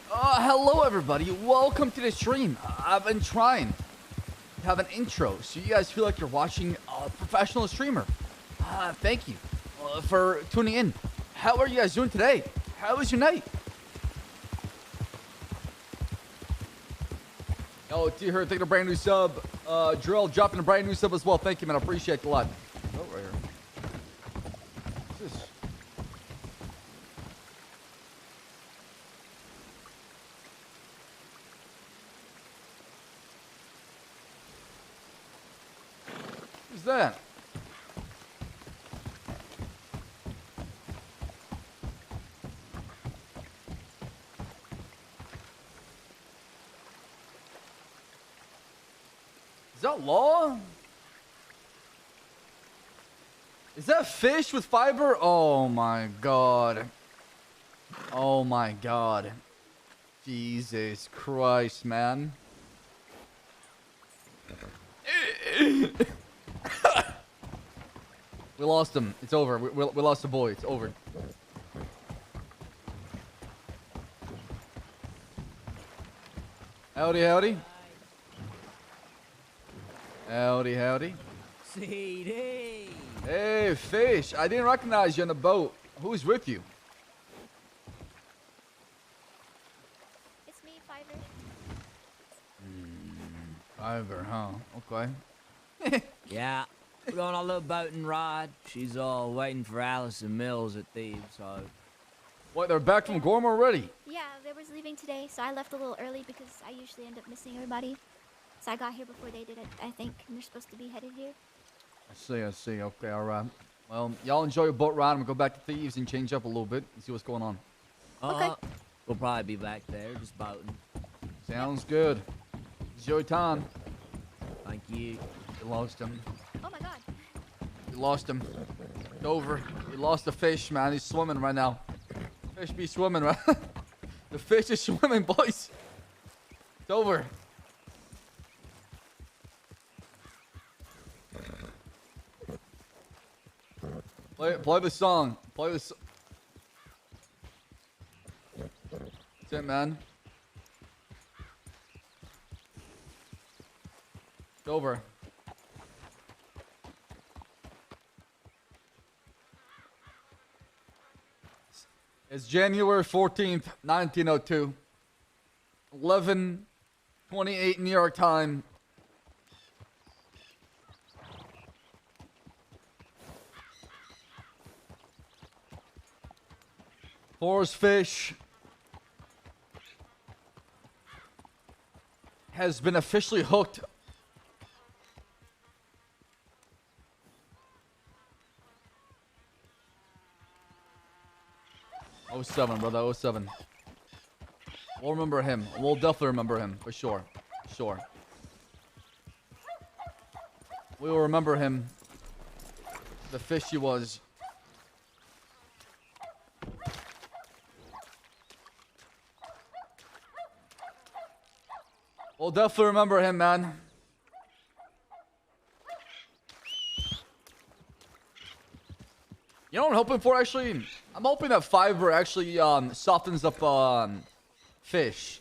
Hello everybody, welcome to the stream. I've been trying to have an intro so you guys feel like you're watching a professional streamer. Thank you for tuning in. How are you guys doing today? How was your night? Oh, T-Hurt, taking a brand new sub. Drill dropping a brand new sub as well. Thank you, man. I appreciate it a lot. Oh, right here. What's this? Who's that? Is that Law? Is that fish with fiber? Oh my god. Oh my god. Jesus Christ, man. We lost him. It's over. We lost the boy. It's over. Howdy, howdy. Howdy, howdy. CD. Hey, fish. I didn't recognize you on the boat. Who's with you? It's me, Fiverr. Fiverr, huh? Okay. Yeah, we're going on a little boating ride. She's all waiting for Allison Mills at Thebes, so... What, they're back from Gorm already? Yeah, they was leaving today, so I left a little early because I usually end up missing everybody. So I got here before they did it, I think, and they're supposed to be headed here. I see. Okay, alright. Well, y'all enjoy your boat ride. I'm gonna go back to Thieves and change up a little bit and see what's going on. Okay. We'll probably be back there, just boating. Sounds good. It's your time. Thank you. You lost him. Oh my god. You lost him. It's over. You lost the fish, man. He's swimming right now. Fish be swimming, right? The fish is swimming, boys. It's over. Play the song. Play the song. That's it, man. It's over. It's January 14th, 1902. 11:28 New York time. Forest Fish has been officially hooked. Oh 07, brother, 07. We'll remember him. We'll definitely remember him, for sure. Sure. We will remember him. The fish he was. We'll definitely remember him, man. You know what I'm hoping for, actually? I'm hoping that Fiverr actually softens up fish.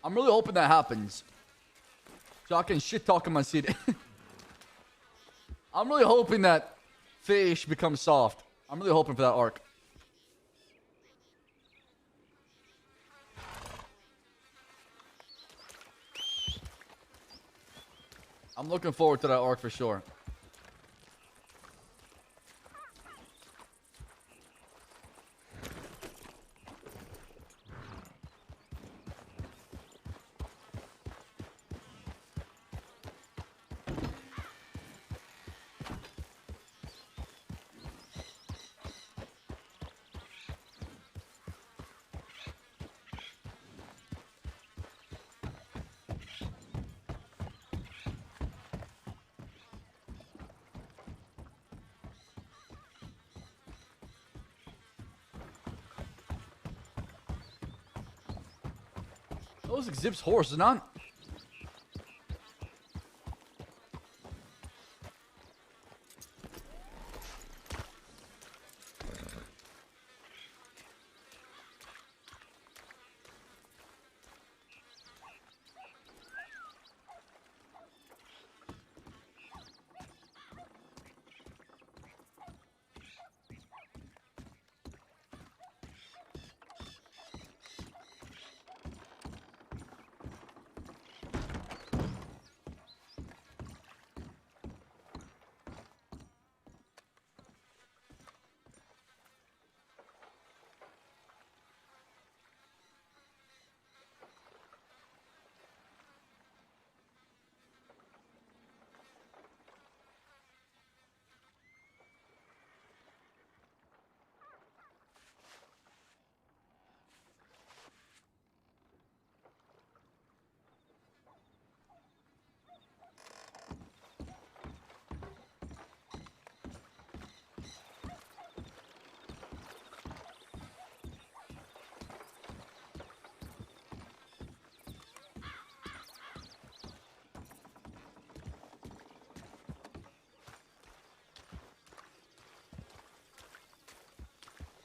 I'm really hoping that happens. So I can shit talk him on CD. I'm really hoping that fish becomes soft. I'm really hoping for that arc. I'm looking forward to that arc for sure. Those Zip's horse is not.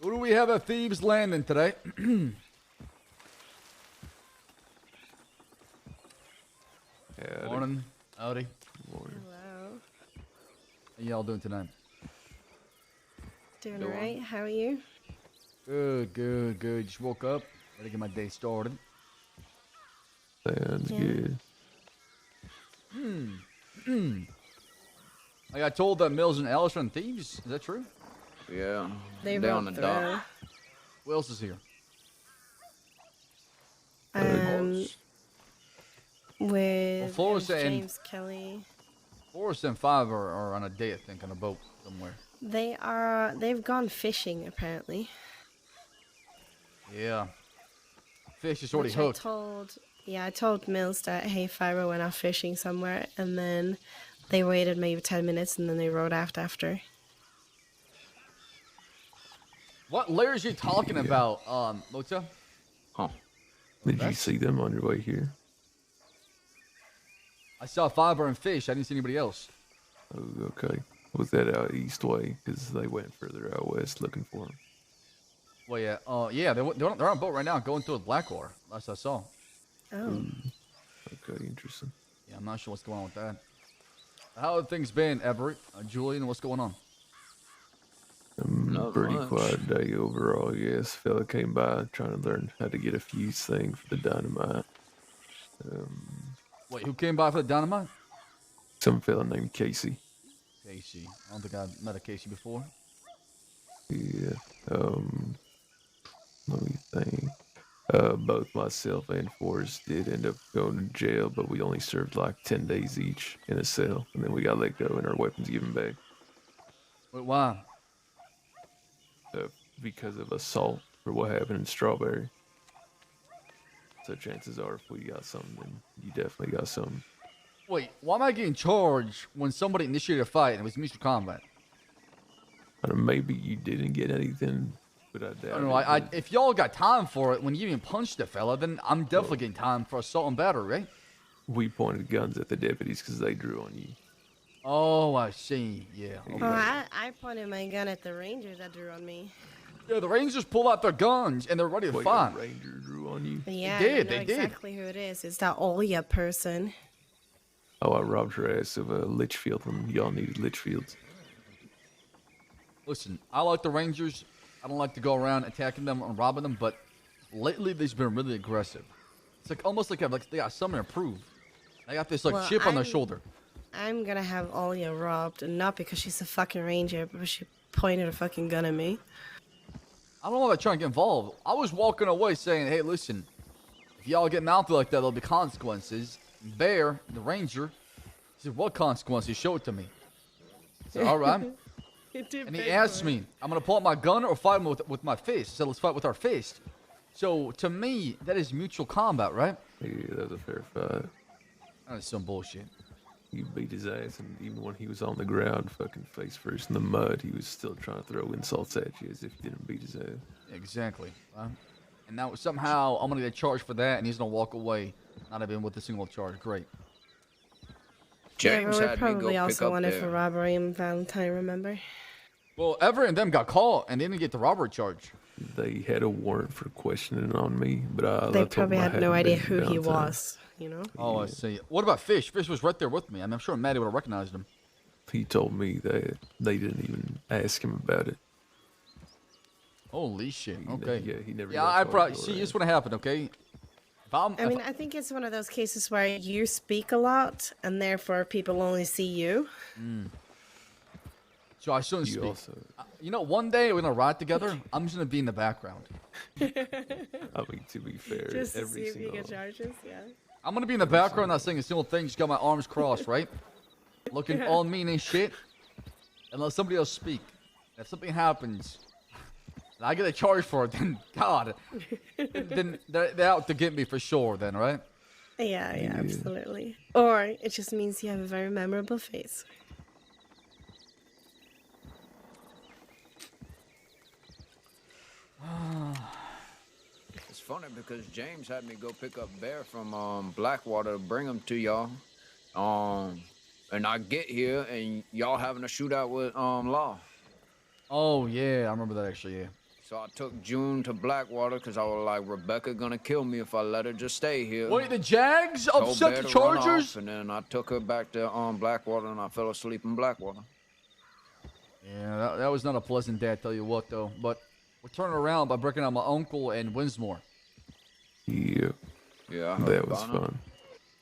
Who do we have at Thieves Landing today? Howdy. Morning. Howdy. Morning. Hello. How y'all doing tonight? Doing alright. How are you? Good, good, good. Just woke up. Ready to get my day started. Sounds Yeah. good. I got told that Mills and Alice are on Thieves. Is that true? Yeah. They Down wrote the the dock. Who else is here? With Flo was saying- James Kelly. Forrest and Five are on a date, I think, on a boat somewhere. They've gone fishing apparently. Yeah. Fish is already Which hooked. I told Mills that hey Fiverr went out fishing somewhere and then they waited maybe 10 minutes and then they rode after. What layers are you talking about, Mota? Huh. Did you that's- see them on your way here? I saw Fiver and Fish. I didn't see anybody else. Oh, okay. Was that out east way? Because they went further out west looking for them. Well, yeah. Yeah, they're on a boat right now going through the Blackwater. Last I saw. Oh. Okay, interesting. Yeah, I'm not sure what's going on with that. How have things been, Everett? Julian, what's going on? Not Pretty much. quiet day overall, I guess. Fella came by trying to learn how to get a fuse thing for the dynamite. Wait, who came by for the dynamite? Some fella named Casey. Casey. I don't think I've met a Casey before. Yeah. Let me think. Both myself and Forrest did end up going to jail, but we only served like 10 days each in a cell, and then we got let go and our weapons given back. Wait, why? Because of assault for what happened in Strawberry. So chances are, if we got something, then you definitely got something. Wait, why am I getting charged when somebody initiated a fight and it was mutual combat? I don't know, maybe you didn't get anything, but I doubt I don't know. it. If y'all got time for it when you even punched the fella, then I'm definitely getting time for assault and battery, right? We pointed guns at the deputies because they drew on you. Oh, I see. Yeah. Okay. Oh, I pointed my gun at the Rangers that drew on me. Yeah, the Rangers pull out their guns and they're ready to Wait, fight. a ranger drew on you? Yeah, did, I know they did. exactly who it is. It's that Olia person. Oh, I robbed her ass of a Litchfield when y'all needed Litchfields. Listen, I like the Rangers. I don't like to go around attacking them and robbing them, but lately they've been really aggressive. It's like almost like they got something to prove. They got this like Well, chip on their I'm- shoulder. I'm gonna have Olia robbed, and not because she's a fucking ranger, but because she pointed a fucking gun at me. I don't know about trying to get involved. I was walking away saying, hey, listen, if y'all get mounted like that, there'll be consequences. Bear, the ranger, he said, what consequences? Show it to me. I said, all right. And he asked me, I'm going to pull out my gun or fight him with my fist. He said, let's fight with our fist. So, to me, that is mutual combat, right? Yeah, that was a fair fight. That is some bullshit. You beat his ass, and even when he was on the ground, fucking face first in the mud, he was still trying to throw insults at you as if you didn't beat his ass. Exactly. Right? And now somehow I'm going to get charged for that, and he's going to walk away not even with a single charge. Great. Yeah, James but we had me go probably pick also up wanted for their... robbery and Valentine, remember? Well, Everett and them got caught, and they didn't get the robbery charge. They had a warrant for questioning on me, but I They told them probably I had no hadn't idea been who he Valentine. was, you know? Oh, I see. What about Fish? Fish was right there with me. I mean, I'm sure Maddie would have recognized him. He told me that they didn't even ask him about it. Holy shit. He ne- Okay. yeah, he never Yeah, got I caught probably for see. it. This would have happened. Okay. If I'm, I mean, I think it's one of those cases where you speak a lot, and therefore people only see you. so I shouldn't You speak. also, You know, one day we're gonna ride together. I'm just gonna be in the background. I mean, to be fair, Just to every see if you single get charges, yeah. I'm gonna be in the background, not saying a single thing. Just got my arms crossed, right? Looking all mean and shit. And let somebody else speak. If something happens, and I get a charge for it, then God, then they're out to get me for sure. Then, right? Yeah, absolutely. Or it just means you have a very memorable face. It's funny because James had me go pick up Bear from Blackwater to bring him to y'all. And I get here and y'all having a shootout with Law. Oh yeah, I remember that actually. Yeah. So I took June to Blackwater because I was like, Rebecca gonna kill me if I let her just stay here. Wait, the Jags Told upset Bear the to run off, Chargers? and then I took her back to Blackwater, and I fell asleep in Blackwater. Yeah, that was not a pleasant day, I tell you what, though. But we're turning around by breaking out my uncle and Winsmore. Yeah, Yeah, I heard that was about it. fun.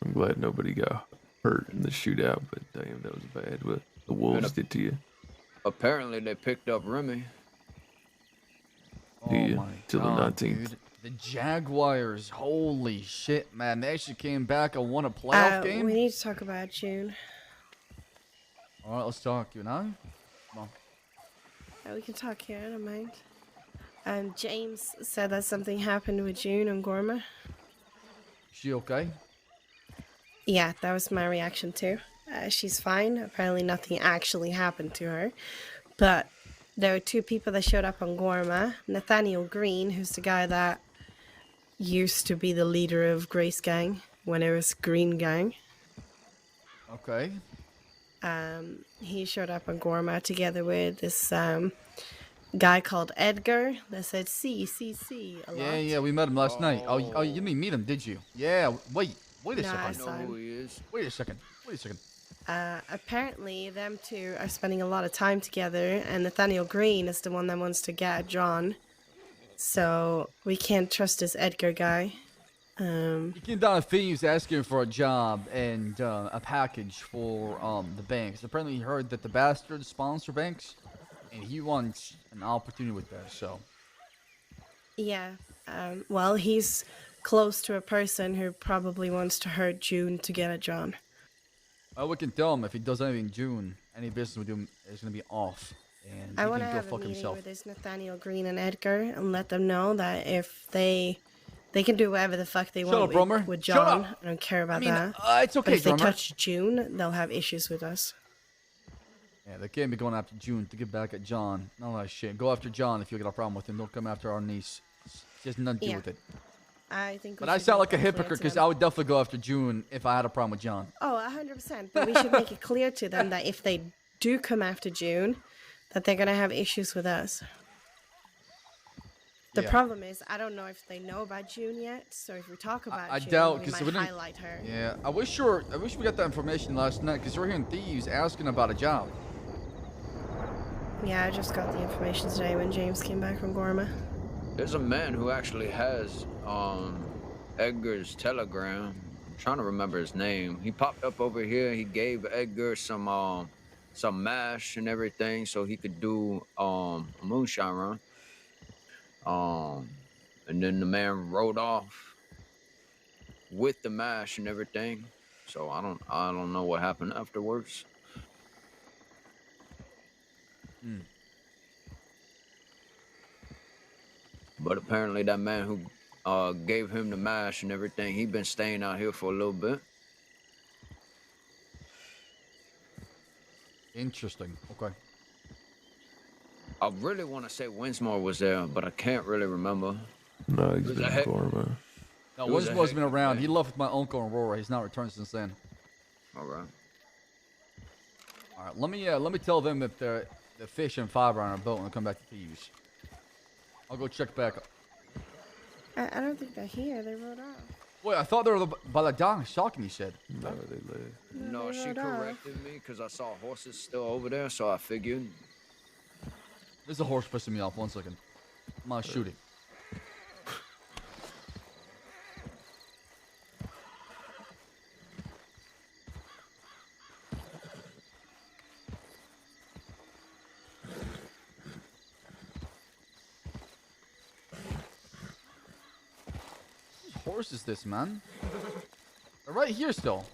I'm glad nobody got hurt in the shootout, but damn, that was bad what the wolves did to you. Apparently, they picked up Remy. Oh Yeah, my till the god, 19th. dude. The Jaguars, holy shit, man. They actually came back and won a playoff game. We need to talk about June. All right, let's talk. You and I? Come on. We can talk here, I don't mind. James said that something happened with June and Gorma. She okay? Yeah, that was my reaction too. She's fine. Apparently nothing actually happened to her. But there were two people that showed up on Gorma. Nathaniel Green, who's the guy that used to be the leader of Grace Gang when it was Green Gang. Okay. He showed up on Gorma together with this guy called Edgar that said C a lot. Yeah, we met him last night. Oh, you didn't meet him, did you? Yeah, wait a No, I second. saw him. Who he is? Wait a second. Apparently, them two are spending a lot of time together, and Nathaniel Green is the one that wants to get at John. So we can't trust this Edgar guy. He came down to Thieves asking for a job and a package for the banks. Apparently, he heard that the Baastards sponsor banks, and he wants an opportunity with that. So. Yeah. Well, he's close to a person who probably wants to hurt June to get at John. Well, we can tell him if he does anything in June, any business with him is going to be off. And I he want to can go have a fuck meeting himself. with this Nathaniel Green and Edgar and let them know that if they can do whatever the fuck they Shut want up, Brummer. with Shut John. up. I don't care about I mean, that. it's okay, But if they Drummer. touch June, they'll have issues with us. Yeah, they can't be going after June to get back at John. None of that shit. Go after John if you got a problem with him. Don't come after our niece. She has nothing to do Yeah. with it. I think. But I sound like a hypocrite because I would definitely go after June if I had a problem with John. Oh, 100%. But we should make it clear to them that if they do come after June, that they're gonna have issues with us. The Yeah. problem is, I don't know if they know about June yet. So if we talk about I June, doubt we because might we didn't. highlight her. Yeah, I wish we got that information last night because we're hearing Thieves asking about a job. Yeah, I just got the information today when James came back from Gorma. There's a man who actually has Edgar's telegram. I'm trying to remember his name. He popped up over here. He gave Edgar some mash and everything so he could do a moonshine run. And then the man rode off with the mash and everything. So I don't know what happened afterwards. But apparently that man who gave him the mash and everything, he been staying out here for a little bit. Interesting. Okay. I really want to say Winsmore was there, but I can't really remember. No, he's Was been that in heck- Gorma. No, It was a Winsmore's heck been of a around. day. He left with my uncle and Lora. He's not returned since then. All right. All right, let me tell them if the fish and fiber on our boat and come back to Thieves. I'll go check back. I don't think they're here. They rode off. Wait, I thought they were by the dock. Shocking, you said. No, they left. No, they she rode off. corrected me because I saw horses still over there, so I figured. There's a horse pissing me off. 1 second. I'm not shooting. Whose horse is this, man? They're right here still.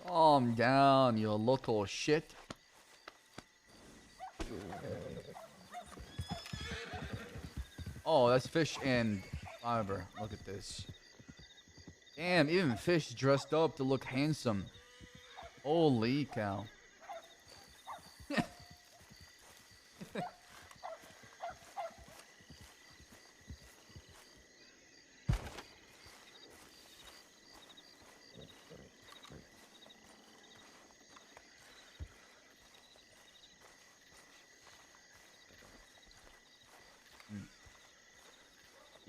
Calm down, you little shit. Oh, that's fish and fiber. Look at this. Damn, even fish dressed up to look handsome. Holy cow.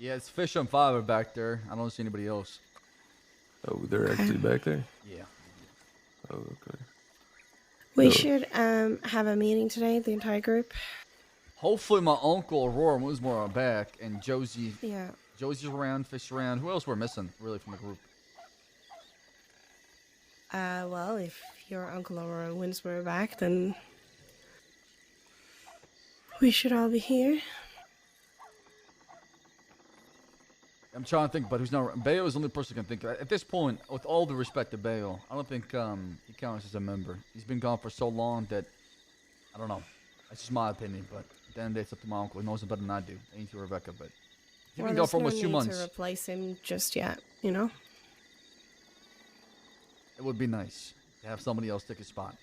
Yeah, it's Fish on Fiver back there. I don't see anybody else. Oh, they're actually back there? Yeah. Oh, okay. We Oh. should have a meeting today, the entire group. Hopefully my uncle Aurora moves more back and Josie. Yeah. Josie's around, Fish around. Who else we're missing really from the group? Well, if your Uncle Aurora and Winsmer are back, then we should all be here. I'm trying to think, but who's not? Bayo is the only person I can think of. At this point, with all the respect to Bayo, I don't think he counts as a member. He's been gone for so long that, I don't know. That's just my opinion, but at the end of the day, it's up to my uncle. He knows it better than I do. Ain't to Rebecca, but he's been gone for almost 2 months. There's no need to replace him just yet, you know? It would be nice to have somebody else take his spot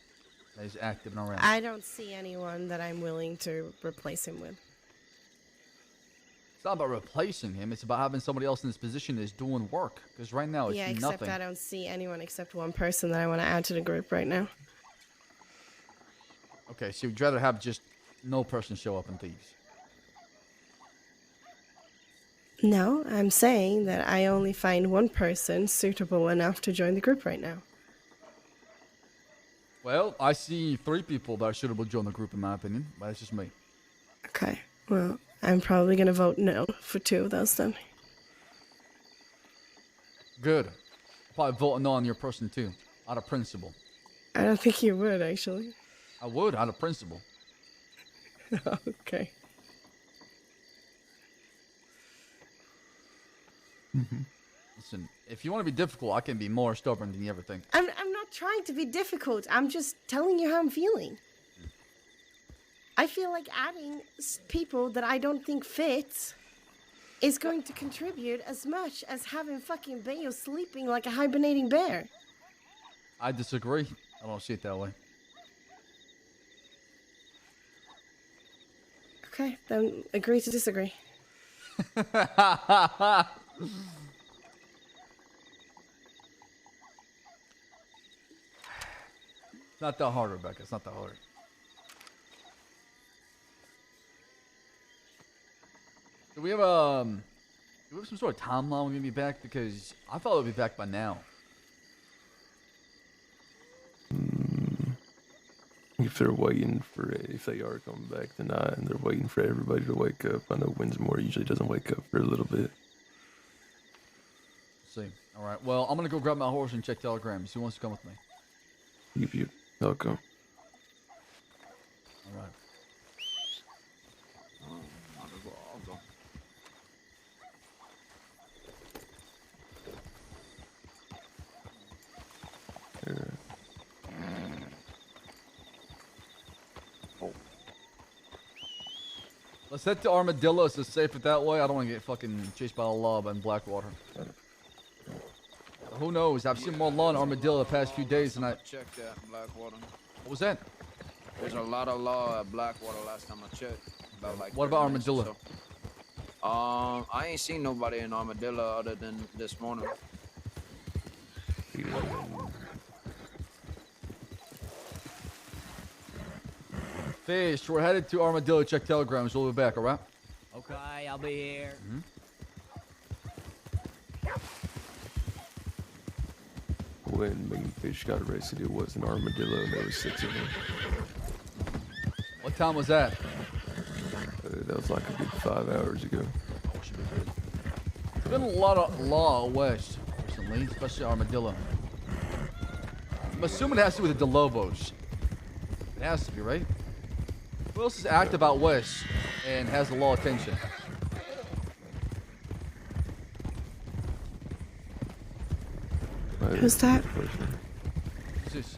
that is active and around. I don't see anyone that I'm willing to replace him with. It's not about replacing him. It's about having somebody else in this position that is doing work. Because right now, it's Yeah, nothing. except I don't see anyone except one person that I want to add to the group right now. Okay, so you'd rather have just no person show up and thieves. No, I'm saying that I only find one person suitable enough to join the group right now. Well, I see 3 people that are suitable to join the group, in my opinion. But that's just me. Okay, well, I'm probably going to vote no for 2 of those then. Good. Probably voting no on your person, too. Out of principle. I don't think you would, actually. I would, out of principle. Okay. Listen, if you want to be difficult, I can be more stubborn than you ever think. I'm not trying to be difficult. I'm just telling you how I'm feeling. I feel like adding people that I don't think fit is going to contribute as much as having fucking Bayo sleeping like a hibernating bear. I disagree. I don't see it that way. Okay, then agree to disagree. It's not that hard, Rebecca. It's not that hard. Do we have some sort of timeline we're gonna be back? Because I thought we'd be back by now. If they're waiting for if they are coming back tonight and they're waiting for everybody to wake up, I know Winsmore usually doesn't wake up for a little bit. Let's see. All right. Well, I'm gonna go grab my horse and check telegrams. Who wants to come with me? I'll come. All right. I'll go. Let's head to Armadillo. It's safe it that way. I don't want to get fucking chased by a law in Blackwater. Who knows? I've seen more law in Armadillo the past few days than I... Checked that in Blackwater. What was that? There's a lot of law at Blackwater last time I checked. About like What about 30 minutes or Armadillo? so. I ain't seen nobody in Armadillo other than this morning. Fish, we're headed to Armadillo. Check telegrams. We'll be back, all right? Okay, I'll be here. When me and Fish got arrested, it was an armadillo and there was 6 of them. What time was that? That was like a good 5 hours ago. There's been a lot of law west recently, especially Armadillo. I'm assuming it has to do with the DeLobos. It has to be, right? Who else is active out west and has the law attention? Who's that? Who's this?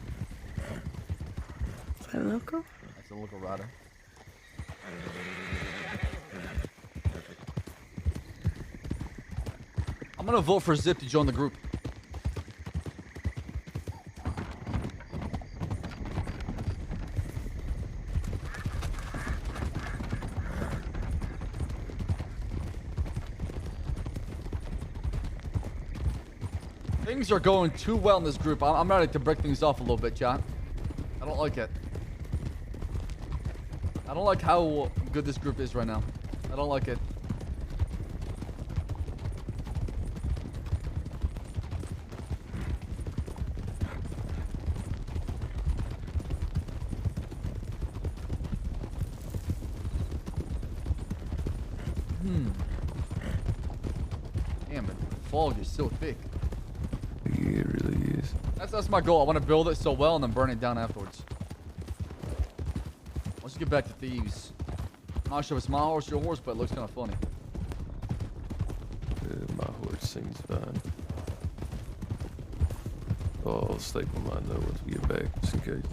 Is that a local? That's a local rider. I'm gonna vote for Zip to join the group. Things are going too well in this group. I'm ready to break things off a little bit, John. I don't like it. I don't like how good this group is right now. I don't like it. Damn, the fog is so thick. Yeah, it really is. That's my goal. I want to build it so well and then burn it down afterwards. Let's get back to thieves. I'm not sure if it's my horse or your horse, but it looks kind of funny. My horse seems fine. Oh, I'll staple mine though once we get back, just in case.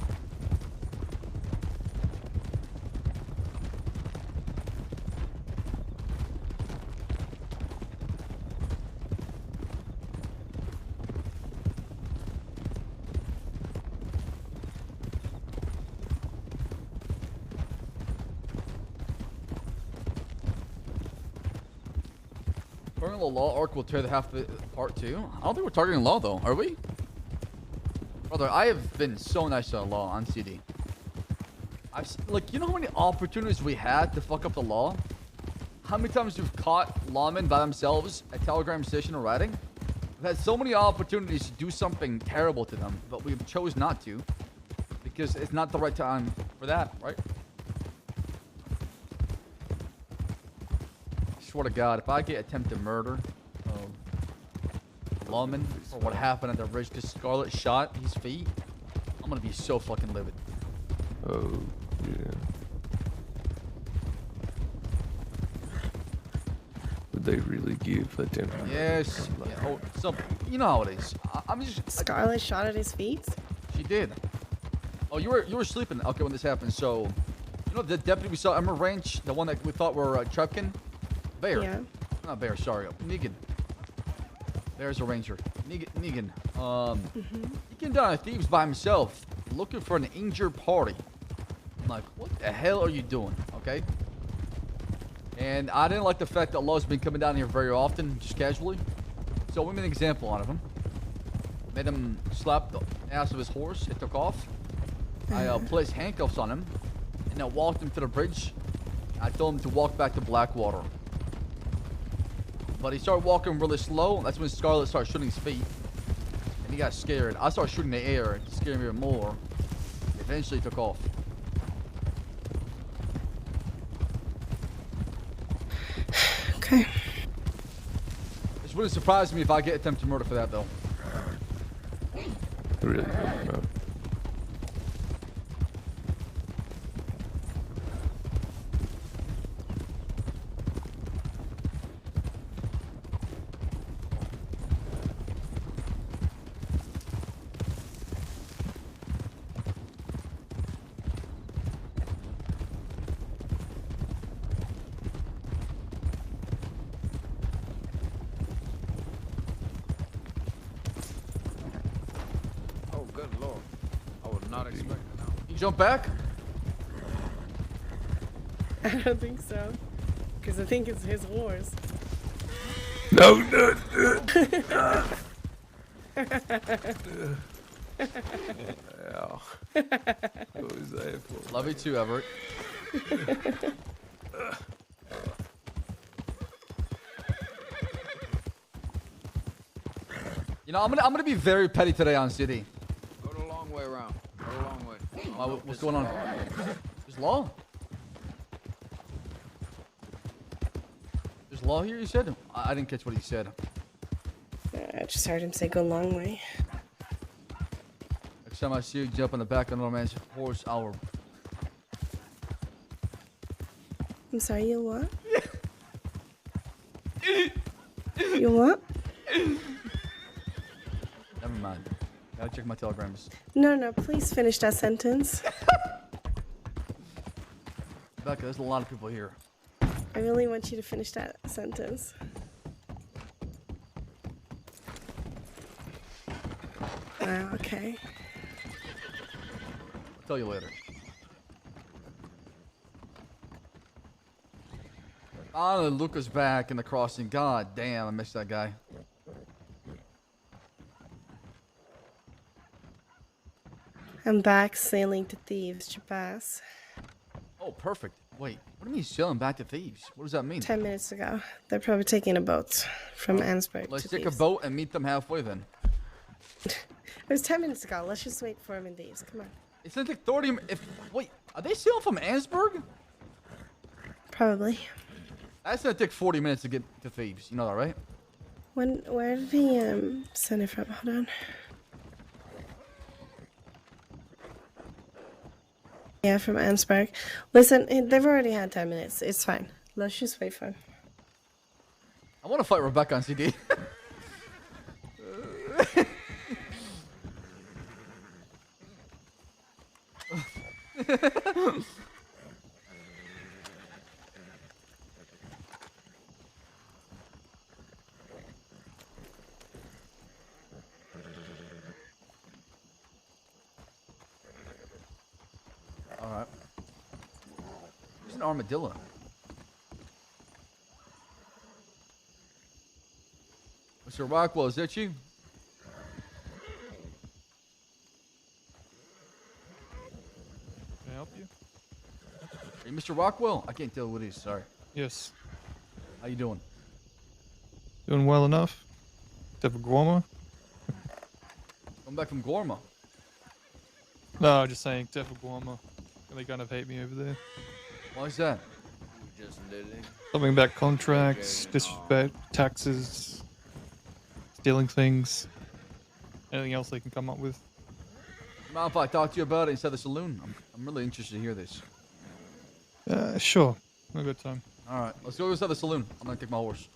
Burning the law arc will tear the half the part too. I don't think we're targeting law though, are we? Brother, I have been so nice to law on CD. Like, you know how many opportunities we had to fuck up the law? How many times we've caught lawmen by themselves at Telegram station or writing? We've had so many opportunities to do something terrible to them, but we chose not to because it's not the right time for that, right? Swear to God, if I get attempted murder of lawman or what happened at the bridge because Scarlet shot his feet, I'm gonna be so fucking livid. Oh, yeah. Would they really give a 10? Yes. Yeah, oh, you know how it is. I'm just. Scarlet shot at his feet? She did. Oh, you were sleeping. Okay, when this happened. So, you know the deputy we saw, Emma Ranch, the one that we thought were Trepkin? Bear. Yeah. Not Bear, sorry. Negan. There's a ranger. Negan. He came down to thieves by himself, looking for an injured party. I'm like, what the hell are you doing? Okay. And I didn't like the fact that Law's been coming down here very often, just casually. So we made an example out of him. Made him slap the ass of his horse. It took off. I placed handcuffs on him, and I walked him to the bridge. I told him to walk back to Blackwater. But he started walking really slow. That's when Scarlet started shooting his feet. And he got scared. I started shooting the air to scare him even more. Eventually took off. Okay. It wouldn't surprise me if I get attempted murder for that, though. Really? No. Jump back? I don't think so. Because I think it's his horse. No, no, Ow. What was that for? Love you too, Everett. You know, I'm gonna be very petty today on CD. Go the long way around. Go the long way. What's going on? There's law. There's law here, you said? I didn't catch what he said. I just heard him say go long way. Next time I see you jump on the back of another man's horse, I'll... I'm sorry, you what? You what? Never mind. Gotta check my telegrams. No, please finish that sentence. Becca, there's a lot of people here. I really want you to finish that sentence. Wow, okay. I'll tell you later. Oh, Luca's back in the crossing. God damn, I missed that guy. I'm back sailing to Thieves to pass. Oh, perfect. Wait, what do you mean sailing back to Thieves? What does that mean? 10 minutes ago. They're probably taking a boat from Ansburg Let's to take Thieves. a boat and meet them halfway then. It was 10 minutes ago. Let's just wait for him in Thieves. Come on. It's gonna take 30 Wait, are they sailing from Ansburg? Probably. That's gonna take 40 minutes to get to Thebes. You know that, right? Where did he send it from? Hold on. Yeah, from Ansberg. Listen, they've already had 10 minutes. It's fine. Let's just wait for him. I want to fight Rebecca on CD. All right. There's an armadillo. Mr. Rockwell, is that you? Can I help you? Hey, Mr. Rockwell? I can't tell what it is. Sorry. Yes. How you doing? Doing well enough. Except for Guarma. I'm back from Gorma. No, just saying, except for Guarma. They kind of hate me over there. Why is that? Just Lily. Something about contracts, disrespect, taxes, stealing things. Anything else they can come up with. Mind if I talk to you about it inside the saloon? I'm really interested to hear this. Sure. A good time. All right, let's go inside the saloon. I'm gonna take my horse.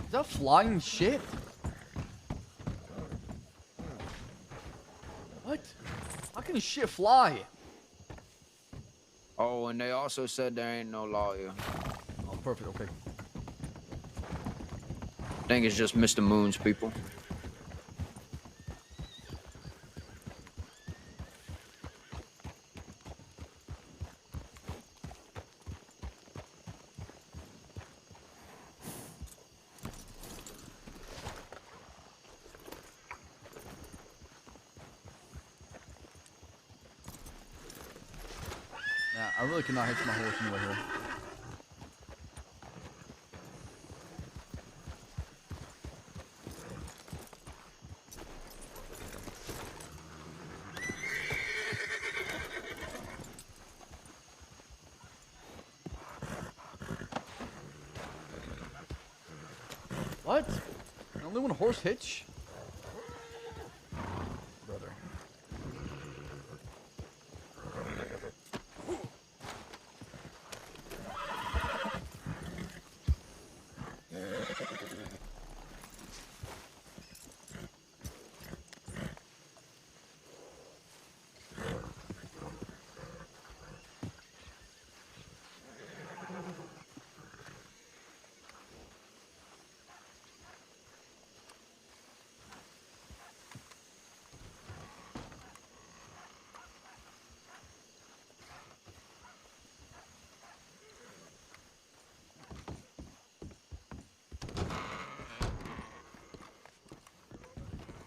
Is that flying shit? What? How can shit fly? Oh, and they also said there ain't no lawyer. Oh, perfect. Okay. I think it's just Mr. Moon's people. Yeah, I really cannot hitch my horse anywhere here. What? Only one horse hitch? Brother.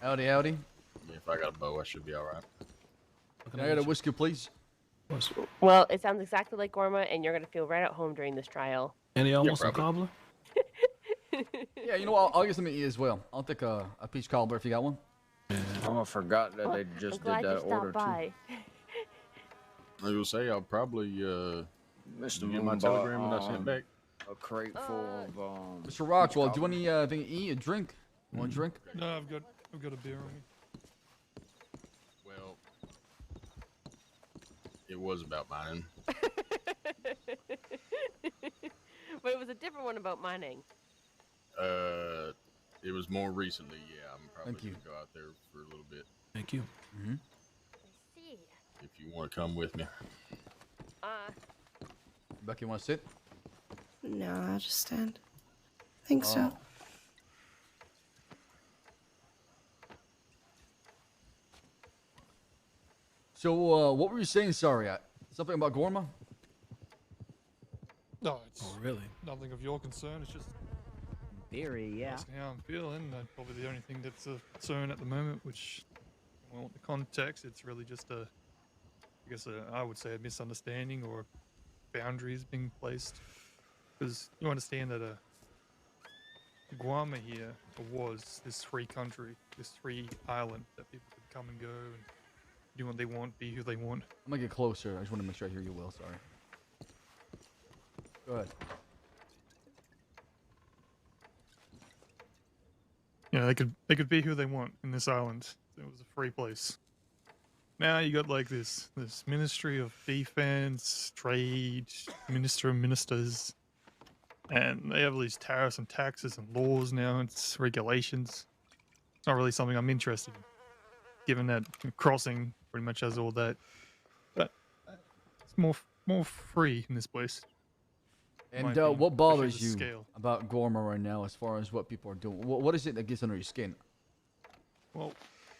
Howdy, howdy. If I got a bow, I should be all right. Can I get a whiskey, please? Well, it sounds exactly like Gorma, and you're going to feel right at home during this trial. Any almost a probably. cobbler? Yeah, you know what? I'll get some to eat as well. I'll take a peach cobbler if you got one. Oh, I forgot that they just I'm glad did you that stopped order by. I will say I'll probably too. Mr. get Moon my bought, telegram and I sent back. a crate full of Mr. Rockwell, do you want anything to eat, a drink? You want a drink? No, I've got a beer on me. Well, it was about mining. But it was a different one about mining. It was more recently. Yeah, I'm probably Thank you. gonna go out there for a little bit. Thank you. Mm-hmm. I see. If you want to come with me. Becky, you want to sit? No, I'll just stand. I think so. So, what were you saying? Sorry, something about Gorma? No, it's Oh, really? nothing of your concern. It's just Theory, yeah. asking how I'm feeling. That's probably the only thing that's a concern at the moment, which, well, the context, it's really just a guess I would say a misunderstanding or boundaries being placed. Because you understand that Guam here was this free country, this free island that people could come and go and do what they want, be who they want. I'm gonna get closer. I just want to make sure I hear you well. Sorry. Go ahead. Yeah, they could be who they want in this island. It was a free place. Now you got like this Ministry of Defense, Trade, Minister of Ministers, and they have all these tariffs and taxes and laws now. It's regulations. It's not really something I'm interested in, given that crossing pretty much has all that. But it's more free in this place. And my opinion, what especially bothers the you scale. about Gorma right now, as far as what people are doing? What is it that gets under your skin? Well,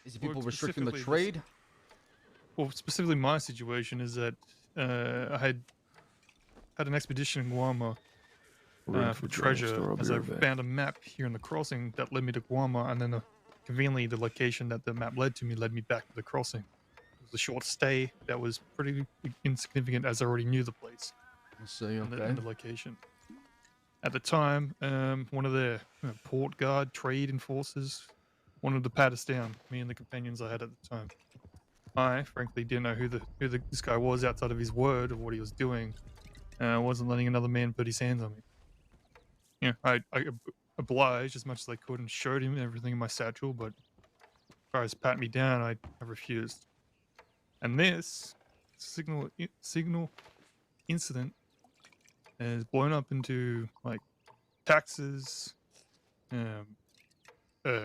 Is it well, people restricting the specifically this- trade? Well, specifically my situation is that I had an expedition in Guam for treasure, as I found a map here in the crossing that led me to Guam, and then conveniently the location that the map led to me led me back to the crossing. It was a short stay that was pretty insignificant, as I already knew the place. Let's see, okay. And the location. At the time, one of the port guard trade enforcers wanted to pat us down, me and the companions I had at the time. I frankly didn't know who this guy was outside of his word of what he was doing. I wasn't letting another man put his hands on me. Yeah, I obliged as much as I could and showed him everything in my satchel, but as far as pat me down, I refused. And this signal incident has blown up into like taxes,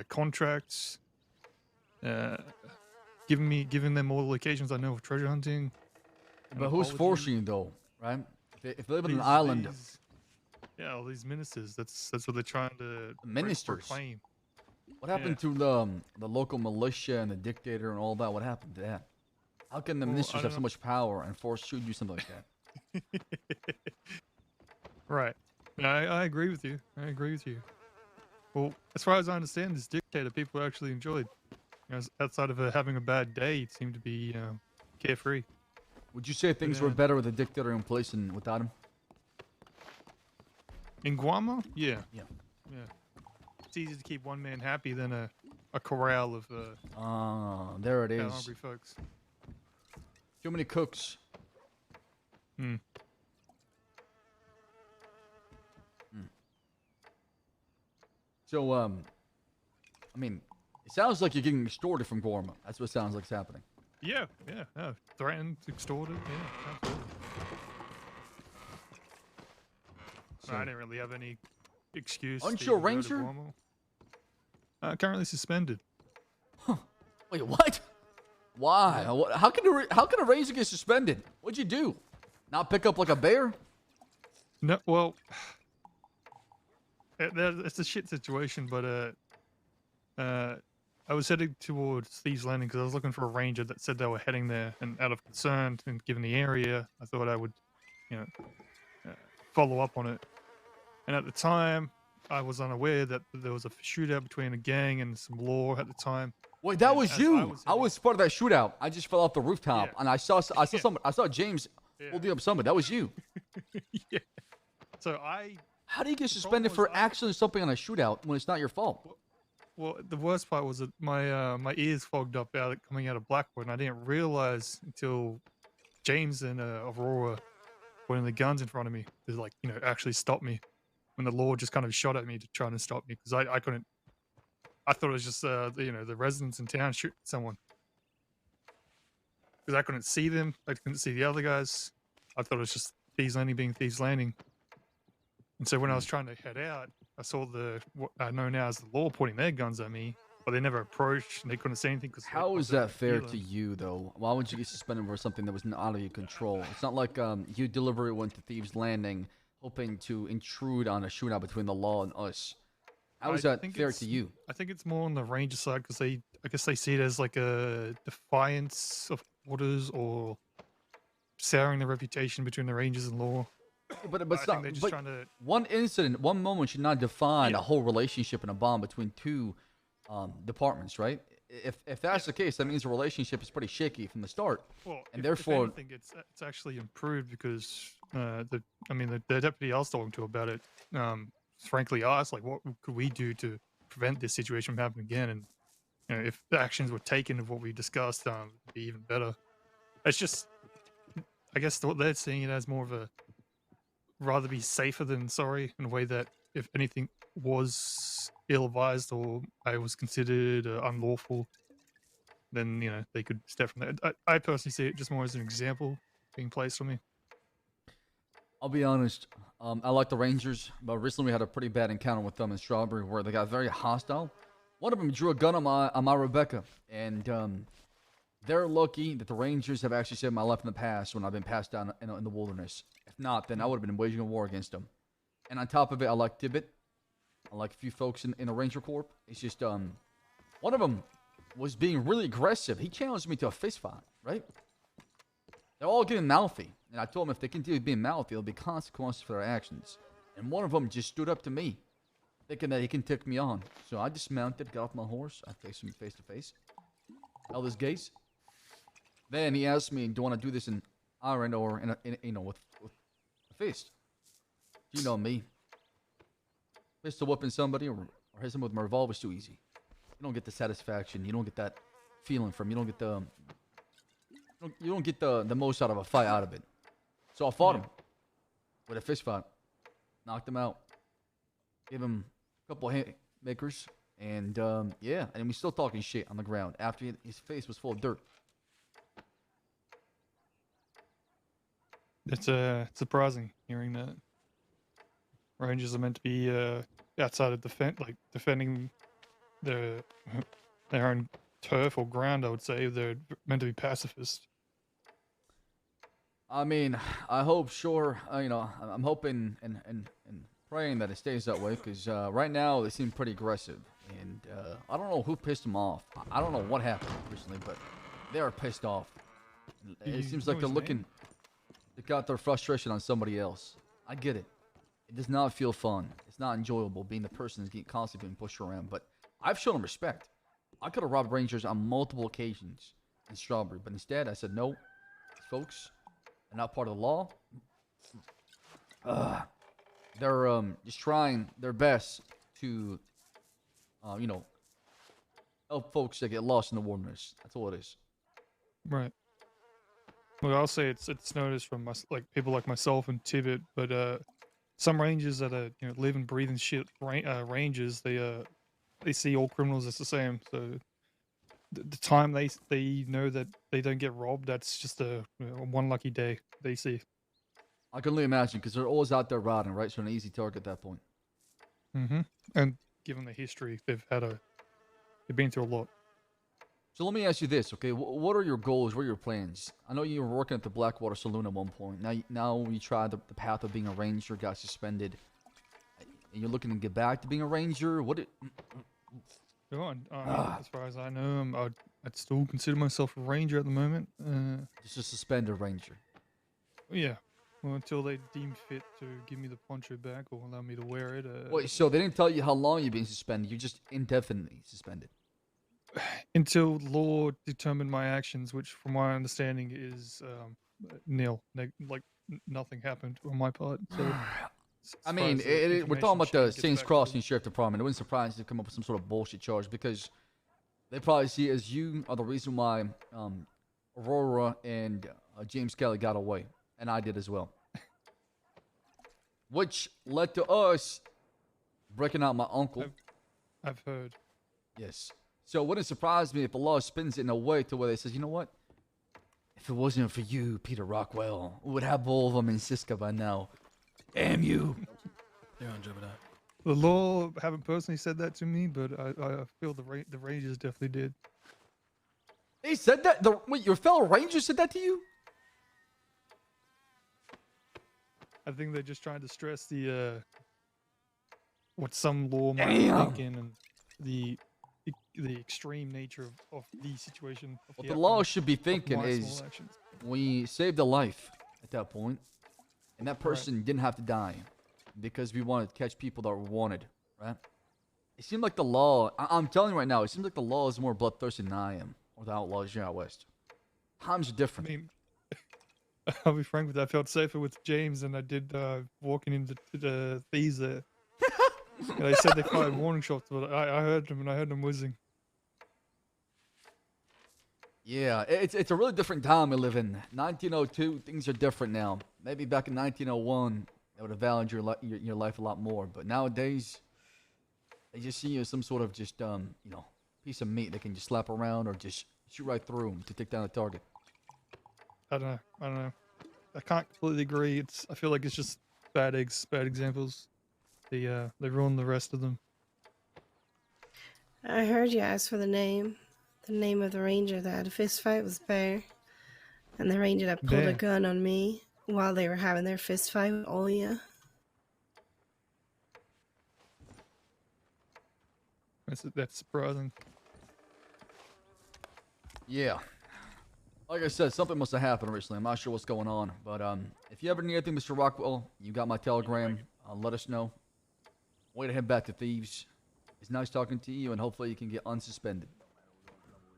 contracts, giving them all the locations I know of treasure hunting. But who's forcing you though, right? If they live on an island, yeah, all these ministers. That's what they're trying to ministers. proclaim. What happened to the local militia and the dictator and all that? What happened to that? How can the ministers have so much power and force you to do something like that? Right. I agree with you. Well, as far as I understand, this dictator people actually enjoyed. Outside of having a bad day, it seemed to be carefree. Would you say things were better with a dictator in place than without him? In Guam? Yeah. Yeah. It's easier to keep one man happy than a corral of there it is. hungry folks. Too many cooks. So, I mean, it sounds like you're getting extorted from Gorma. That's what it sounds like is happening. Yeah. Threatened, extorted. Yeah, absolutely. I didn't really have any excuse. Aren't to you a even go to ranger? Guam. Currently suspended. Huh. Wait, what? Why? How can a ranger get suspended? What'd you do? Not pick up like a bear? No, well, it's a shit situation, but I was heading towards Thieves Landing because I was looking for a ranger that said they were heading there, and out of concern and given the area, I thought I would, follow up on it. And at the time, I was unaware that there was a shootout between a gang and some law at the time. Wait, that was you. I was part of that shootout. I just fell off the rooftop, and I saw someone. I saw James holding up someone. That was you. Yeah. So How do you get suspended for accidentally something on a shootout when it's not your fault? Well, the worst part was that my ears fogged up coming out of Blackwood, and I didn't realize until James and Aurora pointing the guns in front of me to actually stop me. When the law just kind of shot at me to try and stop me because I couldn't. I thought it was just the residents in town shooting someone because I couldn't see them. I couldn't see the other guys. I thought it was just Thieves Landing being Thieves Landing. And so when I was trying to head out, I saw what I know now as the law pointing their guns at me, but they never approached and they couldn't say anything. How is that fair to you, though? Why would you get suspended for something that was out of your control? It's not like you deliberately went to Thieves Landing hoping to intrude on a shootout between the law and us. How is that fair to you? I think it's more on the ranger side because I guess they see it as like a defiance of orders or souring the reputation between the rangers and law. But I think they're just trying to. One incident, one moment should not define a whole relationship and a bond between two departments, right? if that's the case, that means the relationship is pretty shaky from the start. Well, And if therefore, anything, it's actually improved because the deputy I was talking to about it, frankly asked like, what could we do to prevent this situation from happening again? And if the actions were taken of what we discussed, it'd be even better. It's just, I guess what they're seeing it as more of a rather be safer than sorry, in a way that if anything was ill-advised or I was considered unlawful, then they could step from that. I personally see it just more as an example being placed on me. I'll be honest. I like the Rangers, but recently we had a pretty bad encounter with them in Strawberry where they got very hostile. One of them drew a gun on my Rebecca, and they're lucky that the Rangers have actually saved my life in the past when I've been passed down in the wilderness. If not, then I would have been waging a war against them. And on top of it, I like Tibbet. I like a few folks in the Ranger Corps. It's just one of them was being really aggressive. He challenged me to a fist fight, right? They're all getting mouthy. And I told him if they continue being mouthy, there'll be consequences for their actions. And one of them just stood up to me, thinking that he can take me on. So I dismounted, got off my horse. I faced him face to face. Held his gaze. Then he asked me, do you want to do this in iron or with a fist? You know me. Pistol whipping somebody or hit someone with my revolver is too easy. You don't get the satisfaction. You don't get that feeling from. You don't get the. You don't get the most out of a fight out of it. So I fought him with a fist fight. Knocked him out. Gave him a couple of haymakers. And yeah, and we're still talking shit on the ground after his face was full of dirt. It's surprising hearing that. Rangers are meant to be outside of defending their own turf or ground. I would say they're meant to be pacifist. I mean, I hope, sure. I'm hoping and praying that it stays that way because right now they seem pretty aggressive, and I don't know who pissed them off. I don't know what happened recently, but they are pissed off. It seems like they're looking. They got their frustration on somebody else. I get it. It does not feel fun. It's not enjoyable being the person that's getting constantly being pushed around. But I've shown them respect. I could have robbed Rangers on multiple occasions in Strawberry, but instead I said no, folks. They're not part of the law. They're just trying their best to, help folks that get lost in the wilderness. That's all it is. Right. Well, I'll say it's noticed from people like myself and Tibbet, but some rangers that are live and breathe and shit rangers, they see all criminals as the same. So the time they know that they don't get robbed, that's just a one lucky day they see. I can only imagine because they're always out there riding, right? So an easy target at that point. Mm-hmm. And given the history, they've been through a lot. So let me ask you this, okay? What are your goals? What are your plans? I know you were working at the Blackwater Saloon at one point. Now you tried the path of being a ranger, got suspended, and you're looking to get back to being a ranger. As far as I know, I'd still consider myself a ranger at the moment. Just a suspended ranger. Yeah. Well, until they deem fit to give me the poncho back or allow me to wear it. Wait, so they didn't tell you how long you've been suspended? You're just indefinitely suspended. Until law determined my actions, which from my understanding is nil. Nothing happened on my part. So, I mean, we're talking about the Saints Crossing Sheriff Department. It wouldn't surprise you to come up with some sort of bullshit charge because they probably see it as you are the reason why Aurora and James Kelly got away. And I did as well. Which led to us breaking out my uncle. I've heard. Yes. So it wouldn't surprise me if the law spins it in a way to where they says, you know what? If it wasn't for you, Peter Rockwell, we would have all of them in Siska by now. Damn you. Yeah, Jebediah. The law haven't personally said that to me, but I feel the Rangers definitely did. They said that? Wait, your fellow Rangers said that to you? I think they're just trying to stress the what some law might be thinking and the extreme nature of the situation. What the law should be thinking is we saved a life at that point, and that person didn't have to die because we wanted to catch people that were wanted, right? It seemed like the law. I'm telling you right now, it seems like the law is more bloodthirsty than I am, or the outlaws here out west. Times are I different. mean, I'll be frank with you. I felt safer with James than I did walking into the thieves there. They said they fired warning shots, but I heard them and I heard them whizzing. Yeah, it's a really different time we live in. 1902, things are different now. Maybe back in 1901, they would have valued your life a lot more. But nowadays, they just see you as some sort of just piece of meat they can just slap around or just shoot right through them to take down a target. I don't know. I can't completely agree. I feel like it's just bad examples. They ruin the rest of them. I heard you ask for the name. The name of the ranger that had a fist fight was Bear. And the ranger that pulled a Bear. gun on me while they were having their fist fight with Olia. That's surprising. Yeah. Like I said, something must have happened recently. I'm not sure what's going on. But if you ever need anything, Mr. Rockwell, you got my telegram. Let us know. Way to head back to Thieves. It's nice talking to you, and hopefully you can get unsuspended.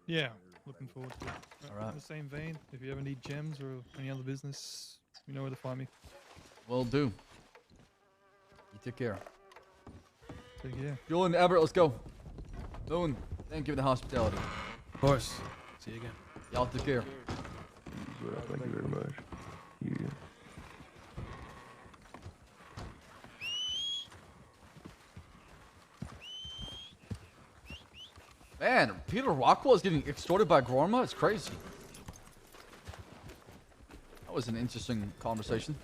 Yeah, looking forward to it. All right. In the same vein, if you ever need gems or any other business, you know where to find me. Will do. You take care. Take care. Julian, Everett, let's go. Moon, thank you for the hospitality. Of course. See you again. Y'all take care. Thank you very much. Yeah. Man, Peter Rockwell is getting extorted by Gorma? It's crazy. That was an interesting conversation.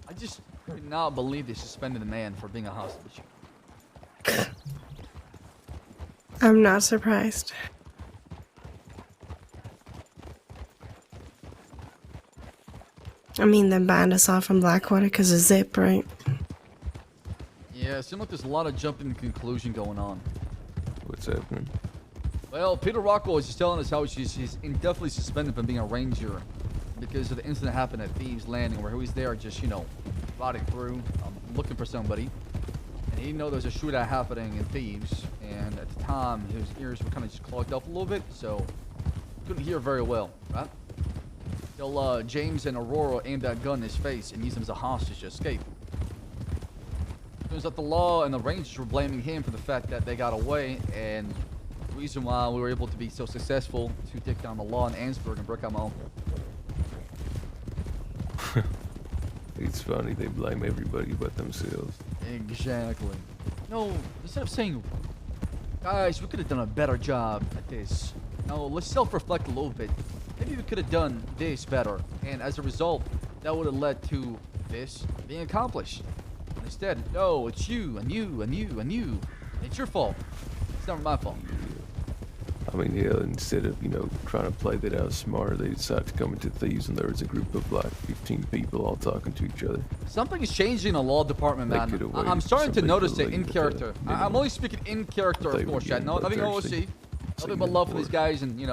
I just could not believe they suspended the man for being a hostage. I'm not surprised. I mean, they banned us all from Blackwater because of Zip, right? Yeah, it seems like there's a lot of jumping to conclusion going on. What's happening? Well, Peter Rockwell is just telling us how he's indefinitely suspended from being a ranger because of the incident that happened at Thieves Landing where he was there just, riding through, looking for somebody. And he didn't know there was a shootout happening in Thieves. And at the time, his ears were kind of just clogged up a little bit, so he couldn't hear very well, right? Till James and Aurora aimed that gun in his face and used him as a hostage to escape. Turns out the law and the Rangers were blaming him for the fact that they got away, and the reason why we were able to be so successful to take down the law in Ansburg and break out my uncle. It's funny, they blame everybody but themselves. Exactly. No, instead of saying, guys, we could have done a better job at this. No, let's self-reflect a little bit. Maybe we could have done this better, and as a result, that would have led to this being accomplished. Instead, no, it's you, and you, and you, and you. It's your fault. It's never my fault. I mean, yeah, instead of, trying to play that out smarter, they decided to come into Thieves and there was a group of like 15 people all talking to each other. Something is changing in the law department, man. I'm starting to notice it in character. I'm only speaking in character, of course, Chad. No, nothing OOC. Nothing but love for these guys, and, I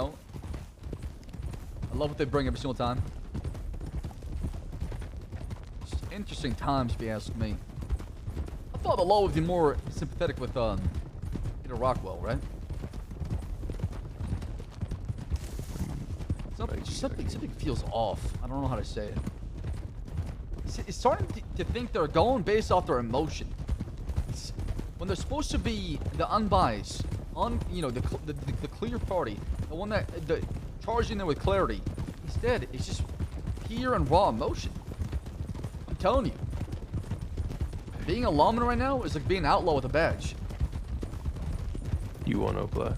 love what they bring every single time. Just interesting times, if you ask me. I thought the law would be more sympathetic with Peter Rockwell, right? Something feels off. I don't know how to say it. It's starting to think they're going based off their emotion. When they're supposed to be the unbiased, the clear party, the one that charging them with clarity. Instead, it's just pure and raw emotion. I'm telling you. Being a lawman right now is like being an outlaw with a badge. You want to apply?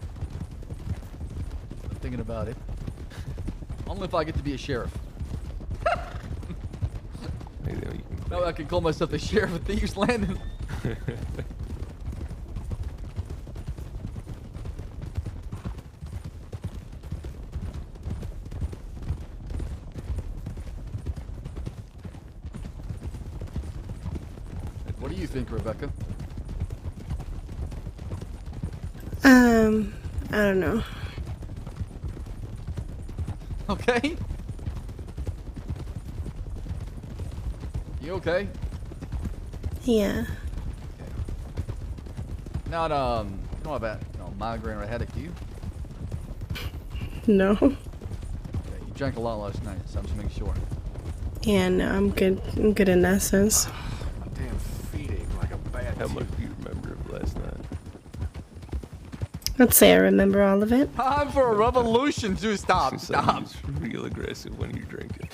I'm thinking about it. Only if I get to be a sheriff. Maybe you can Now I can call myself the sheriff of Thieves Landing. What do you think, Rebecca? I don't know. Okay. You okay? Yeah. Not you know about migraine or headache, do you? No. Yeah, you drank a lot last night, so I'm just making sure. Yeah, no, I'm good. I'm good in that sense. My damn feet ache like a bad How much do you remember of last night? I'd say I remember all of it. Time for a revolution, dude. Stop. Stop. It's real aggressive when you're drinking.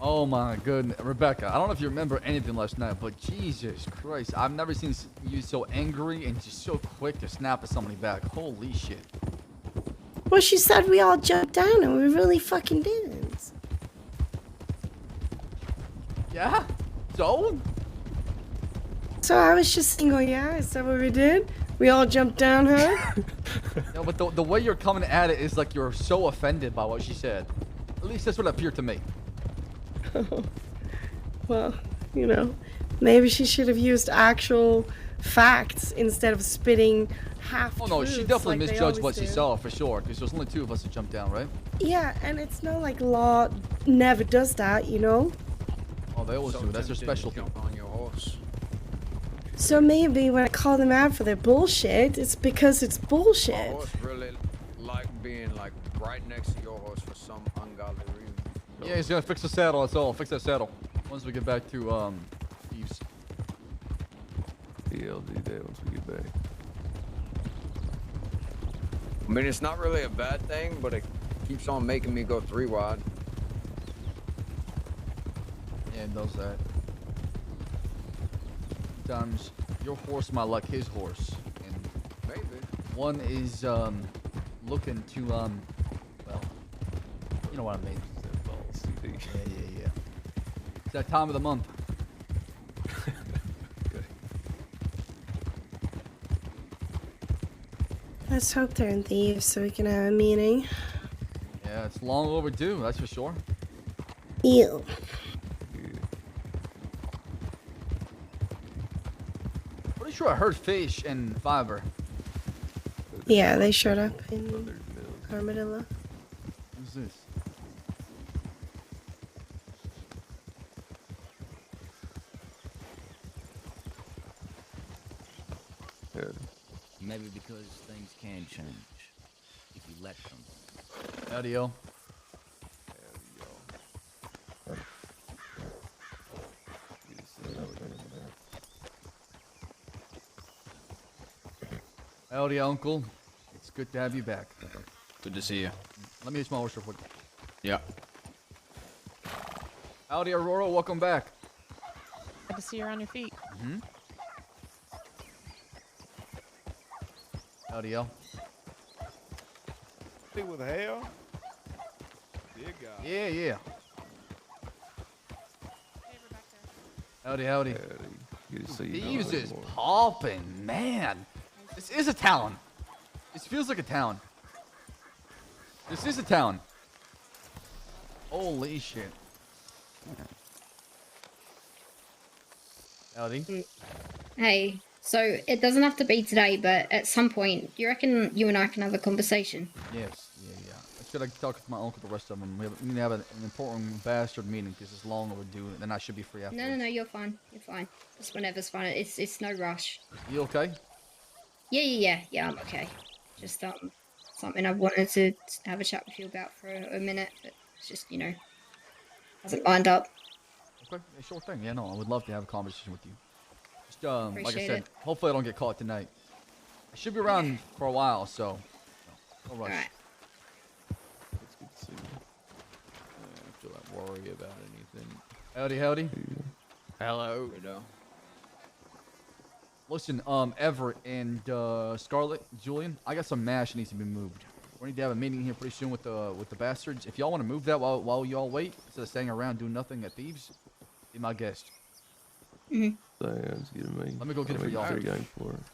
Oh my goodness, Rebecca. I don't know if you remember anything last night, but Jesus Christ, I've never seen you so angry and just so quick to snap at somebody back. Holy shit. Well, she said we all jumped down and we really fucking didn't. Yeah? So? So I was just saying, oh yeah, is that what we did? We all jumped down, huh? No, but the way you're coming at it is like you're so offended by what she said. At least that's what it appeared to me. Well, you know, maybe she should have used actual facts instead of spitting half. Oh no, she definitely like they misjudged always what do. she saw for sure, because there's only 2 of us that jumped down, right? Yeah, and it's not like Law never does that, you know? Oh, they always do. That's their specialty. Jump on your horse. So maybe when I call them out for their bullshit, it's because it's My bullshit. horse really like being like right next to your horse for some ungodly reason. Yeah, he's gonna fix the saddle, that's all. Fix that saddle. Once we get back to, Eves. Yeah, I'll do that once we get back. I mean, it's not really a bad thing, but it keeps on making me go 3 wide. Yeah, it does that. Sometimes your horse might like his horse, and Maybe. one is, looking to, well, you know what I mean. Yeah. It's that time of the month. Let's hope they're in thieves so we can have a meeting. Yeah, it's long overdue, that's for sure. Ew. Pretty sure I heard Fish and Fiverr. Yeah, they showed up in Armadillo. Who's this? Maybe because things can change if you let them. Howdy, yo. Howdy, Uncle. It's good to have you back. Good to see you. Let me use my horse real quick. Yeah. Howdy, Aurora. Welcome back. Good to see you're on your feet. Mm-hmm. Howdy, yo. Think with hell? Dear God. Yeah. Howdy. Good to see you. Thieves is popping, man. This is a town. This feels like a town. This is a town. Holy shit. Howdy. Hey, so it doesn't have to be today, but at some point, do you reckon you and I can have a conversation? Yes, yeah. I should talk with my uncle, the rest of them. We need to have an important bastard meeting because it's long overdue, and then I should be free afterwards. No, you're fine. You're fine. Just whenever's fine. It's no rush. You okay? Yeah, I'm okay. Just something I wanted to have a chat with you about for a minute, but it's just, hasn't lined up. Okay, yeah, sure thing. Yeah, no, I would love to have a conversation with you. Just, like I Appreciate said, it. hopefully I don't get caught tonight. I should be around for a while, so no rush. Alright. It's good to see you. I don't feel like worry about anything. Howdy. Hello. Listen, Everett and Scarlett, Julian, I got some mash that needs to be moved. We need to have a meeting here pretty soon with the Baastards. If y'all want to move that while y'all wait, instead of staying around doing nothing at Thieves, be my guest. Mm-hmm. Sounds good to me. Let me go get it for y'all.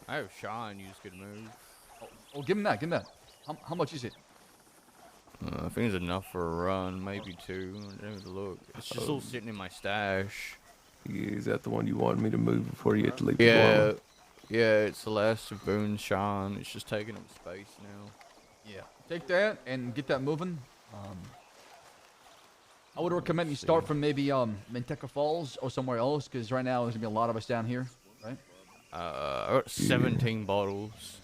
I have Sean. You could move. Oh, give him that. How much is it? I think it's enough for a run, maybe 2. Let me look. It's just all sitting in my stash. Yeah, is that the one you wanted me to move before you had to leave? Yeah, it's the last of Boone Sean. It's just taking up space now. Yeah, take that and get that moving. I would recommend you start from maybe Manteca Falls or somewhere else, because right now there's gonna be a lot of us down here, right? I got 17 bottles.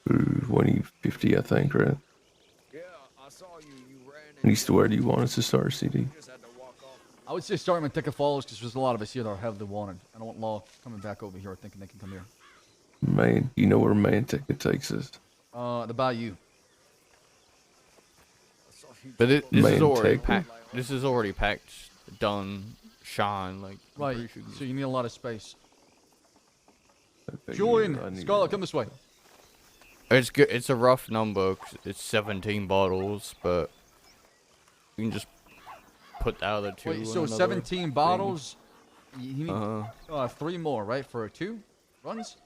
2050, I think, right? Yeah, I saw you. You ran. At least where do you want us to start, CD? I would say start Manteca Falls because there's a lot of us here that are heavily wanted. I don't want Law coming back over here thinking they can come here. Man, you know where Manteca takes us. The Bayou. But this is already Manteca? packed. This is already packed, done, shine. Like I'm Right, pretty sure you- so you need a lot of space. I Julian, need- Scarlet, come this way. It's good. It's a rough number. 'Cause it's 17 bottles, but you can just put the other two. Wait, in so another 17 thing. bottles. You need 3 more, right, for 2 runs?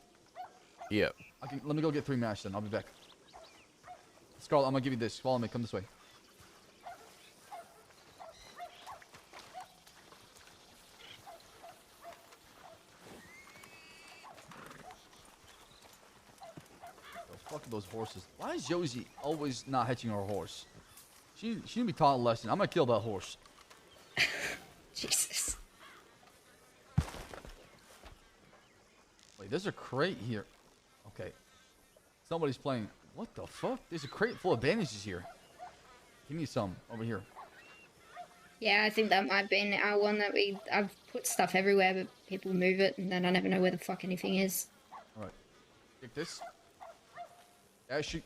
Yep. Okay, let me go get 3 mash then. I'll be back. Scarlet, I'm gonna give you this. Follow me. Come this way. Fuck those horses. Why is Josie always not hitching her horse? She need to be taught a lesson. I'm gonna kill that horse. Jesus. Wait, there's a crate here. Okay. Somebody's playing. What the fuck? There's a crate full of bandages here. Give me some over here. Yeah, I think that might have been our one that I've put stuff everywhere, but people move it, and then I never know where the fuck anything is. Alright. Take this.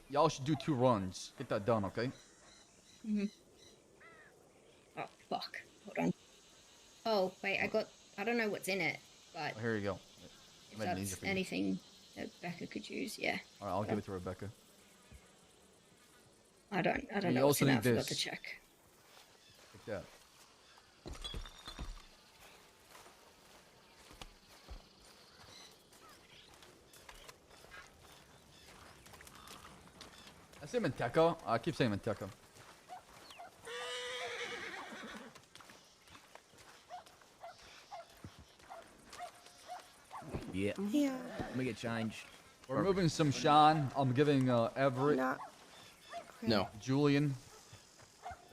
Y'all should do 2 runs. Get that done, okay? Oh, fuck. Hold on. Oh, wait, I don't know what's in it, but Oh, here you go. if Made it easier that's for you. anything that Becca could use, yeah. Alright, I'll give it to Rebecca. I don't You know what's also in it, need I forgot to this. check. Take that. I say Manteca. I keep saying Manteca. Yeah. Yeah. Let me get changed. We're moving some Sean. I'm giving Everett, No. Julian.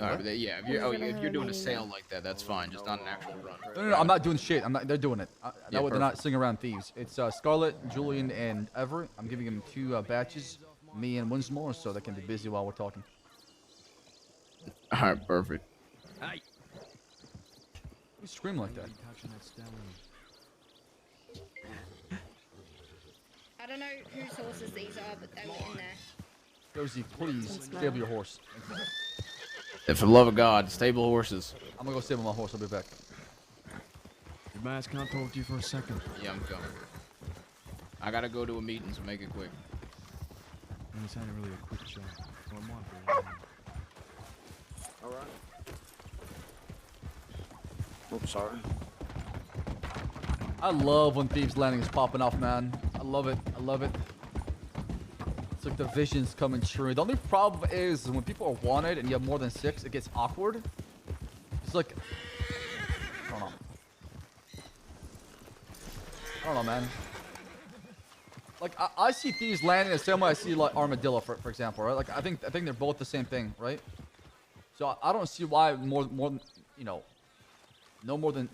Alright, but yeah, if you're, We're gonna if have you're a doing a meeting sale now. like that, that's fine. Just not an actual run. No, I'm not doing shit. I'm not. They're doing it. Yeah, That way they're not perfect. sitting around thieves. It's Scarlet, Julian, and Everett. I'm giving them 2 batches, me and Winsmore, so they can be busy while we're talking. Alright, perfect. Hey. Who scream like that? I don't know whose horses these are, but they were in there. Josie, please stable your horse. Thank you. And for the love of God, stable horses. I'm gonna go stable my horse. I'll be back. Your mask can't talk to you for a second. Yeah, I'm coming. I gotta go to a meeting, so make it quick. It's not really a quick shot. So I'm on Alright. Oops, sorry. I love when Thieves Landing is popping off, man. I love it. I love it. It's like the vision's coming true. The only problem is when people are wanted and you have more than 6, it gets awkward. It's like, I don't know. I don't know, man. Like I see Thieves Landing the same way I see like Armadillo, for example, right? Like I think they're both the same thing, right? So I don't see why more you know, no more than.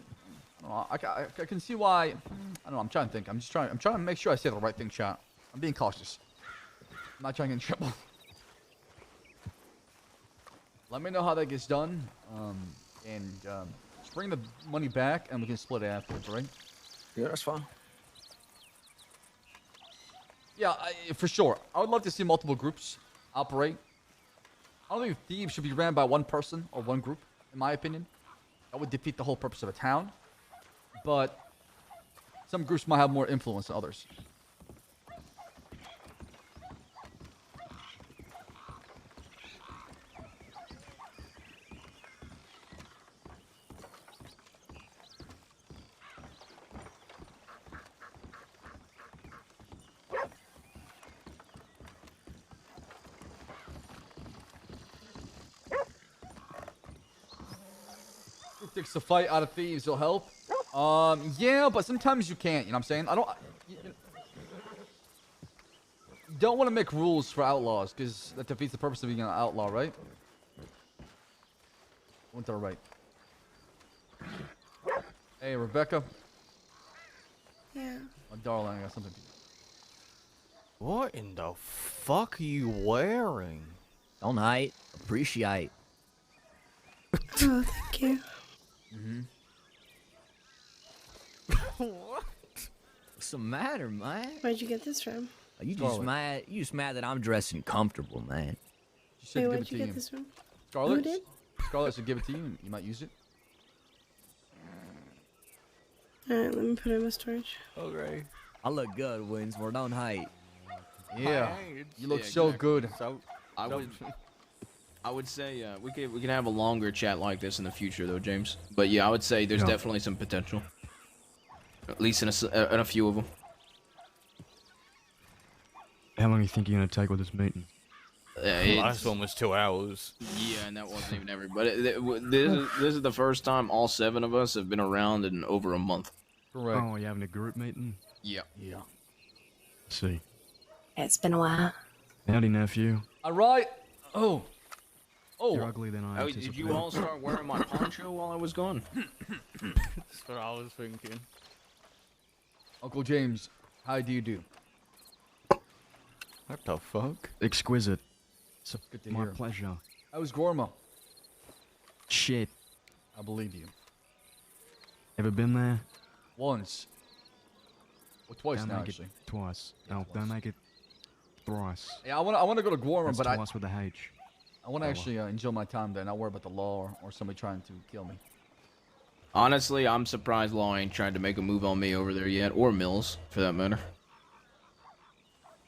I can see why. I don't know. I'm trying to think. I'm trying to make sure I say the right thing, chat. I'm being cautious. I'm not trying to get in trouble. Let me know how that gets done, and just bring the money back, and we can split it afterwards, right? Yeah, that's fine. Yeah, for sure. I would love to see multiple groups operate. I don't think thieves should be ran by one person or one group, in my opinion. That would defeat the whole purpose of a town. But some groups might have more influence than others. Takes the fight out of thieves, it'll help. Yeah, but sometimes you can't, you know what I'm saying? You don't want to make rules for outlaws, because that defeats the purpose of being an outlaw, right? Went to the right. Hey, Rebecca. Yeah. My darling, I got something for you. What in the fuck are you wearing? Don't hate. Appreciate. Oh, thank you. Mm-hmm. What? What's the matter, man? Where'd you get this from? Are you just mad? You just mad that I'm dressing comfortable, man? She said Hey, to where'd give it you to get you. this from? Scarlett? Who did? Scarlett said give it to you and you might use it. Alright, let me put it in my storage. Okay. I look good, Winsmore. Don't hate. Yeah. You look Yeah, so exactly. good. I would say we can have a longer chat like this in the future though, James. But yeah, I would say there's definitely some potential. At least in a few of them. How long do you think you're gonna take with this meeting? The last one was 2 hours. Yeah, and that wasn't even everybody. This is the first time all 7 of us have been around in over a month. Correct. Oh, you having a group meeting? Yeah. Yeah. See. It's been a while. Howdy, nephew. All right. Oh. You're ugly than I Oh, did anticipated. you all start wearing my poncho while I was gone? That's what I was thinking. Uncle James, how do you do? What the fuck? Exquisite. So good to My hear. pleasure. How was Gormo? Shit. I believe you. Ever been there? Once. Well, twice Don't now, make actually. it twice. No, don't make it thrice. Yeah, I want to go to Gormo, That's but twice with a H. I want to actually enjoy my time there, not worry about the law or somebody trying to kill me. Honestly, I'm surprised Law ain't tried to make a move on me over there yet, or Mills, for that matter.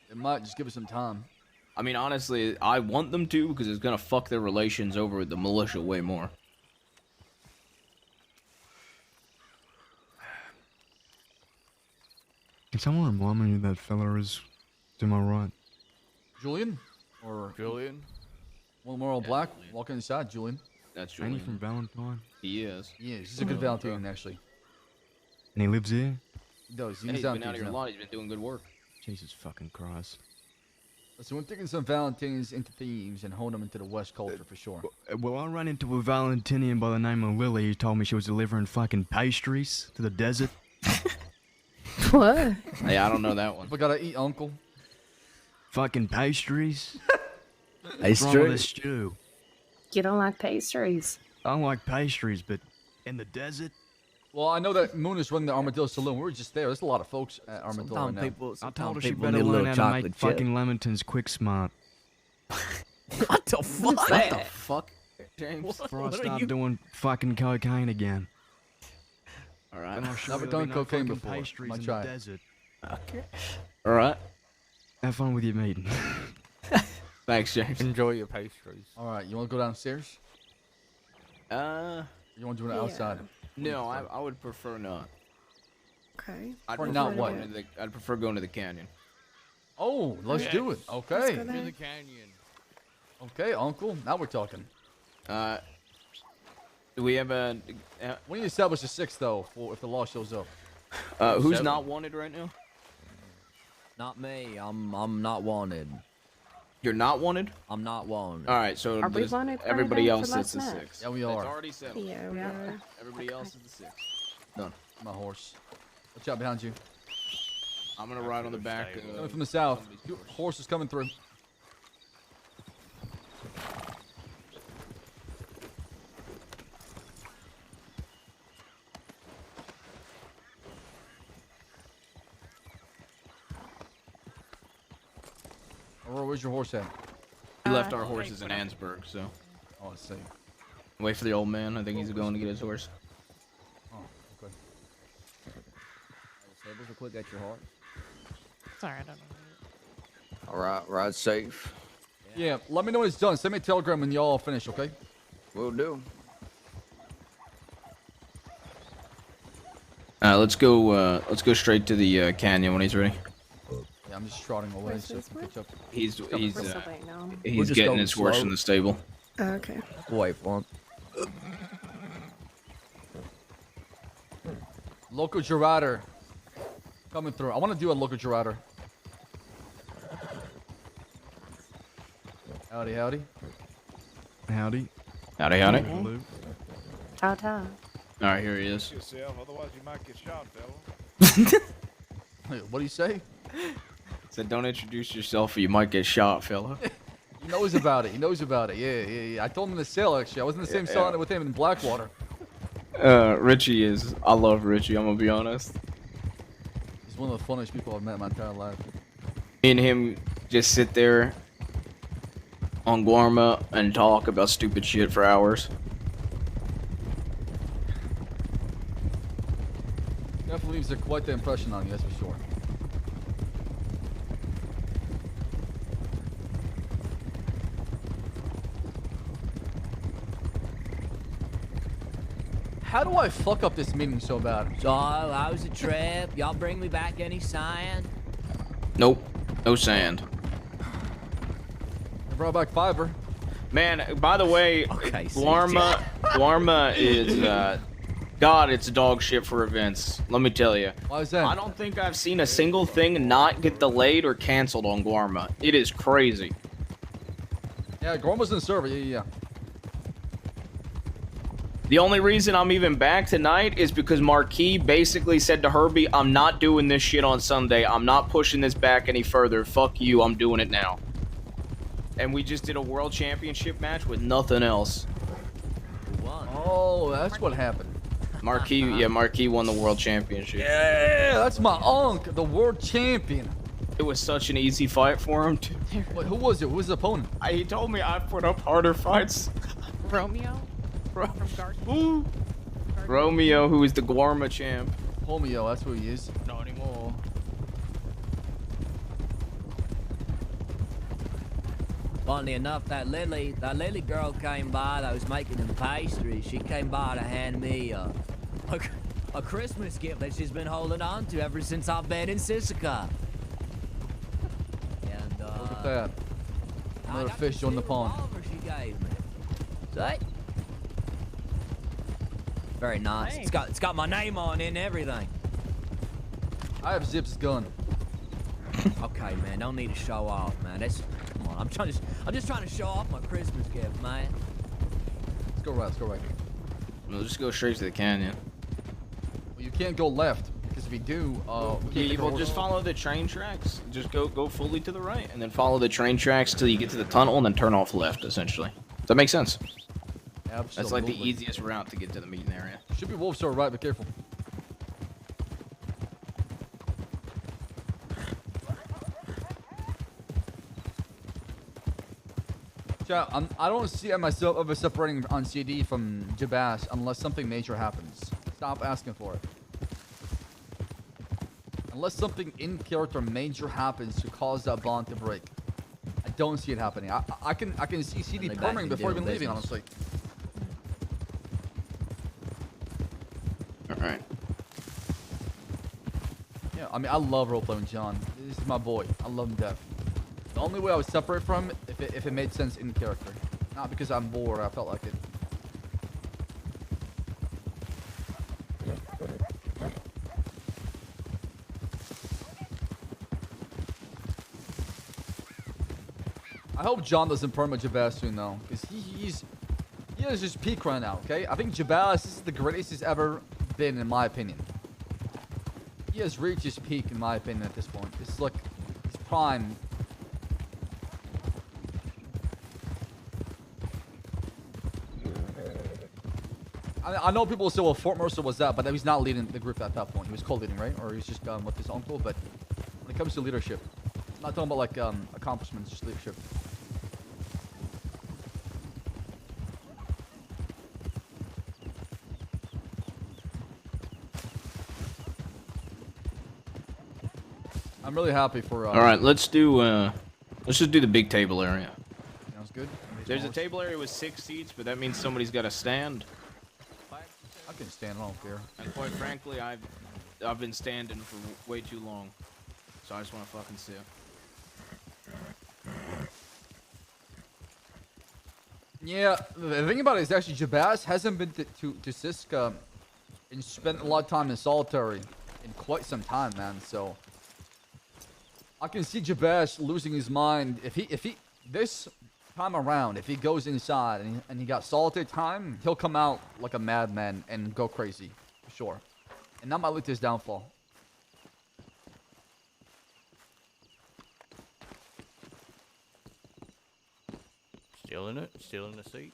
It might just give us some time. I mean, honestly, I want them to, because it's gonna fuck their relations over with the militia way more. Can someone remind me who that fella is to my right? Julian? Or Julian? One more all black? Walk inside, Julian. That's Ain't Julian. he from Valentine? He is. He is. He's a good Valentine, actually. And he lives here? He does. Yeah, He's he's down been out of here your now. lot. He's been doing good work. Jesus fucking Christ. Listen, we're taking some Valentines into thieves and hone them into the West culture for sure. Well, I ran into a Valentinian by the name of Lily who told me she was delivering fucking pastries to the desert. What? Hey, I don't know that one. We gotta eat, Uncle. Fucking pastries? What's wrong with Pastries? this stew? You don't like pastries? I don't like pastries, but in the desert? Well, I know that Moon is running the Armadillo Saloon. We were just there. There's a lot of folks at Armadillo right now. I told her she better learn how to make fucking Lemonton's quick smart. What the fuck? What the fuck, James? Before I start doing fucking cocaine again. Alright. Then I'll show Never you there'll done be no cocaine fucking before. pastries Might in try the it. desert. Okay. Alright. Have fun with your meeting. Thanks, James. Enjoy your pastries. All right, you want to go downstairs? You want to do it outside? No, I would prefer not. Okay. I'd Or prefer not what? going to I'd prefer going to the canyon. Oh, let's do it. Okay. Let's go there. In the canyon. Okay, Uncle. Now we're talking. Do we have a? We need to establish a 6 though, for if the law shows up. Who's 7. not wanted right now? Not me. I'm not wanted. You're not wanted. I'm not wanted. All right, so Are we does wanted for everybody anything else for is the last night? 6. Yeah, we It's are. already 7. Yeah, we are. Everybody else is the 6. Done. My horse. Watch out behind you. I'm gonna ride on the back. Coming from the south. Horse is coming through. Aurora, where's your horse at? We left our horses in Ansburg, so Oh, I see. wait for the old man. I think he's going to get his horse. Oh, okay. Sabers, real quick, got your heart. Sorry, I don't know. All right, ride safe. Yeah, let me know when it's done. Send me a telegram when y'all finish, okay? Will do. Let's go straight to the canyon when he's ready. Yeah, I'm just trotting away Where's so I this can one? catch up. He's We're still waiting on him. he's just getting going his horse slow. in the stable. Oh, okay. Wait for him. Local Gerarder coming through. I want to do a local Gerarder. Howdy, howdy. Howdy. Howdy, howdy. Hello. Ta ta. All right, here he is. Yourself, otherwise you might get shot, fella. What do you say? Said don't introduce yourself or you might get shot, fella. He knows about it. He knows about it. Yeah. I told him in the cell, actually. I was in the same cell with him in Blackwater. Richie is. I love Richie, I'm gonna be honest. He's one of the funniest people I've met in my entire life. Me and him just sit there on Guarma and talk about stupid shit for hours. Definitely leaves quite the impression on you, that's for sure. How do I fuck up this meeting so bad? So, how was the trip? Y'all bring me back any sand? Nope. No sand. I brought back fiber. Man, by the way, Okay, Guarma is, God, it's dog shit for events. Let me tell you. Why is that? I don't think I've seen a single thing not get delayed or canceled on Guarma. It is crazy. Yeah, Gorma's in the server. Yeah. The only reason I'm even back tonight is because Marquis basically said to Herbie, I'm not doing this shit on Sunday. I'm not pushing this back any further. Fuck you, I'm doing it now. And we just did a world championship match with nothing else. Oh, that's what happened. Marquis won the world championship. Yeah, that's my uncle, the world champion. It was such an easy fight for him. Wait, who was it? Who was the opponent? He told me I put up harder fights. Romeo? From Garden? Ooh. Romeo, who is the Guarma champ. Romeo, that's who he is. Not anymore. Funny enough, that Lily girl came by that was making them pastries. She came by to hand me a Christmas gift that she's been holding on to ever since I've been in Sisika. And, Look at that. Another fish on the pond. She gave me. See? Very nice. Hey. It's got my name on it and everything. I have Zip's gun. Okay, man, don't need to show off, man. Come on, I'm just trying to show off my Christmas gift, man. Let's go right. We'll just go straight to the canyon. Well, you can't go left because if you do, We'll just follow the train tracks. Just go fully to the right, and then follow the train tracks till you get to the tunnel, and then turn off left. Essentially, does that make sense? Absolutely. That's like the easiest route to get to the meeting area. Should be wolves to our right. Be careful. Chat, I don't see myself ever separating on CD from Jabaz unless something major happens. Stop asking for it. Unless something in character major happens to cause that bond to break. I don't see it happening. I can see CD perming before even leaving, honestly. Alright. Yeah, I mean, I love roleplaying with John. This is my boy. I love him to death. The only way I would separate from him if it made sense in character. Not because I'm bored or I felt like it. I hope John doesn't perma Jabaz soon though. Because he has just peak right now, okay? I think Jabaz is the greatest he's ever been in my opinion. He has reached his peak in my opinion at this point. It's like his prime. I know people will say, well, Fort Mercer was that, but he's not leading the group at that point. He was co-leading, right? Or he's just with his uncle. But when it comes to leadership, I'm not talking about like accomplishments, just leadership. I'm really happy for. All right, let's just do the big table area. Sounds good. There's a table area with 6 seats, but that means somebody's got to stand. I can stand. I don't care. And quite frankly, I've been standing for way too long, so I just want to fucking sit. Yeah, the thing about it is actually Jabaz hasn't been to Siska and spent a lot of time in solitary in quite some time, man. So I can see Jabaz losing his mind if he this time around, if he goes inside and he got solitary time, he'll come out like a madman and go crazy, for sure. And that might lead to his downfall. Still in it? Still in the seat?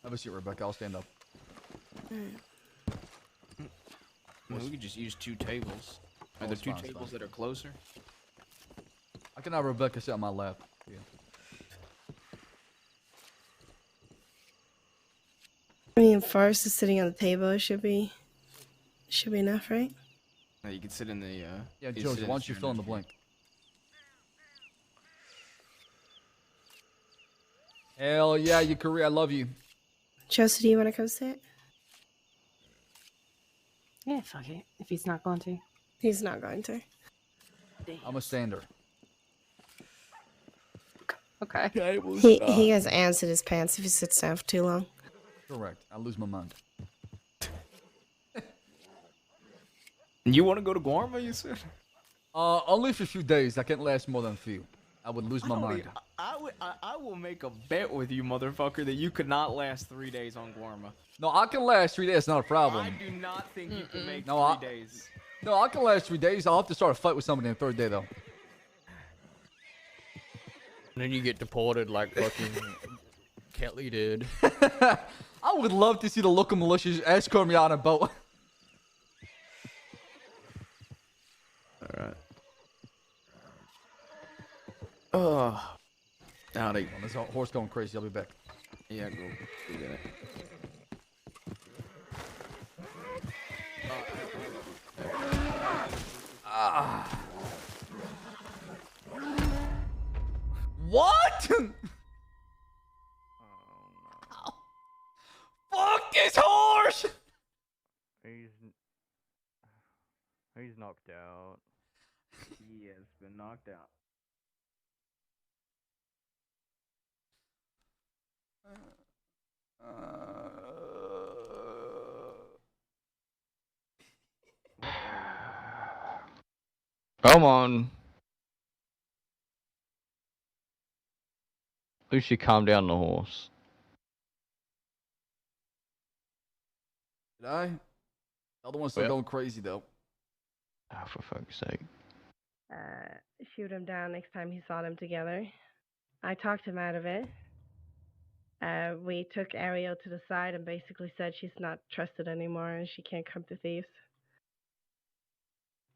Have a seat, Rebecca. I'll stand up. Well, we could just use 2 tables. Are there 2 tables that are closer? I can have Rebecca sit on my lap. Yeah. I mean, Forrest is sitting on the table. It should be enough, right? You can sit in the. Yeah, Josie, why don't you fill in the blank? Hell yeah, you Korea, I love you. Josie, do you want to come sit? Yeah, fuck it. If he's not going to. He's not going to. I'm a stander. Okay. He has ants in his pants if he sits down for too long. Correct. I lose my mind. You want to go to Guarma, you said? Only for a few days. I can't last more than a few. I would lose my mind. I will make a bet with you, motherfucker, that you could not last 3 days on Guarma. No, I can last 3 days. Not a problem. I do not think you can make No, 3 days. No, I can last 3 days. I'll have to start a fight with somebody on the 3rd day, though. And then you get deported like fucking Kelly did. I would love to see the local militias escort me on a boat. Alright. Oh. Howdy. There's a horse going crazy. I'll be back. Yeah, go get it. What? Fuck this horse! He's knocked out. He has been knocked out. Come on. At least you calm down the horse. Did I? The other one's still going crazy, though. Oh, for fuck's sake. Shoot him down next time he saw them together. I talked him out of it. We took Ariel to the side and basically said she's not trusted anymore and she can't come to Thieves.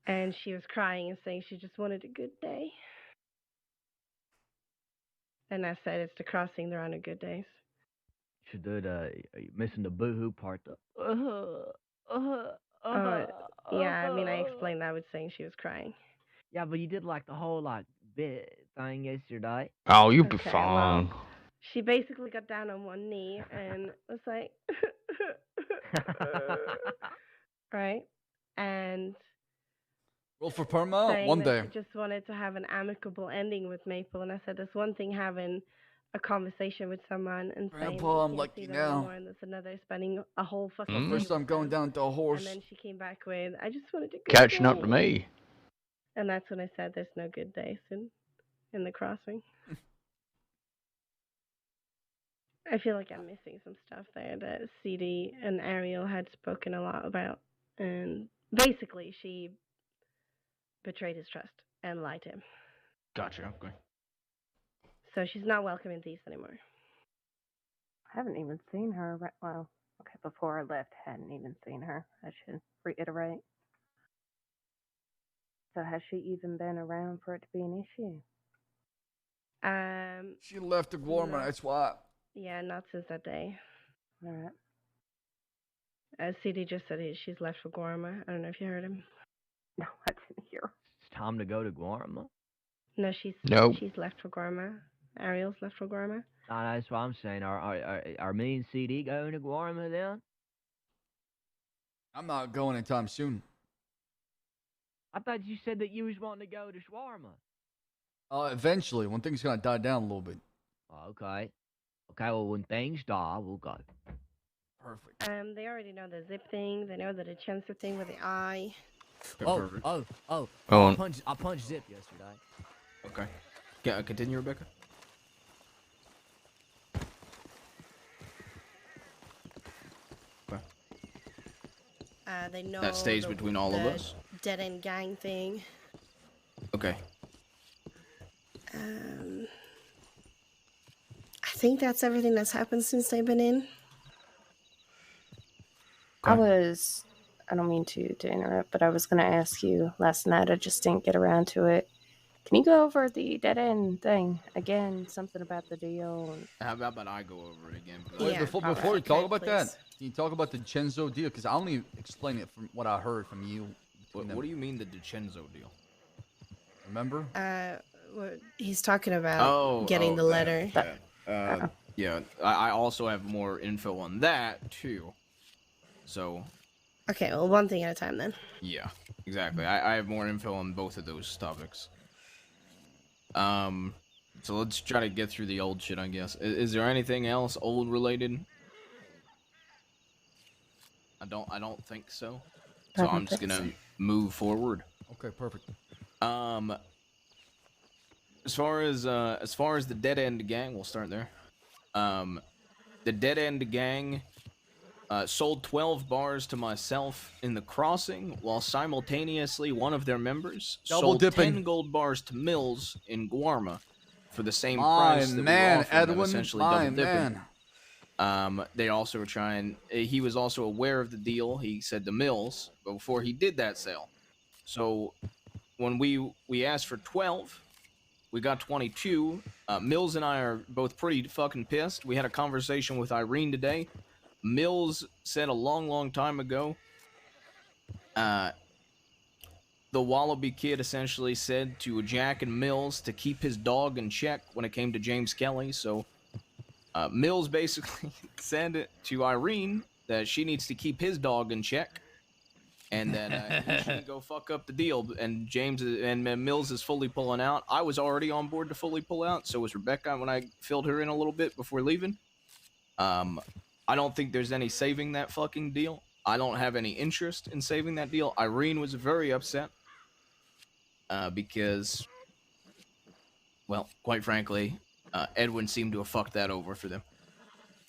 And she was crying and saying she just wanted a good day. And I said it's the crossing, they're on a good days. Should do the missing the boohoo part though. Yeah, I mean I explained that with saying she was crying. Yeah, but you did like the whole like bit thing yesterday. Oh, you'll be Okay, fine. well, she basically got down on one knee and was like, right? And Roll for Perma saying one that day. she just wanted to have an amicable ending with Maple. And I said, there's one thing having a conversation with someone and saying Grandpa, I'm you can't lucky see them now. anymore, and there's another spending a whole fucking The first day time with going them. down to a horse. And then she came back with, I just wanted to go Catching up to me. And that's when I said there's no good days in the crossing. I feel like I'm missing some stuff there that CD and Ariel had spoken a lot about. And basically, she betrayed his trust and lied to him. Gotcha, okay. So she's not welcome in Thieves anymore. I haven't even seen her. Well, okay, before I left, hadn't even seen her. I should reiterate. So has she even been around for it to be an issue? She left the Guarma, no. that's why. Yeah, not since that day. All right. CD just said she's left for Guarma. I don't know if you heard him. No, I didn't hear. It's time to go to Guarma. No, she's left for Guarma. Ariel's left for Guarma. No, that's what I'm saying. Are me and CD going to Guarma then? I'm not going anytime soon. I thought you said that you was wanting to go to Shawarma. Eventually, when things gonna die down a little bit. Oh, okay. Okay, well, when things die, we'll go. Perfect. They already know the zip thing. They know the Chancer thing with the eye. Oh. Oh. I punched Zip yesterday. Okay. Yeah, continue, Rebecca. Okay. They know That stays between all of the us? Dead end gang thing. think that's everything that's happened since they've been in. I don't mean to interrupt, but I was going to ask you last night. I just didn't get around to it. Can you go over the dead end thing again? Something about the deal. And... How about I go over it again? Wait, before you talk about that, can you talk about the DiCenzo deal? Because I only explain it from what I heard from you. What do you mean the DiCenzo deal? Remember? What he's talking about getting the letter. Yeah, I also have more info on that too. So. Okay, well, one thing at a time then. Yeah, exactly. I have more info on both of those topics. So let's try to get through the old shit, I guess. Is there anything else old related? I don't think so. So I'm just gonna move forward. Okay, perfect. As far as the Dead End Gang, we'll start there. The Dead End Gang sold 12 bars to myself in the crossing, while simultaneously one of their members sold 10 gold bars to Mills in Guarma for the same price that we were offering them, essentially double dipping. They also were trying. He was also aware of the deal. He said to Mills before he did that sale. So when we asked for 12, we got 22. Mills and I are both pretty fucking pissed. We had a conversation with Irene today. Mills said a long time ago, the Wallaby Kid essentially said to Jack and Mills to keep his dog in check when it came to James Kelly. So Mills basically said to Irene that she needs to keep his dog in check, and that he shouldn't go fuck up the deal. And James and Mills is fully pulling out. I was already on board to fully pull out, so was Rebecca when I filled her in a little bit before leaving. I don't think there's any saving that fucking deal. I don't have any interest in saving that deal. Irene was very upset because, well, quite frankly, Edwin seemed to have fucked that over for them.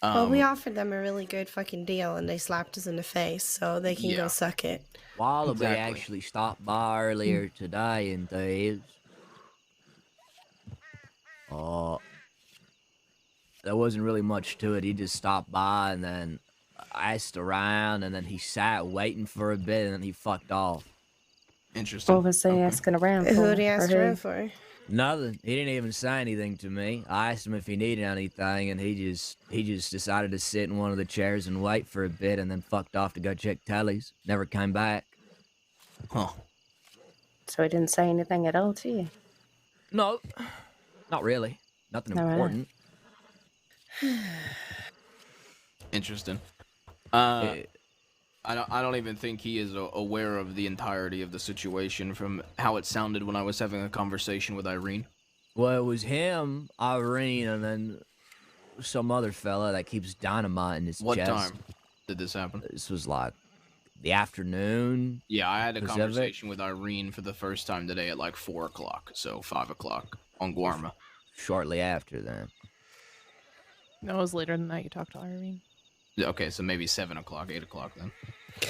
Well, we offered them a really good fucking deal, and they slapped us in the face, so they can go suck it. Wallaby actually stopped by earlier today in Thieves. There wasn't really much to it. He just stopped by and then asked around, and then he sat waiting for a bit, and then he fucked off. Interesting. What was he asking around for? Who did he ask around for? Nothing. He didn't even say anything to me. I asked him if he needed anything, and he just decided to sit in one of the chairs and wait for a bit, and then fucked off to go check tallies. Never came back. Huh. So he didn't say anything at all to you? No, not really. Nothing important. Interesting. I don't even think he is aware of the entirety of the situation from how it sounded when I was having a conversation with Irene. Well, it was him, Irene, and then some other fella that keeps dynamite in his chest. What time did this happen? This was like the afternoon. Yeah, I had a conversation with Irene for the first time today at like 4 o'clock, so 5 o'clock on Guarma. Shortly after that. No, it was later than that. You talked to Irene. Okay, so maybe 7 o'clock, 8 o'clock then.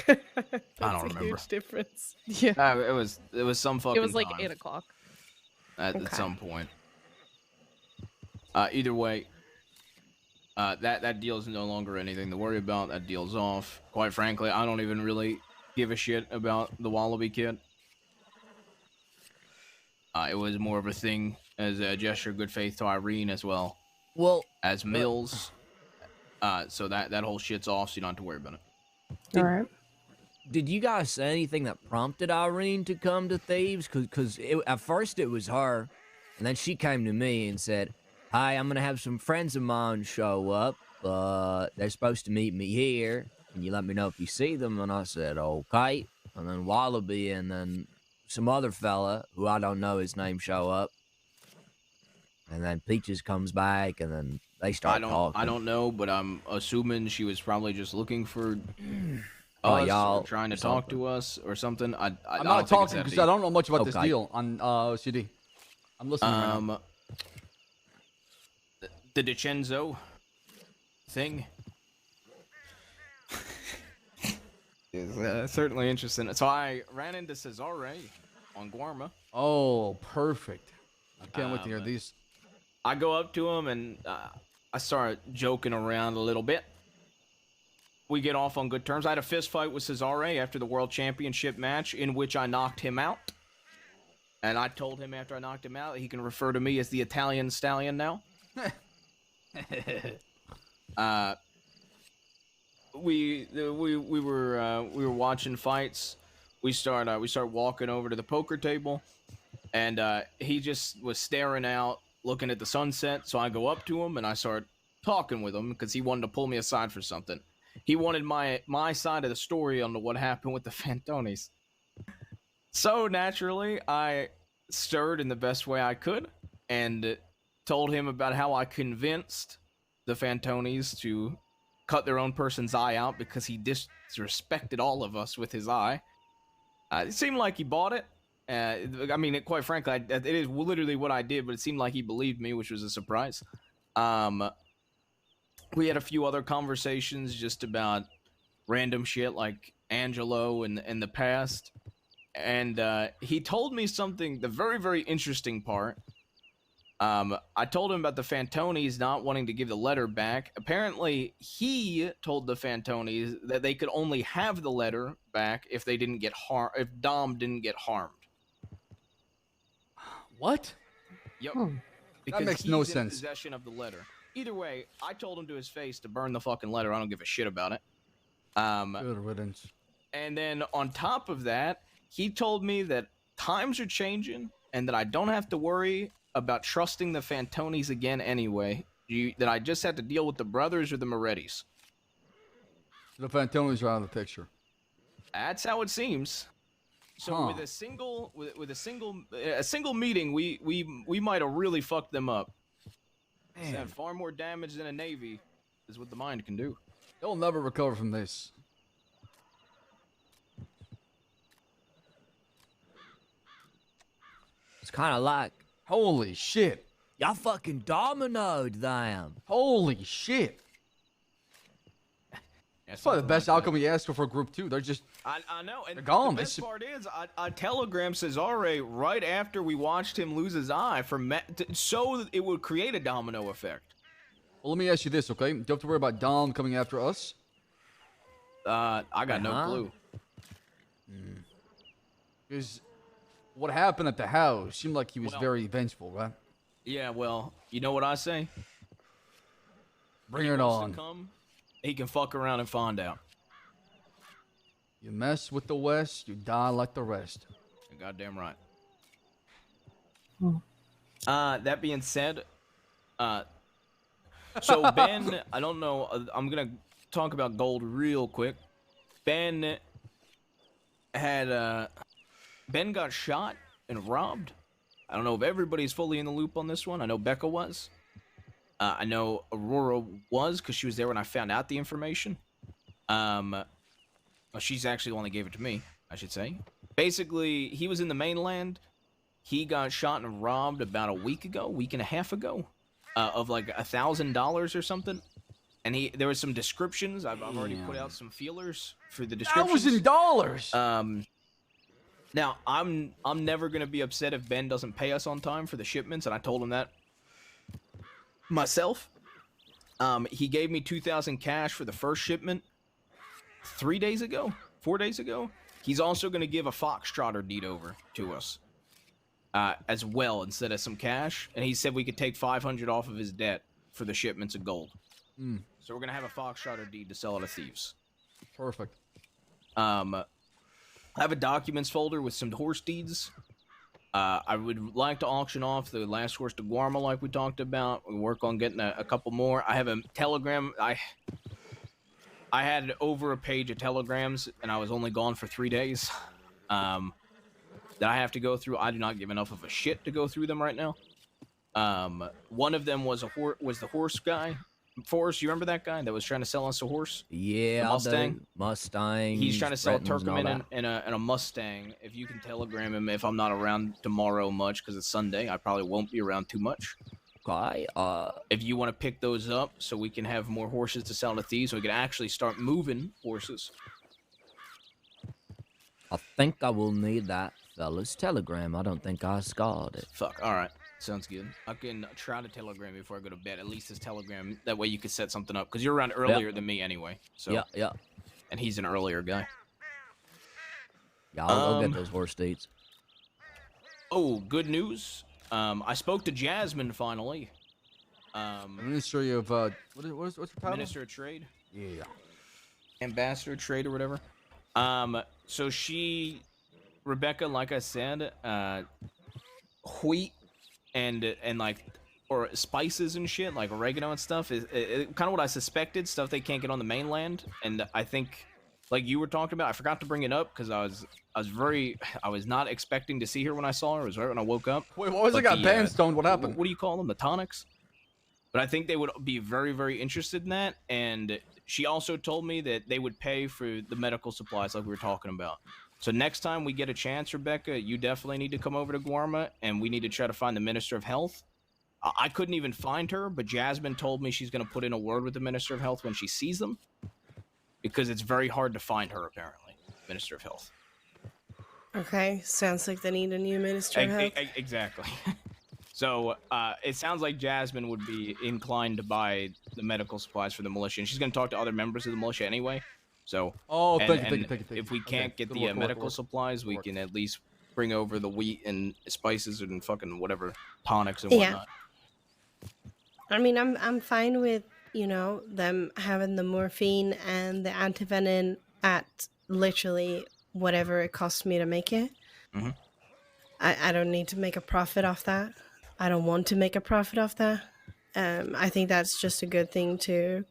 I don't remember. Huge difference. Yeah. It was some fucking. It was like time 8 o'clock. At some point. Either way, that deal is no longer anything to worry about. That deal's off. Quite frankly, I don't even really give a shit about the Wallaby Kid. It was more of a thing as a gesture of good faith to Irene as well. Well, as Mills. So that whole shit's off, so you don't have to worry about it. All right. Did you guys say anything that prompted Irene to come to Thieves? Because at first it was her, and then she came to me and said, "Hi, I'm going to have some friends of mine show up. They're supposed to meet me here. Can you let me know if you see them?" And I said, "Okay." And then Wallaby and then some other fella, who I don't know his name, show up. And then Peaches comes back, and then they start talking. I don't know, but I'm assuming she was probably just looking for us, y'all, or trying to talk to us or something. I'm not talking because I don't know much about this deal on CD. I'm listening right now. The DiCenzo thing is certainly interesting. So I ran into Cesare on Guarma. Oh, perfect. I can't wait to hear these. I go up to him and I start joking around a little bit. We get off on good terms. I had a fist fight with Cesare after the World Championship match in which I knocked him out. And I told him after I knocked him out, he can refer to me as the Italian Stallion now. We were watching fights. We start walking over to the poker table, and he just was staring out, looking at the sunset. So I go up to him and I start talking with him because he wanted to pull me aside for something. He wanted my side of the story on what happened with the Fantonis. So naturally, I stirred in the best way I could and told him about how I convinced the Fantonis to cut their own person's eye out because he disrespected all of us with his eye. It seemed like he bought it. I mean, quite frankly, it is literally what I did, but it seemed like he believed me, which was a surprise. We had a few other conversations just about random shit like Angelo and the past. And he told me something, the very, very interesting part. I told him about the Fantonis not wanting to give the letter back. Apparently, he told the Fantonis that they could only have the letter back if they didn't get if Dom didn't get harmed. What? Yep. That makes no he's in sense. Possession of the letter. Either way, I told him to his face to burn the fucking letter. I don't give a shit about it. Good riddance. And then on top of that, he told me that times are changing and that I don't have to worry about trusting the Fantonis again anyway. That I just have to deal with the brothers or the Morettis. The Fantonis are out of the picture. That's how it seems. So with a single meeting, we might have really fucked them up. It's had far more damage than a navy is what the mind can do. They'll never recover from this. It's kind of like, holy shit. Y'all fucking dominoed them. Holy shit. That's probably the best outcome we asked for Group 2. They're just... I know. And they're gone. The best part is, I telegrammed Cesare right after we watched him lose his eye so that it would create a domino effect. Well, let me ask you this, okay? Do you have to worry about Dom coming after us? I got no clue. Because what happened at the house seemed like he was very vengeful, right? Yeah, well, you know what I say? Bring it on. Come, he can fuck around and find out. You mess with the West, you die like the rest. You're goddamn right. That being said, so Ben, I don't know, I'm gonna talk about gold real quick. Ben got shot and robbed. I don't know if everybody's fully in the loop on this one. I know Becca was. I know Aurora was because she was there when I found out the information. Well, she's actually the one that gave it to me, I should say. Basically, he was in the mainland. He got shot and robbed about a week and a half ago, of like $1,000 or something. And there was some descriptions. I've already put out some feelers for the descriptions. $1,000. Now I'm never gonna be upset if Ben doesn't pay us on time for the shipments, and I told him that myself. He gave me 2,000 cash for the first shipment 4 days ago. He's also gonna give a Foxtrotter deed over to us as well instead of some cash, and he said we could take 500 off of his debt for the shipments of gold. So we're gonna have a Foxtrotter deed to sell to thieves. Perfect. I have a documents folder with some horse deeds. I would like to auction off the last horse to Guarma like we talked about. We work on getting a couple more. I have a telegram. I had over a page of telegrams, and I was only gone for 3 days. That I have to go through. I do not give enough of a shit to go through them right now. One of them was the horse guy. Forrest, you remember that guy that was trying to sell us a horse? Yeah, the Mustang. Mustang. He's trying to sell Turkmen and a Mustang. If you can telegram him, if I'm not around tomorrow much because it's Sunday, I probably won't be around too much. Okay. If you want to pick those up, so we can have more horses to sell to thieves, so we can actually start moving horses. I think I will need that fella's telegram. I don't think I scarred it. Fuck. All right. Sounds good. I can try to telegram before I go to bed. At least this telegram. That way you could set something up. Because you're around earlier than me anyway. So. Yeah, yeah. And he's an earlier guy. Yeah, I'll get those horse dates. Oh, good news. I spoke to Jasmine finally. Ministry of what's your title? Minister of Trade. Yeah. Ambassador of Trade or whatever. So Rebecca, like I said, wheat and like, or spices and shit, like oregano and stuff, is kind of what I suspected, stuff they can't get on the mainland. And I think, like you were talking about, I forgot to bring it up because I was not expecting to see her when I saw her. It was right when I woke up. Wait, what was it? Got bandstoned. What happened? What do you call them? The tonics? But I think they would be very, very interested in that. And she also told me that they would pay for the medical supplies like we were talking about. So next time we get a chance, Rebecca, you definitely need to come over to Guarma, and we need to try to find the Minister of Health. I couldn't even find her, but Jasmine told me she's going to put in a word with the Minister of Health when she sees them, because it's very hard to find her, apparently, Minister of Health. Okay, sounds like they need a new Minister of Health. Exactly. So it sounds like Jasmine would be inclined to buy the medical supplies for the militia, and she's going to talk to other members of the militia anyway. So, thank you. If we can't get the medical supplies, we can at least bring over the wheat and spices and fucking whatever tonics and whatnot. I mean, I'm fine with, you know, them having the morphine and the antivenin at literally whatever it costs me to make it. Mm-hmm. I don't need to make a profit off that. I don't want to make a profit off that. I think that's just a good thing to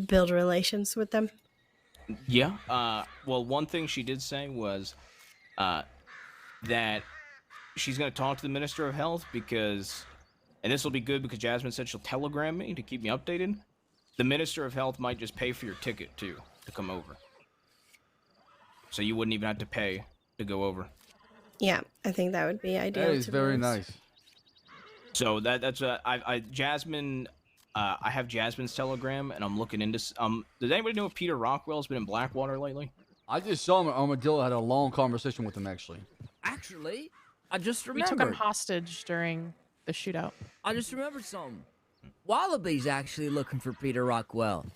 build relations with them. Yeah. Well, one thing she did say was that she's going to talk to the Minister of Health because, and this will be good because Jasmine said she'll telegram me to keep me updated. The Minister of Health might just pay for your ticket, too, to come over. So you wouldn't even have to pay to go over. Yeah, I think that would be ideal. That is very nice. So that's Jasmine. I have Jasmine's telegram, and I'm looking into. Does anybody know if Peter Rockwell's been in Blackwater lately? I just saw him. Armadillo had a long conversation with him, actually. Actually, I just We remembered. took him hostage during the shootout. I just remembered something. Wallaby's actually looking for Peter Rockwell.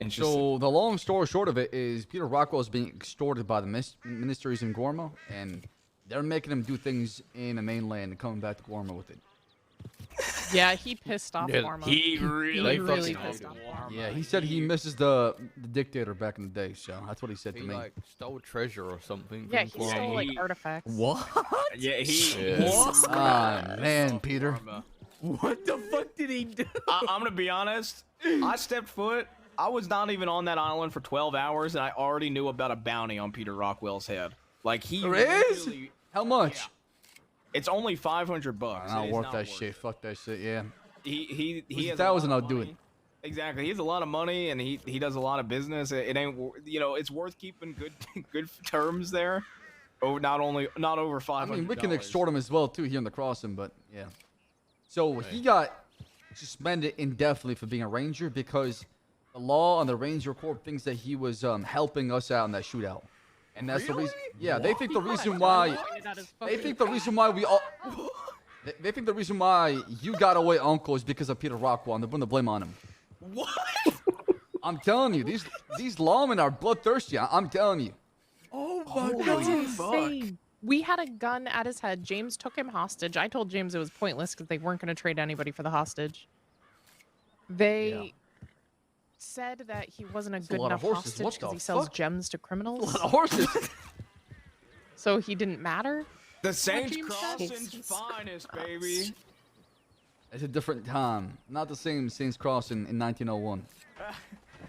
So the long story short of it is Peter Rockwell is being extorted by the ministries in Gorma, and they're making him do things in the mainland and coming back to Gorma with it. Yeah, he pissed off Gorma. He really pissed off Gorma. Yeah, he said he misses the dictator back in the day, so that's what he said to me. Like stole treasure or something. Yeah, he stole like artifacts. What? Yeah, he. What? Ah, man, Peter. What the fuck did he do? I'm gonna be honest. I stepped foot. I was not even on that island for 12 hours, and I already knew about a bounty on Peter Rockwell's head. Like he. There is? How much? Yeah. It's only $500. Not worth that shit. Fuck that shit. Yeah. He has $1,000. I'll do it. Exactly. He has a lot of money, and he does a lot of business. It ain't, you know, it's worth keeping good terms there. Oh, not over $500. I mean, we can extort him as well too here in the crossing, but yeah. So he got suspended indefinitely for being a ranger because the law on the Ranger Corps thinks that he was helping us out in that shootout. And that's the reason. Yeah, they think the reason why. They think the reason why we all. They think the reason why you got away, Uncle, is because of Peter Rockwell, and they're putting the blame on him. What? I'm telling you, these lawmen are bloodthirsty. I'm telling you. Oh my God, that's insane. We had a gun at his head. James took him hostage. I told James it was pointless because they weren't going to trade anybody for the hostage. They said that he wasn't a good enough hostage because he sells gems to criminals. A lot of horses. So he didn't matter? The Saints Crossing's finest, baby. It's a different time. Not the same Saints Crossing in 1901.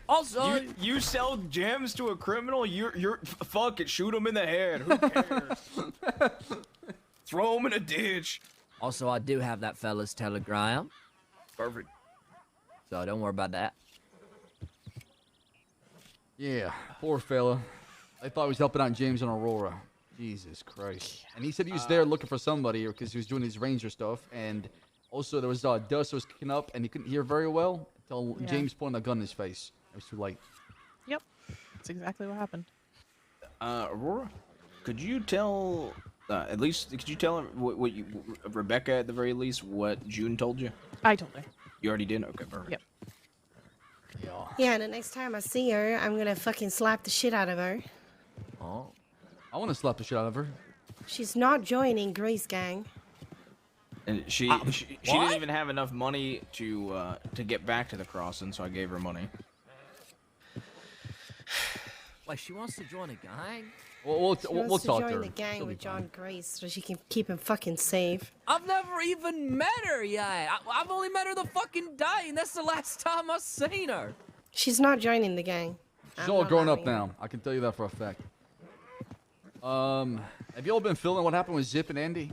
Also, you sell gems to a criminal? You're fuck it. Shoot him in the head. Who cares? Throw him in a ditch. Also, I do have that fella's telegram. Perfect. So don't worry about that. Yeah, poor fella. I thought he was helping out James and Aurora. Jesus Christ. And he said he was there looking for somebody because he was doing his ranger stuff. And also there was dust that was kicking up and he couldn't hear very well until James pointed a gun in his face. It was too late. Yep. That's exactly what happened. Aurora, could you tell At least, could you tell her what you, Rebecca, at the very least, what June told you? I told her. You already did? Okay, perfect. Yep. Yeah, and the next time I see her, I'm gonna fucking slap the shit out of her. Oh. I want to slap the shit out of her. She's not joining Grace Gang. And she didn't even have enough money to get back to the crossing, so I gave her money. Like, she wants to join a gang? We'll She wants to talk to join her. the gang She'll be with John fine. Grace so she can keep him fucking safe. I've never even met her yet. I've only met her the fucking day, and that's the last time I've seen her. She's not joining the gang. She's I'm all not grown up allowing her. now. I can tell you that for a fact. Have you all been filming what happened with Zip and Andy?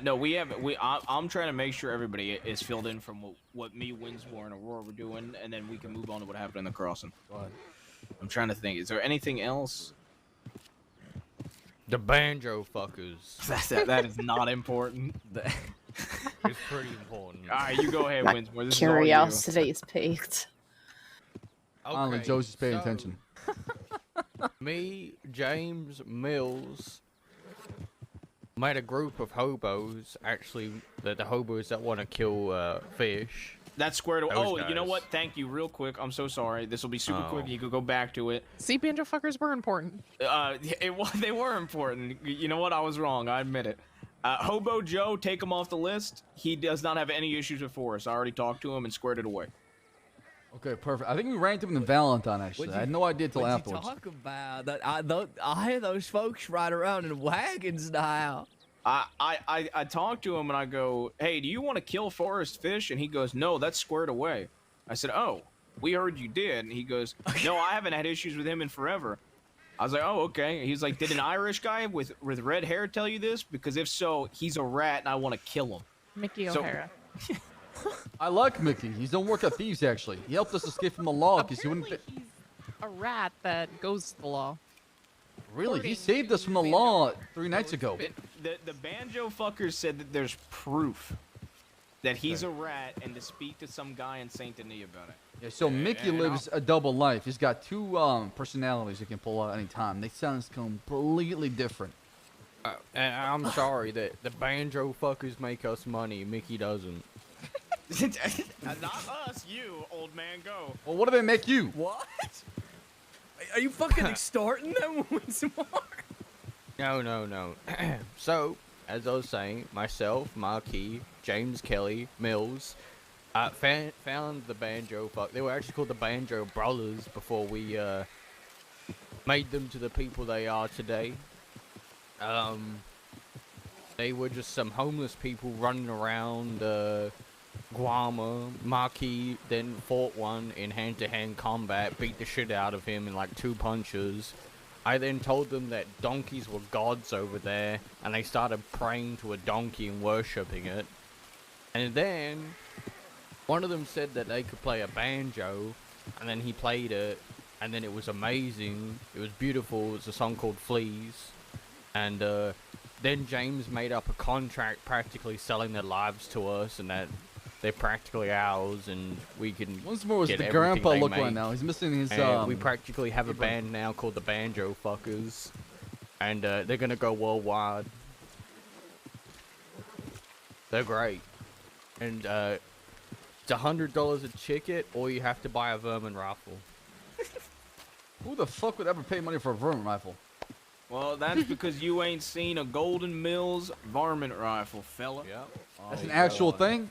No, we haven't. I'm trying to make sure everybody is filled in from what me, Winsmore, and Aurora were doing, and then we can move on to what happened in the crossing. Go ahead. I'm trying to think. Is there anything else? The banjo fuckers. That is not important. It's pretty important. All right, you go ahead, My Winsmore. This is all you. curiosity is piqued. Finally, Joe's just paying so- attention. Me, James, Mills made a group of hobos. Actually, the hobos that want to kill fish. That's squared away. Those Oh, you know guys. what? Thank you. Real quick. I'm so sorry. This will be super quick. Oh. You could go back to it. See, banjo fuckers were important. They were important. You know what? I was wrong. I admit it. Hobo Joe, take him off the list. He does not have any issues with Forrest. I already talked to him and squared it away. Okay, perfect. I think we ran into him in Valentine, actually. I had no idea till afterwards. What you talk about? That I hear those folks ride around in wagons now. I talked to him and I go, hey, do you want to kill Forrest Fish? And he goes, no, that's squared away. I said, oh, we heard you did. And he goes, no, I haven't had issues with him in forever. I was like, oh, okay. He's like, did an Irish guy with red hair tell you this? Because if so, he's a rat and I want to kill him. Mickey So- O'Hara. I like Mickey. He's don't work at thieves, actually. He helped us escape from the law because he wouldn't. Apparently he's a rat that goes to the law. Really, he saved us from the law 3 nights ago. The banjo fuckers said that there's proof that he's a rat and to speak to some guy in Saint Denis about it. Yeah, so Mickey lives a double life. He's got 2 personalities he can pull out any time. They sound completely different. And I'm sorry that the banjo fuckers make us money. Mickey doesn't. Not us, you, old man, go. Well, what do they make you? What? Are you fucking extorting them once more? No. So, as I was saying, myself, Marquis, James Kelly, Mills, found the banjo fuck. They were actually called the Banjo Brothers before we made them to the people they are today. They were just some homeless people running around Guarma. Marquis then fought one in hand-to-hand combat, beat the shit out of him in like 2 punches. I then told them that donkeys were gods over there, and they started praying to a donkey and worshipping it. And then one of them said that they could play a banjo, and then he played it, and then it was amazing. It was beautiful. It was a song called Fleas. And then James made up a contract practically selling their lives to us, and that they're practically ours, and we can Once more was get the everything grandpa they look make. right now. He's missing his. And we practically have a band now called the Banjo Fuckers, and they're gonna go worldwide. They're great, and it's $100 a ticket, or you have to buy a vermin rifle. Who the fuck would ever pay money for a vermin rifle? Well, that's because you ain't seen a Golden Mills varmint rifle, fella. Yep. That's an actual thing?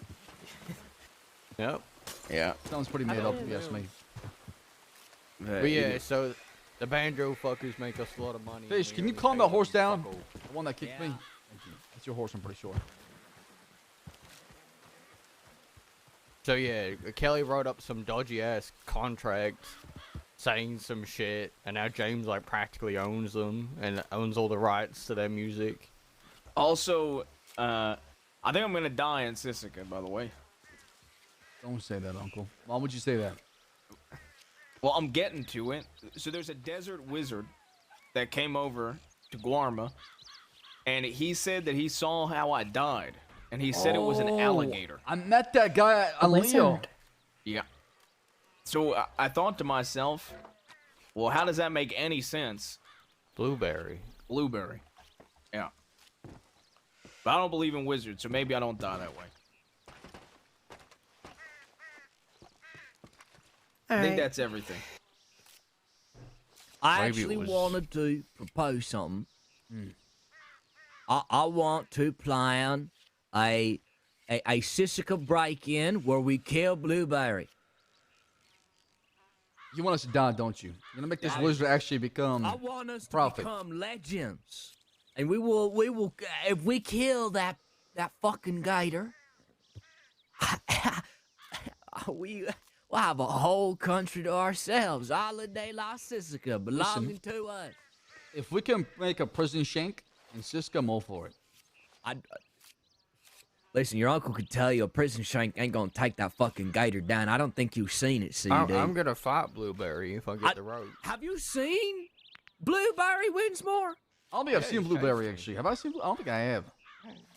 Yep. Yeah. Sounds pretty made up, if you ask me. But yeah, so the Banjo Fuckers make us a lot of money. Fish, We can you only calm pay that them horse down? fuck all. The one that kicked me? Thank you. That's your horse, I'm pretty sure. So yeah, Kelly wrote up some dodgy ass contracts saying some shit, and now James like practically owns them and owns all the rights to their music. Also, I think I'm gonna die in Sisika, by the way. Don't say that, Uncle. Why would you say that? Well, I'm getting to it. So there's a desert wizard that came over to Guarma, and he said that he saw how I died, and he said it was an alligator. I met that guy on Leo. Yeah. So I thought to myself, well, how does that make any sense? Blueberry. Blueberry. Yeah. But I don't believe in wizards, so maybe I don't die that way. I think that's everything. I Maybe it actually was- wanted to propose something. I want to plan a Sisika break-in where we kill Blueberry. You want us to die, don't you? You're gonna make this wizard actually become I want us to prophet. become legends, and we will if we kill that fucking gator, we'll have a whole country to ourselves. Isla de la Sisika belonging to us. If we can make a prison shank and Siska, I'm all for it. Listen, your uncle could tell you a prison shank ain't gonna take that fucking gator down. I don't think you've seen it, CD. I'm gonna fight Blueberry if I get the rope. Have you seen Blueberry Winsmore? I don't think I've seen Blueberry actually. Have I seen? I don't think I have.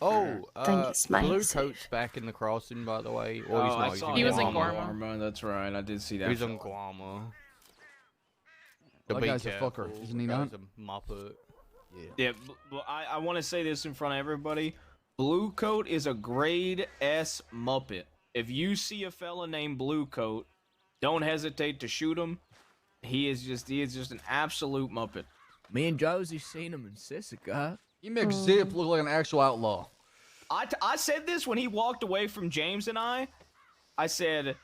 Oh, think it's my Blue safe. Coat's back in the crossing, by the way. Oh, Or he's I not. saw He was in Guarma. Guarma. That's right. I did see that. He's in Guarma. That guy's a fucker, isn't he not? Guy's a muppet. Yeah, but I want to say this in front of everybody. Blue Coat is a grade S Muppet. If you see a fella named Blue Coat, don't hesitate to shoot him. He is just an absolute Muppet. Me and Josie seen him in Sisika. He makes Zip look like an actual outlaw. I said this when he walked away from James and I. I said,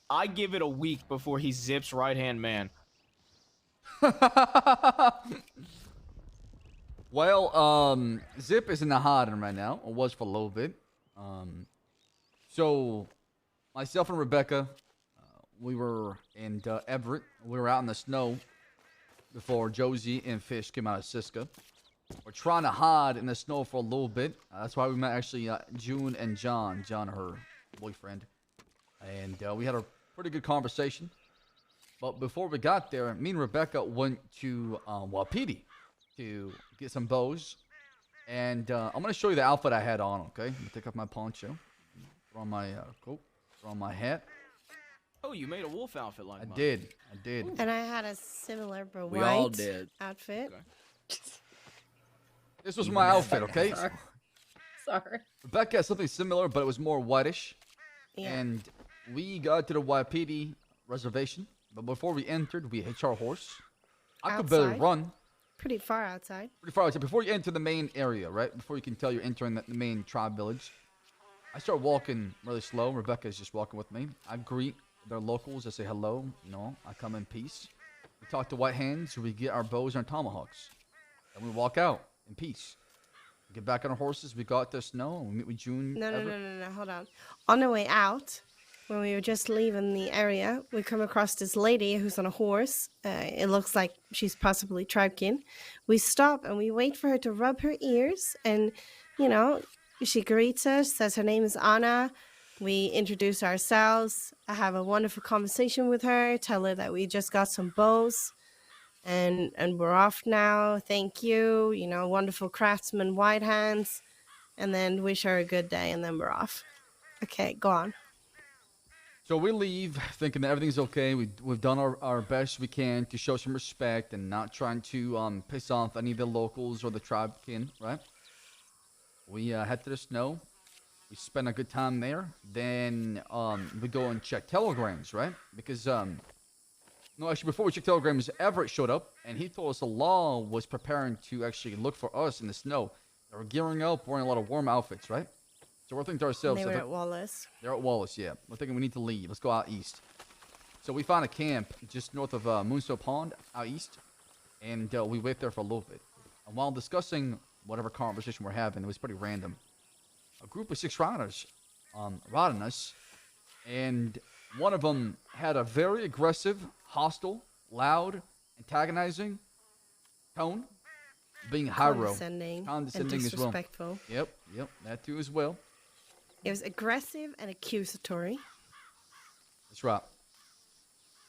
I give it a week before he's Zip's right-hand man. Well, Zip is in the hiding right now, or was for a little bit. So, myself and Rebecca, we were in Everett. We were out in the snow before Josie and Fish came out of Siska. We're trying to hide in the snow for a little bit. That's why we met actually June and John, her boyfriend. And we had a pretty good conversation. But before we got there, me and Rebecca went to Wapiti to get some bows. And I'm going to show you the outfit I had on, okay? I'm going to take off my poncho, throw on my coat, throw on my hat. Oh, you made a wolf outfit like I did. And I had a similar but We white all did. outfit. This was my outfit, okay? Sorry. Rebecca had something similar, but it was more whitish. Yeah. And we got to the Wapiti reservation. But before we entered, we hitched our horse. I could barely Outside? run. Pretty far outside. Pretty far outside. Before you enter the main area, right? Before you can tell you're entering the main tribe village. I start walking really slow. Rebecca's just walking with me. I greet their locals. I say hello. You know, I come in peace. We talk to White Hands. We get our bows and our tomahawks. And we walk out in peace. We get back on our horses. We go out to the snow. And we meet with June. No, Everett. no. Hold on. On the way out, when we were just leaving the area, we come across this lady who's on a horse. It looks like she's possibly Tribekin. We stop and we wait for her to rub her ears. And, you know, she greets us, says her name is Anna. We introduce ourselves. I have a wonderful conversation with her. Tell her that we just got some bows. And we're off now. Thank you. You know, wonderful craftsman, White Hands. And then wish her a good day. And then we're off. Okay, go on. So we leave thinking that everything's okay. We've done our best we can to show some respect and not trying to piss off any of the locals or the tribe kin, right? We head to the snow. We spend a good time there. Then we go and check telegrams, right? Because, no, actually, before we check telegrams, Everett showed up, and he told us the law was preparing to actually look for us in the snow. They were gearing up, wearing a lot of warm outfits, right? So we're thinking to ourselves... They were at Wallace. They're at Wallace, yeah. We're thinking we need to leave. Let's go out east. So we found a camp just north of Moonstone Pond, out east, and we wait there for a little bit. And while discussing whatever conversation we're having, it was pretty random. A group of 6 riders riding us, and one of them had a very aggressive, hostile, loud, antagonizing tone, being Hyro. Condescending and as well. disrespectful. Yep, that too as well. It was aggressive and accusatory. That's right.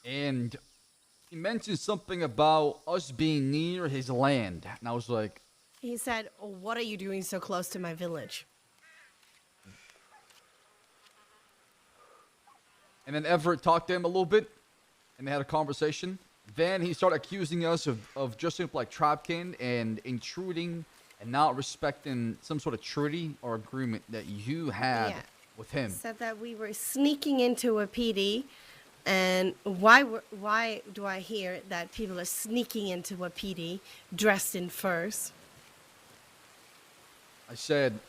And he mentioned something about us being near his land. And I was like... He said, oh, what are you doing so close to my village? And then Everett talked to him a little bit. And they had a conversation. Then he started accusing us of dressing up like tribekin and intruding and not respecting some sort of treaty or agreement that you had Yeah. with him. Said that we were sneaking into a PD, and why do I hear that people are sneaking into a PD dressed in furs? I said,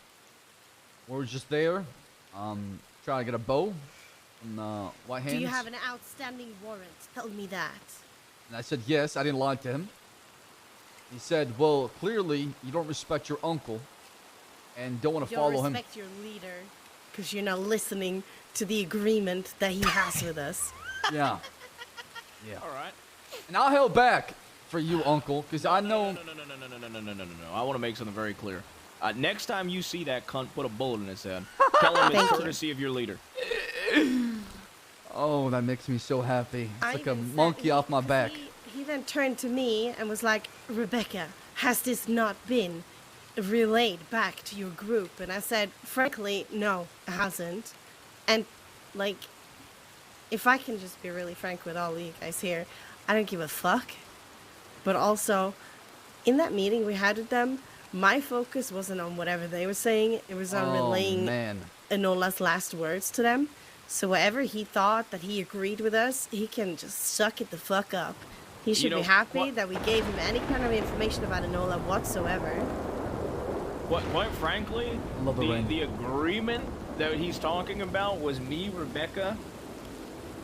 we're just there, trying to get a bow from White Hands. Do you have an outstanding warrant? Tell me that. And I said, yes. I didn't lie to him. He said, well, clearly you don't respect your uncle and don't want to follow him. Don't respect your leader because you're not listening to the agreement that he has with us. Yeah. Yeah. All right. And I'll held back for you, uncle, because I know... No. I want to make something very clear. Next time you see that cunt, put a bullet in his head. Tell him it's courtesy of your leader. Oh, that makes me so happy. It's I like a even said monkey off my back. He then turned to me and was like, Rebecca, has this not been relayed back to your group? And I said, frankly, no, it hasn't. And, like, if I can just be really frank with all of you guys here, I don't give a fuck. But also, in that meeting we had with them, my focus wasn't on whatever they were saying. It was on relaying Enola's last words to them. So whatever he thought that he agreed with us, he can just suck it the fuck up. He should be happy that we gave him any kind of information about Enola whatsoever. Quite frankly, the agreement that he's talking about was me, Rebecca,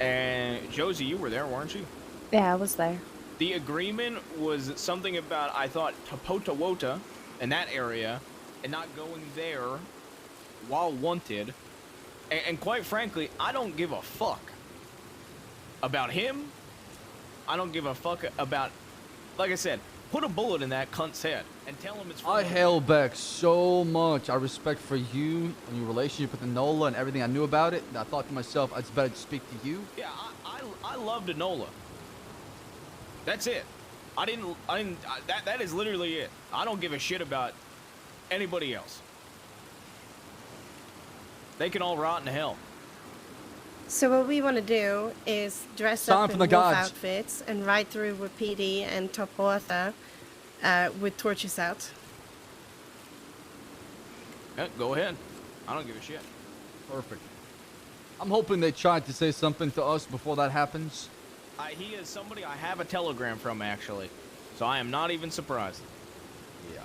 and Josie, you were there, weren't you? Yeah, I was there. The agreement was something about, I thought, Tapotawota in that area, and not going there while wanted. And quite frankly, I don't give a fuck about him. I don't give a fuck about, like I said, put a bullet in that cunt's head and tell him it's I held back so much. I respect for you and your relationship with Enola and everything I knew about it. And I thought to myself, it's better to speak to you. Yeah, I loved Enola. That's it. That is literally it. I don't give a shit about anybody else. They can all rot in hell. So what we want to do is dress Time up for in the wolf gods. outfits and ride through with PD and Topoatha with torches out. Yeah, go ahead. I don't give a shit. Perfect. I'm hoping they tried to say something to us before that happens. He is somebody I have a telegram from, actually. So I am not even surprised. Yeah.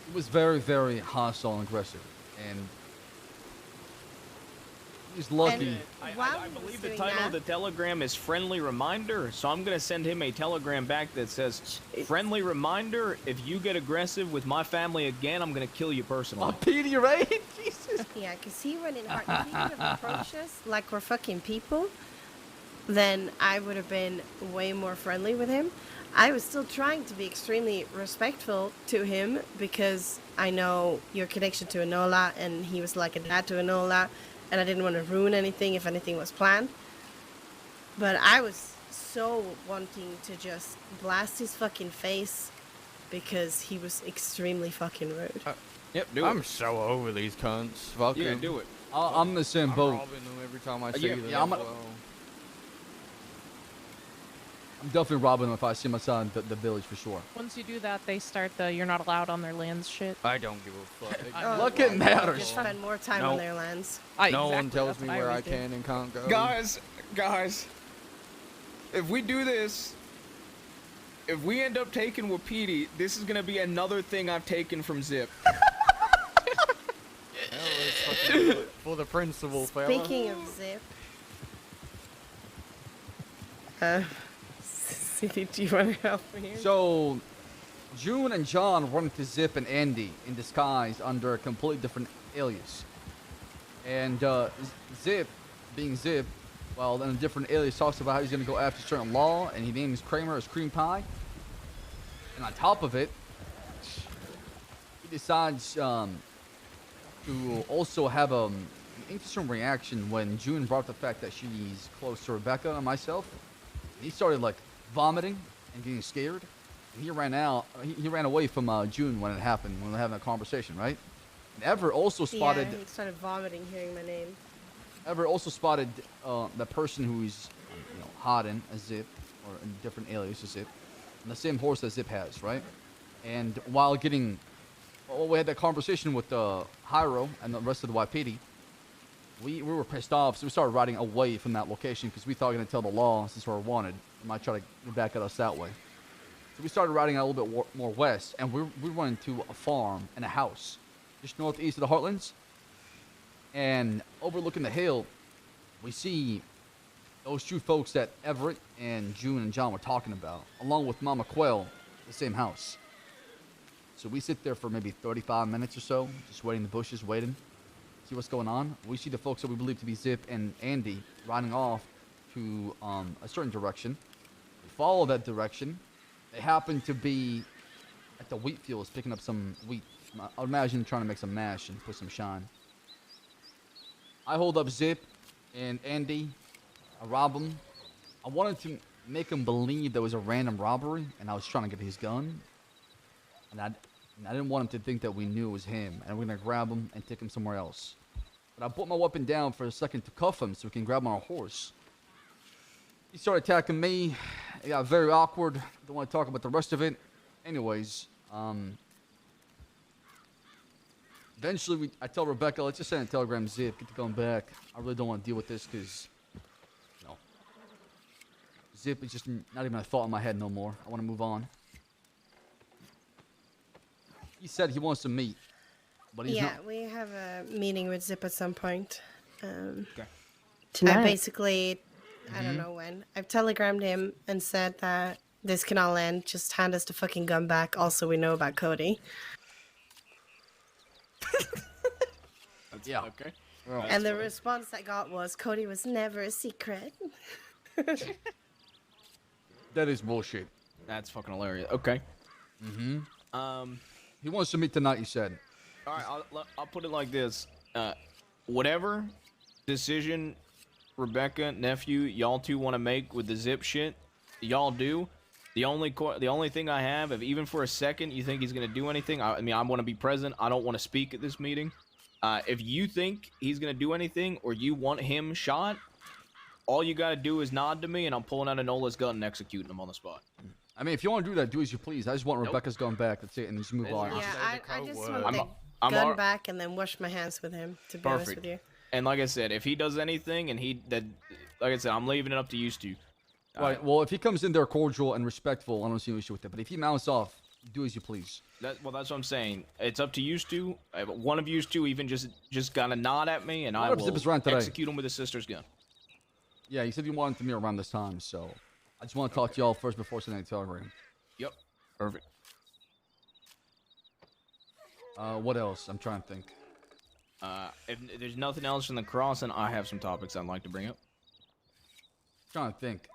It was very, very hostile and aggressive. And he's lucky. I believe the title of the telegram is Friendly Reminder, so I'm going to send him a telegram back that says, Friendly Reminder, if you get aggressive with my family again, I'm going to kill you personally. Oh, Petey, right? Jesus. Yeah, because he went in hard. If he would have approached us like we're fucking people, then I would have been way more friendly with him. I was still trying to be extremely respectful to him because I know your connection to Enola, and he was like a dad to Enola, and I didn't want to ruin anything if anything was planned. But I was so wanting to just blast his fucking face because he was extremely fucking rude. Yep, do I'm it. so over these cunts. Fuck Yeah, them. do it. I'm in the same I'm boat. robbing them every time I see them. Yeah, I'm definitely robbing them if I see my son at the village for sure. Once you do that, they start the "you're not allowed on their lands" shit. I don't give a fuck. Look, it matters. Just spend more time No. on their lands. No one Exactly, tells that's me what I where I always do. can and can't go. Guys, if we do this, if we end up taking Wapiti, this is going to be another thing I've taken from Zip. For the principal, fella. Speaking of Zip, City, do you want to help me here? So, June and John run into Zip and Andy in disguise under a completely different alias. And Zip, being Zip, well, in a different alias, talks about how he's going to go after certain law, and he names Kramer as Cream Pie. And on top of it, he decides to also have an interesting reaction when June brought up the fact that she's close to Rebecca and myself. He started like vomiting and getting scared. And he ran out. He ran away from June when it happened, when we were having that conversation, right? And Ever also spotted. Yeah, he started vomiting hearing my name. Ever also spotted the person who's, hiding a Zip or a different alias as Zip, on the same horse that Zip has, right? And while getting well, we had that conversation with Hyro and the rest of the YPD. We were pissed off, so we started riding away from that location because we thought we were going to tell the law since we were wanted. They might try to get back at us that way. So we started riding a little bit more west, and we went to a farm and a house just northeast of the Heartlands. And overlooking the hill, we see those two folks that Everett and June and John were talking about, along with Mama Quell, the same house. So we sit there for maybe 35 minutes or so, just waiting in the bushes, waiting, see what's going on. We see the folks that we believe to be Zip and Andy riding off to a certain direction. We follow that direction. They happen to be at the wheat fields picking up some wheat. I would imagine trying to make some mash and put some shine. I hold up Zip and Andy. I rob them. I wanted to make them believe there was a random robbery, and I was trying to get his gun. And I didn't want him to think that we knew it was him, and we're going to grab him and take him somewhere else. But I put my weapon down for a second to cuff him so we can grab him on our horse. He started attacking me. It got very awkward. Don't want to talk about the rest of it. Anyways, eventually I tell Rebecca, let's just send a telegram, Zip, get the gun back. I really don't want to deal with this because, you know, Zip is just not even a thought in my head no more. I want to move on. He said he wants to meet, but he's not. We have a meeting with Zip at some point. Okay. I basically, I don't know when. I've telegrammed him and said that this can all end. Just hand us the fucking gun back. Also, we know about Cody. Yeah. Okay. And the response I got was, Cody was never a secret. That is bullshit. That's fucking hilarious. Okay. He wants to meet tonight, you said. All right, I'll put it like this. Whatever decision Rebecca, nephew, y'all two want to make with the Zip shit, y'all do. The only thing I have, if even for a second you think he's going to do anything, I mean, I want to be present. I don't want to speak at this meeting. If you think he's going to do anything or you want him shot, all you got to do is nod to me and I'm pulling out a Nola's gun and executing him on the spot. I mean, if you want to do that, do as you please. I just want Rebecca's gun back. That's it, and just move on. Yeah, I just want the gun back and then wash my hands with him, to be honest with you. And like I said, if he does anything and like I said, I'm leaving it up to you two. Right, well, if he comes in there cordial and respectful, I don't see an issue with it. But if he mounts off, do as you please. That's what I'm saying. It's up to you two. One of you two even just got a nod at me, and I will execute him with his sister's gun. Yeah, he said he wanted to meet around this time, so I just want to talk to y'all first before sending a telegram. Yep, perfect. What else? I'm trying to think. If there's nothing else from the crossing, I have some topics I'd like to bring up. Trying to think.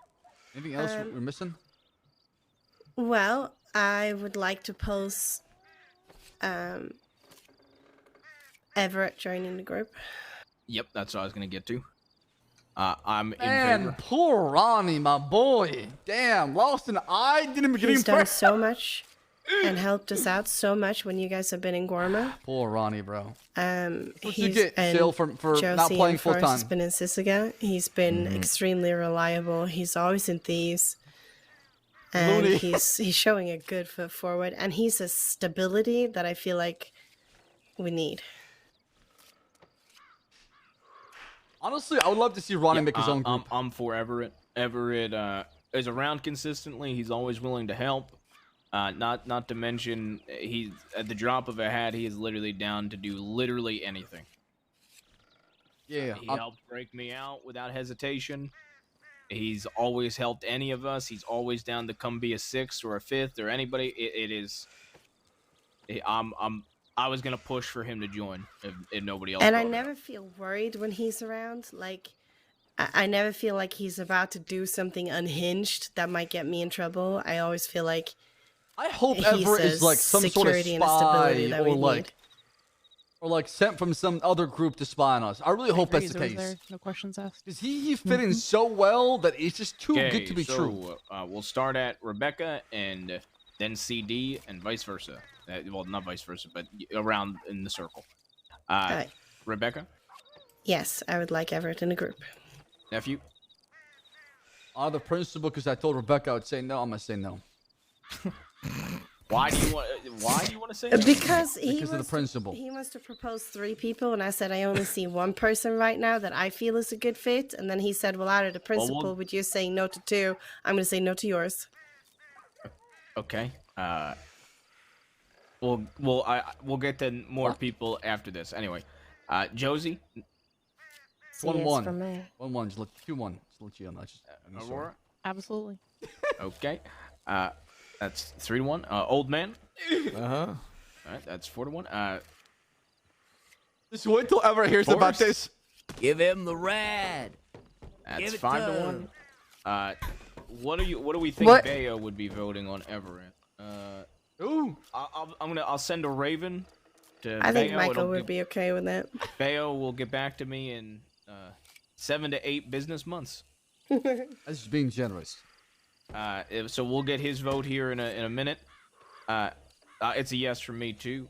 Anything else we're missing? Well, I would like to post Everett joining the group. Yep, that's what I was gonna get to. I'm in Man, favor. poor Ronnie, my boy. Damn, lost an eye, didn't even get him. He's done so much and helped us out so much when you guys have been in Gorma. Poor Ronnie, bro. He's you get, Sil, for Josie not playing full time. Has been in Sisiga. He's been extremely reliable. He's always in Thieves. And Looney. he's showing a good foot forward. And he's a stability that I feel like we need. Honestly, I would love to see Ronnie make his own group. I'm for Everett. Everett is around consistently. He's always willing to help. Not to mention, he's at the drop of a hat. He is literally down to do literally anything. Yeah, he helped break me out without hesitation. He's always helped any of us. He's always down to come be a sixth or a fifth or anybody. I was gonna push for him to join if nobody else. And I never feel worried when he's around. Like, I never feel like he's about to do something unhinged that might get me in trouble. I always feel like I hope Everett is like some sort of spy or like sent from some other group to spy on us. I really hope that's the case. No questions asked. Because he fit in so well that it's just too good to be true. We'll start at Rebecca and then CD and vice versa. Well, not vice versa, but around in the circle. Right. Rebecca? Yes, I would like Everett in a group. Nephew? Out of principle, because I told Rebecca I would say no, I'm going to say no. Why do you want to say that? Because Because of the principal. He wants to propose 3 people, and I said I only see one person right now that I feel is a good fit. And then he said, well, out of the principal, with you saying no to 2, I'm going to say no to yours. Okay. We'll get to more people after this. Anyway, Josie. See, it's for me. 1-1. Just look 2-1. Just let you know. Just Aurora. Absolutely. Okay. That's 3-1. Old man. All right. That's 4-1. Just wait till ever hears about this. Give him the red. That's Give it 5-1. What do we think What? Bayo would be voting on Everett? Ooh. I'll send a raven to I think Bayo. Michael would be okay with that. Bayo will get back to me in 7 to 8 business months. That's just being generous. So we'll get his vote here in a minute. It's a yes from me too.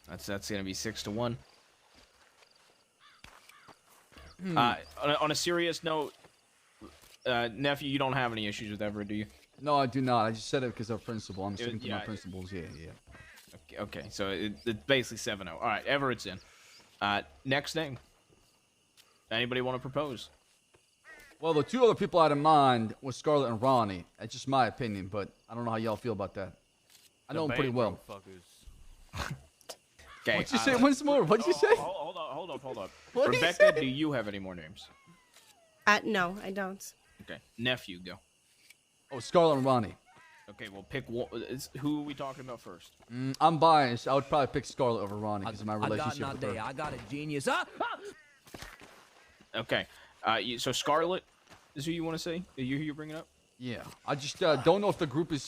That's gonna be 6-1. On a serious note, nephew, you don't have any issues with Everett, do you? No, I do not. I just said it because of principle. I'm sticking to my principles. Yeah. Okay. So it's basically 7-0. All right, Everett's in. Next name. Anybody want to propose? Well, the 2 other people I had in mind was Scarlett and Ronnie. That's just my opinion, but I don't know how y'all feel about that. I know them pretty well. Okay. What'd you say once more? What'd you say? Hold up. What'd he Rebecca, say? do you have any more names? No, I don't. Okay. Nephew, go. Oh, Scarlett and Ronnie. Okay, well, pick one. Who are we talking about first? I'm biased. I would probably pick Scarlett over Ronnie because of my relationship I got with an her. idea. I got a genius. Okay. So Scarlett is who you want to say? Who you're bringing up? Yeah. I just don't know if the group is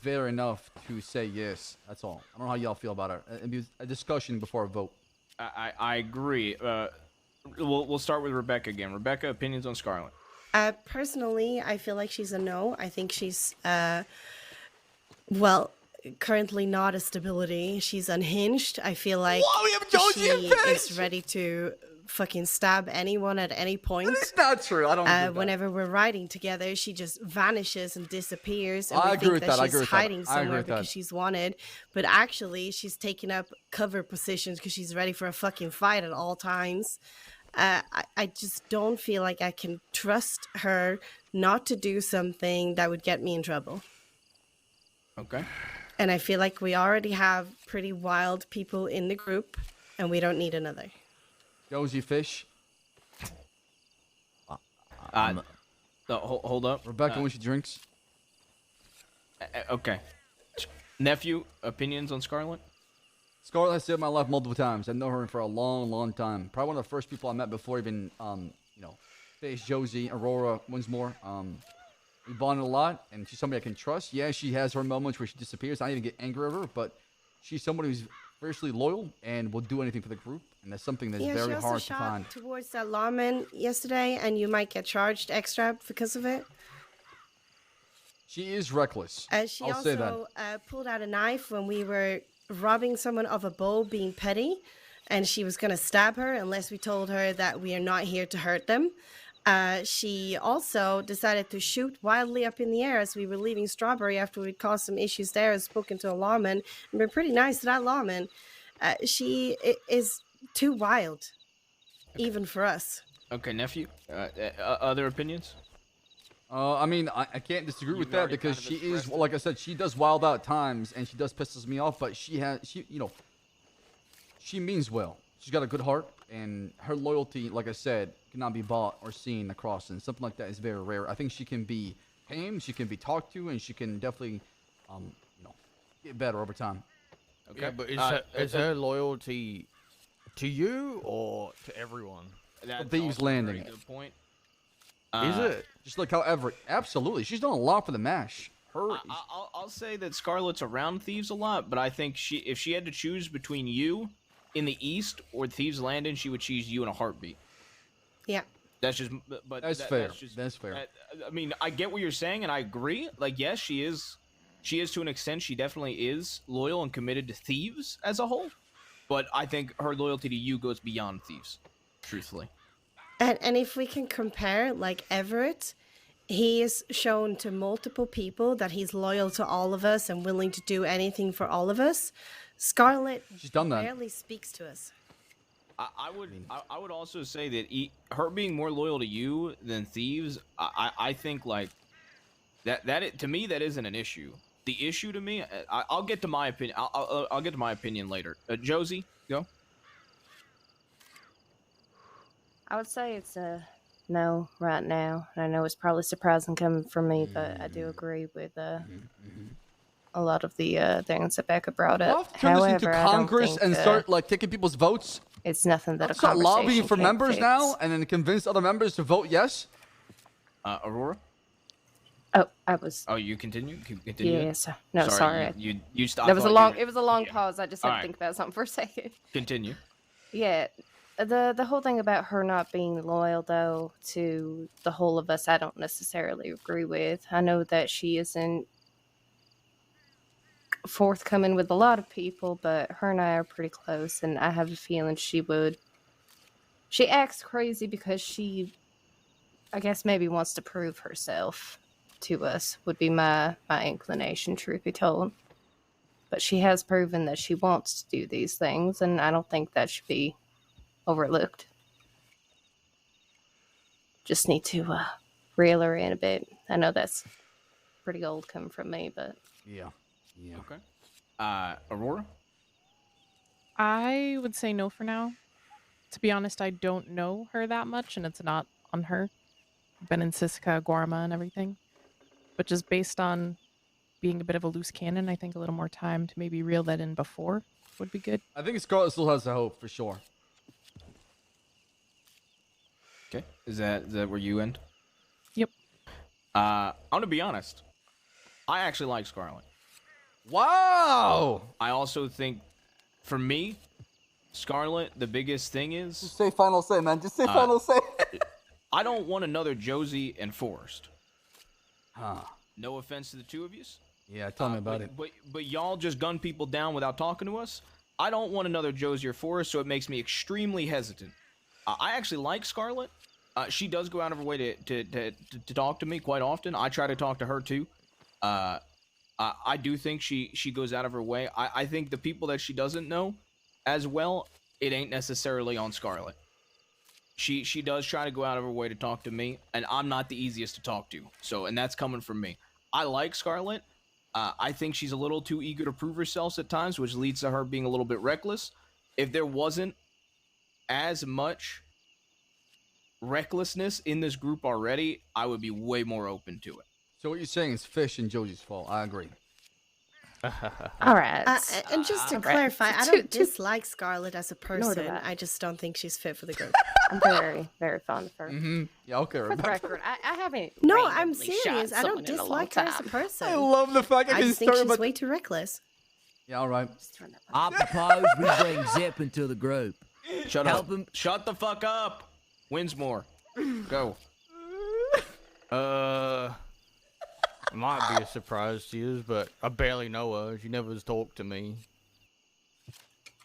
fair enough to say yes. That's all. I don't know how y'all feel about it. It'd be a discussion before a vote. I agree. We'll start with Rebecca again. Rebecca, opinions on Scarlett? Personally, I feel like she's a no. I think she's, currently not a stability. She's unhinged. I feel like Whoa, we have Josie and she Fish! is ready to fucking stab anyone at any point. It's not true. I don't agree with that. Whenever we're riding together, she just vanishes and disappears, and I we agree think with that. I agree she's with that. hiding I agree somewhere with that. because she's wanted. But actually, she's taking up cover positions because she's ready for a fucking fight at all times. I just don't feel like I can trust her not to do something that would get me in trouble. Okay. And I feel like we already have pretty wild people in the group, and we don't need another. Josie Fish. Hold up. Rebecca when she drinks. Okay. Nephew, opinions on Scarlett? Scarlett has saved my life multiple times. I've known her for a long, long time. Probably one of the first people I met before even, Fish, Josie, Aurora, Winsmore. We bonded a lot, and she's somebody I can trust. Yeah, she has her moments where she disappears. I don't even get angry at her, but she's somebody who's fiercely loyal and will do anything for the group, and that's something that's very she also hard to shot find. towards that lawman yesterday, and you might get charged extra because of it. She is reckless. She I'll say that. also pulled out a knife when we were robbing someone of a bowl, being petty, and she was going to stab her unless we told her that we are not here to hurt them. She also decided to shoot wildly up in the air as we were leaving Strawberry after we'd caused some issues there, and spoken to a lawman and been pretty nice to that lawman. She is too wild, even for us. Okay, nephew. Other opinions? I mean, I can't disagree with that because she is, like I said, she does wild out times and she does pisses me off, but she means well. She's got a good heart, and her loyalty, like I said, cannot be bought or seen across, and something like that is very rare. I think she can be tamed, she can be talked to, and she can definitely, get better over time. Okay, yeah, but is her loyalty to you or to everyone? Thieves Landing. Very good point. Is it? Just like how Everett, absolutely. She's done a lot for the MASH. I'll say that Scarlett's around Thieves a lot, but I think if she had to choose between you in the East or Thieves Landing, she would choose you in a heartbeat. Yeah. That's just, but that's fair. That's fair. I mean, I get what you're saying, and I agree. Like, yes, she is to an extent. She definitely is loyal and committed to Thieves as a whole. But I think her loyalty to you goes beyond Thieves, truthfully. And if we can compare, like, Everett He is shown to multiple people that he's loyal to all of us and willing to do anything for all of us. Scarlet She's done that. rarely speaks to us. I would also say that her being more loyal to you than Thieves, I think like to me that isn't an issue. The issue to me, I'll get to my opinion. I'll get to my opinion later. Josie, go. I would say it's a no right now. And I know it's probably surprising coming from me, but I do agree with a lot of the things that Becca brought We'll up. have to turn this into However, I don't Congress think, and start like taking people's votes. It's nothing that a Let's start conversation lobbying for can't members fix. now, and then convince other members to vote yes. Aurora. Oh, I was. Oh, you continue. Continue. Yes. No, sorry. You stopped. That was a long. It was a long pause. I just had to Alright. think about something for a second. Continue. Yeah, the whole thing about her not being loyal though to the whole of us, I don't necessarily agree with. I know that she isn't forthcoming with a lot of people, but her and I are pretty close, and I have a feeling she would. She acts crazy because she, I guess, maybe wants to prove herself to us. Would be my inclination, truth be told. But she has proven that she wants to do these things, and I don't think that should be overlooked. Just need to reel her in a bit. I know that's pretty old coming from me, but yeah. Okay. Aurora. I would say no for now. To be honest, I don't know her that much, and it's not on her. I've been in Siska, Guarma, and everything. But just based on being a bit of a loose cannon, I think a little more time to maybe reel that in before would be good. I think Scarlet still has a hope for sure. Okay. Is that where you end? Yep. I'm gonna be honest. I actually like Scarlet. Wow. I also think, for me, Scarlet, the biggest thing is. Just say final say, man. Just say final say. I don't want another Josie and Forrest. Huh. No offense to the two of you. Yeah, tell me about it. But y'all just gun people down without talking to us. I don't want another Josie or Forrest, so it makes me extremely hesitant. I actually like Scarlet. She does go out of her way to talk to me quite often. I try to talk to her too. I do think she goes out of her way. I think the people that she doesn't know as well, it ain't necessarily on Scarlet. She does try to go out of her way to talk to me, and I'm not the easiest to talk to. So, and that's coming from me. I like Scarlet. I think she's a little too eager to prove herself at times, which leads to her being a little bit reckless. If there wasn't as much recklessness in this group already, I would be way more open to it. So what you're saying is Fish and Josie's fault. I agree. all right. And just to All right. clarify, I don't dislike Scarlet as a Nor do person. I. I just don't think she's fit for the group. I'm very, very fond of her. Mm-hmm. Yeah, okay. For the record, I haven't. No, I'm randomly shot serious. I don't someone in a long dislike her as a time. person. I love the fact I I can just think start she's about. way too reckless. Yeah, all right. I propose we bring Zip into the group. Shut Help up. him. Shut the fuck up. Winsmore. Go. It might be a surprise to you, but I barely know her. She never has talked to me.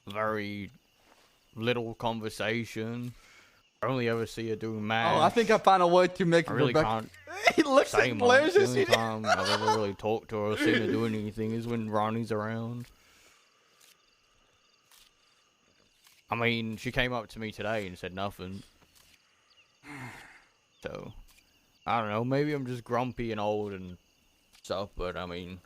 Very little conversation. I only ever see her doing math. Oh, I think I found a way to make I really Rebecca. can't He looks say at much. Blair's The just only time I've ever really talked to her or seen her doing anything is when Ronnie's around. I mean, she came up to me today and said nothing. So, I don't know. Maybe I'm just grumpy and old and stuff, but I mean,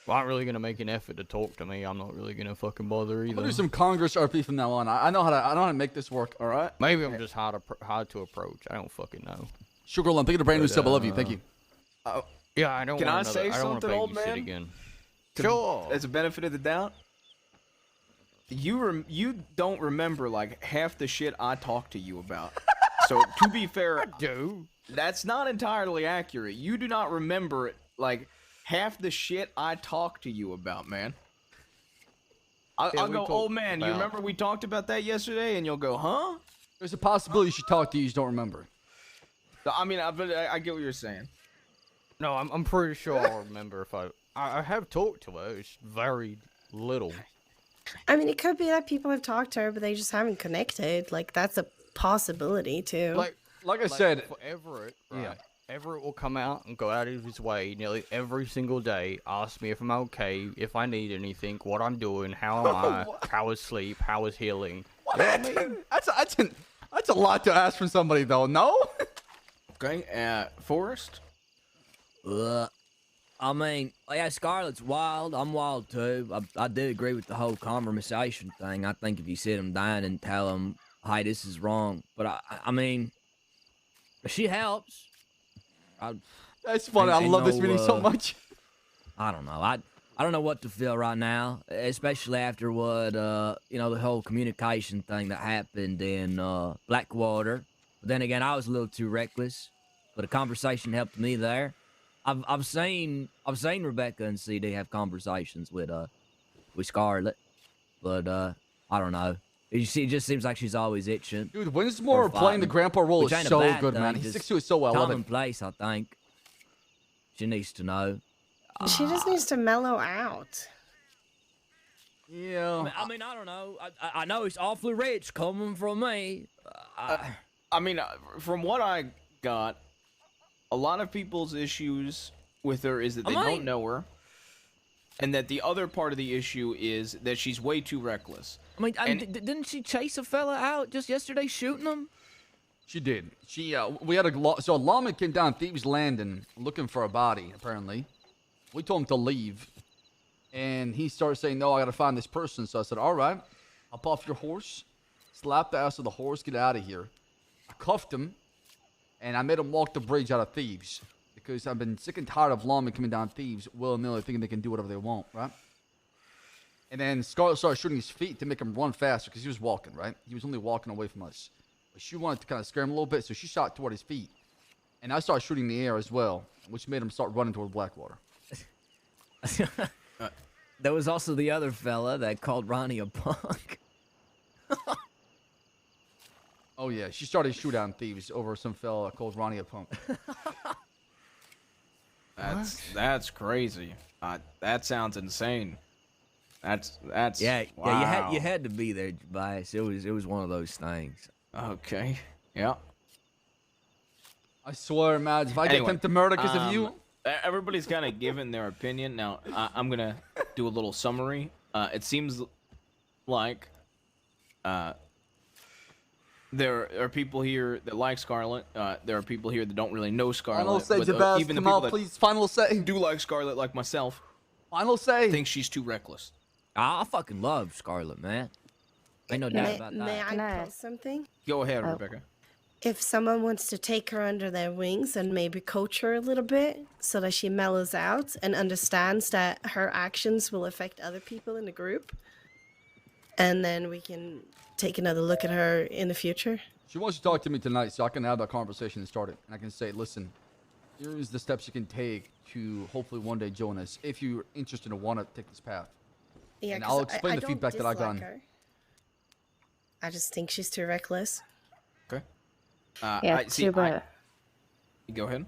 if I'm really gonna make an effort to talk to me, I'm not really gonna fucking bother I'm either. gonna do some Congress RP from now on. I know how to make this work. All right. Maybe I'm just hard to approach. I don't fucking know. Sugar Lump, thank you to brand new But, sub. I love you. Thank you. Yeah, I don't. Can want I another, say I don't want to something, old babysit man? again. Sure. As a benefit of the doubt, you don't remember like half the shit I talk to you about. So to be fair, I do. That's not entirely accurate. You do not remember like half the shit I talk to you about, man. I'll we go, talked old man, you about- remember we talked about that yesterday? And you'll go, huh? There's a possibility she talked to you. You just don't remember. So, I mean, I get what you're saying. No, I'm pretty sure I'll remember if I have talked to her. It's very little. I mean, it could be that people have talked to her, but they just haven't connected. Like, that's a possibility, too. Like I said, for Everett, yeah. right? Everett will come out and go out of his way nearly every single day, ask me if I'm okay, if I need anything, what I'm doing, how am I, how is sleep, how is healing. What? That's a lot to ask from somebody, though. No. Okay. Forrest. I mean, yeah, Scarlett's wild. I'm wild too. I do agree with the whole conversation thing. I think if you sit him down and tell him, "Hey, this is wrong," but I mean, she helps. That's funny. I love this meeting so much. I don't know. I don't know what to feel right now, especially after what the whole communication thing that happened in Blackwater. But then again, I was a little too reckless. But a conversation helped me there. I've seen Rebecca and CD have conversations with Scarlett, but I don't know. It just seems like she's always itching. Dude, Winsmore playing the grandpa role is so good, man. He sticks to it so well. I love it. Commonplace, I think. She needs to know. She just needs to mellow out. Yeah. I mean, I don't know. I know it's awfully rich coming from me. I mean, from what I got, a lot of people's issues with her is that they don't know her, and that the other part of the issue is that she's way too reckless. I mean, didn't she chase a fella out just yesterday, shooting him? She did. We had a lawman came down Thieves Landing looking for a body. Apparently, we told him to leave, and he started saying, "No, I gotta find this person." So I said, "All right, hop off your horse, slap the ass of the horse, get out of here." I cuffed him, and I made him walk the bridge out of Thieves because I've been sick and tired of lawmen coming down Thieves willy-nilly thinking they can do whatever they want, right? And then Scarlett started shooting his feet to make him run faster because he was walking, right? He was only walking away from us. But she wanted to kind of scare him a little bit, so she shot toward his feet. And I started shooting in the air as well, which made him start running toward Blackwater. There was also the other fella that called Ronnie a punk. Oh, yeah. She started shootout Thieves over some fella called Ronnie a punk. That's crazy. That sounds insane. That's yeah. Wow. Yeah, you had to be there, Tobias. It was one of those things. Okay. Yeah. I swear, Mads, if I get tempted to murder because of you. Everybody's kind of given their opinion. Now, I'm gonna do a little summary. It seems like there are people here that like Scarlett. There are people here that don't really know Scarlett. Final say, but, even the people that please. Final say. Do like Scarlett, like myself. Final say. Think she's too reckless. I fucking love Scarlett, man. Ain't no doubt about that. May I post something? Go ahead, Rebecca. If someone wants to take her under their wings and maybe coach her a little bit so that she mellows out and understands that her actions will affect other people in the group, and then we can take another look at her in the future. She wants to talk to me tonight so I can have that conversation and start it. And I can say, listen, here's the steps you can take to hopefully one day join us if you're interested and want to take this path. Yeah, and I'll explain the feedback that I got. I just think she's too reckless. Okay. Yeah, Go ahead.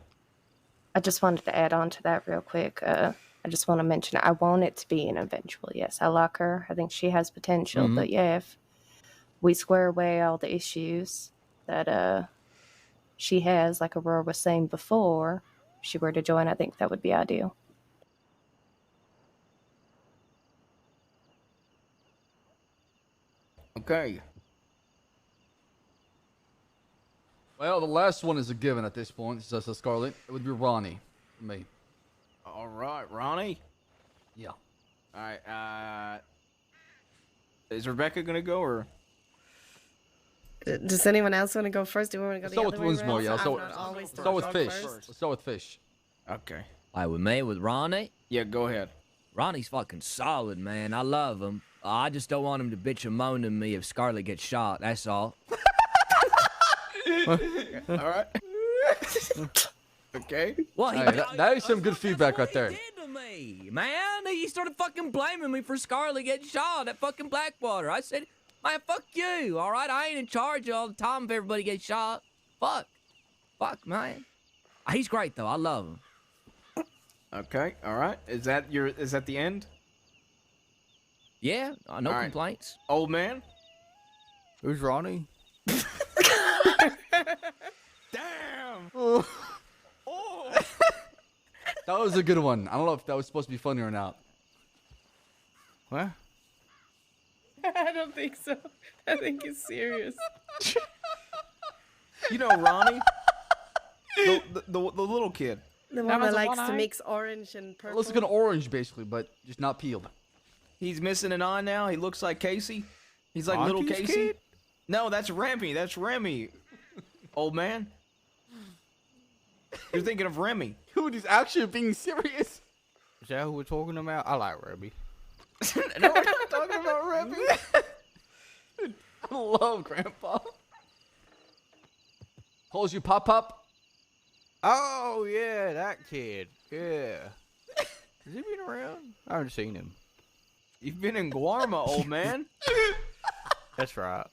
I just wanted to add on to that real quick. I just want to mention I want it to be an eventual. Yes, I like her. I think she has potential. But yeah, if we square away all the issues that she has, like Aurora was saying before, if she were to join, I think that would be ideal. Okay. Well, the last one is a given at this point. Says Scarlett. It would be Ronnie for me. All right, Ronnie. Yeah. All right. Is Rebecca gonna go or? Does anyone else want to go first? Do we want to go the other way around? Yeah. Let's start with Fish. Let's start with Fish. Okay. Like with me, with Ronnie? Yeah, go ahead. Ronnie's fucking solid, man. I love him. I just don't want him to bitch and moan to me if Scarlett gets shot. That's all. All right. Okay. Well, hey, that is some good feedback right there. He did to me, man. He started fucking blaming me for Scarlett getting shot at fucking Blackwater. I said, man, fuck you, all right? I ain't in charge all the time if everybody gets shot. Fuck, man. He's great though. I love him. Okay. All right. Is that the end? Yeah. No complaints. Old man. Who's Ronnie? Damn. Oh. That was a good one. I don't know if that was supposed to be funny or not. What? I don't think so. I think he's serious. You know Ronnie, the little kid. The one that likes to mix orange and purple. It looks like an orange, basically, but just not peeled. He's missing an eye now. He looks like Casey. He's like little Monty's Casey. kid? No, that's Remy. That's Remy. Old man. You're thinking of Remy. Dude, he's actually being serious. Is that who we're talking about? I like Remy. No, we're not talking about Remy. I love Grandpa. Calls you Pop Pop? Oh, yeah, that kid. Yeah. Has he been around? I haven't seen him. You've been in Guarma, old man. That's right.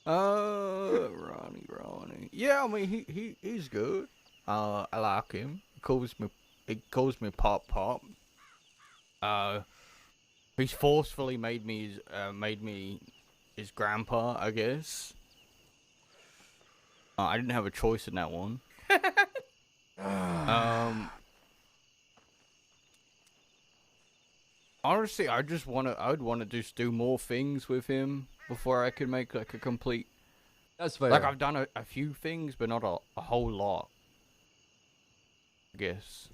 Ronnie. Yeah, I mean, he's good. I like him. He calls me Pop Pop. He's forcefully made me his grandpa, I guess. I didn't have a choice in that one. Honestly, I would want to just do more things with him before I could make like a complete. That's fair. Like I've done a few things, but not a whole lot. I guess.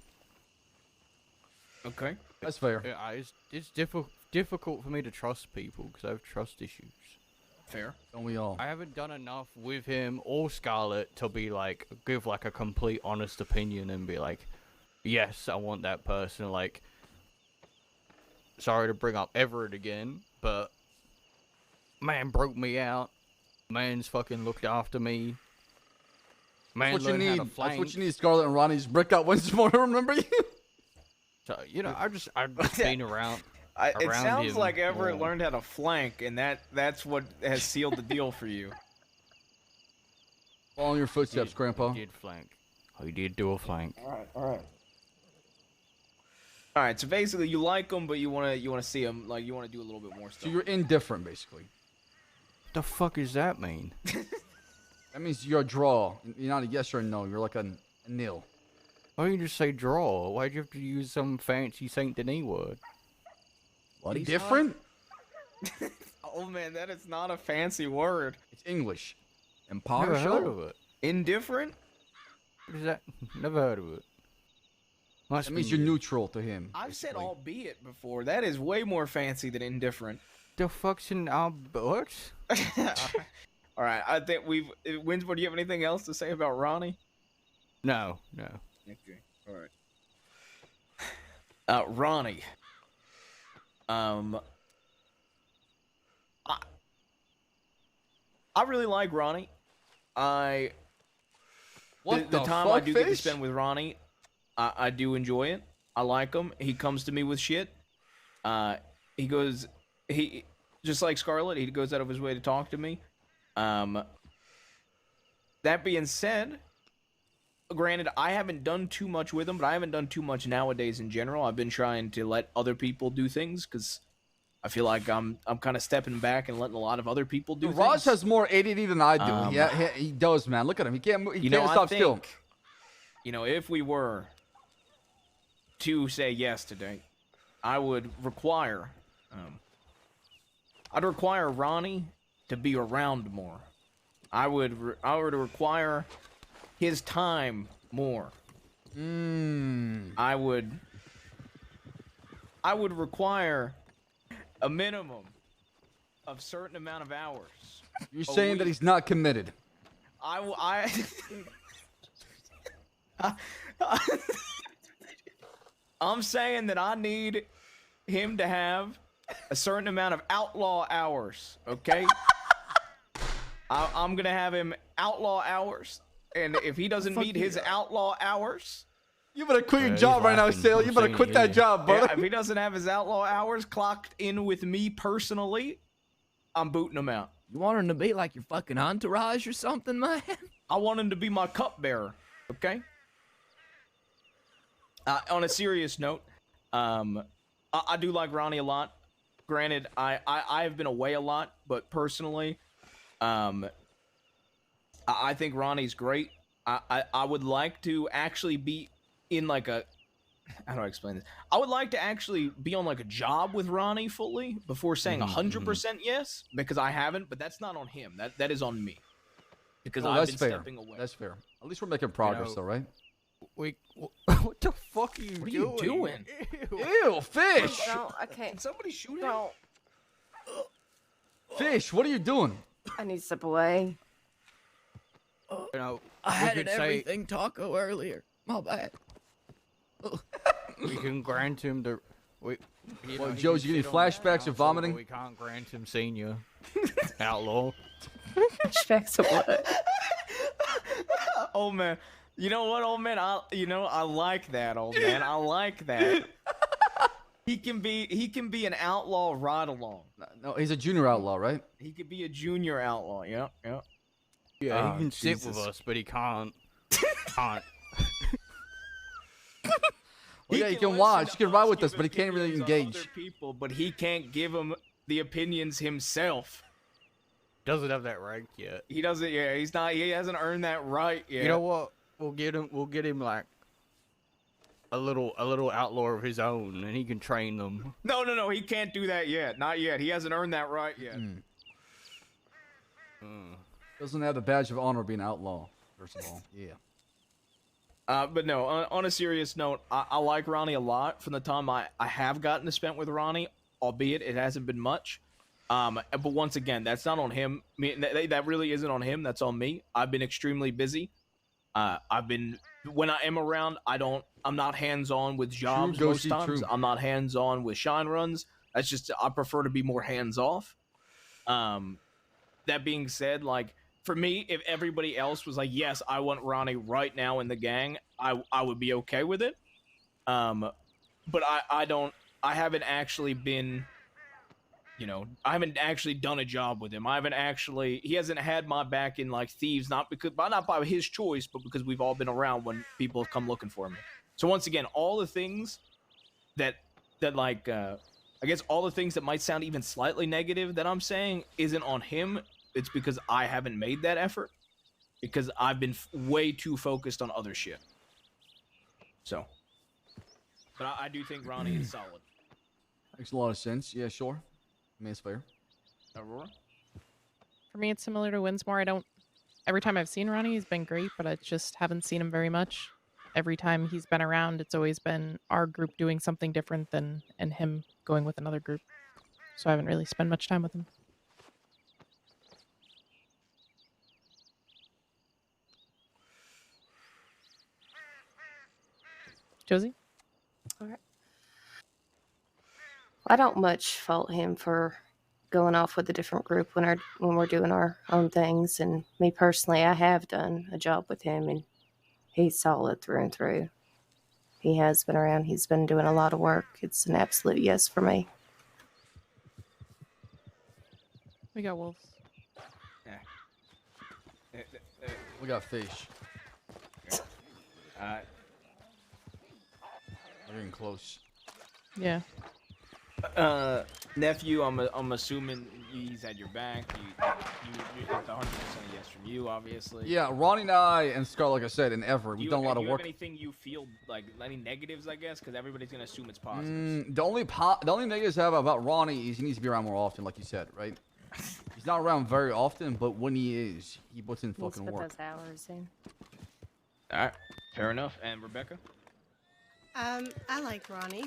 Okay. That's fair. Yeah, it's difficult for me to trust people because I have trust issues. Fair. Don't we all? I haven't done enough with him or Scarlet to be like give like a complete honest opinion and be like, yes, I want that person. Like, sorry to bring up Everett again, but man broke me out. Man's fucking looked after me. Man That's what you learned how need. to flank. That's what you need. Scarlet and Ronnie's break out once more to remember you. So you know, I've just been around. It sounds him like Everett more. learned how to flank, and that's what has sealed the deal for you. Follow your footsteps, Grandpa. He did flank. Oh, he did do a flank. All right. So basically, you like him, but you wanna see him. Like you wanna do a little bit more stuff. So you're indifferent, basically. The fuck does that mean? That means you're a draw. You're not a yes or a no. You're like a nil. Why don't you just say draw? Why'd you have to use some fancy Saint Denis word? What? Different? Oh man, that is not a fancy word. It's English. Never heard of it. Indifferent? What is that? Never heard of it. That means you're neutral to him. I've said albeit before. That is way more fancy than indifferent. The fuck's in what? All right, I think Winsmore, do you have anything else to say about Ronnie? No. Okay, all right. Ronnie. I really like Ronnie. The time I do get to spend with Ronnie, I do enjoy it. I like him. He comes to me with shit. He just like Scarlet, he goes out of his way to talk to me. That being said, granted, I haven't done too much with him, but I haven't done too much nowadays in general. I've been trying to let other people do things because I feel like I'm kind of stepping back and letting a lot of other people do Raj things. has more ADD than I do. He does, man. Look at him. He can't stop still. You know, if we were to say yes today, I would require, I'd require Ronnie to be around more. I would require his time more. I would require a minimum of certain amount of hours. You're saying that he's not committed. I'm saying that I need him to have a certain amount of outlaw hours, okay? I'm gonna have him outlaw hours, and if he doesn't meet his outlaw hours, you better quit your job right now, Sale. You better quit that job, brother. Yeah, if he doesn't have his outlaw hours clocked in with me personally, I'm booting him out. You want him to be like your fucking entourage or something, man? I want him to be my cupbearer, okay? On a serious note, I do like Ronnie a lot. Granted, I have been away a lot, but personally, I think Ronnie's great. I would like to actually be in like a, how do I explain this? I would like to actually be on like a job with Ronnie fully before saying 100% yes, because I haven't, but that's not on him. That is on me. Because Oh, I've that's been fair. stepping away. That's fair. At least we're making progress, though, right? What the fuck are you What are doing? you doing? Ew, fish! No, I can't. Did somebody shoot him? No, Fish, what are you doing? I need to step away. You know, I we had could an say everything taco earlier. My bad. we can grant him the. You know, What, he Joe's, can you sit getting on the flashbacks council, of vomiting? but we can't grant him senior outlaw. Flashbacks of what? Oh man, you know what, old man? I like that, old man. I like that. He can be an outlaw right along. No, he's a junior outlaw, right? He could be a junior outlaw. Yep. Yeah, Oh, he can sit with Jesus. us, but he can't. Can't. Well, yeah, you can watch. You can ride with us, but he can't really engage. Other people, but he can't give them the opinions himself. Doesn't have that rank yet. He doesn't. Yeah, he's not. He hasn't earned that right yet. You know what? We'll get him like a little outlaw of his own, and he can train them. No. He can't do that yet. Not yet. He hasn't earned that right yet. Doesn't have the badge of honor being an outlaw, first of all. Yeah. But no, on a serious note, I like Ronnie a lot from the time I have gotten to spend with Ronnie, albeit it hasn't been much. But once again, that's not on him. I mean, that really isn't on him. That's on me. I've been extremely busy. When I am around, I'm not hands-on with jobs most times. I'm not hands-on with shine runs. That's just, I prefer to be more hands-off. That being said, like, for me, if everybody else was like, yes, I want Ronnie right now in the gang, I would be okay with it. But I haven't actually been, I haven't actually done a job with him. He hasn't had my back in like thieves, not by his choice, but because we've all been around when people have come looking for me. So once again, all the things that like, I guess all the things that might sound even slightly negative that I'm saying isn't on him. It's because I haven't made that effort, because I've been way too focused on other shit. So, but I do think Ronnie is solid. Makes a lot of sense. Yeah, sure. I mean, it's fair. Aurora? For me, it's similar to Winsmore. Every time I've seen Ronnie, he's been great, but I just haven't seen him very much. Every time he's been around, it's always been our group doing something different and him going with another group. So I haven't really spent much time with him. Josie? Alright. I don't much fault him for going off with a different group when we're doing our own things. And me personally, I have done a job with him, and he's solid through and through. He has been around. He's been doing a lot of work. It's an absolute yes for me. We got wolves. We got fish. We're getting close. Yeah. Nephew, I'm assuming he's had your back. You got the 100% yes from you, obviously. Yeah, Ronnie and I and Scar, like I said, and Everett, we've done a lot of work. Do you have anything you feel like, any negatives, I guess? Because everybody's going to assume it's positive. The only negatives I have about Ronnie is he needs to be around more often, like you said, right? He's not around very often, but when he is, he puts in fucking Let's put work. those hours in. All right, fair enough. And Rebecca? I like Ronnie.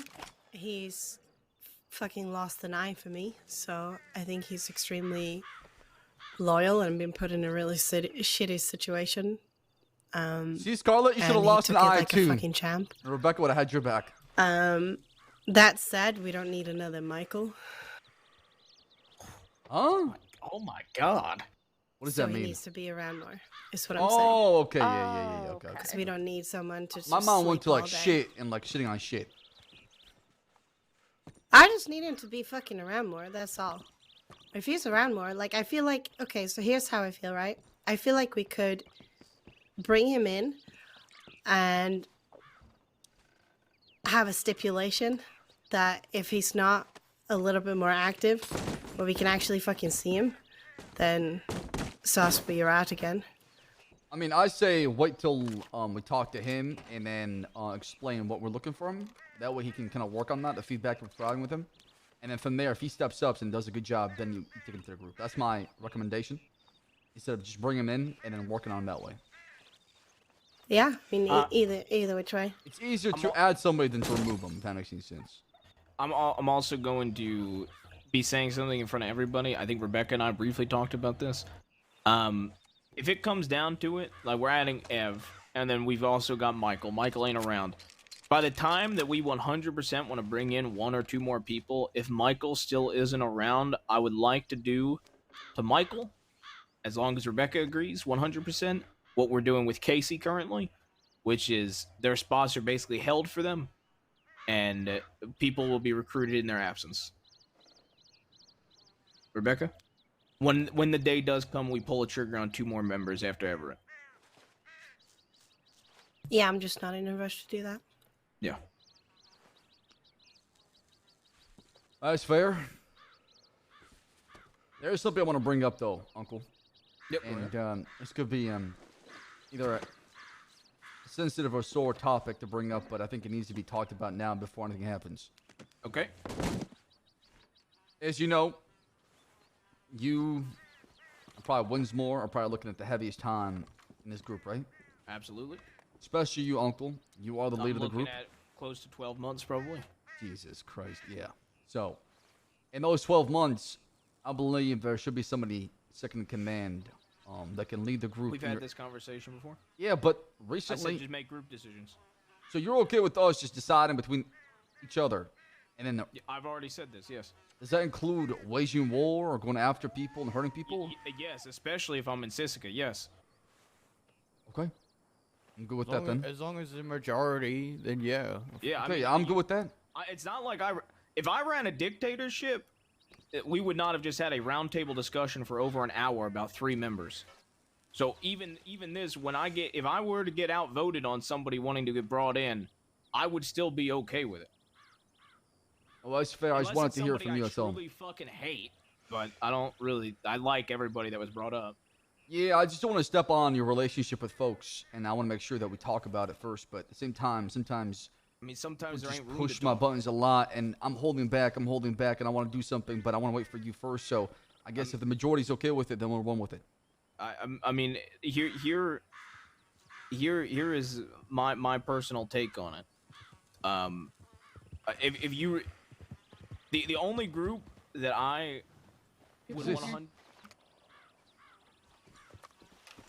He's fucking lost an eye for me, so I think he's extremely loyal and been put in a really shitty situation. See, Scarlett, you should have and he lost an took it eye like too. A fucking champ. Rebecca would have had your back. That said, we don't need another Michael. Huh? Oh my god. What does So that he mean? needs to be around more. Is what I'm saying. Oh, okay, yeah, okay. Because we don't need someone to. My just mom went sleep to like all day. shit and like shitting on shit. I just need him to be fucking around more. That's all. If he's around more, like I feel like okay. So here's how I feel. Right? I feel like we could bring him in and have a stipulation that if he's not a little bit more active, where we can actually fucking see him, then sauce where you're at again. I mean, I say wait till we talk to him and then explain what we're looking for him. That way he can kind of work on that, the feedback we're providing with him. And then from there, if he steps up and does a good job, then you take him to the group. That's my recommendation. Instead of just bring him in and then working on him that way. Yeah, I mean, either which way. It's easier to add somebody than to remove them, if that makes any sense. I'm also going to be saying something in front of everybody. I think Rebecca and I briefly talked about this. If it comes down to it, like we're adding Ev, and then we've also got Michael. Michael ain't around. By the time that we 100% want to bring in 1 or 2 more people, if Michael still isn't around, I would like to do to Michael, as long as Rebecca agrees 100%, what we're doing with Casey currently, which is their spots are basically held for them, and people will be recruited in their absence. Rebecca? When the day does come, we pull a trigger on 2 more members after Everett. Yeah, I'm just not in a rush to do that. Yeah. That's fair. There's something I want to bring up, though, Uncle. Yep. And this could be either a sensitive or sore topic to bring up, but I think it needs to be talked about now before anything happens. Okay. As you know, you probably Winsmore are probably looking at the heaviest time in this group, right? Absolutely. Especially you, Uncle. You are the leader of the group. At close to 12 months, probably. Jesus Christ, yeah. So, in those 12 months, I believe there should be somebody second in command that can lead the group. We've had this conversation before. Yeah, but I recently... said just make group decisions. So you're okay with us just deciding between each other? And then... Yeah, I've already said this, yes. Does that include waging war or going after people and hurting people? Yes, especially if I'm in Sisika, yes. Okay. I'm good with that then. As long as the majority, then yeah. Yeah, okay, I'm good with that. It's not like if I ran a dictatorship, we would not have just had a roundtable discussion for over an hour about 3 members. So even this, if I were to get outvoted on somebody wanting to get brought in, I would still be okay with it. Well, that's fair. I just wanted to hear from you. I truly fucking hate, but I don't really. I like everybody that was brought up. Yeah, I just don't want to step on your relationship with folks, and I want to make sure that we talk about it first. But at the same time, sometimes there ain't room push to my talk. buttons a lot, and I'm holding back, and I want to do something, but I want to wait for you first. So I guess if the majority's okay with it, then we'll run with it. I mean, here is my personal take on it. If you, the only group that I would want to.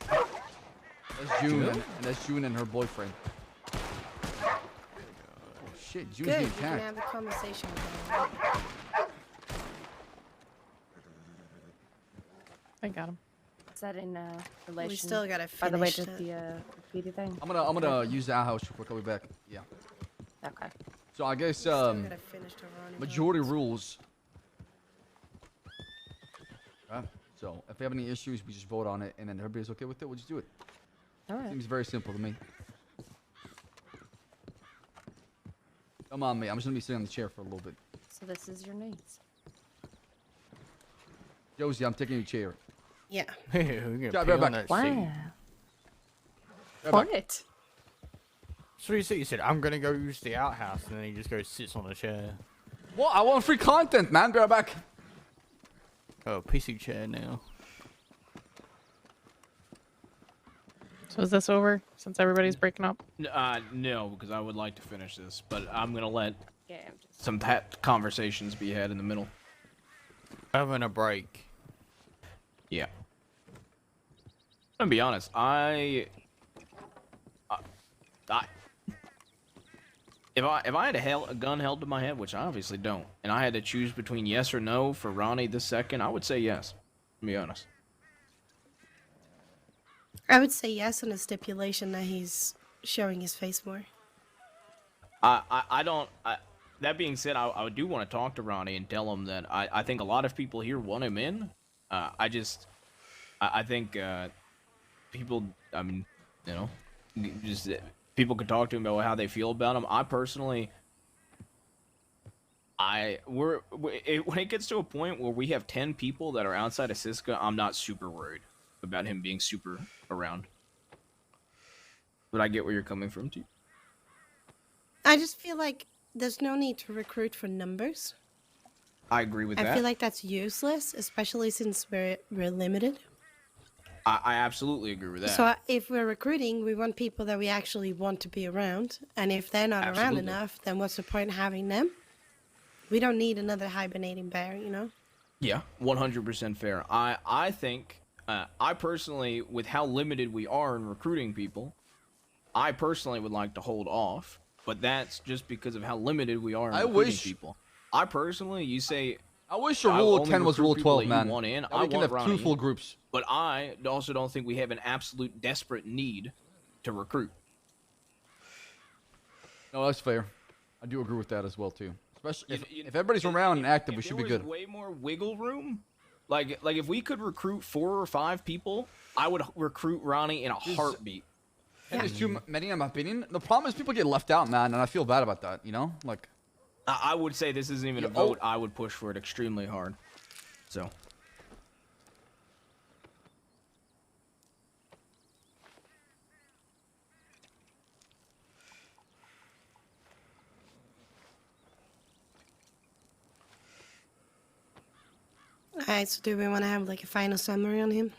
That's June, and that's June and her boyfriend. Oh shit, June's Good, being you can attacked. have a conversation with him. I got him. Is that in relation? still gotta by the way, finish to the graffiti thing. I'm gonna use the outhouse real quick. I'll be back. Yeah. Okay. So I guess Still gotta finish the Ronnie majority rules. Right. So if we have any issues, we just vote on it, and then everybody's okay with it. We'll just do it. All right. Seems very simple to me. Come on, mate. I'm just gonna be sitting on the chair for a little bit. So this is your needs. Josie, I'm taking your chair. Yeah. Hey, we're Yeah, gonna right pee on back. that seat. Wow. What? So you said, I'm gonna go use the outhouse, and then he just goes sits on a chair. Well, I want free content, man. Be right back. Oh, PC chair now. So is this over since everybody's breaking up? No, because I would like to finish this, but I'm gonna let Yeah, I'm just. some conversations be had in the middle. Having a break. Yeah. I'm gonna be honest. If I had a gun held to my head, which I obviously don't, and I had to choose between yes or no for Ronnie this second, I would say yes. To be honest. I would say yes on a stipulation that he's showing his face more. I don't. That being said, I do want to talk to Ronnie and tell him that I think a lot of people here want him in. I think people. I mean, you know, just people could talk to him about how they feel about him. I personally, when it gets to a point where we have 10 people that are outside of Siska, I'm not super worried about him being super around. But I get where you're coming from too. I just feel like there's no need to recruit for numbers. I agree with that. I feel like that's useless, especially since we're limited. I absolutely agree with that. So if we're recruiting, we want people that we actually want to be around. And if they're not around enough, then what's the point in having them? We don't need another hibernating bear, you know? Yeah, 100% fair. I think, I personally, with how limited we are in recruiting people, I personally would like to hold off. But that's just because of how limited we are in recruiting people. I personally, you say... I wish your rule of 10 was rule of 12, man. I can have two full groups. But I also don't think we have an absolute desperate need to recruit. No, that's fair. I do agree with that as well, too. Especially if everybody's around and active, we should be good. If there was way more wiggle room, like if we could recruit 4 or 5 people, I would recruit Ronnie in a heartbeat. And there's too many, in my opinion. The problem is people get left out, man, and I feel bad about that, you know? Like... I would say this isn't even a vote. I would push for it extremely hard. So. Alright, so do we want to have like a final summary on him?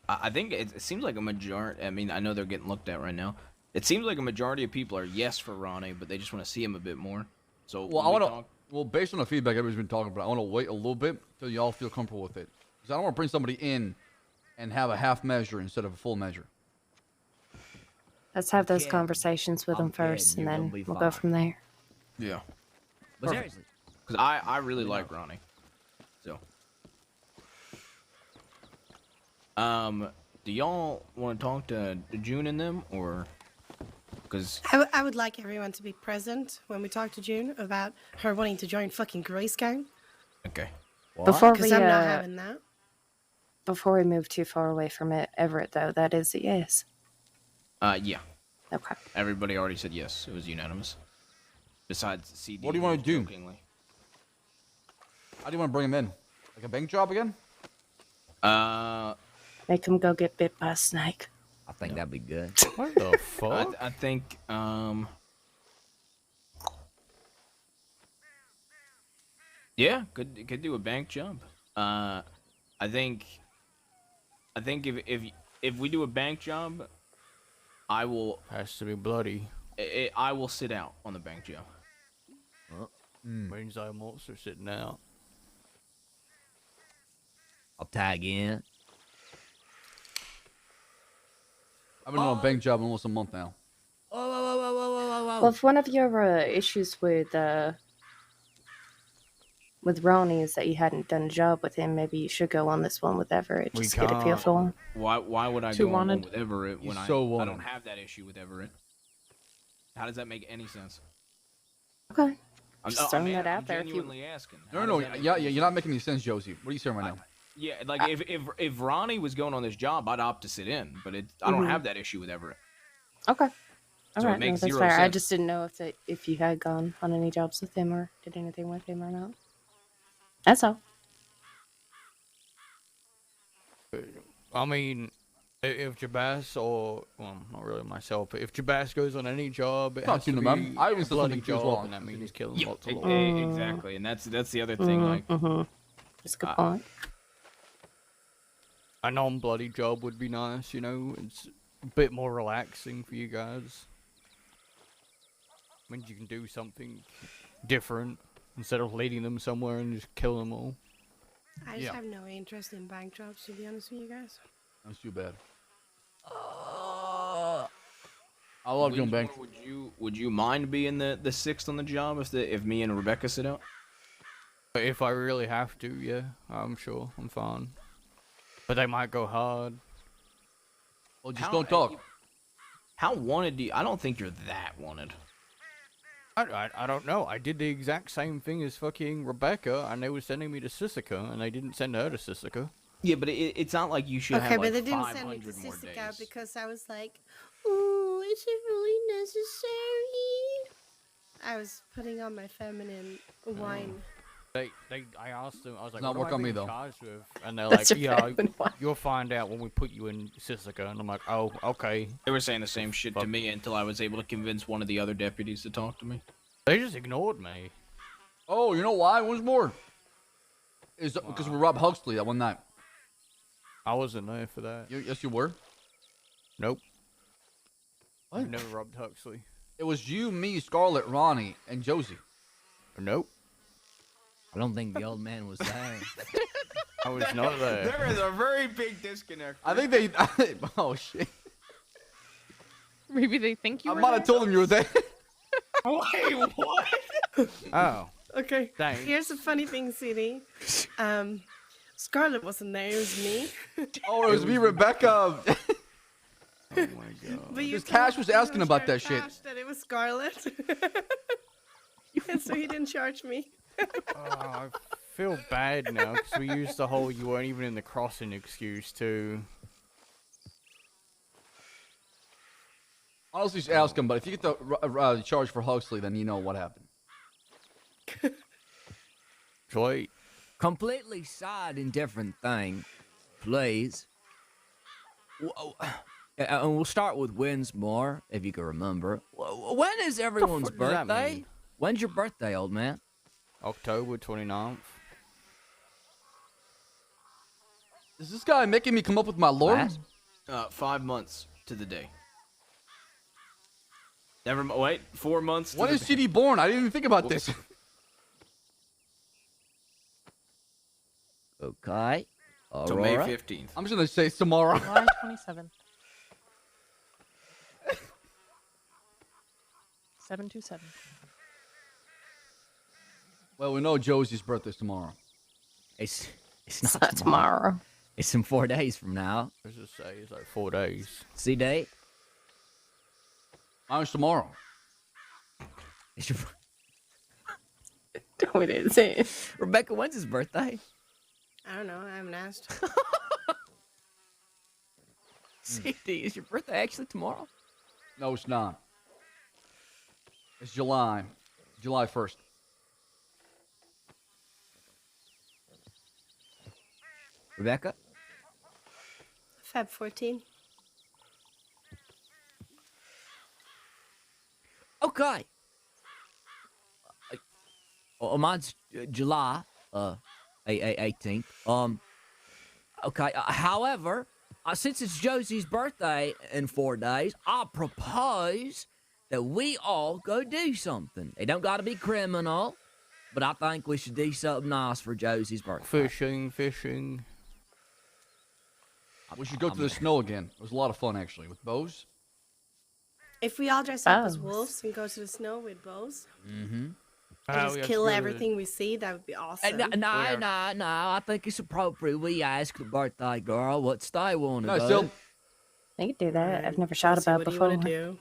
I think it seems like a majority. I mean, I know they're getting looked at right now. It seems like a majority of people are yes for Ronnie, but they just want to see him a bit more. So well, I want to. Well, based on the feedback everybody's been talking about, I want to wait a little bit till y'all feel comfortable with it. Because I don't want to bring somebody in and have a half measure instead of a full measure. Let's have those conversations with them first, and then we'll go from there. Yeah. But seriously, because I really like Ronnie. So. Do y'all want to talk to June and them, or? Because I would like everyone to be present when we talk to June about her wanting to join fucking Grey Scout. Okay. Before Because we I'm not having that. before we move too far away from it, Everett, though, that is a yes. Yeah. Okay. Everybody already said yes. It was unanimous. Besides CD. What do you want to do? Jokingly. How do you want to bring him in? Like a bank job again? Make him go get bit by a snake. I think that'd be good. What the fuck? I think, yeah, could do a bank job. I think if we do a bank job, I will. Has to be bloody. I will sit out on the bank job. Well, means I'm also sitting out. I'll tag in. I've been on a bank job almost a month now. Well, if one of your issues with Ronnie is that you hadn't done a job with him, maybe you should go on this one with Everett. Just get a feel for him. Why would I go on with Everett when I don't have that issue with Everett? How does that make any sense? Okay. Just throwing that out there. Genuinely asking. No, yeah, you're not making any sense, Josie. What are you saying right now? Yeah, like if Ronnie was going on this job, I'd opt to sit in, but I don't have that issue with Everett. Okay. All So right, it makes that's zero fair. I sense. just didn't know if you had gone on any jobs with him or did anything with him or not. That's all. I mean, if Jabaz or well, not really myself, but if Jabaz goes on any job, it has to be I even a said bloody something too as job, well. and that means killing Yeah, lots of exactly, and that's the other thing. Like, that's a good point. A non-bloody job would be nice, you know. It's a bit more relaxing for you guys. Means you can do something different instead of leading them somewhere and just kill them all. I just have no interest in bank jobs, to be honest with you guys. That's too bad. I love doing bank. Would you mind being the sixth on the job if me and Rebecca sit out? But if I really have to, yeah, I'm sure I'm fine. But they might go hard. Well, just don't talk. How wanted do you? I don't think you're that wanted. I don't know. I did the exact same thing as fucking Rebecca, and they were sending me to Sisika, and they didn't send her to Sisika. Yeah, but it's not like you should Okay, have but like they didn't send me to 500 more Sisika days. because I was like, oh, is it really necessary? I was putting on my feminine wine. I asked them. I was like, not "What work am I on me, being though. charged with?" And they're That's like, your "Yeah, favorite one. you'll find out when we put you in Sisika." And I'm like, "Oh, okay." They were saying the same shit to me until I was able to convince one of the other deputies to talk to me. They just ignored me. Oh, you know why? Once more. Is because we robbed Huxley that one night. I wasn't there for that. Yes, you were. Nope. What? I've never robbed Huxley. It was you, me, Scarlett, Ronnie, and Josie. Nope. I don't think the old man was there. I was not there. There is a very big disconnect. I think they. Oh shit! Maybe they think you I were might have there? told them you were there. Wait, what? Oh. Okay. Thanks. Here's the funny thing, CD. Scarlett wasn't there. It was me. Oh, it was me, Rebecca. Oh my god. But you Because Cash told was asking about that Cash shit. that it was Scarlett. And so he didn't charge me. Oh, I feel bad now because we used the whole "you weren't even in the crossing" excuse too. Honestly, just ask him. But if you get the charge for Huxley, then you know what happened. Sweet. Completely side and different thing, please. And we'll start with Winsmore, if you can remember. When is everyone's fuck does that birthday? mean? When's your birthday, old man? October 29th. Is this guy making me come up with my lore? What? 5 months to the day. Never mind. Wait, 4 months. When is CD born? I didn't even think about this. Okay. So May Aurora? 15th. I'm just gonna say tomorrow. July 27th. 727. Well, we know Josie's birthday's tomorrow. It's It's not not tomorrow. It's in 4 days from now. Let's just say it's like 4 days. See date? Mine's tomorrow. It's your... No, it isn't. Rebecca, when's his birthday? I don't know. I haven't asked. CD, is your birthday actually tomorrow? No, it's not. It's July 1st. Rebecca? Feb 14. Okay. Mine's July 18th. Okay. However, since it's Josie's birthday in 4 days, I propose that we all go do something. It don't got to be criminal, but I think we should do something nice for Josie's birthday. Fishing. We should go to the snow again. It was a lot of fun, actually, with bows. If we all dress up as Bows. wolves and go to the snow with bows Mm-hmm. and just kill everything we see, that would be awesome. No. I think it's appropriate we ask the birthday girl what they want to No, do. still. I could do that. I've never shot about What do you before. want to do?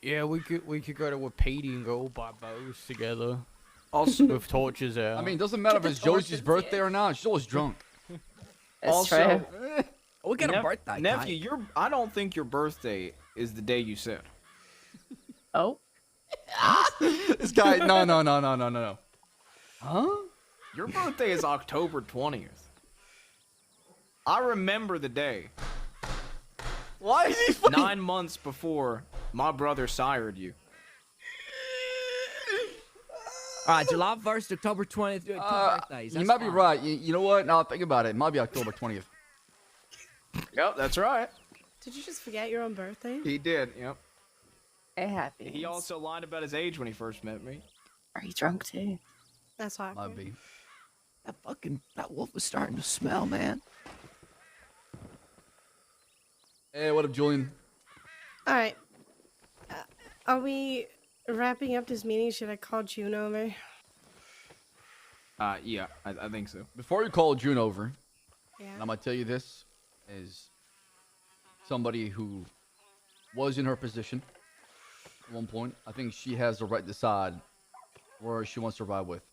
Yeah, we could go to Wapiti and go buy bows together. Also, with torches out. I mean, it doesn't matter if the it's Josie's torches, birthday or not. She's always drunk. That's also, true. We got a birthday. nephew. I don't think your birthday is the day you said. Oh, This guy. No. Huh? Your birthday is October 20th. I remember the day. Why is he fucking... 9 months before my brother sired you. All right, July 1st, October 20th, two birthdays. You That's might be fine. right. You know what? Now think about it. It might be October 20th. Yep, that's right. Did you just forget your own birthday? He did, yep. it happens. He also lied about his age when he first met me. Are you drunk too? That's awkward. Might be. That wolf was starting to smell, man. Hey, what up, Julian? All right. Are we wrapping up this meeting? Should I call June over? Yeah, I think so. Before you call June over, Yeah. and I'm gonna tell you this is somebody who was in her position at one point. I think she has the right to decide where she wants to ride with.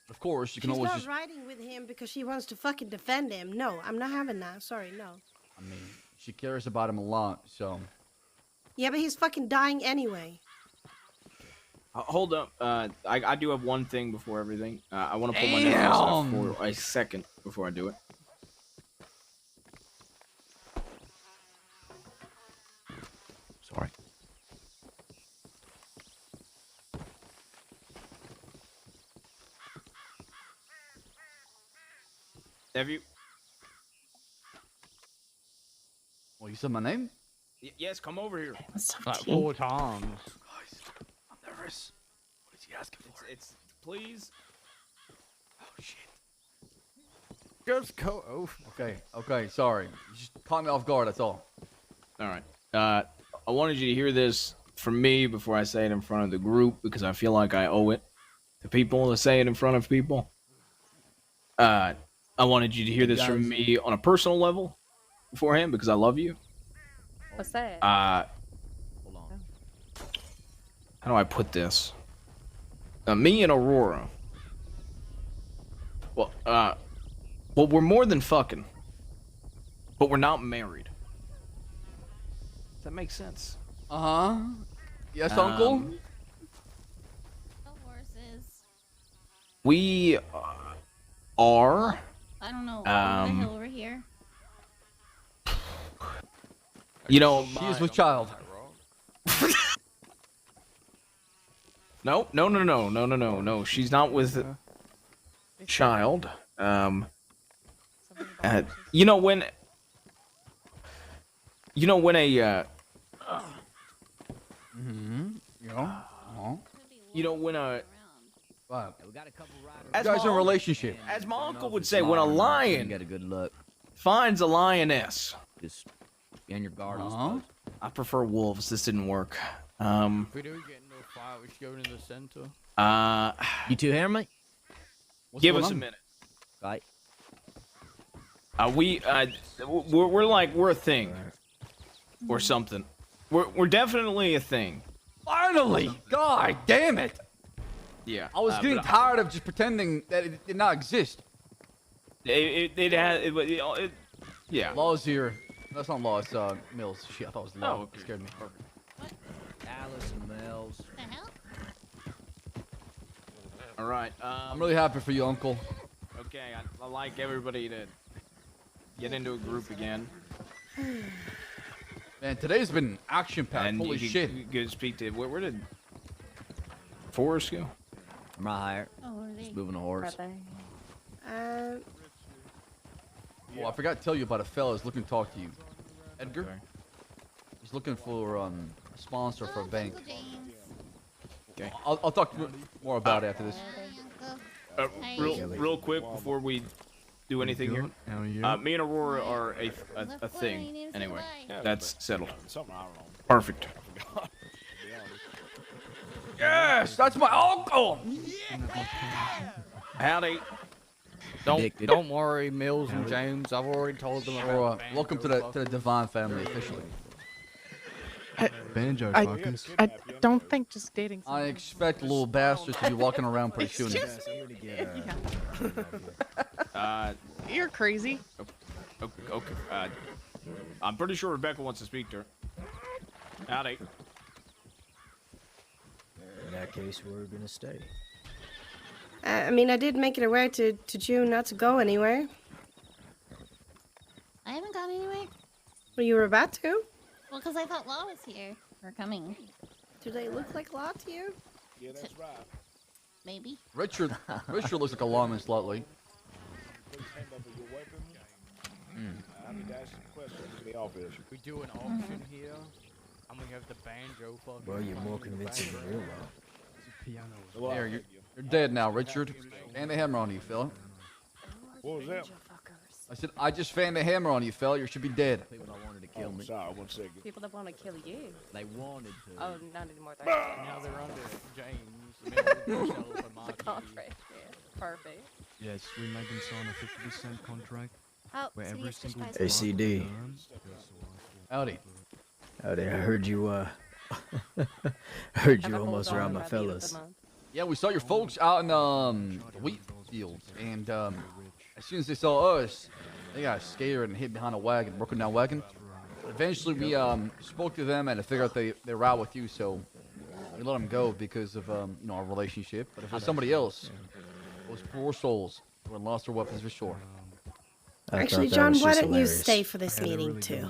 Of course, you can She's always not just. riding with him because she wants to fucking defend him. No, I'm not having that. Sorry, no. I mean, she cares about him a lot, so. Yeah, but he's fucking dying anyway. Hold up. I do have one thing before everything. I want to pull my necklace off for a second before I do it. Sorry. Have you? Well, you said my name? Yes, come over here. Like 4 times. Guys, I'm nervous. What is he asking for? It's please. Oh shit. Just go. Oh. Okay. Sorry. You just caught me off guard. That's all. All right. I wanted you to hear this from me before I say it in front of the group because I feel like I owe it to people to say it in front of people. I wanted you to hear this from me on a personal level beforehand because I love you. What's that? Hold on. How do I put this? Me and Aurora. Well, we're more than fucking, but we're not married. Does that make sense? Yes, Uncle. The horses. We are. I don't know. Over the hill over here. You know, She is with child. No. She's not with child. You know when a Yeah. you know when a Wow. We got a couple riders. as You guys my are in a uncle- relationship. as my uncle would say, when a lion Get a good look. finds a lioness. Just be on your guard. I Uh-huh. suppose. I prefer wolves. This didn't work. If we do get into a fight, we should go into the center. You two hear me? Give us a minute. Right. We're a thing, or something. We're definitely a thing. Finally! God damn it! Yeah. I was getting but tired of just pretending that it did not exist. Yeah. Law's here. That's not Law, it's Mills. Shit, I thought it was Law. Oh, okay. It scared me. Alice and Mills. The hell? All right. I'm really happy for you, Uncle. Okay. I like everybody to get into a group again. Man, today's been action-packed. And Holy shit. You could speak to where did Forrest go? I'm right here. Oh, where are they? Just moving a horse. Oh, I forgot to tell you about a fella who's looking to talk to you. Edgar? He's looking for a sponsor for a bank. Uncle James. Okay. I'll talk more about it after this. Hi, Uncle. Real quick before we do anything here. How are you? Me and Aurora are a Left foot, thing. you need to Anyway, say that's settled. Something I don't know. Perfect. Yes, that's my uncle! Howdy. Don't worry, Mills and James. I've already told them about the Welcome to the Divine family officially. Banjo I- fuckers. I don't think just dating. I expect little bastards to be walking around pretty soon. Excuse You're crazy. Okay. I'm pretty sure Rebecca wants to speak to her. Howdy. In that case, we're gonna stay. I mean, I did make it aware to June not to go anywhere. I haven't gone anywhere. Well, you were about to. Well, because I thought Law was here. Or coming. Do they look like Law to you? Yeah, that's right. Maybe. Richard looks like a lawman slightly. Please hand over your weapon. I need to ask some questions in the office. We do an auction here, and we have the banjo fucking. Well, you're more convincing than real Law. Well, There, you're dead now, Richard. Fan the hammer on you, fella. what was that? I said, I just fanned the hammer on you, fella. You should be dead. People that wanted to kill me. Sorry, 1 second. People that want to kill you. They wanted to. Oh, not anymore. Now they're under James, Mills, myself, and The Marky. contract. Yeah. Perfect. Yes, we made them sign a 50% contract Oh, where city every extras single guys. drop ACD. done- Howdy. Howdy, I heard you, heard Have you a hold almost on around my by the end of the fellas. month. Yeah, we saw your folks out in the wheat fields, and as soon as they saw us, they got scared and hid behind a wagon, broken down wagon. Eventually, we spoke to them and figured out they were out with you, so We let him go because of our relationship. But if it was somebody else, those poor souls would have lost their weapons for sure. Actually, John, why don't you stay for this meeting too?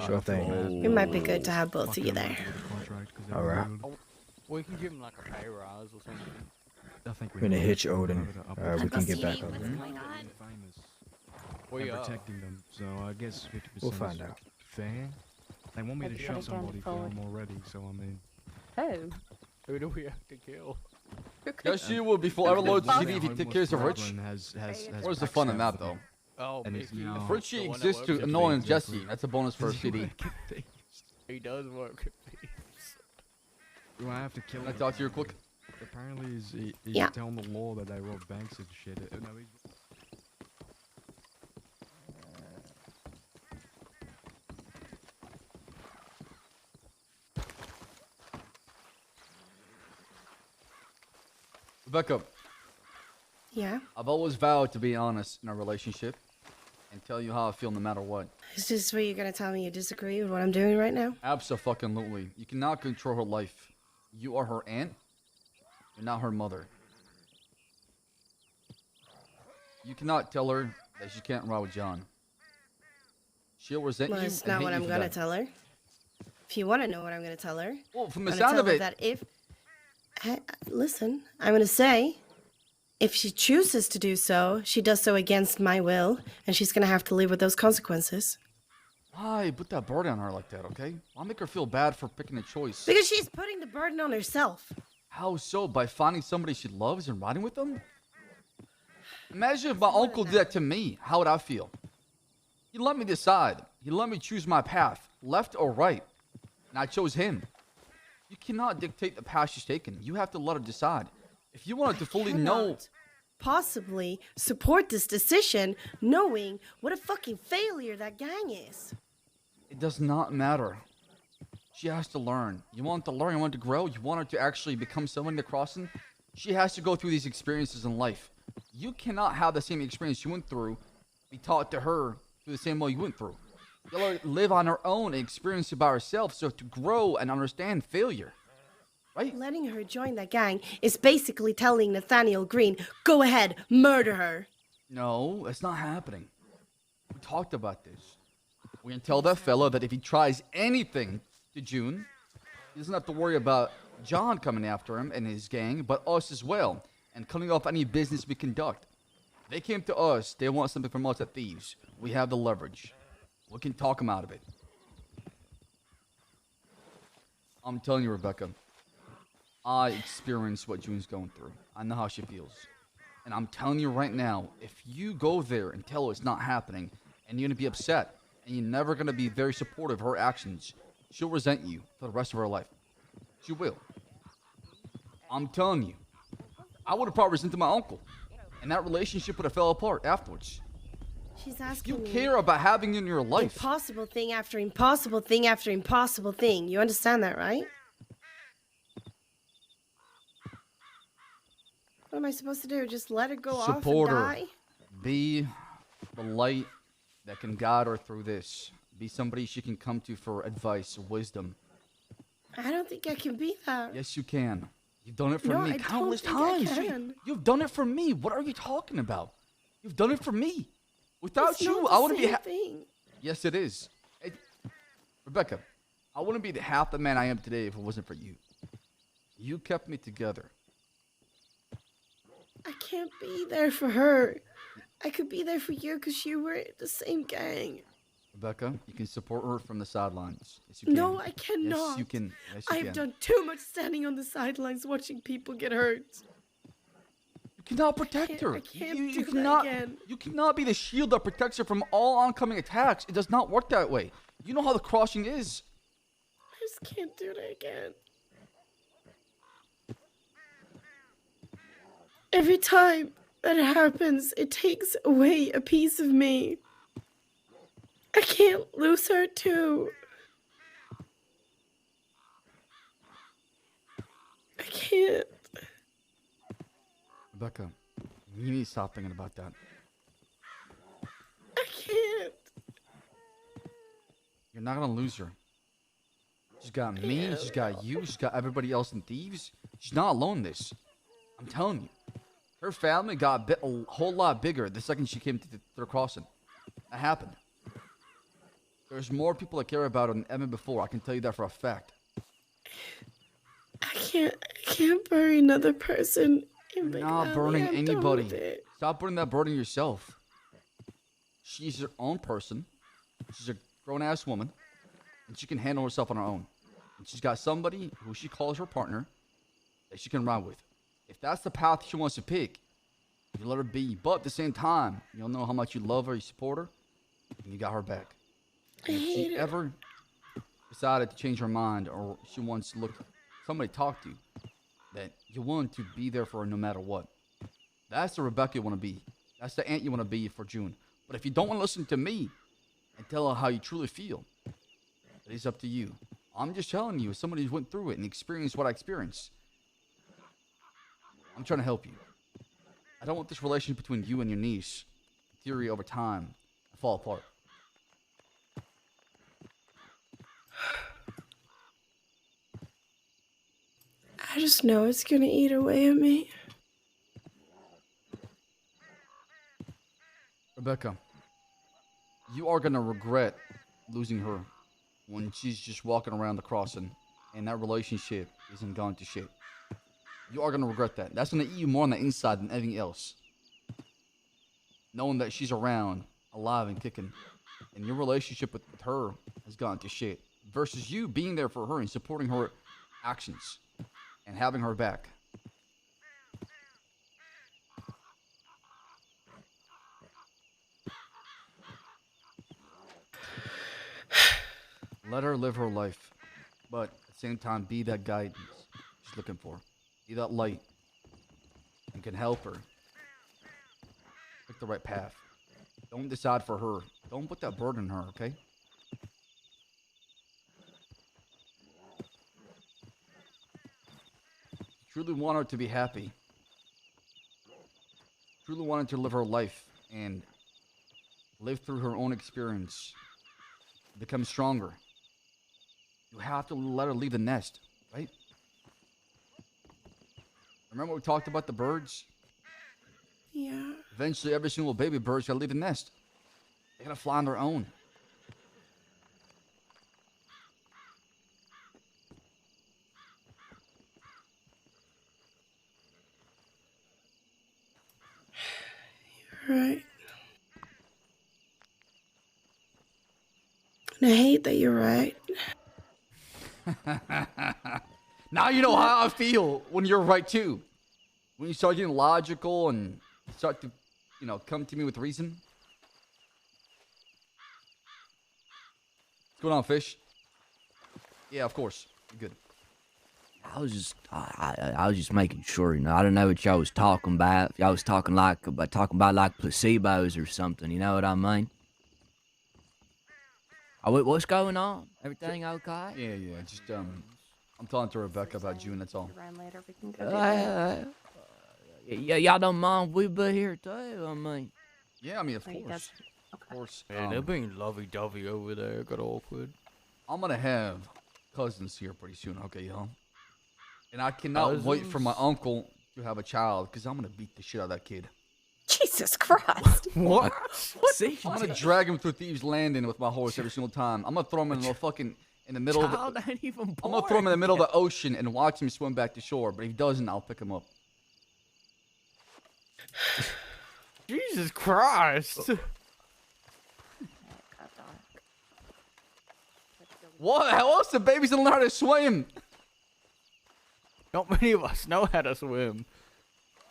Sure thing. It might be good to have both of you there. All right. We can give him like a pay rise or something. We're gonna hitch Odin. We can get back on. We are protecting them, so I guess 50% We'll find out. fair. They want me to shoot somebody for them already, so I mean. Oh. Who do we have to kill? Yes, you will before ever load the CD if he Homeless takes care of Rich. brethren has Where's the fun in that, though? Oh, And it's Mickey. now- If Richie The one that exists to works at annoy Thieves. Jesse, that's a bonus for a CD. He does work at Thieves. Do I have to kill Can I him? talk to you real quick? Apparently, he's Yeah. telling the law that they rob banks and shit. No, he's... Rebecca, Yeah? I've always vowed to be honest in our relationship and tell you how I feel no matter what. Is this where you're gonna tell me you disagree with what I'm doing right now? Abso-fucking-lutely. You cannot control her life. You are her aunt. You're not her mother. You cannot tell her that she can't ride with John. She'll resent Well, you that's and not hate what you I'm for gonna that. tell her. If you want to know what I'm gonna tell her, Well, from the I'm gonna sound tell of her it, that if listen, I'm gonna say if she chooses to do so, she does so against my will, and she's gonna have to live with those consequences. why put that burden on her like that, okay? I'll make her feel bad for picking a choice. Because she's putting the burden on herself. How so? By finding somebody she loves and riding with them? Imagine if my uncle did that to me. How would I feel? He let me decide. He let me choose my path, left or right. And I chose him. You cannot dictate the path she's taken. You have to let her decide. If you wanted to fully know... Cannot possibly support this decision knowing what a fucking failure that gang is. It does not matter. She has to learn. You want her to learn, you want her to grow, you want her to actually become someone in the crossing. She has to go through these experiences in life. You cannot have the same experience you went through be taught to her through the same way you went through. You let her live on her own and experience it by herself so to grow and understand failure. Right? Letting her join that gang is basically telling Nathaniel Green, go ahead, murder her. No, it's not happening. We talked about this. We're gonna tell that fella that if he tries anything to June, he doesn't have to worry about John coming after him and his gang, but us as well, and cutting off any business we conduct. They came to us, they want something from us at Thieves. We have the leverage. We can talk them out of it. I'm telling you, Rebecca, I experienced what June's going through. I know how she feels. And I'm telling you right now, if you go there and tell her it's not happening, and you're going to be upset, and you're never going to be very supportive of her actions, she'll resent you for the rest of her life. She will. I'm telling you. I would have probably resented my uncle, and that relationship would have fell apart afterwards. She's asking You me care about having in your life. impossible thing after impossible thing after impossible thing. You understand that, right? What am I supposed to do? Just let her go off and Support her. die? Be the light that can guide her through this. Be somebody she can come to for advice, wisdom. I don't think I can be that. Yes, you can. You've done it for No, me I countless don't think I times. can. You've done it for me. What are you talking about? You've done it for me. Without It's you, not I the wouldn't be. same thing. Yes, it is. Rebecca, I wouldn't be the half the man I am today if it wasn't for you. You kept me together. I can't be there for her. I could be there for you because you were the same gang. Rebecca, you can support her from the sidelines. Yes, you can. No, I cannot. Yes, you can. Yes, you I can. have done too much standing on the sidelines watching people get hurt. You cannot protect her. I can't you do that cannot, again. You cannot be the shield that protects her from all oncoming attacks. It does not work that way. You know how the crossing is. I just can't do that again. Every time that happens, it takes away a piece of me. I can't lose her too. I can't. Rebecca, you need to stop thinking about that. I can't. You're not gonna lose her. She's got me, she's got you, she's got everybody else in Thieves. She's not alone in this. I'm telling you. Her family got a whole lot bigger the second she came to the crossing. That happened. There's more people that care about her than ever before. I can tell you that for a fact. I can't bury another person in Big Not Valley. burning I'm done with anybody. it. Stop burning that burden yourself. She's her own person. She's a grown-ass woman. And she can handle herself on her own. And she's got somebody who she calls her partner that she can ride with. If that's the path she wants to pick, you let her be. But at the same time, you'll know how much you love her, you support her, and you got her back. And if she ever decided to change her mind or she wants to somebody talk to you, that you want to be there for her no matter what. That's the Rebecca you want to be. That's the aunt you want to be for June. But if you don't want to listen to me and tell her how you truly feel, it is up to you. I'm just telling you, as somebody who went through it and experienced what I experienced, I'm trying to help you. I don't want this relationship between you and your niece, in theory, over time, to fall apart. I just know it's gonna eat away at me. Rebecca, you are gonna regret losing her when she's just walking around the crossing and that relationship isn't gone to shit. You are gonna regret that. That's gonna eat you more on the inside than anything else. Knowing that she's around, alive and kicking, and your relationship with her has gone to shit. Versus you being there for her and supporting her actions and having her back. Let her live her life, but at the same time, be that guidance she's looking for. Be that light and can help her pick the right path. Don't decide for her. Don't put that burden on her, okay? Truly want her to be happy. Truly want her to live her life and live through her own experience. Become stronger. You have to let her leave the nest, right? Remember we talked about the birds? Yeah. Eventually, every single baby bird's gotta leave the nest. They gotta fly on their own. You're right. And I hate that you're right. Now you know how I feel when you're right too. When you start getting logical and start to, come to me with reason. What's going on, Fish? Yeah, of course. You're good. I was just making sure, I don't know what y'all was talking about. If y'all was talking about like placebos or something, you know what I mean? Oh, what's going on? Everything okay? Yeah. Just I'm talking to Rebecca about June. That's all. Around later, we can go get Yeah, y'all don't mind we be here too. I mean, yeah, of Wait, course. that's- Of course. Man, they're being lovey-dovey over there. Got awkward. I'm gonna have cousins here pretty soon, okay, y'all? And I cannot wait for my uncle to have a child, because I'm gonna beat the shit out of that kid. Jesus Christ. What? See, I'm gonna drag him through Thieves Landing with my horse every single time. I'm gonna throw him in the middle of child ain't even born. I'm gonna throw him in the middle of the ocean and watch him swim back to shore. But if he doesn't, I'll pick him up. Jesus Christ! What? How else the babies don't learn how to swim? Not many of us know how to swim.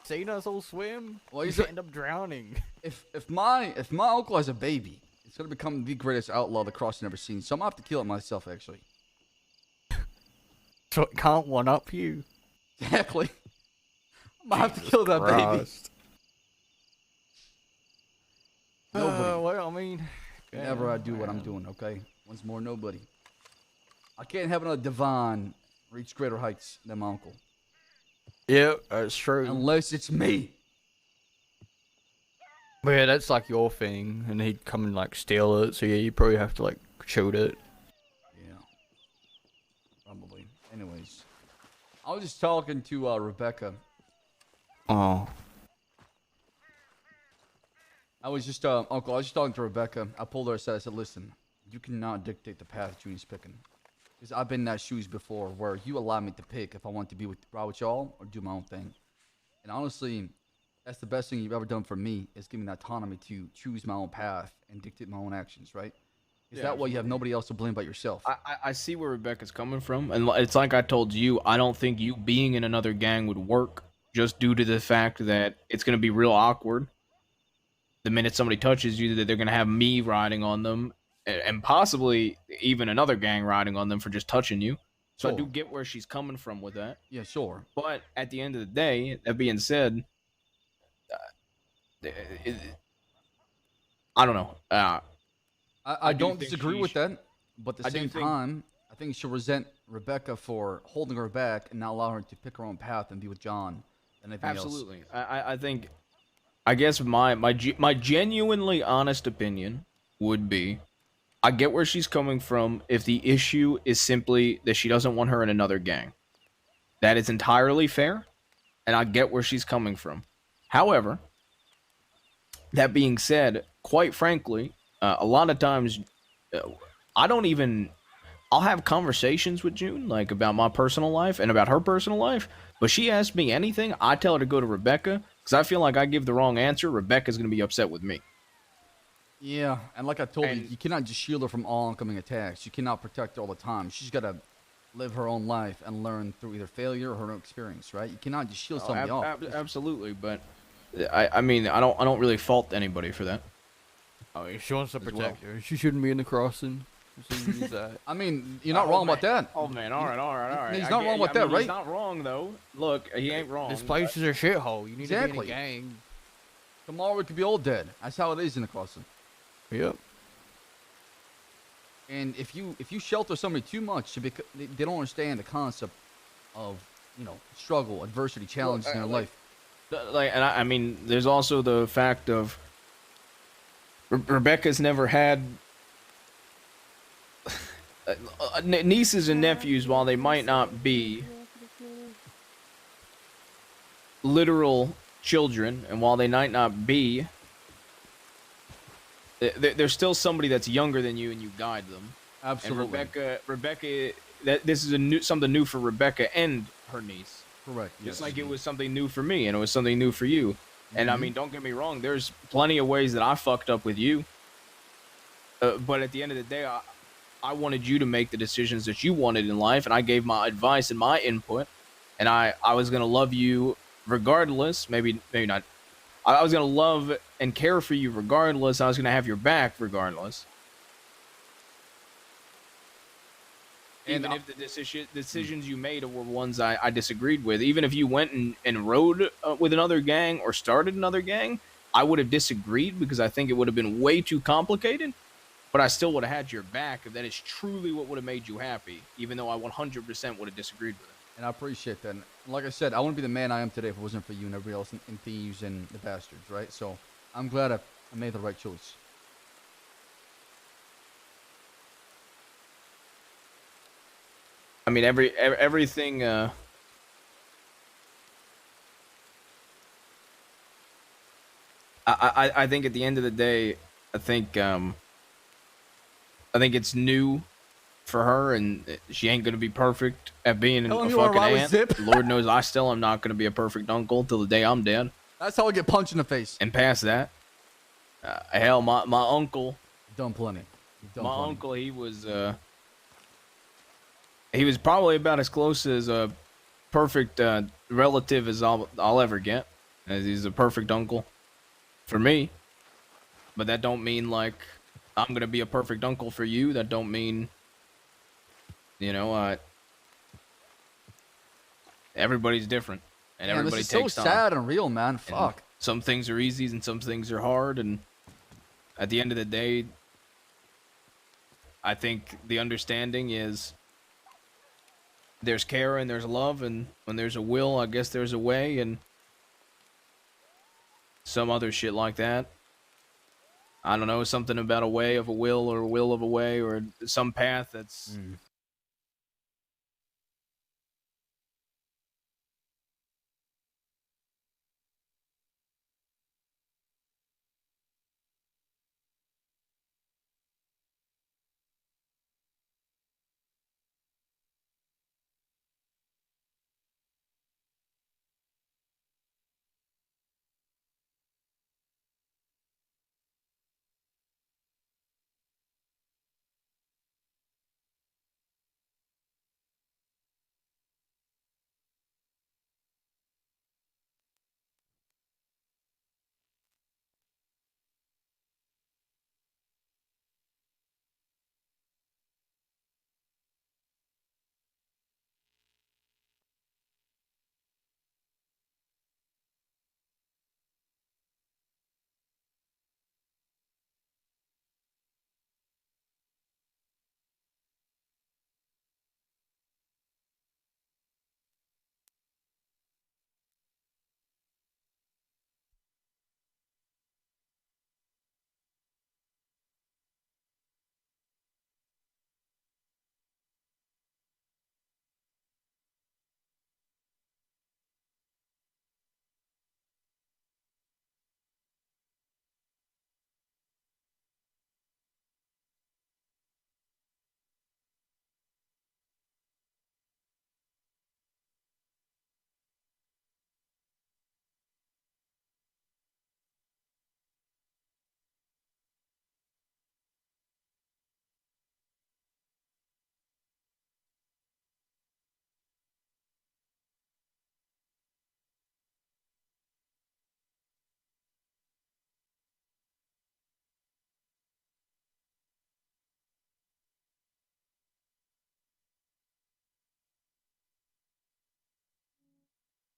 Seen us all swim? Well, We he's a- end up drowning. If my uncle has a baby, it's gonna become the greatest outlaw the crossing ever seen. So I'm gonna have to kill it myself, actually. So it can't one up you. Exactly. I'm gonna have to kill that baby. Christ. Nobody. Well, I mean, Whenever I do what I'm doing, okay? Once more, nobody. I can't have another Devon reach greater heights than my uncle. Yeah, that's true. Unless it's me. But yeah, that's like your thing, and he'd come and like steal it. So yeah, you probably have to like shoot it. Yeah. I was just talking to Rebecca. Oh. I was just Uncle. I was just talking to Rebecca. I pulled her aside. I said, "Listen, you cannot dictate the path Junior's picking, because I've been in that shoes before, where you allow me to pick if I want to be with ride with y'all or do my own thing. And honestly, that's the best thing you've ever done for me is give me the autonomy to choose my own path and dictate my own actions, right? Is that way you have nobody else to blame but yourself." I see where Rebecca's coming from, and it's like I told you, I don't think you being in another gang would work, just due to the fact that it's going to be real awkward. The minute somebody touches you, that they're going to have me riding on them, and possibly even another gang riding on them for just touching you. So I do get where she's coming from with that. Yeah, sure. But at the end of the day, that being said, I don't know. I don't disagree with that, but at the same time, I think she'll resent Rebecca for holding her back and not allow her to pick her own path and be with John and anything else. Absolutely. I think, I guess my genuinely honest opinion would be, I get where she's coming from if the issue is simply that she doesn't want her in another gang. That is entirely fair, and I get where she's coming from. However, that being said, quite frankly, a lot of times, I'll have conversations with June, like about my personal life and about her personal life, but she asks me anything, I tell her to go to Rebecca, because I feel like I give the wrong answer, Rebecca's going to be upset with me. Yeah, and like I told you, you cannot just shield her from all oncoming attacks. You cannot protect her all the time. She's got to live her own life and learn through either failure or her own experience, right? You cannot just shield somebody off. Absolutely, but I mean, I don't really fault anybody for that. Oh, she wants to protect her. She shouldn't be in the crossing. I mean, you're not wrong about that. Oh man, all right. He's not wrong about that, right? He's not wrong though. Look, he ain't wrong. This place is a shithole. You need to be in a gang. Tomorrow we could be all dead. That's how it is in the crossing. Yep. And if you shelter somebody too much, they don't understand the concept of struggle, adversity, challenges in their life. And I mean, there's also the fact of Rebecca's never had nieces and nephews, while they might not be literal children, and while they might not be, there's still somebody that's younger than you, and you guide them. Absolutely. And Rebecca, this is something new for Rebecca and her niece. Correct. Just like it was something new for me, and it was something new for you. And I mean, don't get me wrong, there's plenty of ways that I fucked up with you. But at the end of the day, I wanted you to make the decisions that you wanted in life, and I gave my advice and my input, and I was going to love you regardless. Maybe not. I was going to love and care for you regardless. I was going to have your back regardless. Even if the decisions you made were ones I disagreed with. Even if you went and rode with another gang or started another gang, I would have disagreed because I think it would have been way too complicated. But I still would have had your back if that is truly what would have made you happy, even though I 100% would have disagreed with it. And I appreciate that. And like I said, I wouldn't be the man I am today if it wasn't for you and everybody else in Thieves and the Bastards, right? So I'm glad I made the right choice. I mean, everything. I think at the end of the day, I think it's new for her, and she ain't gonna be perfect at being a fucking aunt. Lord knows I still am not gonna be a perfect uncle till the day I'm dead. That's how I get punched in the face. And past that, hell, my uncle. Done plenty. Uncle, he was probably about as close as a perfect relative as I'll ever get. As he's a perfect uncle for me. But that don't mean like I'm gonna be a perfect uncle for you. That don't mean, everybody's different, and everybody takes time. This is so sad and real, man. Fuck. And some things are easy and some things are hard, and at the end of the day, I think the understanding is there's care and there's love, and when there's a will, I guess there's a way, and some other shit like that. I don't know, something about a way of a will or a will of a way or some path that's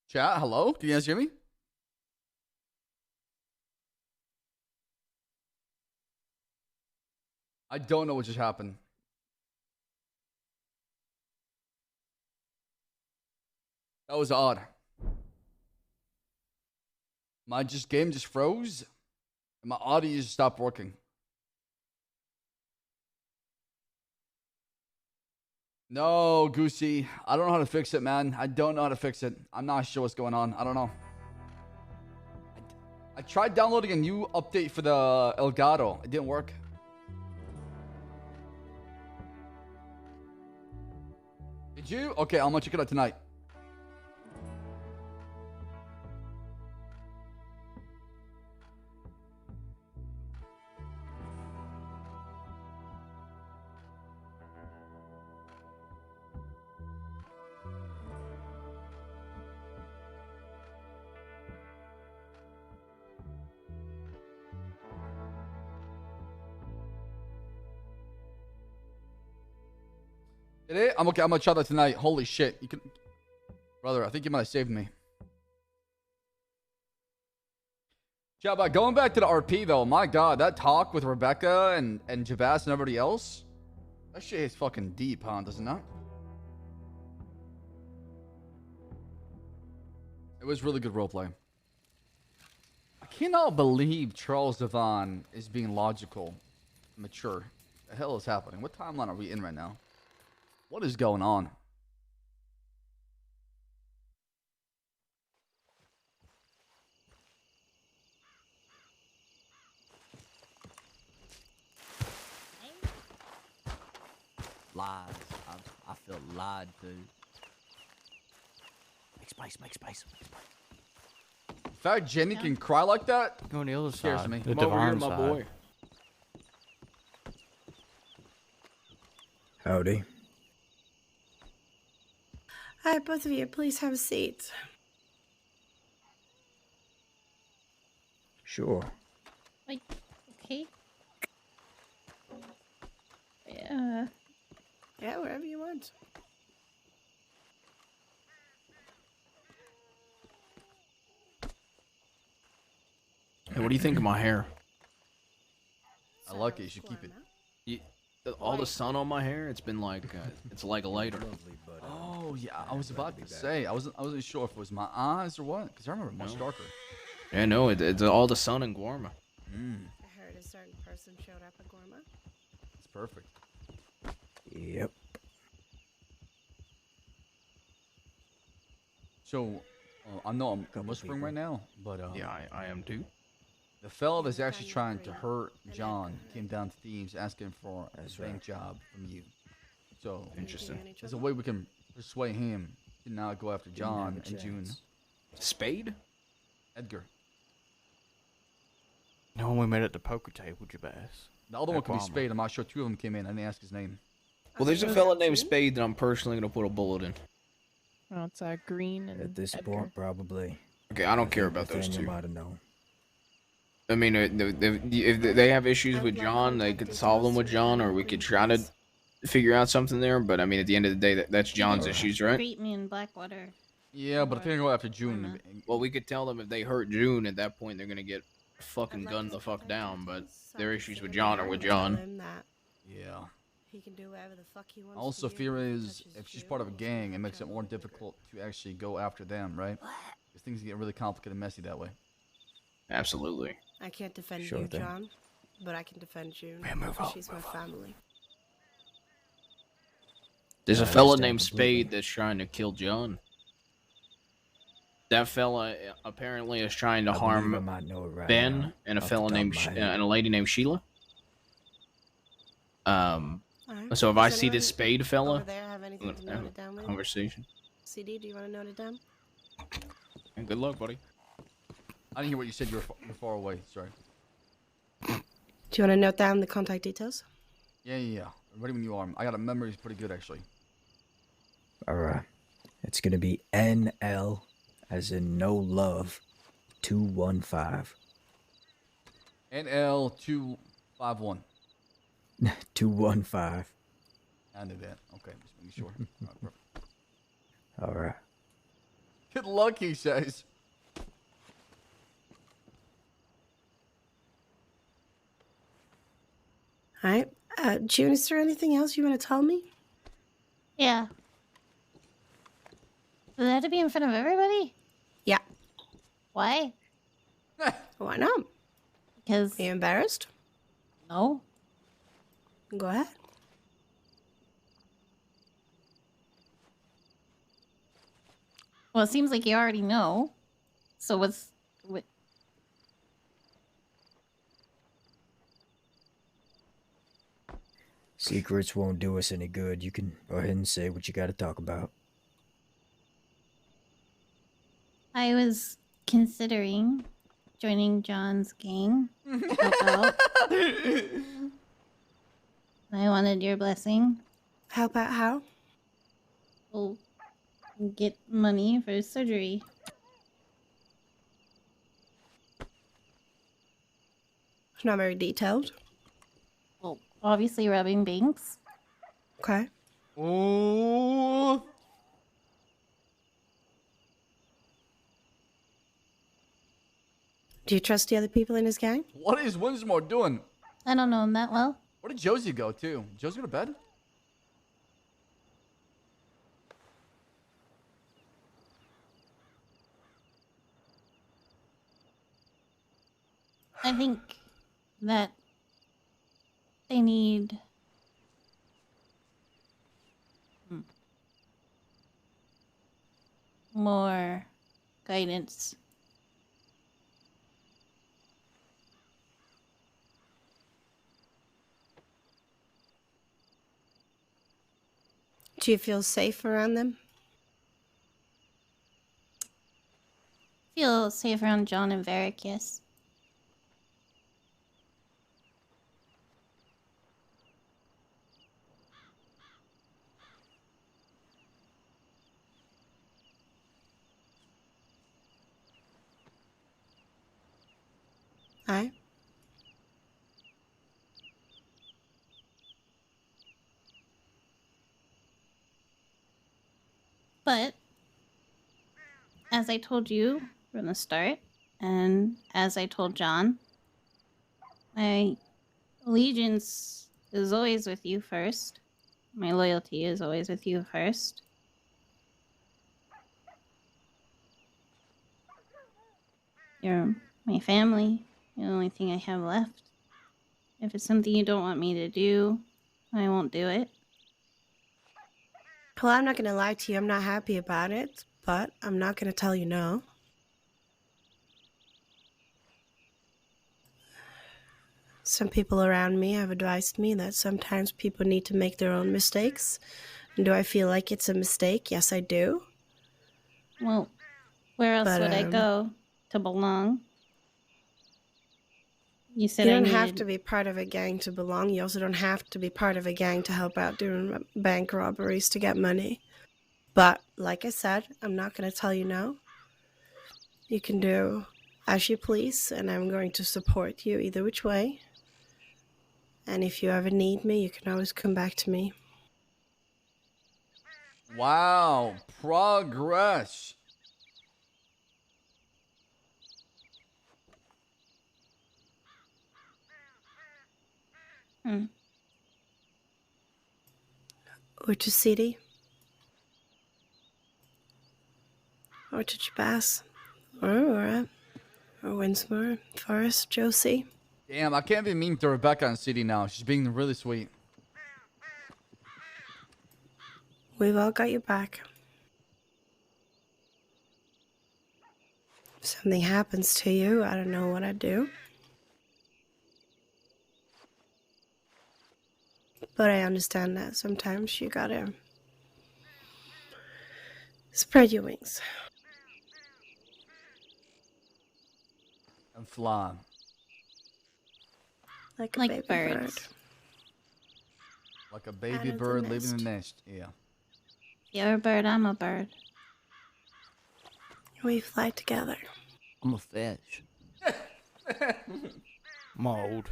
Chat, hello? Can you guys hear me? I don't know what just happened. That was odd. My game just froze, and my audio just stopped working. No, Goosey. I don't know how to fix it, man. I don't know how to fix it. I'm not sure what's going on. I don't know. I tried downloading a new update for the Elgato. It didn't work. Did you? Okay, I'm gonna check it out tonight. Did it? I'm okay. I'm gonna try that tonight. Holy shit. You can, brother, I think you might have saved me. Yeah, but going back to the RP though, my god, that talk with Rebecca and Javas and everybody else, that shit is fucking deep, huh? Does it not? It was really good roleplay. I cannot believe Charles Devon is being logical, mature. The hell is happening? What timeline are we in right now? What is going on? Lies. I feel lied to. Make space, make space, make space. In fact, Jenny can cry like that? Go on the other Scares side. me. The Come over here, divine my side. boy. Howdy. Hi, both of you. Please have a seat. Sure. Like, okay. Yeah. Yeah, wherever you want. Hey, what do you think of my hair? I like it. You should keep it. All the sun on my hair, it's been like, it's like later. Oh yeah, I was about to say. I wasn't sure if it was my eyes or what, because I remember much darker. Yeah, no, it's all the sun in Guarma. I heard a certain person showed up at Gorma. It's perfect. Yep. So, I know I'm whispering right now, but Yeah, I am too. the fella that's actually trying to hurt John came down to Thieves asking for a bank job from you. So, Interesting. there's a way we can persuade him to not go after John and June. Spade? Edgar. No, we met at the poker table, Jabaz. The other one could be Spade. I'm not sure. Two of them came in. I didn't ask his name. Well, there's a fella named Spade that I'm personally gonna put a bullet in. Oh, it's Green and At this Edgar. point, probably. Okay, I don't care about those Nathaniel two. might have known. I mean, if they have issues with John, they could solve them with John, or we could try to figure out something there. But I mean, at the end of the day, that's John's issues, right? Greet me in Blackwater. Yeah, but if they're gonna go after June, Well, we could tell them if they hurt June, at that point they're gonna get fucking gunned the fuck down. But their issues with John are with John. yeah. He can do whatever the fuck he wants. Also, to do fear when he is touches if she's June part of a or gang, it something makes it more difficult to actually go after them, right? Because things get really complicated and messy that way. Absolutely. I can't defend Sure you, thing. John, but I can defend June. Yeah, move because on, she's my family. There's a I fella understand named completely. Spade that's trying to kill John. That fella apparently is trying to I believe I harm might know it right Ben now, and a off the fella top named of my head. and a lady named Sheila. Alright. So if I Does see anyone this Spade fella, over there have anything to note it down with? conversation. CD, do you want to note it down? And good luck, buddy. I didn't hear what you said. You're far away. Sorry. Do you want to note down the contact details? Yeah. Ready when you are. I got a memory. It's pretty good, actually. Alright. It's gonna be NL, as in no love, 215. NL251. 215. I knew that. Okay, just making sure. All right, perfect. Alright. Good luck, he says. All right. June, is there anything else you want to tell me? Yeah. Does it have to be in front of everybody? Yeah. Why? Why not? Because. Are you embarrassed? No. Go ahead. Well, it seems like you already know. So what's. What? Secrets won't do us any good. You can go ahead and say what you got to talk about. I was considering joining John's gang to help out. I wanted your blessing. Help out how? Well, get money for surgery. It's not very detailed. Well, obviously robbing banks. Okay. Ooh. Do you trust the other people in his gang? What is Winsmore doing? I don't know him that well. Where did Josie go to? Josie go to bed? I think that they need more guidance. Do you feel safe around them? Feel safe around John and Varric, yes. Aye. But, as I told you from the start, and as I told John, my allegiance is always with you first. My loyalty is always with you first. You're my family, the only thing I have left. If it's something you don't want me to do, I won't do it. Well, I'm not going to lie to you. I'm not happy about it, but I'm not going to tell you no. Some people around me have advised me that sometimes people need to make their own mistakes. And do I feel like it's a mistake? Yes, I do. Well, where else But, would I go to belong? You said you I don't needed... have to be part of a gang to belong. You also don't have to be part of a gang to help out doing bank robberies to get money. But, like I said, I'm not going to tell you no. You can do as you please, and I'm going to support you either which way. And if you ever need me, you can always come back to me. Wow. Progress. Which is City? Or Bass? Or Lora? Or Winsmore? Forrest? Josie? Damn, I can't be mean to Rebecca on CD now. She's being really sweet. We've all got your back. If something happens to you, I don't know what I'd do. But I understand that sometimes you gotta spread your wings. And fly. Like a like baby birds. bird. Like a baby Out of the bird leaving nest. the nest. Yeah. You're a bird, I'm a bird. We fly together. I'm a fish. Mold.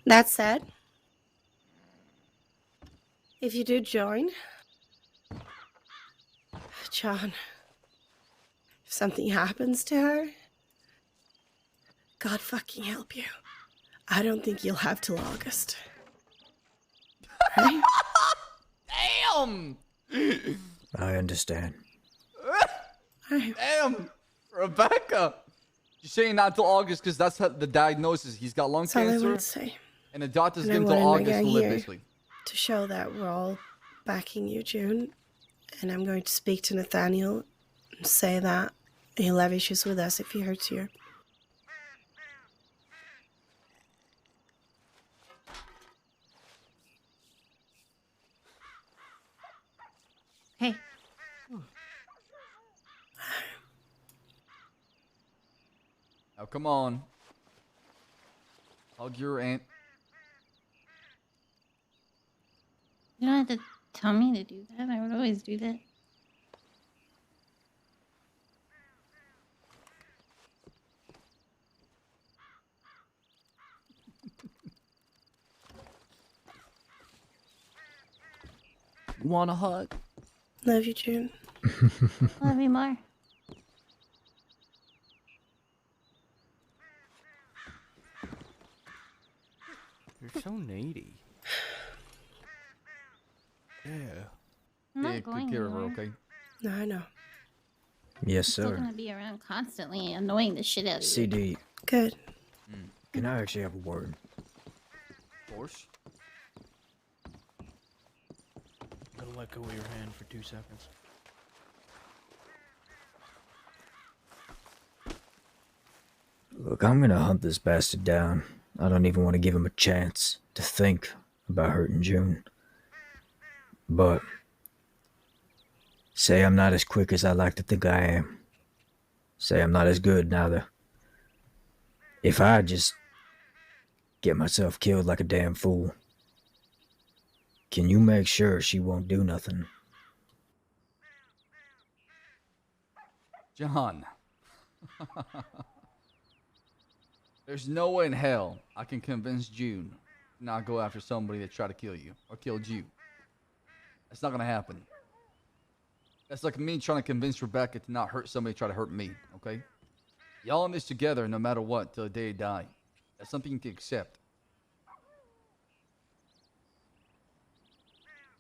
That said, If you do join, John, if something happens to her, God fucking help you. I don't think you'll have till August. Right? Damn! I understand. Damn! Rebecca! You're saying not till August because that's the diagnosis. He's got lung That's all I cancer. want to say. And the doctors And give I him till wanted my August guy to live, here basically. to show that we're all backing you, June. And I'm going to speak to Nathaniel and say that he'll have issues with us if he hurts you. Hey. Now, come on. Hug your aunt. You don't have to tell me to do that. I would always do that. You want a hug? Love you, June. Love you more. You're so needy. Yeah. I'm not Yeah, going take care of her, anywhere. okay? No, I know. Yes, I'm still sir. gonna be around constantly, annoying the shit out of you. CD, Good. can I actually have a word? Of course. Gotta let go of your hand for 2 seconds. Look, I'm gonna hunt this bastard down. I don't even want to give him a chance to think about hurting June. But say I'm not as quick as I like to think I am. Say I'm not as good neither. If I just get myself killed like a damn fool, can you make sure she won't do nothing? John. There's no way in hell I can convince June to not go after somebody that tried to kill you or killed you. That's not gonna happen. That's like me trying to convince Rebecca to not hurt somebody try to hurt me, okay? Y'all in this together no matter what till the day you die. That's something you can accept.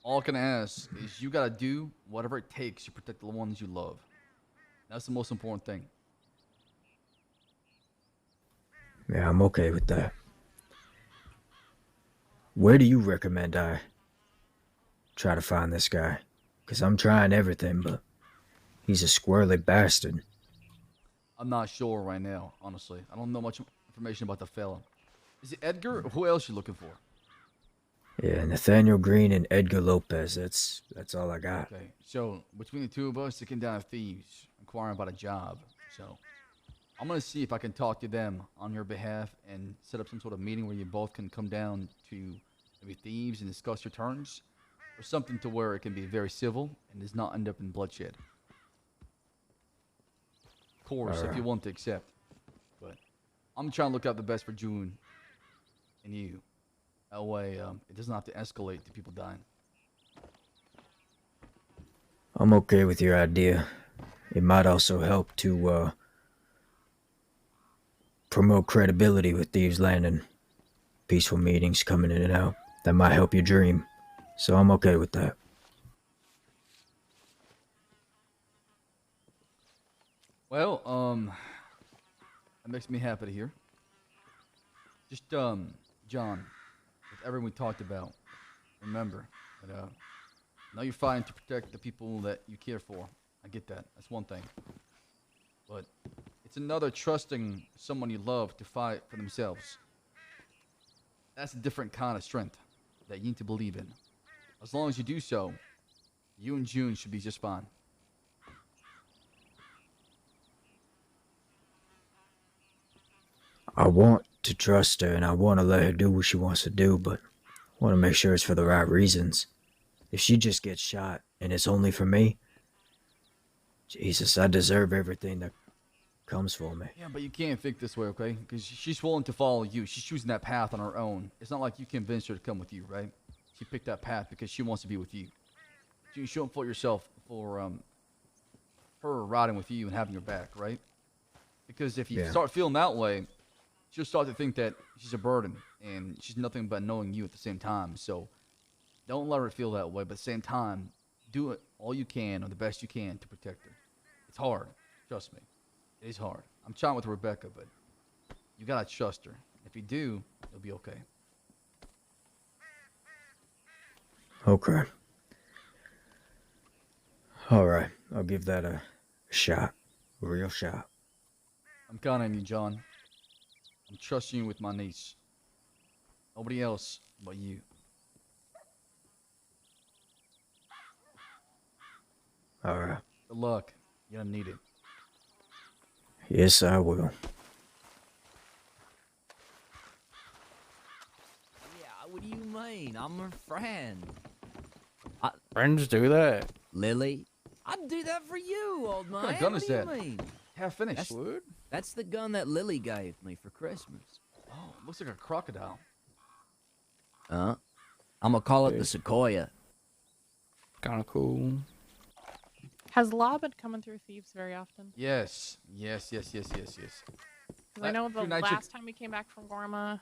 All I can ask is you gotta do whatever it takes to protect the ones you love. That's the most important thing. Yeah, I'm okay with that. Where do you recommend I try to find this guy? Because I'm trying everything, but he's a squirrely bastard. I'm not sure right now, honestly. I don't know much information about the fella. Is it Edgar or who else you looking for? Yeah, Nathaniel Green and Edgar Lopez. That's all I got. Okay, so between the two of us, sticking down thieves, inquiring about a job. So I'm gonna see if I can talk to them on your behalf and set up some sort of meeting where you both can come down to maybe thieves and discuss your terms, or something to where it can be very civil and does not end up in bloodshed. Of course, if you Alright. want to accept. But I'm trying to look out the best for June and you. That way, it doesn't have to escalate to people dying. I'm okay with your idea. It might also help to promote credibility with Thieves Landing. Peaceful meetings coming in and out. That might help your dream. So I'm okay with that. Well, that makes me happy to hear. Just, John, with everything we talked about, remember that, now you're fighting to protect the people that you care for. I get that. That's one thing. But it's another trusting someone you love to fight for themselves. That's a different kind of strength that you need to believe in. As long as you do so, you and June should be just fine. I want to trust her and I want to let her do what she wants to do, but I want to make sure it's for the right reasons. If she just gets shot and it's only for me, Jesus, I deserve everything that comes for me. Yeah, but you can't think this way, okay? Because she's willing to follow you. She's choosing that path on her own. It's not like you convinced her to come with you, right? she picked that path because she wants to be with you. You shouldn't fault yourself for her riding with you and having your back, right? Because if you start feeling that way, she'll start to think that she's a burden and she's nothing but knowing you at the same time. So don't let her feel that way, but at the same time, do it all you can or the best you can to protect her. It's hard. Trust me. It is hard. I'm trying with Rebecca, but you gotta trust her. If you do, it'll be okay. Okay. All right. I'll give that a shot. A real shot. I'm counting on you, John. I'm trusting you with my niece. Nobody else but you. All right. Good luck. You're gonna need it. Yes, I will. Yeah, what do you mean? I'm her friend. Friends do that. Lily? I'd do that for you, old man. What kind of gun what is do you that? mean? Half finished. That's the gun that Lily gave me for Christmas. Oh, it looks like a crocodile. I'm gonna call it the Sequoia. Kind of cool. Has Law been coming through Thieves very often? Yes. Yes. Because I know the last time we came back from Gorma.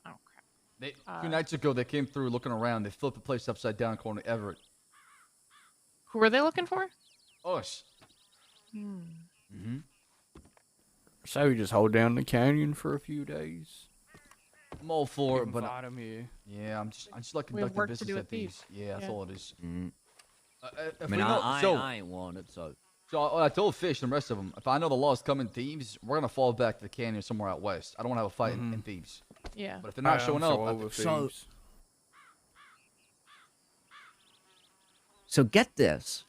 Oh crap. 2 nights ago, they came through looking around. They flipped the place upside down, according to Everett. Who were they looking for? Us. Hmm. So we just hold down the canyon for a few days. I'm all for it, but fight 'em here. Yeah, I'm just like We have conducting work to business do at with these. thieves. Yeah, that's Yeah. all it is. I mean, I ain't wanted, so. So I told Fish and the rest of them, if I know the law is coming Thieves, we're gonna fall back to the canyon somewhere out west. I don't want to have a fight in Thieves. Yeah. But if they're not showing up, So get this.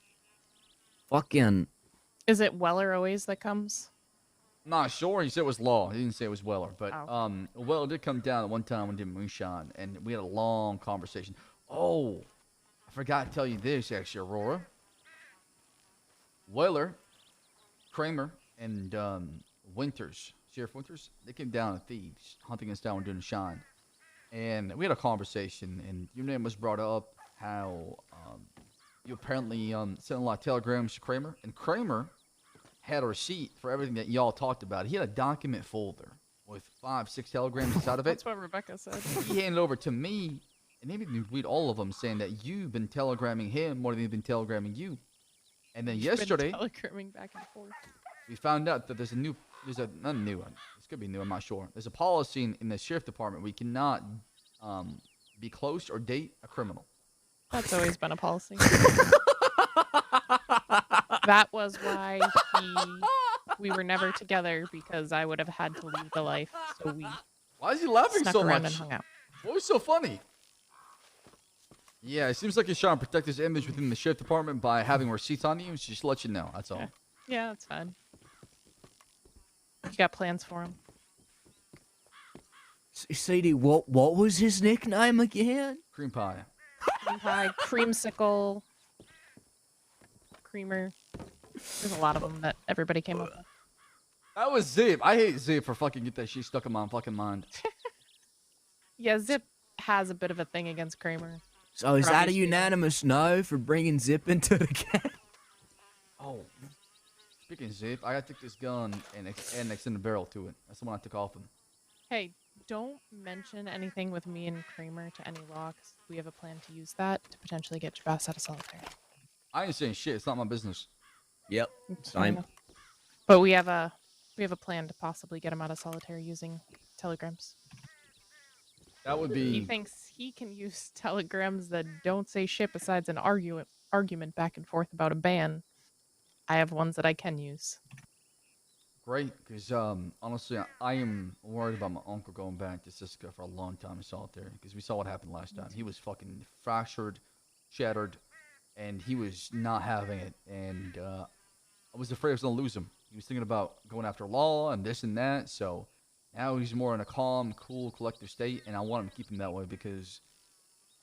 Fucking. Is it Weller always that comes? Not sure. He said it was Law. He didn't say it was Weller. But Oh. Weller did come down at one time when we did moonshine, and we had a long conversation. Oh, I forgot to tell you this, actually, Aurora. Weller, Kramer, and Winters, Sheriff Winters, they came down at Thieves, hunting us down during the shine. And we had a conversation, and your name was brought up, how you apparently sent a lot of telegrams to Kramer, and Kramer had a receipt for everything that y'all talked about. He had a document folder with 5, 6 telegrams inside of it. That's what Rebecca said. He handed it over to me, and he didn't read all of them, saying that you've been telegramming him more than he's been telegramming you. And then yesterday, telegramming back and forth. we found out that there's not a new one. This could be new, I'm not sure. There's a policy in the sheriff department we cannot be close or date a criminal. That's always been a policy. That was why we were never together, because I would have had to leave the life. So we. Why is he laughing snuck so around much? and hung out. What was so funny? Yeah, it seems like he's trying to protect his image within the sheriff department by having receipts on you. Just to let you know, that's all. Yeah, that's fine. You got plans for him? CD, what was his nickname again? Cream pie. Cream pie, creamsicle, creamer. There's a lot of them that everybody came up with. That was Zip. I hate Zip for fucking get that shit stuck in my fucking mind. Yeah, Zip has a bit of a thing against Kramer. So is For that a obvious reasons. unanimous no for bringing Zip into the game? Oh, speaking of Zip, I gotta take this gun and extend the barrel to it. That's the one I took off him. Hey, don't mention anything with me and Kramer to any law, because we have a plan to use that to potentially get Jabas out of solitary. I ain't saying shit. It's not my business. Yep. Same. But we have a plan to possibly get him out of solitary using telegrams. That would be. He thinks he can use telegrams that don't say shit besides an argument back and forth about a ban. I have ones that I can use. Great, because honestly, I am worried about my uncle going back to Siska for a long time in solitary, because we saw what happened last time. He was fucking fractured, shattered, and he was not having it. And I was afraid I was going to lose him. He was thinking about going after law and this and that. So now he's more in a calm, cool, collective state, and I want him to keep him that way because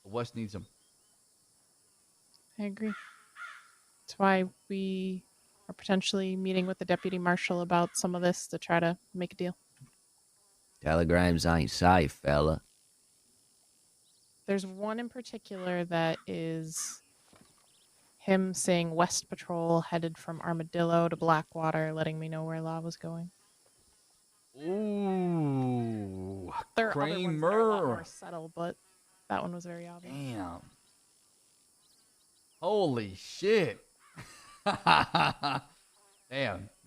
the West needs him. I agree. That's why we are potentially meeting with the deputy marshal about some of this to try to make a deal. Telegrams ain't safe, fella. There's one in particular that is him saying West Patrol headed from Armadillo to Blackwater, letting me know where La was going. Ooh, There are other ones that are a lot more Kramer. subtle, but that one was very obvious. Damn. Holy shit. Damn,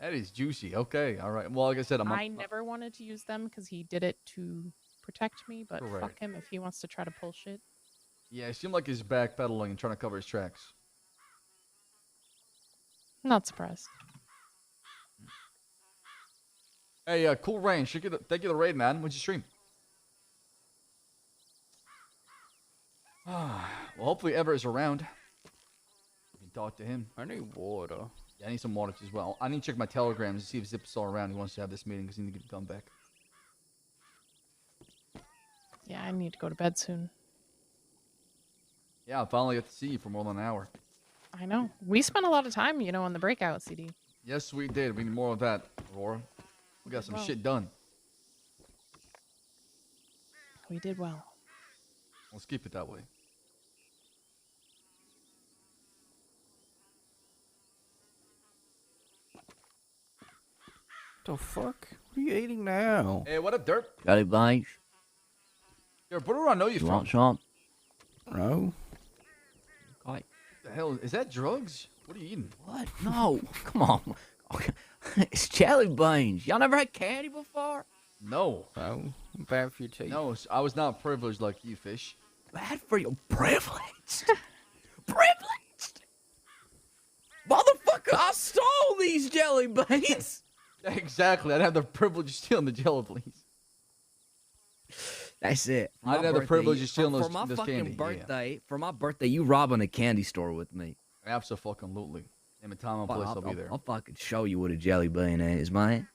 that is juicy. Okay, all right. Well, like I said, I never wanted to use them because he did it to protect me, but Correct. fuck him if he wants to try to pull shit. Yeah, it seemed like he's backpedaling and trying to cover his tracks. Not surprised. Hey, cool range. Thank you for the raid, man. What'd you stream? Well, hopefully Everett is around. You can talk to him. I need water. Yeah, I need some water as well. I need to check my telegrams to see if Zip's still around. He wants to have this meeting because he needs to get the gun back. Yeah, I need to go to bed soon. Yeah, I finally got to see you for more than an hour. I know. We spent a lot of time, on the breakout CD. Yes, we did. We need more of that, Lora. We got some shit done. We did well. Let's keep it that way. The fuck? What are you eating now? Hey, what up, Dirt? Jelly beans. Dirt, where do I know you You from? want some? No. What the hell? Is that drugs? What are you eating? What? No. Come on. It's jelly beans. Y'all never had candy before? No. No. Bad for your teeth. No, I was not privileged like you, Fish. Bad for your privileged. Privileged. Motherfucker, I stole these jelly beans. Exactly. I'd have the privilege of stealing the jelly beans. That's it. I didn't have the privilege of stealing for my this fucking candy. birthday. For my birthday, you robbing a candy store with me. Absolutely. Name a time and place, I'll be there. I'll fucking show you what a jelly bean is, man.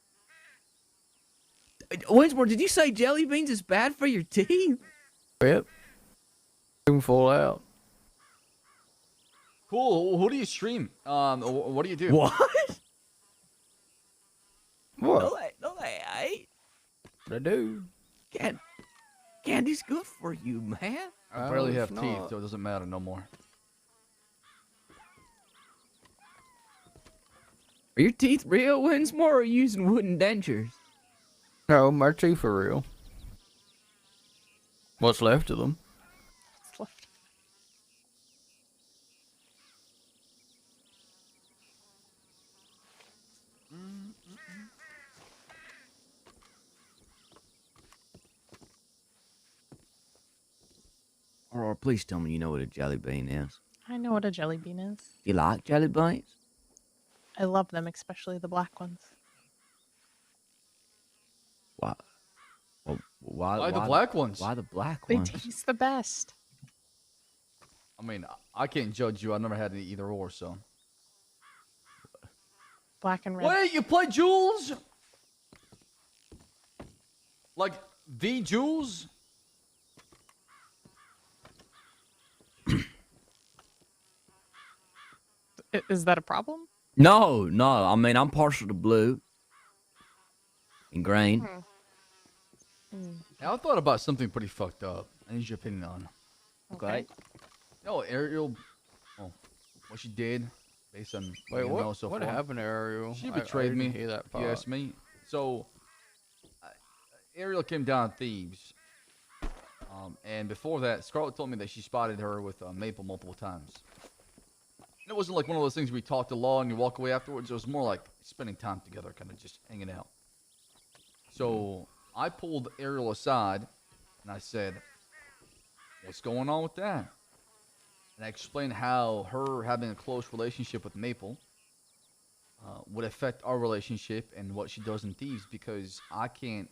Winsmore, did you say jelly beans is bad for your teeth? Yep. Can fall out. Cool. Who do you stream? What do you do? What? What? No, they ain't. I do. Candy's good for you, man. I barely it's have teeth, not. so it doesn't matter no more. Are your teeth real, Winsmore, or are you using wooden dentures? No, my teeth are real. What's left of them? Or please tell me you know what a jelly bean is. I know what a jelly bean is. Do you like jelly beans? I love them, especially the black ones. Why? Well, why the black ones? Why the black They ones? taste the best. I mean, I can't judge you. I've never had any either or, so. Black and red. Wait, you play Jules? Like, the Jules? Is that a problem? No. I mean, I'm partial to blue and green. Yeah, I thought about something pretty fucked up. I need your opinion on. Okay. No, Ariel. Oh, what she did, based on Wait, you what? know so What far. happened to Ariel? She I betrayed didn't me. hear that If you part. ask me. So, Ariel came down thieves, and before that, Scarlett told me that she spotted her with Maple multiple times. And it wasn't like one of those things where you talk to Law and you walk away afterwards. It was more like spending time together, kind of just hanging out. So I pulled Ariel aside, and I said, "What's going on with that?" And I explained how her having a close relationship with Maple would affect our relationship and what she does in Thieves, because I can't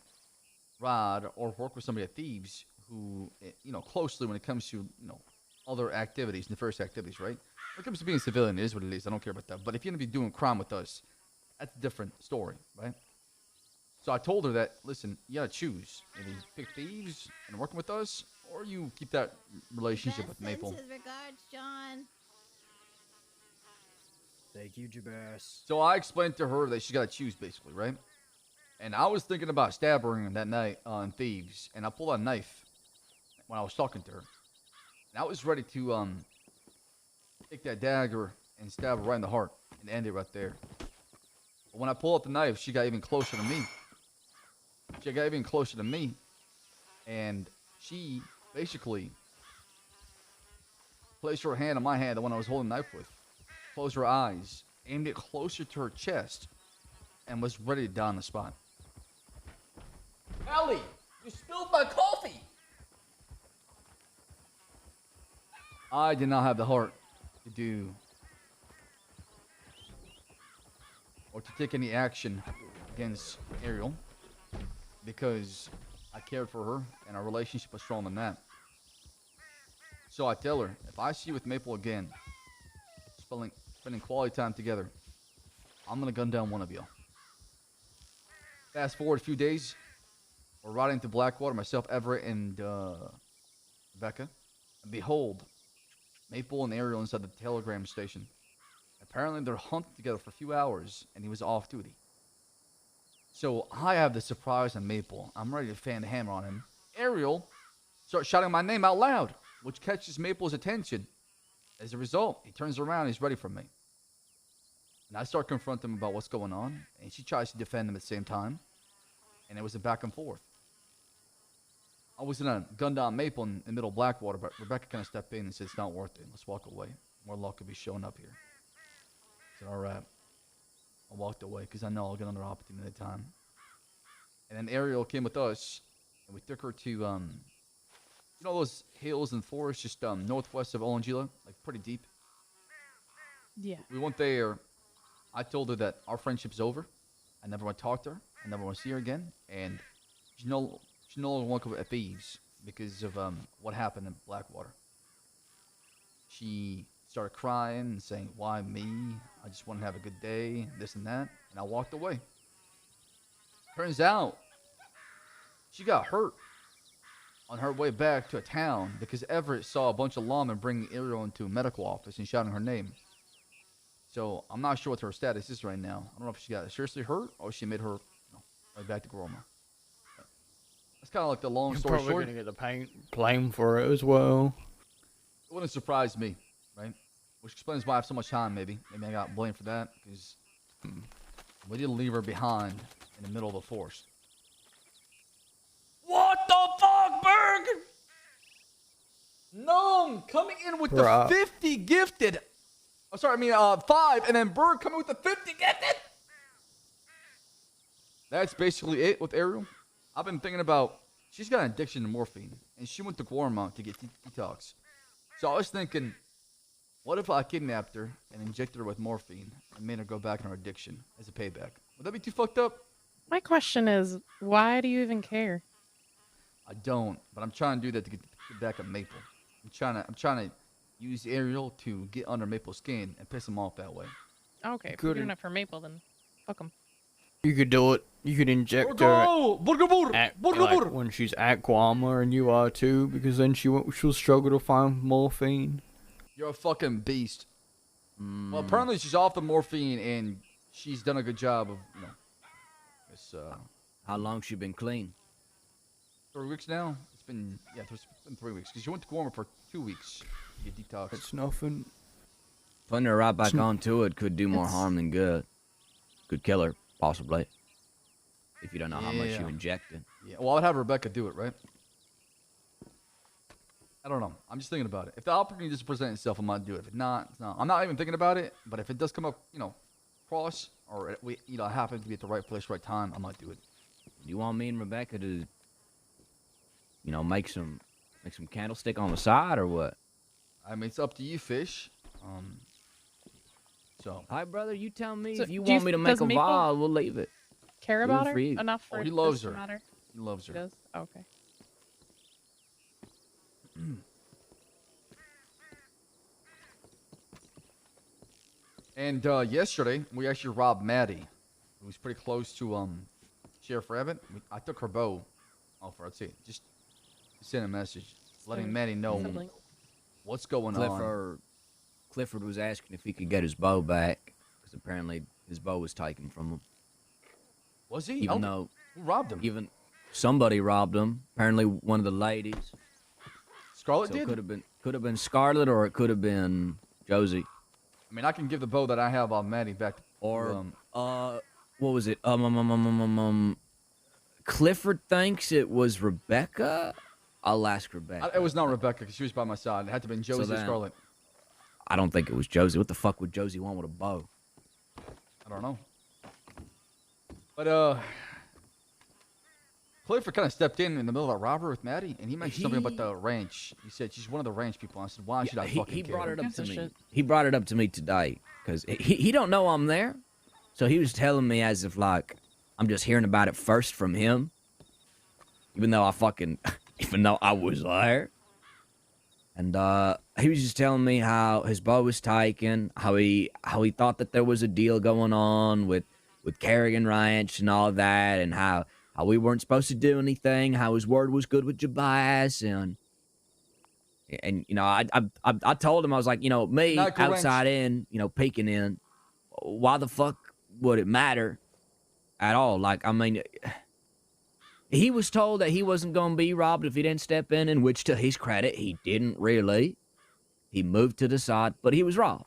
ride or work with somebody at Thieves who, closely when it comes to, other activities, nefarious activities, right? When it comes to being a civilian, it is what it is. I don't care about that. But if you're going to be doing crime with us, that's a different story, right? So I told her that, listen, you got to choose. Either you pick Thieves and working with us, or you keep that relationship with Maple. His regards, John. Thank you, Jabaz. So I explained to her that she's got to choose, basically, right? And I was thinking about stabbing her that night on Thieves, and I pulled out a knife when I was talking to her. And I was ready to take that dagger and stab her right in the heart and end it right there. But when I pulled out the knife, she got even closer to me. And she basically placed her hand on my hand, the one I was holding the knife with, closed her eyes, aimed it closer to her chest, and was ready to die on the spot. Ellie, you spilled my coffee! I did not have the heart to do or to take any action against Ariel because I cared for her and our relationship was stronger than that. So I tell her, if I see you with Maple again, spending quality time together, I'm gonna gun down one of you. Fast forward a few days, we're riding to Blackwater, myself, Everett, and Rebecca. And behold, Maple and Ariel inside the telegram station. Apparently they're hunting together for a few hours, and he was off duty. So I have the surprise on Maple. I'm ready to fan the hammer on him. Ariel starts shouting my name out loud, which catches Maple's attention. As a result, he turns around, he's ready for me. And I start confronting him about what's going on, and she tries to defend him at the same time. And it was a back and forth. I was gonna gun down Maple in the middle of Blackwater, but Rebecca kind of stepped in and said, it's not worth it. Let's walk away. More luck could be showing up here. I said, all right. I walked away because I know I'll get another opportunity at a time. And then Ariel came with us, and we took her to, you know those hills and forests just northwest of Olangila, like pretty deep? Yeah. We went there. I told her that our friendship's over. I never want to talk to her. I never want to see her again. And she no longer want to go at thieves because of what happened in Blackwater. She started crying and saying, why me? I just want to have a good day, this and that. And I walked away. Turns out, she got hurt on her way back to a town because Everett saw a bunch of lawmen bringing Ariel into a medical office and shouting her name. So I'm not sure what her status is right now. I don't know if she got seriously hurt or she made her right back to Gorma. That's kind of like the long You're story probably short. gonna get the blame for it as well. It wouldn't surprise me, right? Which explains why I have so much time, maybe. Maybe I got blamed for that, because we didn't leave her behind in the middle of the forest. What the fuck, Berg? Gnome coming in with the 50 gifted. Oh, sorry, I mean 5, and then Berg coming with the 50 gifted. That's basically it with Ariel. I've been thinking about, she's got an addiction to morphine, and she went to Guarma to get detox. So I was thinking, what if I kidnapped her and injected her with morphine and made her go back on her addiction as a payback? Would that be too fucked up? My question is, why do you even care? I don't, but I'm trying to do that to get back at Maple. I'm trying to use Ariel to get under Maple's skin and piss him off that way. Okay, if you're doing it for Maple, then fuck him. You could do it. You could inject her like, when she's at Guama, and you are too, because then she'll struggle to find morphine. You're a fucking beast. Well, apparently she's off the morphine, and she's done a good job of, you know, this, How long she been clean? 3 weeks now? It's been 3 weeks. Because she went to Guarma for 2 weeks to get detox. It's nothing. Putting her right back onto it could do more harm than good. Could kill her, possibly. If you don't know how much you injected. Yeah, well, I would have Rebecca do it, right? I don't know. I'm just thinking about it. If the opportunity just present itself, I might do it. If not, it's not. I'm not even thinking about it. But if it does come up, you know, cross, or we, you know, I happen to be at the right place, right time, I might do it. You want me and Rebecca to, you know, make some candlestick on the side, or what? I mean, it's up to you, Fish. So. Hi, brother. You tell me So if you do you- want me to make does a Maple vow, we'll leave it. Care Leave about it her for you. enough for Oh, he this loves to her. matter? He loves her. He does? Okay. And yesterday, we actually robbed Maddie, who was pretty close to Sheriff Rabbit. I took her bow off her. Let's see, just send a message letting Maddie know what's going on. Clifford was asking if he could get his bow back, because apparently his bow was taken from him. Was he? Even though who robbed him? Even somebody robbed him. Apparently one of the ladies. Scarlet so did? Could Could have been Scarlet or it could have been Josie. I mean, I can give the bow that I have on Maddie back. Or what was it? Clifford thinks it was Rebecca. I'll ask Rebecca. It was not Rebecca because she was by my side. It had to have been Josie or Scarlet. I don't think it was Josie. What the fuck would Josie want with a bow? I don't know. But Clifford kind of stepped in the middle of a robbery with Maddie, and he mentioned something about the ranch. He said she's one of the ranch people. I said, why should I fucking care? Brought it up to me. He brought it up to me today because he don't know I'm there, so he was telling me as if like I'm just hearing about it first from him, even though I was there. And he was just telling me how his bow was taken, how he thought that there was a deal going on with Kerrigan Ranch and all that, and how we weren't supposed to do anything, how his word was good with Jabaz, and you know, I told him, I was like, you know, me outside in, you know, peeking in, why the fuck would it matter at all? Like, I mean, he was told that he wasn't going to be robbed if he didn't step in which, to his credit, he didn't really. He moved to the side, but he was robbed.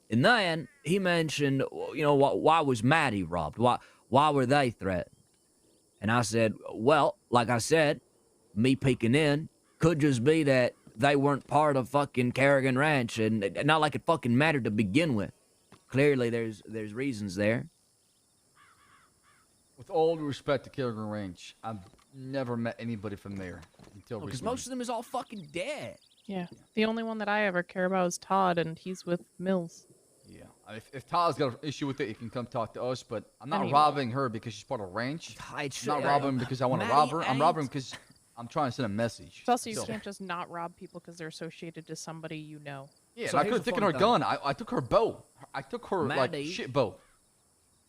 And then he mentioned, you know, why was Maddie robbed? Why were they threatened? And I said, well, like I said, me peeking in could just be that they weren't part of fucking Kerrigan Ranch, and not like it fucking mattered to begin with. Clearly, there's reasons there. With all due respect to Kerrigan Ranch, I've never met anybody from there until Because recently. most of them is all fucking dead. Yeah. The only one that I ever care about is Todd, and he's with Mills. Yeah. If Todd's got an issue with it, he can come talk to us, but I'm not Anyway. robbing her because she's part of the ranch. I'm not robbing her because I want to rob her. I'm robbing her because I'm trying to send a message. It's also, you So- can't just not rob people because they're associated to somebody you know. Yeah, So and I here's could have the taken fun her thing. gun. I took her bow. I took her, Maddie- shit bow.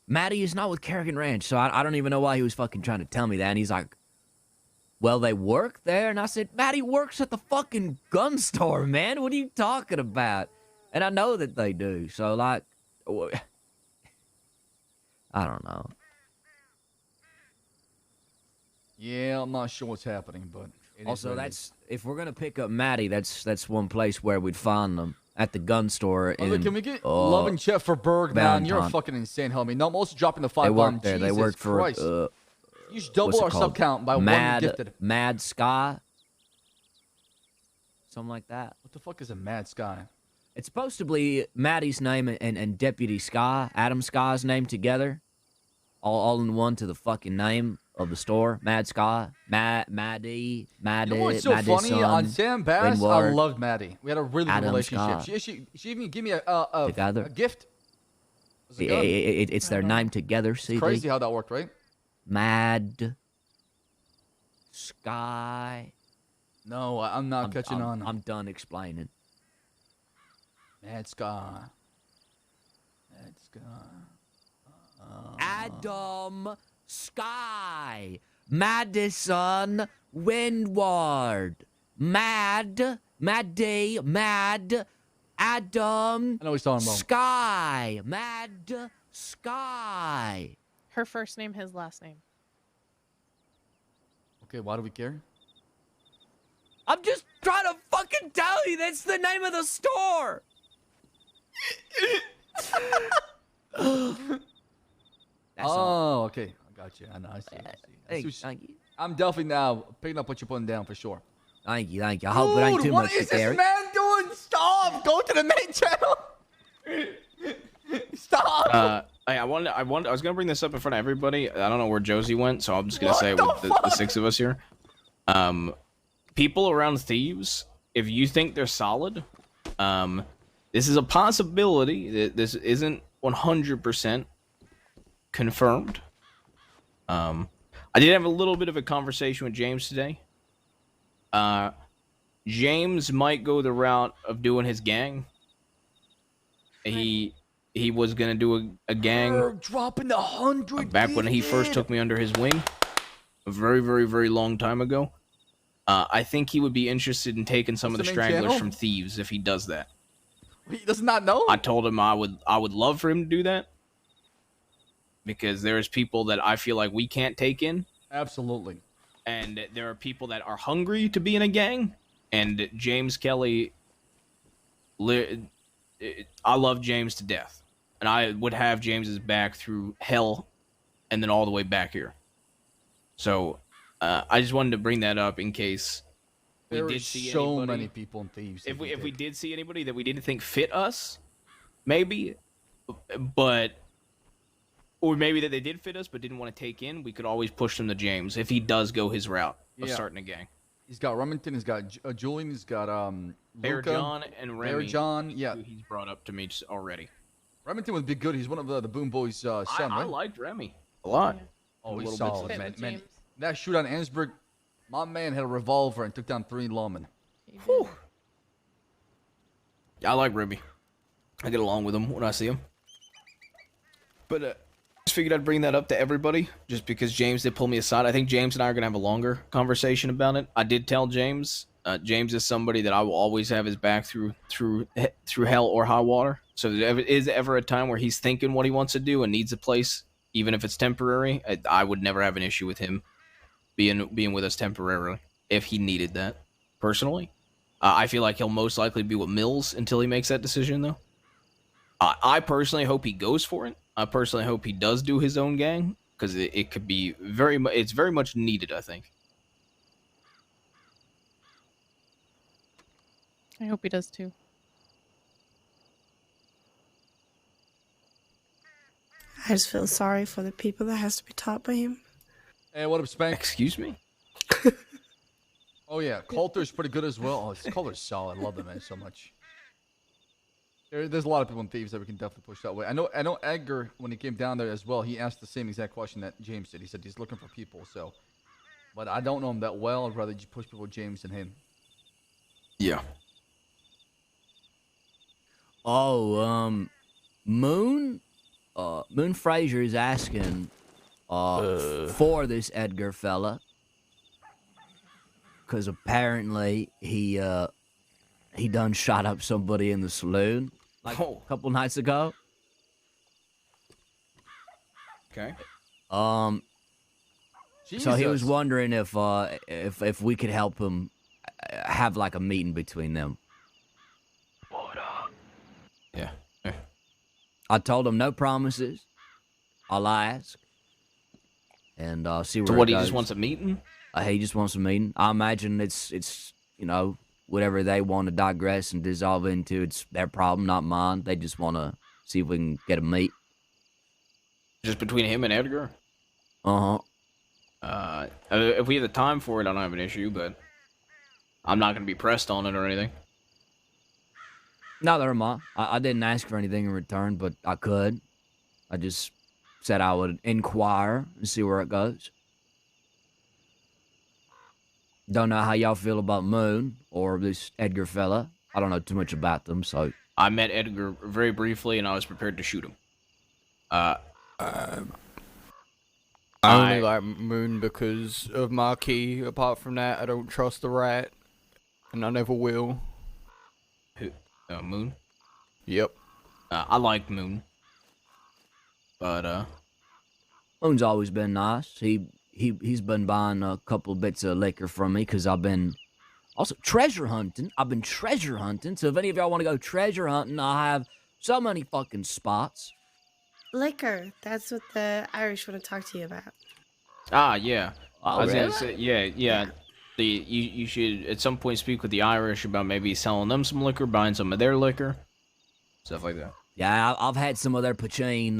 Maddie is not with Kerrigan Ranch, so I don't even know why he was fucking trying to tell me that. And he's like, well, they work there. And I said, Maddie works at the fucking gun store, man. What are you talking about? And I know that they do. So, like, I don't know. Yeah, I'm not sure what's happening, but it is Also, what it that's if we're gonna pick up Maddie, that's one place where we'd find them at the gun store. is. Oh, look, in, can we get love and Chet for Berg, man? You're a Valentine. fucking insane, homie. No, I'm also dropping the They 5 bomb. work there. Jesus They work for Christ. You just double what's it our sub called? count by Mad, one gifted. Mad Sky, something like that. What the fuck is a Mad Sky? It's supposed to be Maddie's name and Deputy Sky, Adam Sky's name together, all in one to the fucking name of the store. Mad Sky, Maddie, You know what's so funny? On Sam Bass, I loved Maddie. We had a really good Adam relationship. Scott. She even gave me a gift. It was a gun. It's their name together. CD. Crazy how that worked, right? Mad Sky. No, I'm not catching on. I'm done explaining. Mad Sky. Mad Sky. Adam Sky. Madison Windward. Maddie, Mad, Adam I know he's talking about. Sky. Mad Sky. Her first name, his last name. Okay, why do we care? I'm just trying to fucking tell you that's the name of the store. That's all. Oh, okay. I got you. I know. I see. Thank you. I'm definitely now picking up what you're putting down for sure. Thank you. I hope it ain't too what much is to carry. this man doing? Stop! Go to the main channel. Stop! I was gonna bring this up in front of everybody. I don't know where Josie went, so I'm just gonna say it with the six of us here. People around Thieves, if you think they're solid, this is a possibility. This isn't 100% confirmed. I did have a little bit of a conversation with James today. James might go the route of doing his gang. He was gonna do a gang dropping the 100 back when he first took me under his wing, a very, very, very long time ago. I think he would be interested in taking some of the What's the main stragglers channel? from Thieves if he does that. He does not know? I told him I would love for him to do that because there's people that I feel like we can't take in. Absolutely. And there are people that are hungry to be in a gang, and James Kelly I love James to death, and I would have James's back through hell, and then all the way back here. So, I just wanted to bring that up in case we There did are see so anybody. many people and thieves. If we did see anybody that we didn't think fit us, maybe, but or maybe that they did fit us but didn't want to take in, we could always push them to James if he does go his route of starting a gang. He's got Remington. He's got Julian. He's got Bear Luca, John and Remy. Bear John, yeah. Who he's brought up to me already. Remington would be good. He's one of the Boom Boys' son, I right? liked Remy a lot. Oh, A he's little bit solid, fit man. with Man, James. that shootout in Annesburg, my man had a revolver and took down 3 lawmen. Whew. I like Remy. I get along with him when I see him. But just figured I'd bring that up to everybody, just because James did pull me aside. I think James and I are gonna have a longer conversation about it. I did tell James. James is somebody that I will always have his back through hell or high water. So if there is ever a time where he's thinking what he wants to do and needs a place, even if it's temporary, I would never have an issue with him being with us temporarily if he needed that. Personally, I feel like he'll most likely be with Mills until he makes that decision, though. I personally hope he goes for it. I personally hope he does do his own gang, because it could be it's very much needed, I think. I hope he does too. I just feel sorry for the people that has to be taught by him. Hey, what up, Spank? Excuse me? Oh, yeah. Coulter's pretty good as well. Oh, Coulter's solid. I love that man so much. There's a lot of people in Thieves that we can definitely push that way. I know Edgar, when he came down there as well, he asked the same exact question that James did. He said he's looking for people, so. But I don't know him that well. I'd rather just push people with James than him. Yeah. Oh, Moon Fraser is asking for this Edgar fella, because apparently he done shot up somebody in the saloon like a couple nights ago. Okay. So he was Jesus. wondering if we could help him have like a meeting between them. Yeah. I told him no promises. I'll ask and see where. So what? It He goes. just wants a meeting. He just wants a meeting. I imagine it's whatever they want to digress and dissolve into. It's their problem, not mine. They just want to see if we can get a meet. Just between him and Edgar. If we have the time for it, I don't have an issue, but I'm not gonna be pressed on it or anything. Neither am I. I didn't ask for anything in return, but I could. I just said I would inquire and see where it goes. Don't know how y'all feel about Moon or this Edgar fella. I don't know too much about them, so. I met Edgar very briefly, and I was prepared to shoot him. I only like Moon because of Marquis. Apart from that, I don't trust the rat, and I never will. Who? Moon? Yep. I like Moon. But, Moon's always been nice. He's been buying a couple bits of liquor from me because I've been also treasure hunting. I've been treasure hunting. So if any of y'all want to go treasure hunting, I have so many fucking spots. Liquor. That's what the Irish want to talk to you about. Yeah. Oh, I was really? gonna say, yeah. You should at some point speak with the Irish about maybe selling them some liquor, buying some of their liquor, stuff like that. Yeah, I've had some of their poutine.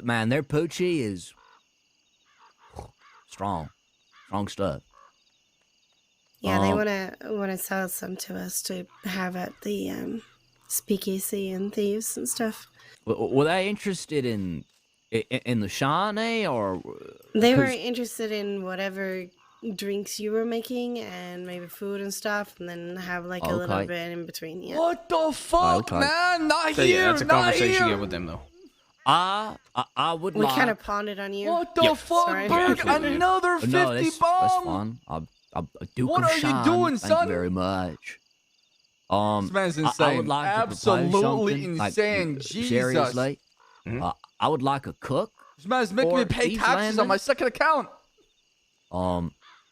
Man, their poochie is strong stuff. Yeah, they want to sell some to us to have at the speakeasy and Thieves and stuff. Were they interested in the Shawnee or? They were interested in whatever drinks you were making and maybe food and stuff, and then have like a little bit in between. Yeah. What the fuck, man? Not here. Yeah, that's a conversation you have with them, though. I would. We kind of pawned it on you. What the fuck, Sorry. Berg? Another 50 no, that's bomb? fine. A Duke What of are you Shine. doing, Thank son? you very much. This man's insane. I would like Absolutely to propose something, insane. Like, Jesus. seriously, I would like a cook. This man's making me pay taxes on my second account.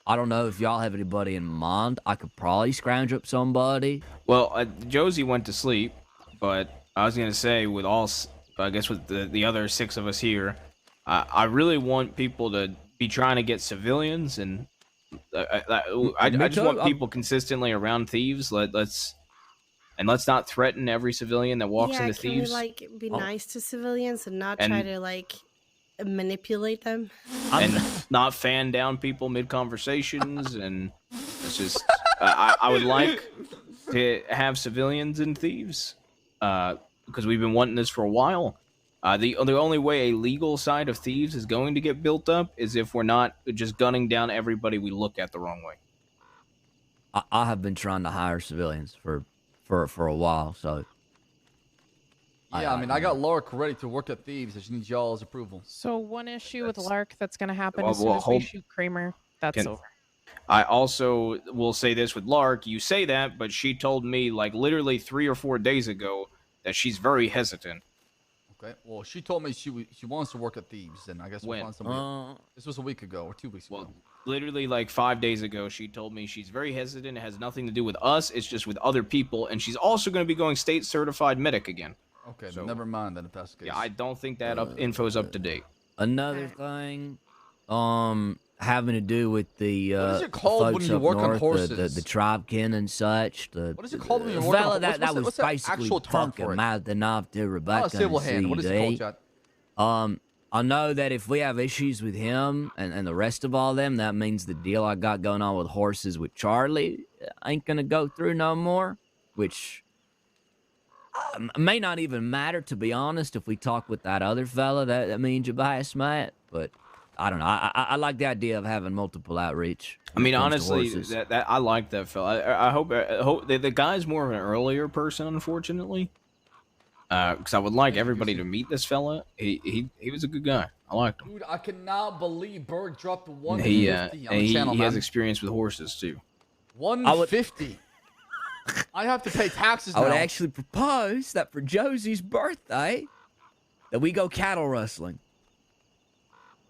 I don't know if y'all have anybody in mind. I could probably scrounge up somebody. Well, Josie went to sleep, but I was gonna say with I guess with the other 6 of us here, I really want people to be trying to get civilians, and I just want people consistently around thieves. Let's not threaten every civilian that walks Yeah, into can thieves. we like be nice to civilians and not try And- to like manipulate them? And not fan down people mid conversations, and it's just I would like to have civilians and thieves because we've been wanting this for a while. The only way a legal side of thieves is going to get built up is if we're not just gunning down everybody we look at the wrong way. I have been trying to hire civilians for a while, so. Yeah, I mean, I got Lora ready to work at Thieves. I just need y'all's approval. So one issue with Lark that's going to happen Well, as soon as we hold- shoot Kramer, that's over. I also will say this with Lark. You say that, but she told me like literally 3 or 4 days ago that she's very hesitant. Okay. Well, she told me she wants to work at Thieves, and I guess we'll When? find somebody. This was a week ago or 2 weeks ago. Literally like 5 days ago, she told me she's very hesitant. It has nothing to do with us. It's just with other people, and she's also going to be going state certified medic again. Okay, So- never mind then if that's the case. Yeah, I don't think that info's up to date. Another thing, having to do with the What is it called when folks you up work on north, horses? the tribekin and such. What is it called when the you're working fella on- that what's was the basically actual term for fucking it? mouthing off to Rebecca civil and hand. What is it called, CD. Chat? I know that if we have issues with him and the rest of all them, that means the deal I got going on with horses with Charlie ain't gonna go through no more, which may not even matter, to be honest, if we talk with that other fella that me and Tobias met, but I don't know. I like the idea of having multiple outreach. I mean, when it comes to honestly, horses. that I like that fella. I hope the guy's more of an earlier person, unfortunately. Because I would like everybody to meet this fella. He was a good guy. I liked him. Dude, I cannot believe Berg dropped the And he 150 on the channel, he has man. experience with horses too. 150. I have to pay taxes I would now. actually propose that for Josie's birthday, that we go cattle rustling.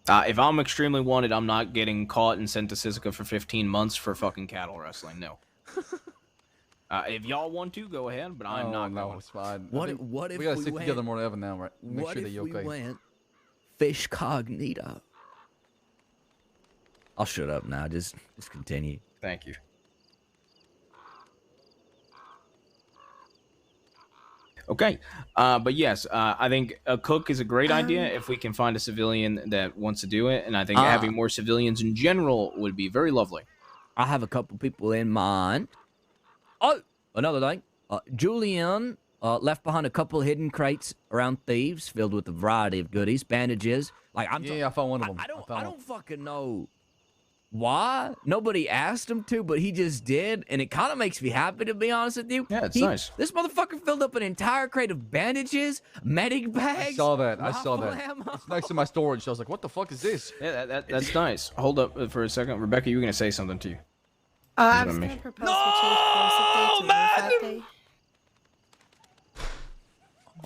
If I'm extremely wanted, I'm not getting caught and sent to Sisika for 15 months for fucking cattle wrestling. No. If y'all want to, go ahead, but I'm not no, going. it's fine. What I if- think what if we gotta we stick went- together more than ever now, right? Make What sure that if you're we okay. went fish cognito? I'll shut up now. Just continue. Thank you. Okay, but yes, I think a cook is a great idea if we can find a civilian that wants to do it, and I think having more civilians in general would be very lovely. I have a couple people in mind. Oh, another thing. Julian left behind a couple hidden crates around Thieves filled with a variety of goodies, bandages. Like I found one of them. I don't fucking know why. Nobody asked him to, but he just did, and it kind of makes me happy, to be honest with you. Yeah, it's nice. This motherfucker filled up an entire crate of bandages, medic bags. I saw that. rifle ammo. It's next to my storage. I was like, what the fuck is this? Yeah, that's nice. Hold up for a second, Rebecca. You were gonna say something to you. I was going to propose we change close-up day to Wolf Day.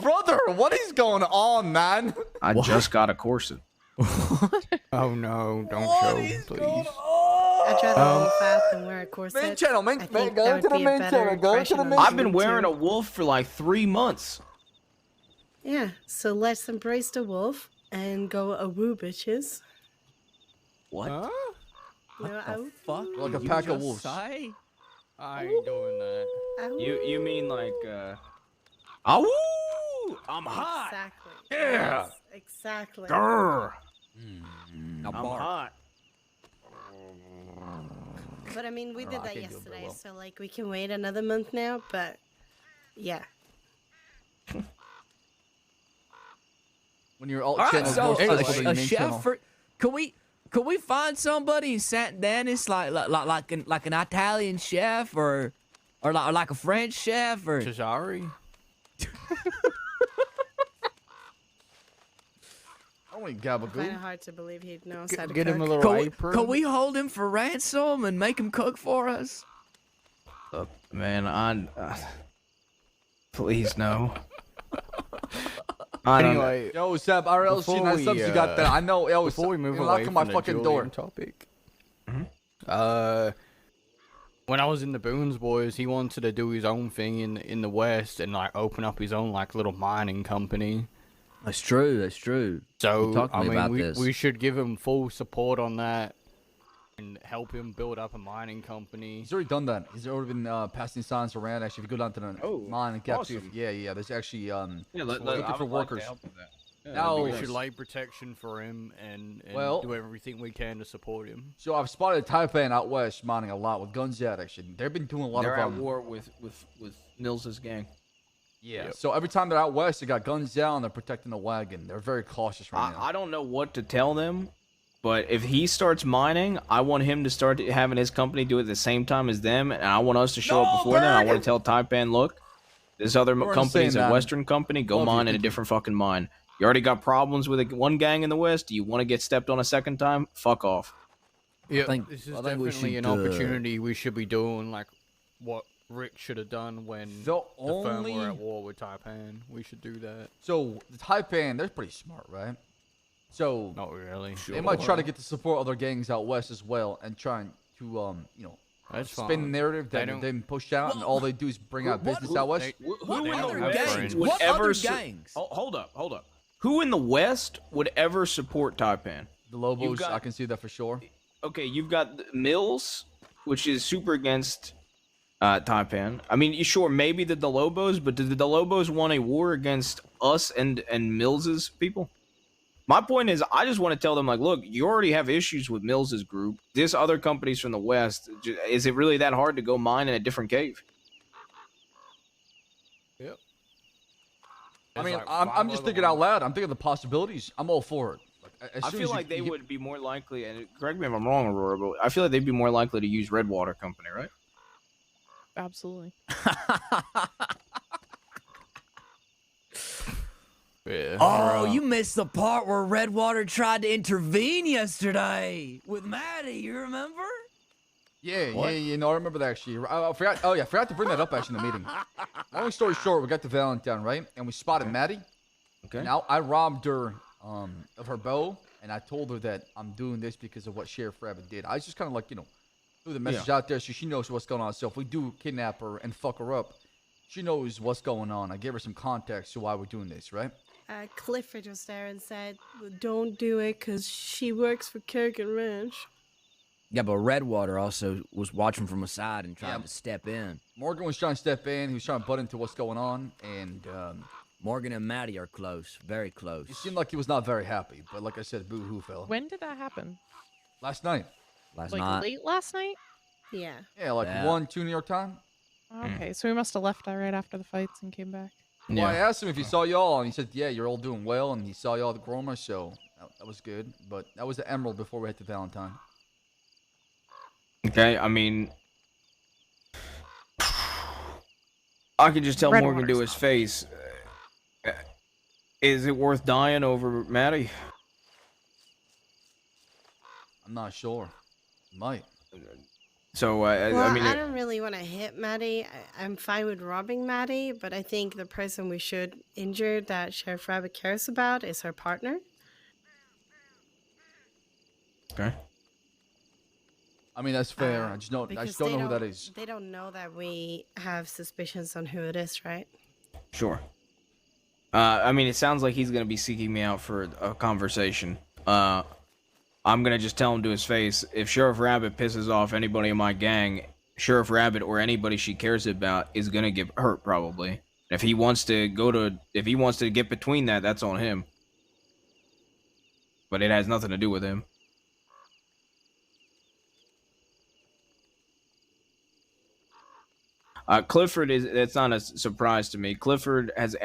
Brother, what is going on, man? I just got a corset. Oh no, don't show, please. I'd rather be fat than wear a corset. Main channel, I think that would be a better impression on I've been you, wearing too. a wolf for like 3 months. Yeah, so let's embrace the wolf and go a woo, bitches. What? Huh? You know, Fuck. Like a you pack of just wolves. say? I ain't doing that. You mean like Ow! I'm hot. Exactly. Yeah. Yes, exactly. Grr. Now I'm bark. hot. But I mean, we did I that can't do it very yesterday, well. so like we can wait another month now. But yeah, When you're all All right, channels so more successful than a your main chef channel. for could we find somebody in Saint Denis like an Italian chef or like a French chef or Cesare? Only kind of Gabagoo. hard to believe he knows how to Get him a cook. little apron. could we hold him for ransom and make him cook for us? Look, man, please no. I don't know. Anyway, Yo, Seb, RLC, before nice we, subs you got there. I know, yo, before we move you're away knocking my from the fucking door. Julian topic, When I was in the Boons Boys, he wanted to do his own thing in the West and like open up his own like little mining company. That's true. That's true. So You talked to I me mean, about this. we should give him full support on that and help him build up a mining company. He's already done that. He's already been passing signs around. Actually, if you go down to the mine and get awesome. yeah. There's actually looking I for would like workers. to help with that. Yeah, Now We should lay protection for him and Well- do everything we can to support him. So I've spotted Taipan out west mining a lot with guns out. Actually, they've been doing a lot They're of at war with Nils's gang. Yeah. Yep. So every time they're out west, they got guns out and they're protecting the wagon. They're very cautious right now. I don't know what to tell them, but if he starts mining, I want him to start having his company do it at the same time as them, and I want us to show up before then. I want to tell Taipan, look, this other We're company's insane, a man. Western company. Go Love you, mine in a thank you. different fucking mine. You already got problems with one gang in the West. Do you want to get stepped on a second time? Fuck off. Yeah, think- this is I think we definitely should, an opportunity we should be doing, like what Rick should have done when The the firm only- were at war with Taipan. We should do that. So the Taipan, they're pretty smart, right? So Not really. they might try to get to support other gangs out west as well and trying to That's spin fine. the narrative They that don't- they've been pushed out and all they do is bring out business out west. Who They in don't the have West friends. would What ever other su- gangs? Oh, hold up. Who in the West would ever support Taipan? The Lobos, You've got- I can see that for sure. Okay, you've got Mills, which is super against Taipan. I mean, sure, maybe the Lobos, but did the Lobos want a war against us and Mills's people? My point is, I just want to tell them, like, look, you already have issues with Mills's group. This other companies from the West, is it really that hard to go mine in a different cave? Yep. I mean, like I'm five just other thinking out loud. I'm thinking of the possibilities. I'm all for it. Like, as I soon feel as like they you would be more likely, and correct me if I'm wrong, Aurora, but I feel like they'd be more likely to use Redwater Company, right? Absolutely. Yeah. Oh, you missed the part where Redwater tried to intervene yesterday with Maddie. You remember? Yeah, What? no, I remember that actually. I forgot. Oh yeah, I forgot to bring that up actually in the meeting. Long story short, we got to Valentine, right? And we spotted Maddie. Okay. Now I robbed her of her bow, and I told her that I'm doing this because of what Sheriff Rabbit did. I was just kind of like, threw the message out there so she knows what's going on. So if we do kidnap her and fuck her up, she knows what's going on. I gave her some context to why we're doing this, right? Clifford was there and said, "Don't do it, cause she works for Kerrigan Ranch." Yeah, but Redwater also was watching from a side and trying to step in. Morgan was trying to step in. He was trying to butt into what's going on, and Morgan and Maddie are close, very close. he seemed like he was not very happy. But like I said, boo-hoo, fella. When did that happen? Last night. Last Like night. late last night? Yeah. Yeah, like Yeah. 1, 2 New York time. Okay, so we must have left right after the fights and came back. Well, I asked him if he saw y'all, and he said, yeah, you're all doing well, and he saw y'all at the Groma, so that was good. But that was the Emerald before we hit to Valentine. Okay, I mean, I can just tell Morgan to his face. Is it worth dying over Maddie? I'm not sure. Might. So, Well, I mean, I don't really want to hit Maddie. I'm fine with robbing Maddie, but I think the person we should injure that Sheriff Rabbit cares about is her partner. okay. I mean, that's fair. I just don't Because know they who that is. They don't know that we have suspicions on who it is, right? Sure. I mean, it sounds like he's gonna be seeking me out for a conversation. I'm gonna just tell him to his face, if Sheriff Rabbit pisses off anybody in my gang, Sheriff Rabbit or anybody she cares about is gonna get hurt probably. If he wants to get between that, that's on him. But it has nothing to do with him. Clifford that's not a surprise to me. Clifford has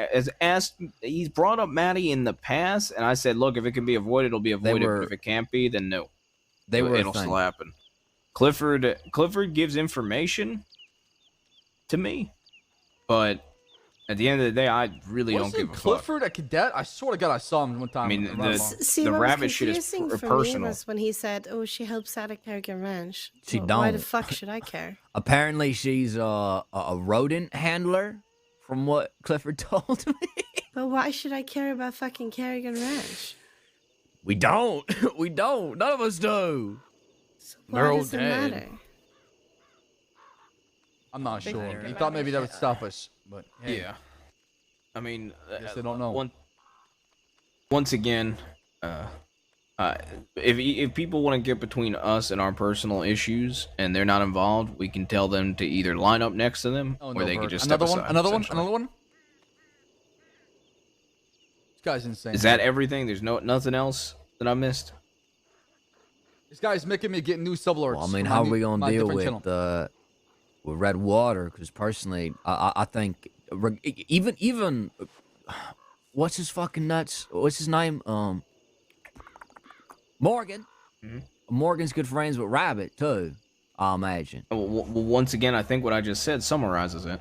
asked, he's brought up Maddie in the past, and I said, look, if it can be avoided, it'll be avoided. But if it can't be, then no. It'll still happen. Clifford gives information to me, but at the end of the day, I really don't give a fuck. Clifford a cadet? I swear to God, I saw him one time. I mean, See, the what rabbit was shit is confusing for me personal. was when he said, "Oh, she helps out at Kerrigan Ranch." She Why the don't. fuck should I care? Apparently, she's a rodent handler, from what Clifford told me. But why should I care about fucking Kerrigan Ranch? We don't. We don't. None of us do. They're Why all does it dead. matter? I'm not They sure. think it He thought maybe that would matters. stop us, but hey, Yeah. I mean, guess they don't know. Once again, if people want to get between us and our personal issues and they're not involved, we can tell them to either line up next to them Oh, or no, they can Bert. just Another step one, aside, another one, essentially. another one. This guy's insane. Is that bro. everything? There's nothing else that I missed? This guy's making me get new sub alerts. Well, I mean, for how are my we new- gonna my deal different channel. with red water? Because personally, I think even what's his fucking nuts? What's his name? Morgan. Morgan's good friends with Rabbit too. I imagine. Well, once again, I think what I just said summarizes it.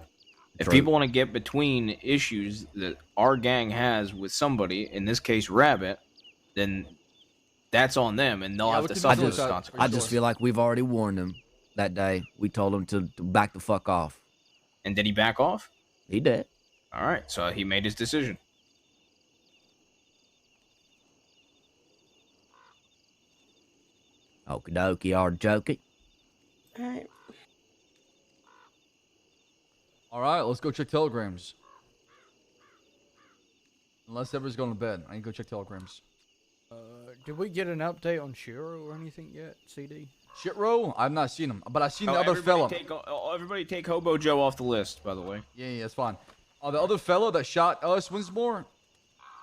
If True. people want to get between issues that our gang has with somebody, in this case Rabbit, then that's on them, and they'll have to suffer those consequences. I just feel like we've already warned him that day. We told him to back the fuck off. And did he back off? He did. All right, so he made his decision. Okie dokie, artichoke. Alright. All right, let's go check telegrams. Unless everyone's going to bed, I can go check telegrams. Did we get an update on Shiro or anything yet, CD? Shitro, I've not seen him, but I've seen the other everybody fella. Everybody take Hobo Joe off the list, by the way. Yeah, that's fine. The other fella that shot us, Winsmore,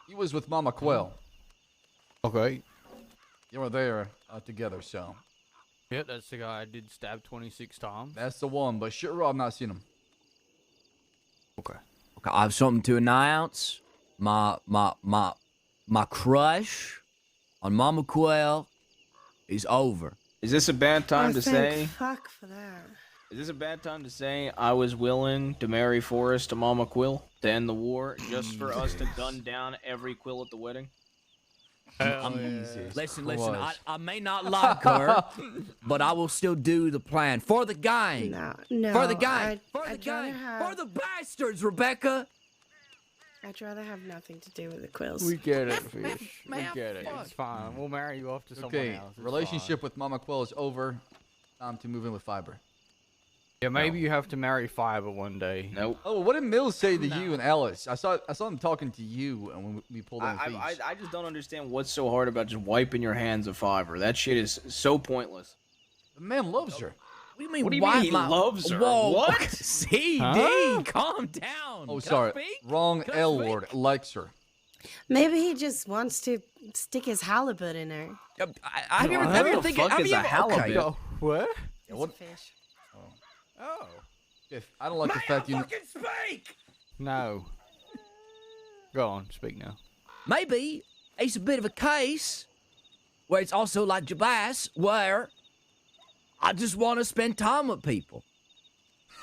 he was with Mama Quell. Okay. They were there together, so. Yeah, that's the guy I did stab 26 times. That's the one, but Shitro, I've not seen him. Okay. Okay, I have something to announce. My crush on Mama Quell is over. Is this a bad time to say? Fuck for that. Is this a bad time to say I was willing to marry Forrest to Mama Quill to end the war just for us to gun down every Quill at the wedding? Listen, I may not like her, but I will still do the plan for the gang. No, for the gang, I'd rather have- for the bastards, Rebecca. I'd rather have nothing to do with the quills. We get it, Fish. We man, get it. fuck. It's fine. We'll marry you off to someone Okay, else. It's relationship with Mama Quell is over. Time to move in with Fiber. fine. Yeah, maybe you have to marry Fiber one day. Nope. Oh, what did Mills say to you and Alice? I saw him talking to you, and when we pulled on feeds. I just don't understand what's so hard about just wiping your hands of Fiber. That shit is so pointless. The man loves her. What do you mean? What do you why mean he my- loves her? Whoa, What? CD, Huh? calm down. Oh, Can I sorry. speak? Wrong Can I L speak? word. Likes her. Maybe he just wants to stick his halibut in her. Have you ever think? Have you ever? Okay. What? Yeah, what? Fish. Oh. If I don't like the fact you. speak. No. Go on, speak now. Maybe it's a bit of a case where it's also like Jabas, where I just want to spend time with people.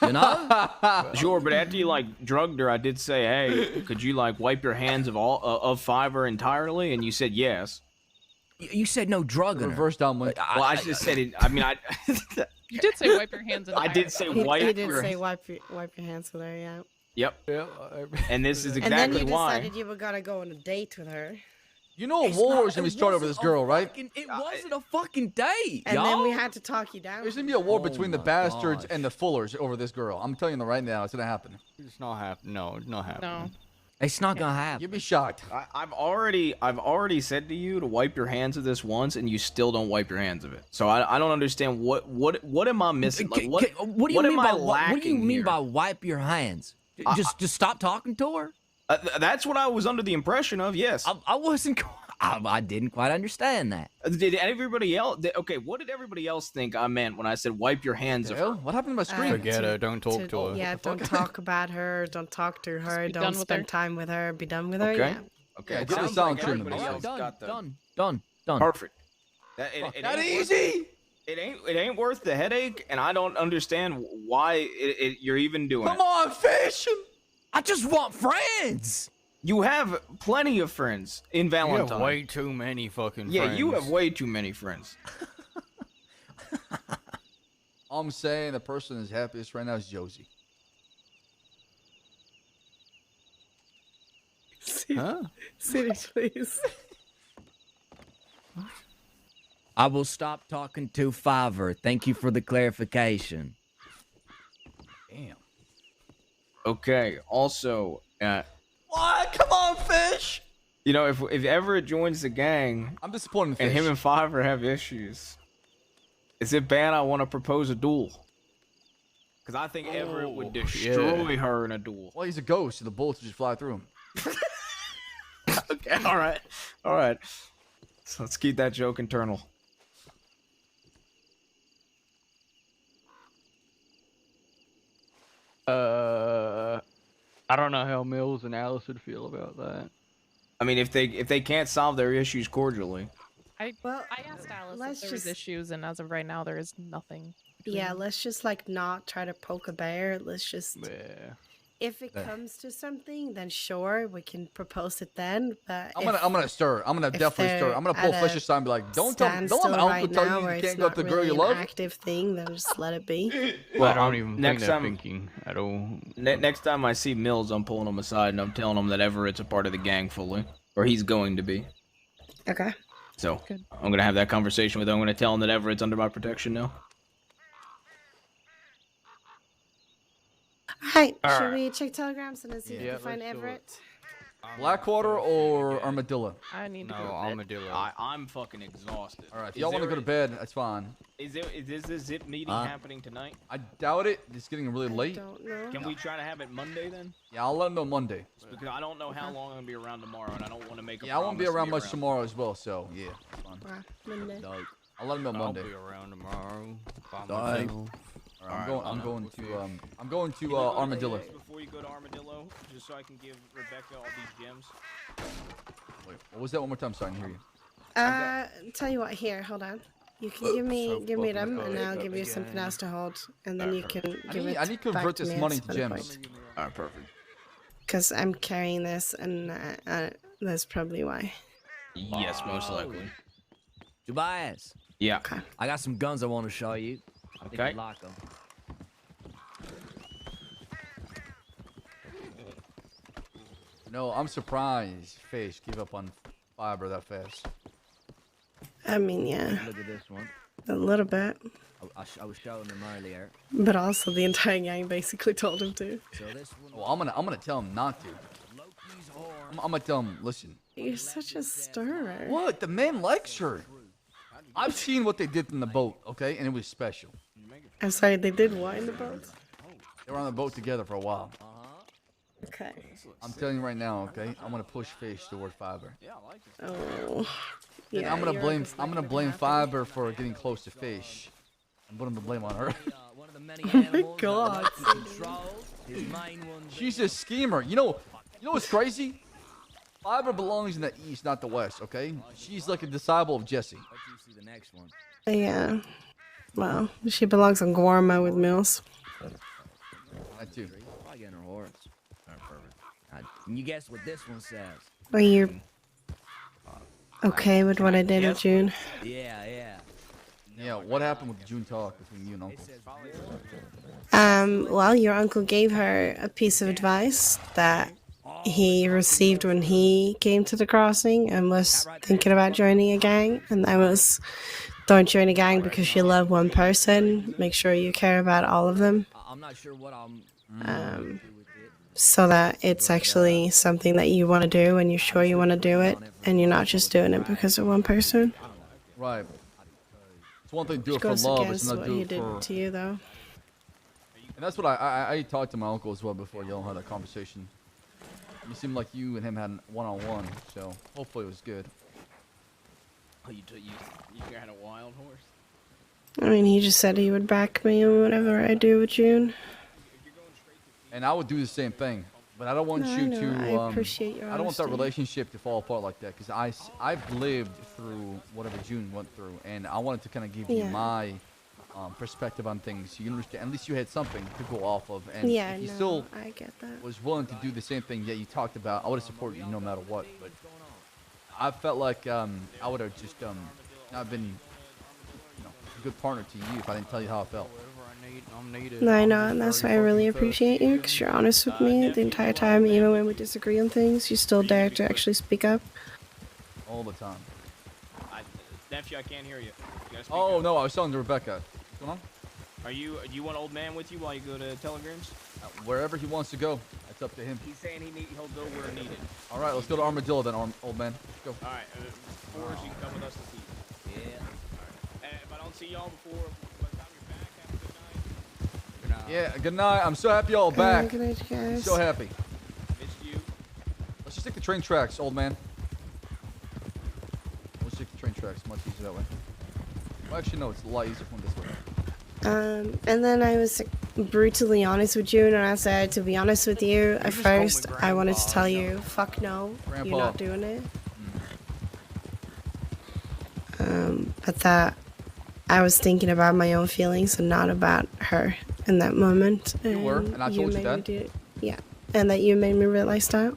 You know? Sure, but after you like drugged her, I did say, "Hey, could you like wipe your hands of all of Fiber entirely?" And you said yes. You said no drugging her. Reverse downwind. Well, I just said it. I mean, I. You did say wipe your hands. I did say He wipe did your. say wipe your hands with her, yeah. Yep. And this is And then exactly you why. decided you were gonna go on a date with her. You know a war is gonna be started over this girl, right? It wasn't a fucking date, And y'all. then we had to talk you down. There's gonna be a war Oh between the my bastards gosh. and the Fullers over this girl. I'm telling you right now, it's gonna happen. It's not happening. No, it's not happening. No. It's not gonna happen. You'd be shocked. I've already said to you to wipe your hands of this once, and you still don't wipe your hands of it. So I don't understand what am I missing? Like, what do you what mean am by I what do you lacking mean here? by wipe your hands? Just stop talking to her. That's what I was under the impression of. Yes. I wasn't. I didn't quite understand that. Did everybody else? Okay, what did everybody else think I meant when I said wipe your hands of her? What happened to my screen? Forget her. Don't talk to her. Yeah, don't talk about her. Don't talk to her. be done Don't with spend her. time with her. Be done with her. Okay. Yeah. Okay. Yeah, it get the sounds sound like treatment. everybody else Done, got the done. perfect. It That ain't worth- easy. It ain't worth the headache, and I don't understand why you're even doing Come it. on, fish. I just want friends. You have plenty of friends in You Valentine. have way too many fucking Yeah, friends. you have way too many friends. All I'm saying, the person that's happiest right now is Josie. Huh? City, please. I will stop talking to Fiverr. Thank you for the clarification. Damn. Okay. Also, What? Come on, Fish. you know, if Everett joins the gang, I'm disappointed in and Fish. him and Fiverr have issues, is it bad? I want to propose a duel. Because I think Everett would destroy her in a duel. Well, he's a ghost, so the bullets just fly through him. Okay, all right. So let's keep that joke internal. I don't know how Mills and Alice would feel about that. I mean, if they can't solve their issues cordially. I asked Alice let's if there was just- issues, and as of right now, there is nothing. Yeah, let's just like not try to poke a bear. Let's just. Yeah. If it comes to something, then sure, we can propose it then. But I'm gonna stir. I'm gonna definitely stir. I'm gonna pull Fish aside and be like, don't let my uncle right tell now you where you it's can't go with not the girl really you an love. active thing, then just let it be. Well, I don't even think next they're time, thinking at all. Next time I see Mills, I'm pulling him aside and I'm telling him that Everett's a part of the gang fully, or he's going to be. Okay. So I'm gonna have that conversation with him. I'm gonna tell him that Everett's under my protection now. Alright, All should right. we check telegrams and then see if we Yeah, can find let's do Everett? Blackwater or Armadillo? I need to No, go to bed. Armadillo. I'm fucking exhausted. All right, if y'all want to go to bed, that's fine. Is this zip meeting happening tonight? I doubt it. It's getting really late. Don't know. Can we try to have it Monday then? Yeah, I'll let him know Monday. Just because I don't know how long I'm gonna be around tomorrow, and I don't want to make a Yeah, I won't be promise to around much tomorrow as well, so yeah, it's fine. Monday. I'll let him know Monday. I'll be around tomorrow. By Alright. myself. I'm going to Armadillo. Before you go to Armadillo, just so I can give Rebecca all these gems. Wait, what was that? One more time. Sorry, I didn't hear you. Tell you what, here, hold on. You can give me fucking them, and good. I'll give you something else to hold, and then you can give it I need to back convert to this me money at to some gems. point. Alright, perfect. Because I'm carrying this, and that's probably why. Yes, most likely. Tobias. Yeah. I got some guns I want to show you. I think Okay. you'd like them. No, I'm surprised Fish gave up on Fiber that fast. I mean, yeah, Look at this one. a little bit. I was showing them earlier. But also the entire gang basically told him to. So this one. Well, I'm gonna tell him not to. I'm gonna tell him, listen. You're such a stirrer. What? The man likes her. I've seen what they did in the boat, okay, and it was special. I'm sorry, they did what in the boat? They were on the boat together for a while. Okay. I'm telling you right now, okay. I'm gonna push Fish toward Fiber. Yeah, I like it. Oh. And Yeah, I'm gonna you're blame. obviously I'm gonna not blame happy. Fiber for getting close to Fish. I'm putting the blame on her. Oh my god. She's a schemer. You know what's crazy? Fiber belongs in the east, not the west. Okay. She's like a disciple of Jesse. See the next one. Yeah. Well, she belongs on Guarma with Mills. I too. Probably getting her horse. Can you guess what this one says? Are you okay with what I did with June? Yeah, yeah. Yeah. What happened with the June talk between you and Uncle? Well, your uncle gave her a piece of advice that he received when he came to the crossing and was thinking about joining a gang, and that was, don't join a gang because you love one person. Make sure you care about all of them. I'm not sure what I'm. So that it's actually something that you want to do and you're sure you want to do it, and you're not just doing it because of one person. Right. It's one thing to do Which it for goes love. It's against not what do he it did for. to you, though. And that's what I talked to my uncle as well before y'all had that conversation. It seemed like you and him had one-on-one, so hopefully it was good. Oh, you got a wild horse. I mean, he just said he would back me in whatever I do with June. And I would do the same thing, but I don't want No, I you know. to. I appreciate your I don't want that honesty. relationship to fall apart like that, because I've lived through whatever June went through, and I wanted to kind of give you Yeah. my perspective on things. So you understand. At least you had something to go off of, and Yeah, if you no, still I get that. was willing to do the same thing that you talked about, I would have supported you no matter what. But I felt like I would have just not been a good partner to you if I didn't tell you how I felt. No, I know, and that's why I really appreciate you, because you're honest with me the entire time, even when we disagree on things, you still dare to actually speak up. All the time. Nephew, I can't hear you. You gotta speak Oh up. no, I was telling to Rebecca. What's going on? Do you want old man with you while you go to telegrams? Wherever he wants to go, that's up to him. He's saying he'll go where needed. All right, let's go to Armadillo then, old man. Let's go. All right, Forrest, you can come with us this evening. Yeah. All right. If I don't see y'all before, by the time you're back, have a good night. Yeah, good night. I'm so happy y'all back. Good night, I'm guys. so happy. Missed you. Let's just take the train tracks, old man. Let's take the train tracks. Much easier that way. Well, actually, no, it's a lot easier from this way. And then I was brutally honest with you, and I said, to be honest with you, at first I wanted to tell you, fuck no, Grandpa. you're not doing it. But that I was thinking about my own feelings and not about her in that moment. You were, and I told you made that. me do it. Yeah, and that you made me realize that.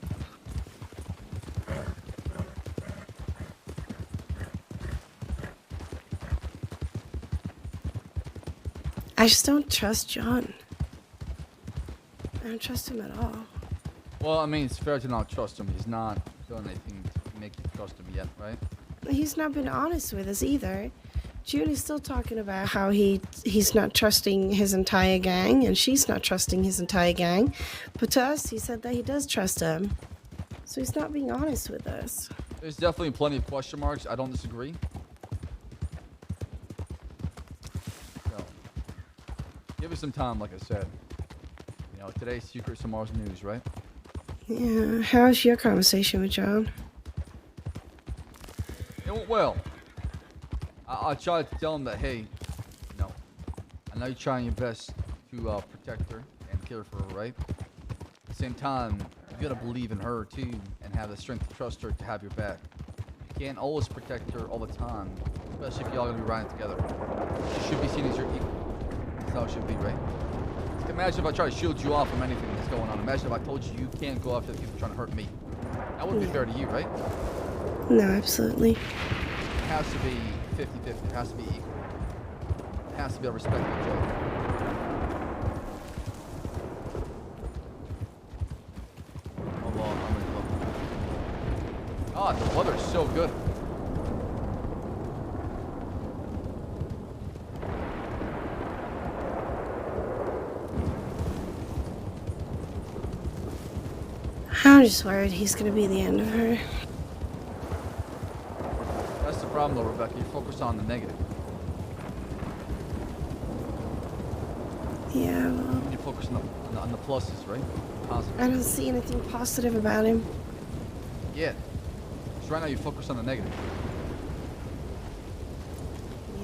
I just don't trust John. I don't trust him at all. Well, I mean, it's fair to not trust him. He's not done anything to make you trust him yet, right? He's not been honest with us either. June is still talking about how he's not trusting his entire gang, and she's not trusting his entire gang. But to us, he said that he does trust them. So he's not being honest with us. There's definitely plenty of question marks. I don't disagree. So, give it some time, like I said. You know, today's secret, tomorrow's news, right? Yeah. How's your conversation with John? It went well. I tried to tell him that, hey, you know, I know you're trying your best to protect her and care for her, right? At the same time, you gotta believe in her too and have the strength to trust her to have your back. You can't always protect her all the time, especially if y'all gonna be riding together. She should be seen as your equal. That's how it should be, right? Like, imagine if I try to shield you off from anything that's going on. Imagine if I told you you can't go after the people trying to hurt me. That wouldn't be fair to you, right? No, absolutely. It has to be 50-50. It has to be equal. It has to be a respect of each other. Hold on, I'm gonna look. Ah, the weather's so good. I'm just worried he's gonna be the end of her. That's the problem though, Rebecca. You focus on the negative. Yeah, well, You focus on the pluses, right? Positive. I don't see anything positive about him. Yeah. So right now you focus on the negative.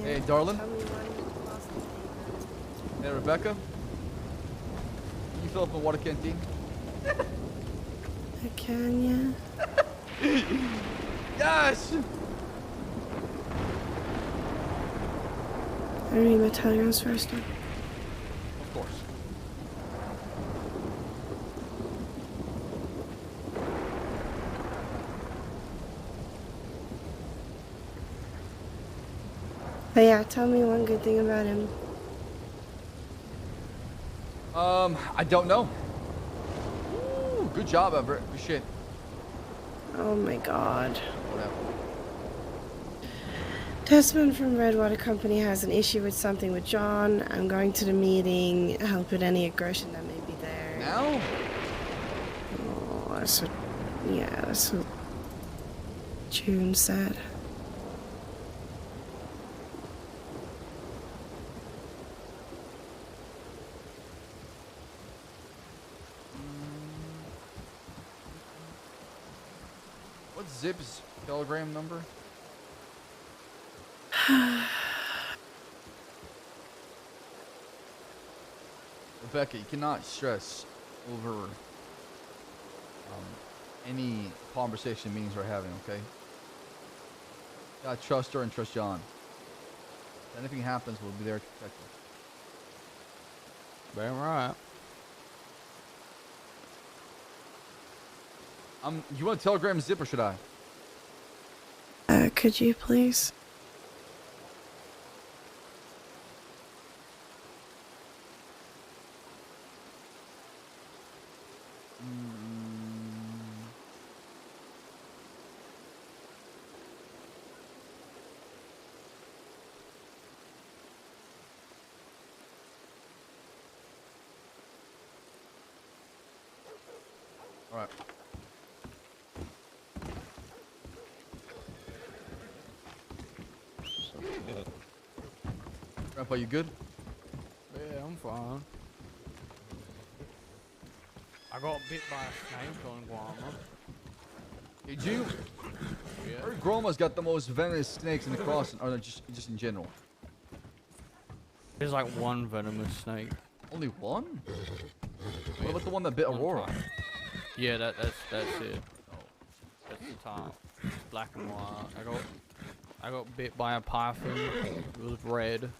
Yeah, Hey, darling. tell me one positive thing. Hey, Rebecca. Can you fill up a water canteen? I can, yeah. Yes! I read my telegrams first. Though. Of course. But yeah, tell me one good thing about him. I don't know. Ooh, good job, Everett. Good shit. Oh my god. Whatever. Desmond from Redwater Company has an issue with something with John. I'm going to the meeting, help with any aggression that may be there. Now? Oh, that's what, yeah, that's what June said. What's Zip's telegram number? Rebecca, you cannot stress over any conversation meetings we're having, okay? You gotta trust her and trust John. If anything happens, we'll be there to protect you. Damn right. You want a telegram Zip or should I? Could you please? All right. Grandpa, you good? Yeah, I'm fine. I got bit by a snake on Guama. Did you? Yeah. Our Groma's got the most venomous snakes in the crossing, or just in general. There's like one venomous snake. Only one? What about the one that bit Aurora? Yeah, that's it. That's the top. Black and white. I got bit by a python. It was red.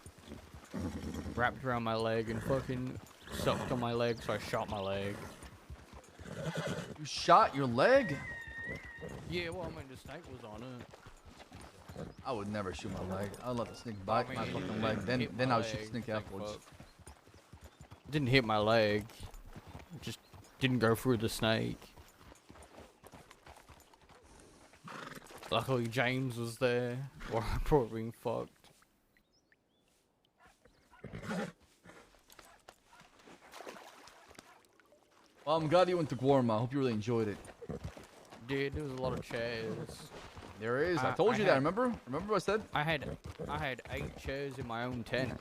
Wrapped around my leg and fucking sucked on my leg, so I shot my leg. You shot your leg? Yeah, well, I mean, the snake was on it. I would never shoot my leg. I'd let the snake bite my fucking leg. Then I would shoot the snake afterwards. It didn't hit my leg. It just didn't go through the snake. Luckily, James was there, or I'd probably been fucked. Well, I'm glad you went to Guarma. I hope you really enjoyed it. Dude, there was a lot of chairs. There is. I told you that. Remember? Remember what I said? I had 8 chairs in my own tent.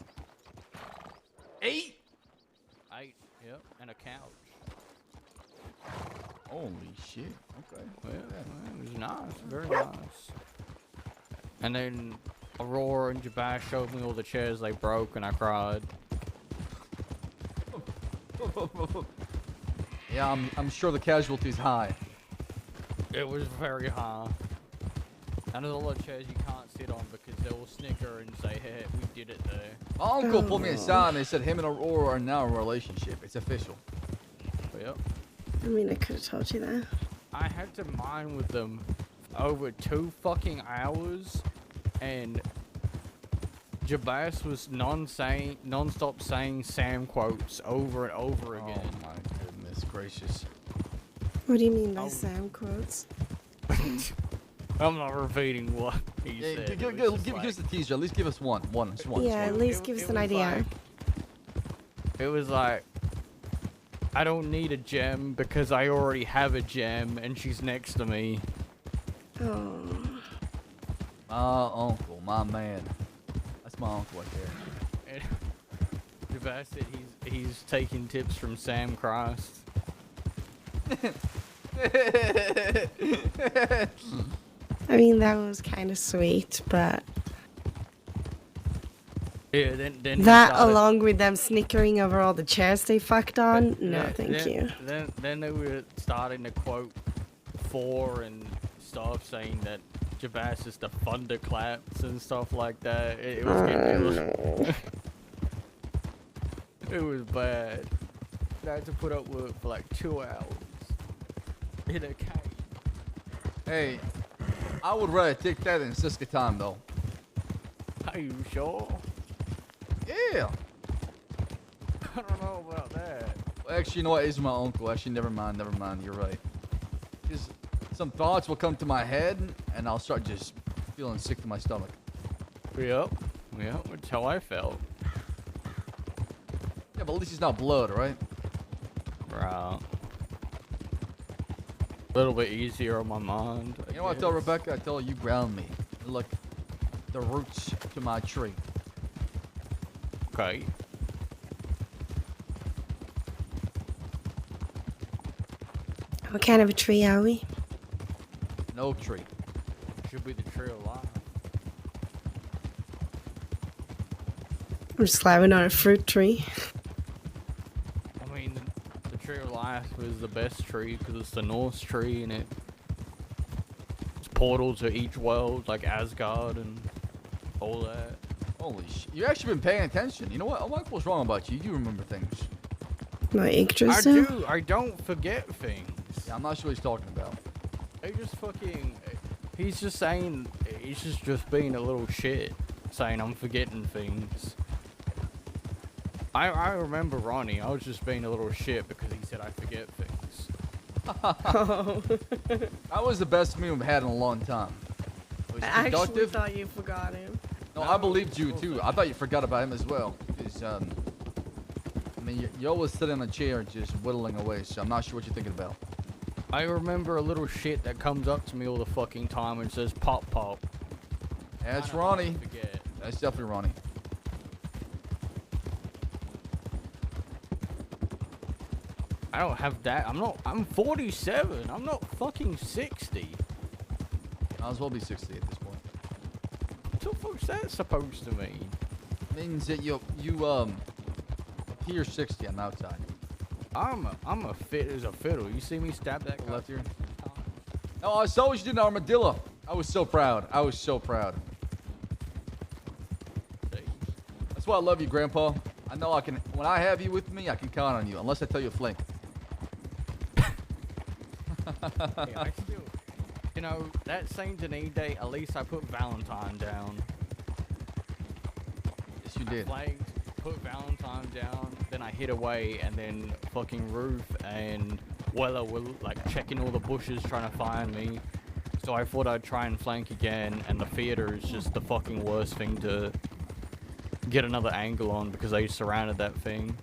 8? 8, yep, and a couch. Holy shit. Okay. Yeah, it was nice, very nice. And then Aurora and Jabaz showed me all the chairs they broke, and I cried. Yeah, I'm sure the casualty's high. It was very high. And there's a lot of chairs you can't sit on because they will snicker and say, hey, we did it there. My uncle pulled me aside and they said him and Aurora are now in a relationship. It's official. Yep. I mean, I could have told you that. I had to mine with them over 2 fucking hours, and Jabaz was non-stop saying Sam quotes over and over again. Oh my goodness gracious. What do you mean by Sam quotes? I'm not repeating what he said. Give us a teaser. At least give us one. Just one. Yeah, at least give us an idea. It was like, I don't need a gem because I already have a gem and she's next to me. Oh. My uncle, my man. That's my uncle right there. And Jabaz said he's taking tips from Sam Christ. I mean, that was kind of sweet, but yeah, then that along with them snickering over all the chairs they fucked on, no, thank you. Then they were starting to quote 4 and stuff, saying that Jabaz is the thunderclaps and stuff like that. It was getting it was bad. I had to put up with it for like 2 hours in a cave. Hey, I would rather take that than Siska time though. Are you sure? Yeah. I don't know about that. Well, actually, you know what? He's my uncle. Actually, never mind. You're right. Just some thoughts will come to my head, and I'll start just feeling sick to my stomach. Yep, that's how I felt. Yeah, but at least it's not blood, right? Right. A little bit easier on my mind. You know what I tell Rebecca? I tell her you ground me. Look, the roots to my tree. Okay. What kind of a tree are we? An oak tree. Should be the tree of life. I'm just glad we're not a fruit tree. I mean, the tree of life is the best tree because it's the Norse tree and it's portal to each world, like Asgard and all that. Holy shit. You've actually been paying attention. You know what? Mike was wrong about you. You remember things. My Yggdrasil? I don't forget things. Yeah, I'm not sure what he's talking about. He's just saying, he's just being a little shit, saying I'm forgetting things. I remember Ronnie, I was just being a little shit because he said I forget things. That was the best meme I've had in a long time. It was I actually productive. thought you forgot him. No, I believed you too. I thought you forgot about him as well. Because, I mean, you're always sitting in a chair just whittling away, so I'm not sure what you're thinking about. I remember a little shit that comes up to me all the fucking time and says pop pop. That's Kinda hard Ronnie. to forget. That's definitely Ronnie. I don't have that. I'm 47. I'm not fucking 60. Might as well be 60 at this point. What the fuck's that supposed to mean? Means that you appear 60 on the outside. I'm a fit as a fiddle. You see me stab that guy left ear. Oh, I saw what you did in Armadillo. I was so proud. I was so proud. That's why I love you, Grandpa. I know I can. When I have you with me, I can count on you. Unless I tell you a flink. Yeah, I still, you know, that Saint Denis day, at least I put Valentine down. Yes, you did. Flagged, put Valentine down, then I hid away, and then fucking Ruth and Weller were like checking all the bushes trying to find me. So I thought I'd try and flank again, and the theater is just the fucking worst thing to get another angle on because they surrounded that thing.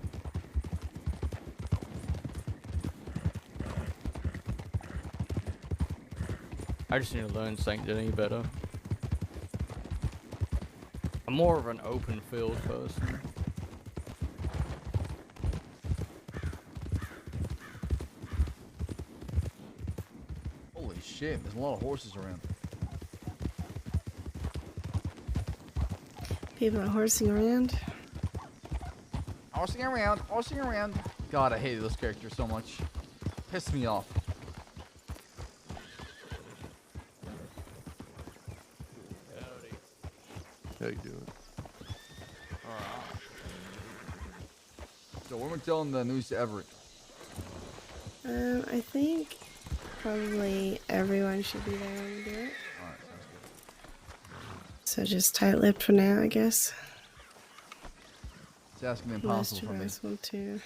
I just need to learn Saint Denis better. I'm more of an open field person. Holy shit! There's a lot of horses around. People are horsing around. Horsing around, horsing around. God, I hated those characters so much. Pissed me off. How you doing? So when we're telling the news to Everett. I think probably everyone should be there when we do it. Alright, sounds good. So just tight-lipped for now, I guess. It's asking the Unless impossible for me. Jabaz want to.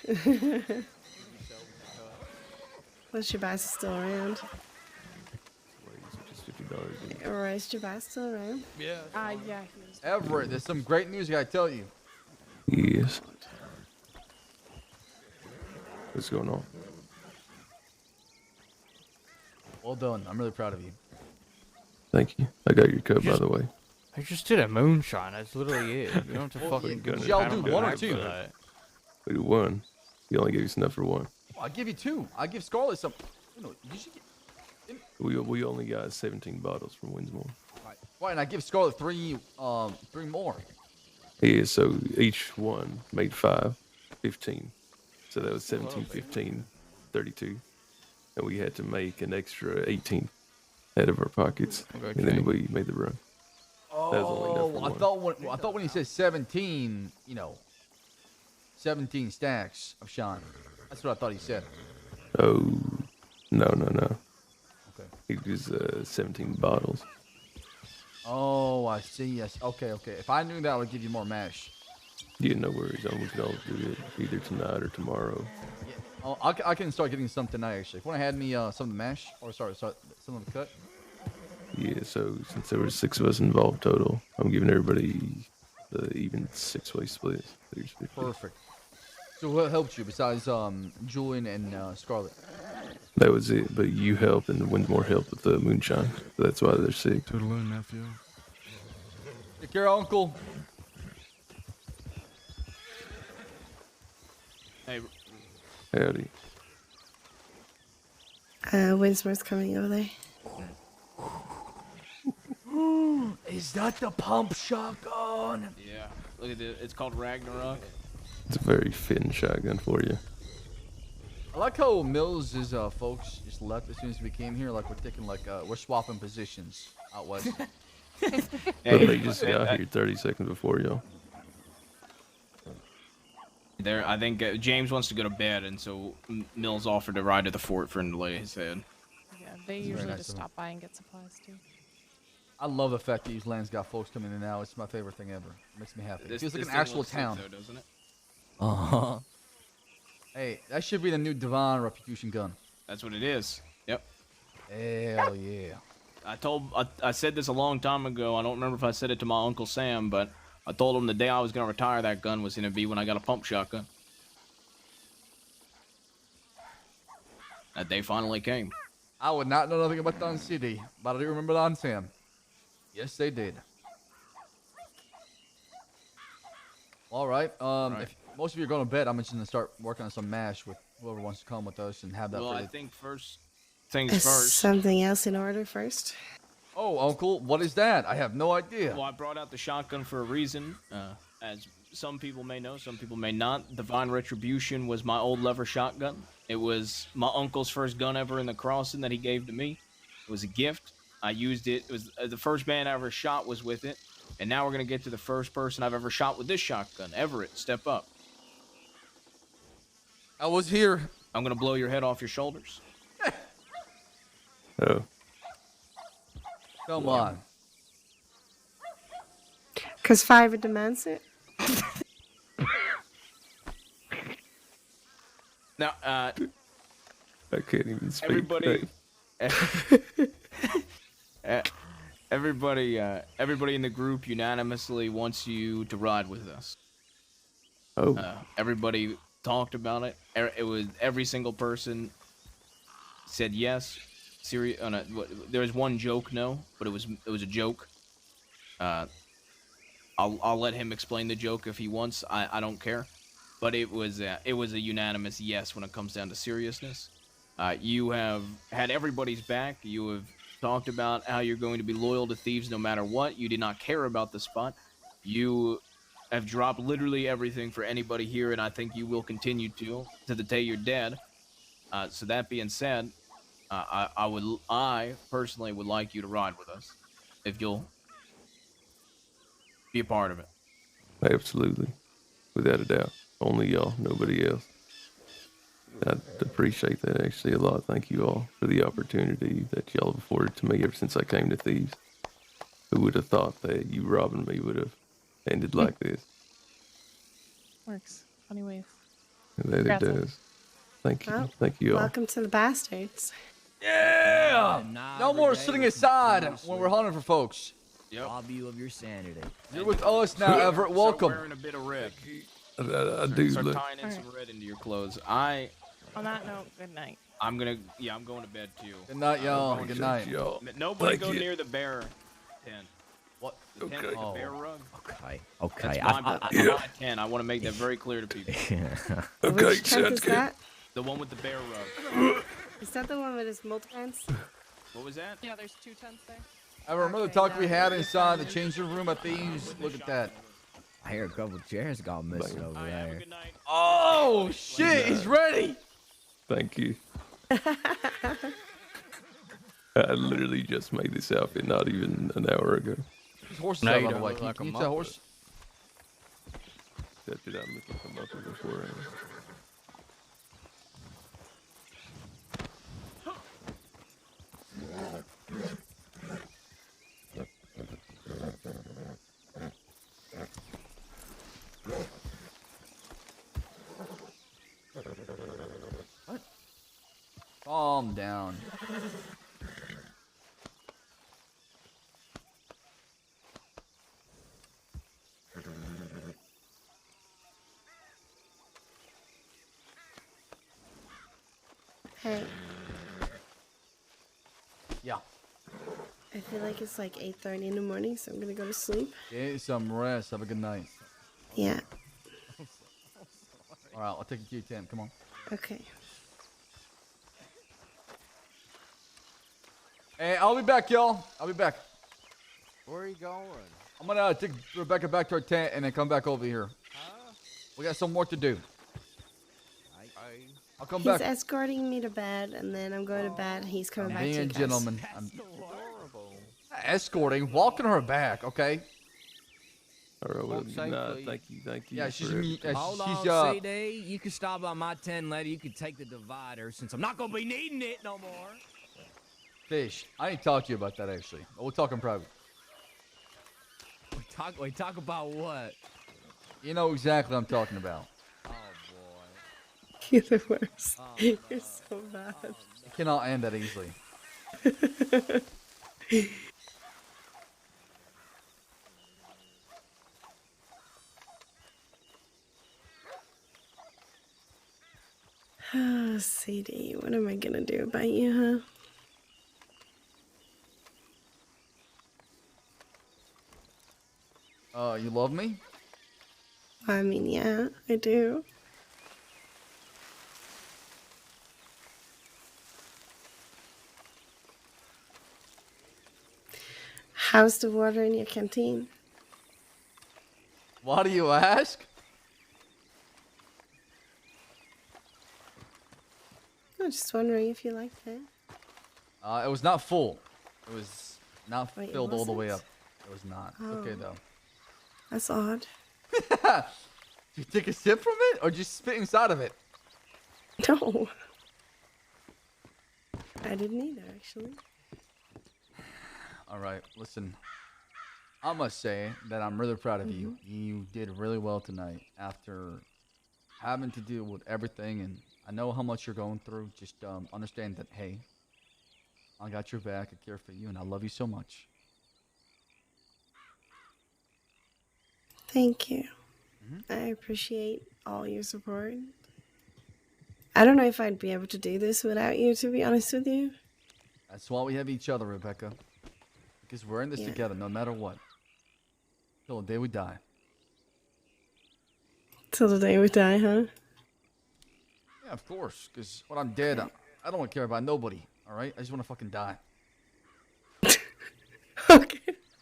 Unless Jabaz is still around. Just $50. Or is Jabaz still around? Yeah. Yeah, he was. Everett, there's some great news I gotta tell you. Yes. What's going on? Well done. I'm really proud of you. Thank you. I got your coat, by the way. I just did a moonshine. That's literally it. You don't have to Well, fucking yeah, go. y'all do one or two? We do one. He only gave us enough for one. Well, I'll give you two. I'll give Scarlett some. You know, you should get. We only got 17 bottles from Winsmore. Right, and I give Scarlett three more. Yeah, so each one made 15. So that was 17, 15, 32. And we had to make an extra 18 out of our pockets. Okay. And then we made the run. That was only enough for one. I thought when he said 17, 17 stacks of shine. That's what I thought he said. Oh, no. Okay. It was 17 bottles. Oh, I see. Yes. Okay. If I knew that, I would give you more mash. Yeah, no worries. We can always do it either tonight or tomorrow. Yeah. Oh, I can start getting some tonight, actually. If you want to hand me some of the mash, or sorry, some of the cut. Yeah, so since there were 6 of us involved total, I'm giving everybody the even 6-way split. Perfect. So what helped you besides Julian and Scarlett? That was it, but you helped and Winsmore helped with the moonshine. So that's why they're sick. Total nephew. Take care, Uncle. Hey. Howdy. Winsmore's coming over there. Is that the pump shotgun? Yeah. Look at it. It's called Ragnarok. It's a very fitting shotgun for you. I like how Mills' folks just left as soon as we came here. Like we're swapping positions out west. But they just got here 30 seconds before y'all. I think James wants to go to bed, and so Mills offered to ride to the fort for him to lay his head. Yeah, they usually just stop by and get supplies too. I love the fact that these lands got folks coming in now. It's my favorite thing ever. It makes me happy. It feels like an actual town. Though, doesn't it? Uh-huh. Hey, that should be the new Devon reputation gun. That's what it is. Yep. Hell yeah. I said this a long time ago. I don't remember if I said it to my Uncle Sam, but I told him the day I was going to retire that gun was going to be when I got a pump shotgun. That day finally came. I would not know nothing about Don CD, but I do remember Don Sam. Yes, they did. All right. If most of you are going to bed, I'm just going to start working on some mash with whoever wants to come with us and have that Well, for I you. think first things Is first. something else in order first? Oh, Uncle, what is that? I have no idea. Well, I brought out the shotgun for a reason. As some people may know, some people may not. Divine Retribution was my old lever shotgun. It was my uncle's first gun ever in the crossing that he gave to me. It was a gift. I used it. It was the first man I ever shot was with it. And now we're going to get to the first person I've ever shot with this shotgun. Everett, step up. I was here. I'm going to blow your head off your shoulders. Oh. Come on. Because 5 demands it. Now, I can't even speak. everybody, everybody in the group unanimously wants you to ride with us. Oh. Everybody talked about it. It was every single person said yes. Serious. Oh no, there was one joke no, but it was a joke. I'll let him explain the joke if he wants. I don't care. But it was a unanimous yes when it comes down to seriousness. You have had everybody's back. You have talked about how you're going to be loyal to thieves no matter what. You did not care about the spot. You have dropped literally everything for anybody here, and I think you will continue to the day you're dead. So that being said, I personally would like you to ride with us, if you'll be a part of it. Absolutely. Without a doubt. Only y'all, nobody else. I appreciate that actually a lot. Thank you all for the opportunity that y'all have afforded to me ever since I came to Thieves. Who would have thought that you robbing me would have ended like this? Works. Funny ways. That it does. Thank you. Well, Thank you all. welcome to the Bastards. Yeah! No more sitting aside when we're hunting for folks. Rob you of your sanity. You're with us now, Everett. Welcome. Start wearing a bit of red. I do Start look. tying in some red into your clothes. On that note, good night. I'm going to bed too. Good night, y'all. Good night. Nobody Thank go you. near the bear tent. What? The tent with the bear rug? Okay. That's my tent. I want to make that very clear to people. Okay, Which tent sounds is good. that? The one with the bear rug. Is that the one with his multi-pants? What was that? Yeah, there's 2 tents there. I remember the talk we had inside the changing room at Thieves. Look at that. I hear a couple chairs got missing over there. Oh, shit. He's ready. Thank you. I literally just made this outfit not even an hour ago. There's horses Now out, you by the don't way. look Can like a you tell Muppet. horse? That did I look like a Muppet beforehand? What? Calm down. Hey, Yeah. I feel like it's like 8:30 in the morning, so I'm gonna go to sleep. Get some rest. Have a good night. Yeah. All right, I'll take you to your tent. Come on. Okay. Hey, I'll be back, y'all. I'll be back. Where are you going? I'm gonna take Rebecca back to our tent and then come back over here. We got some work to do. I'll come He's back. escorting me to bed, and then I'm going to bed, and he's coming back to Being you a guys. gentleman. I'm escorting, walking her back, okay? All right, well, Walk nah, safely. thank you. Yeah, she's for me. everything. Hold She's on, CD. You can stop by my tent later. You can take the divider since I'm not gonna be needing it no more. Fish. I ain't talk to you about that actually. We'll talk in private. We talk about what? You know exactly what I'm talking about. Oh boy. You're the worst. Oh, You're so bad. It cannot end that easily. CD, what am I gonna do about you, huh? You love me? I mean, yeah, I do. How's the water in your canteen? Why do you ask? I'm just wondering if you liked it. It was not full. It was not Wait, it filled all the way up. wasn't? It was not. It's okay Oh. though. That's odd. Did you take a sip from it or just spit inside of it? No. I didn't either, actually. All right, listen. I must say that I'm really proud of you. You did really well tonight after having to deal with everything, and I know how much you're going through. Just understand that, hey, I got your back. I care for you, and I love you so much. Thank you. I appreciate all your support. I don't know if I'd be able to do this without you, to be honest with you. That's why we have each other, Rebecca. Because we're in this Yeah. together, no matter what. Till the day we die. Till the day we die, huh? Yeah, of course. Because when I'm dead, I don't care about nobody. All right? I just want to fucking die.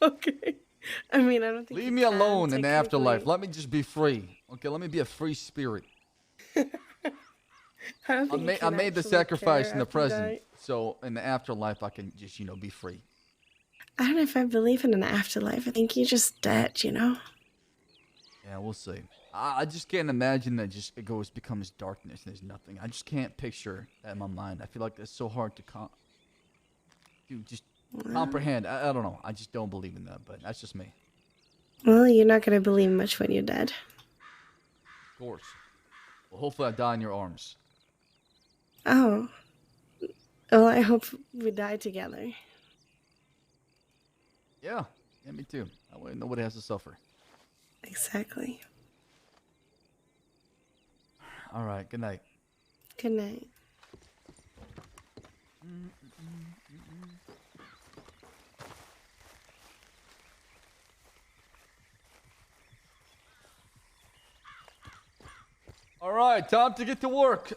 Okay. I mean, I don't think Leave you me can, alone in the afterlife. technically. Let me just be free. Okay, let me be a free spirit. I don't think you I can made the actually sacrifice care in the after you present. die. So in the afterlife, I can just, be free. I don't know if I believe in an afterlife. I think you're just dead, you know? Yeah, we'll see. I just can't imagine that it becomes darkness and there's nothing. I just can't picture that in my mind. I feel like it's so hard to comprehend. I don't know. I just don't believe in that, but that's just me. Well, you're not going to believe much when you're dead. Of course. Well, hopefully I die in your arms. Oh. Well, I hope we die together. Yeah, me too. That way nobody has to suffer. Exactly. All right, good night. Good night. All right, time to get to work.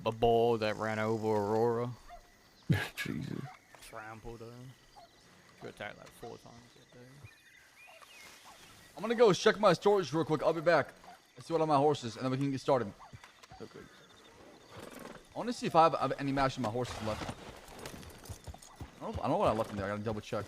A ball that ran over Aurora. Jesus. Trampled her. She got attacked like 4 times that day. I'm gonna go check my storage real quick. I'll be back. Let's see what on my horses, and then we can get started. Okay. I want to see if I have any mash in my horses left. I don't know what I left in there. I gotta double check.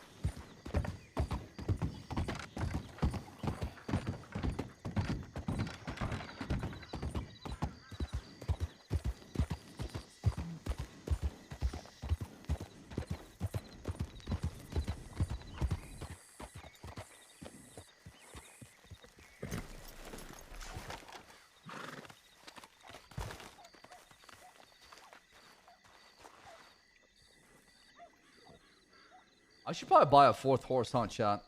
I should probably buy a 4th horse, huh, chat?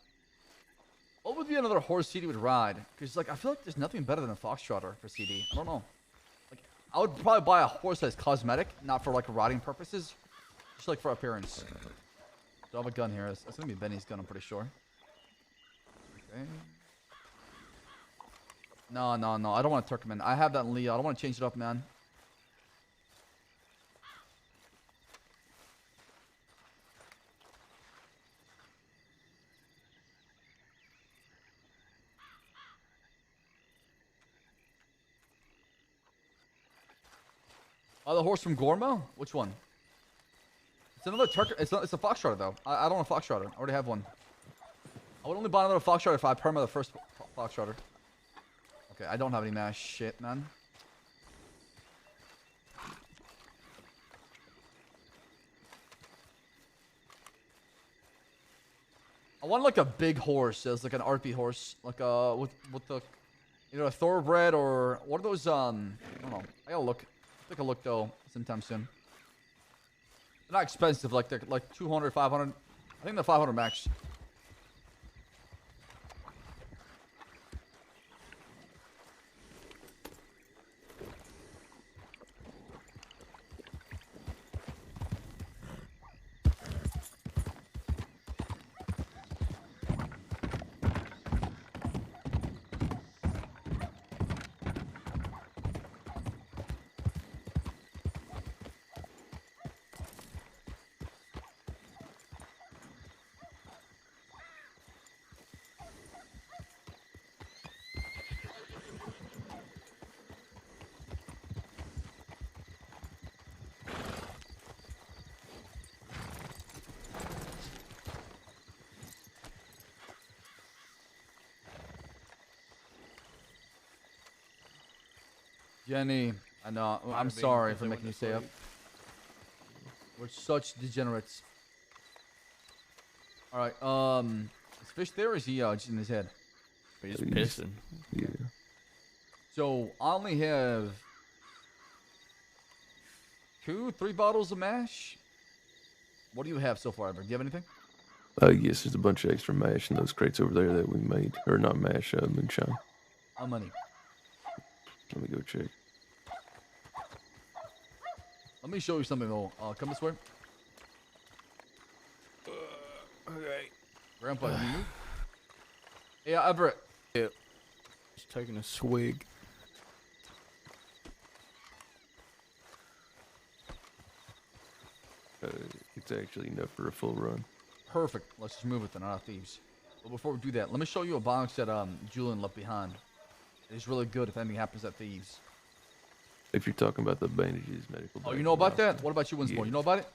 What would be another horse CD would ride? Because, I feel like there's nothing better than a foxtrotter for CD. I don't know. I would probably buy a horse that's cosmetic, not for, riding purposes. Just, for appearance. So I have a gun here. That's going to be Benny's gun, I'm pretty sure. Okay. No. I don't want a Turkmen. I have that in Leo. I don't want to change it up, man. Oh, the horse from Gormo? Which one? It's another Turk. It's a Foxtrotter though. I don't want a Foxtrotter. I already have one. I would only buy another Foxtrotter if I perma the first Foxtrotter. Okay, I don't have any mash shit, man. I want like a big horse, as like an RP horse, like with the, you know, a thoroughbred or what are those? I don't know. I gotta look. Take a look though, sometime soon. They're not expensive, like they're like 200, 500. I think they're 500 max. Jenny, I know. I'm sorry for making you stay up. We're such degenerates. All right. Is Fish there, or is he just in his head? He's pissing. Yeah. So I only have 3 bottles of mash. What do you have so far, Ever? Do you have anything? Yes, there's a bunch of extra mash in those crates over there that we made, or not mash, moonshine. How many? Let me go check. Let me show you something though. Come this way. Okay. Grandpa, can you move? Yeah, Everett. Yep. Just taking a swig. It's actually enough for a full run. Perfect. Let's just move it then, not thieves. But before we do that, let me show you a box that Julian left behind. It's really good if anything happens at thieves. If you're talking about the bandages, medical. Oh, you know about that? What about you, Winsmore? Yeah. You know about it?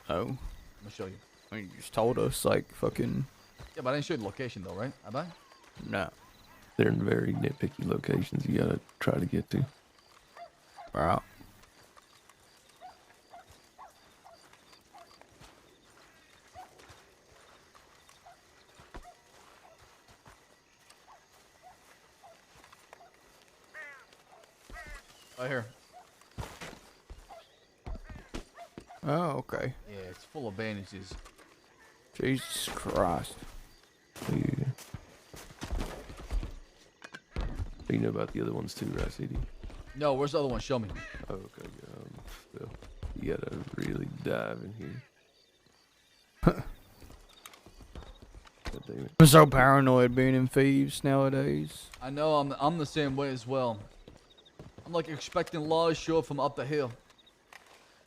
Oh. Let me show you. I mean, you just told us, like, fucking... Yeah, but I didn't show you the location though, right? Have I? No. They're in very nitpicky locations you gotta try to get to. Right. Right here. Oh, okay. Yeah, it's full of bandages. Jesus Christ. Yeah. You know about the other ones too, right, CD? No, where's the other one? Show me. Oh, okay. Well, you gotta really dive in here. God damn it. I'm so paranoid being in thieves nowadays. I know. I'm the same way as well. I'm like expecting laws to show up from up the hill.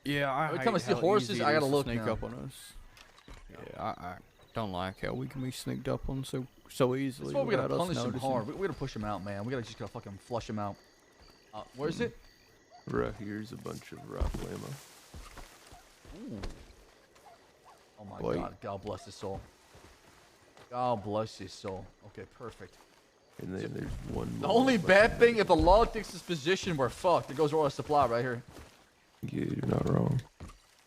Yeah, Every time I see horses, I gotta look sneak now. up on us. Yeah, I don't like how we can be sneaked up on so easily. That's why we gotta without us punish them noticing. hard. We gotta push them out, man. We gotta just gotta fucking flush them out. Where is it? Right here's a bunch of rifle ammo. Ooh. Oh my Wait. God. God bless his soul. God bless his soul. Okay, perfect. And then there's one The more only fucking- bad thing, if the law takes this position, we're fucked. It goes all our supply right here. Yeah, you're not wrong.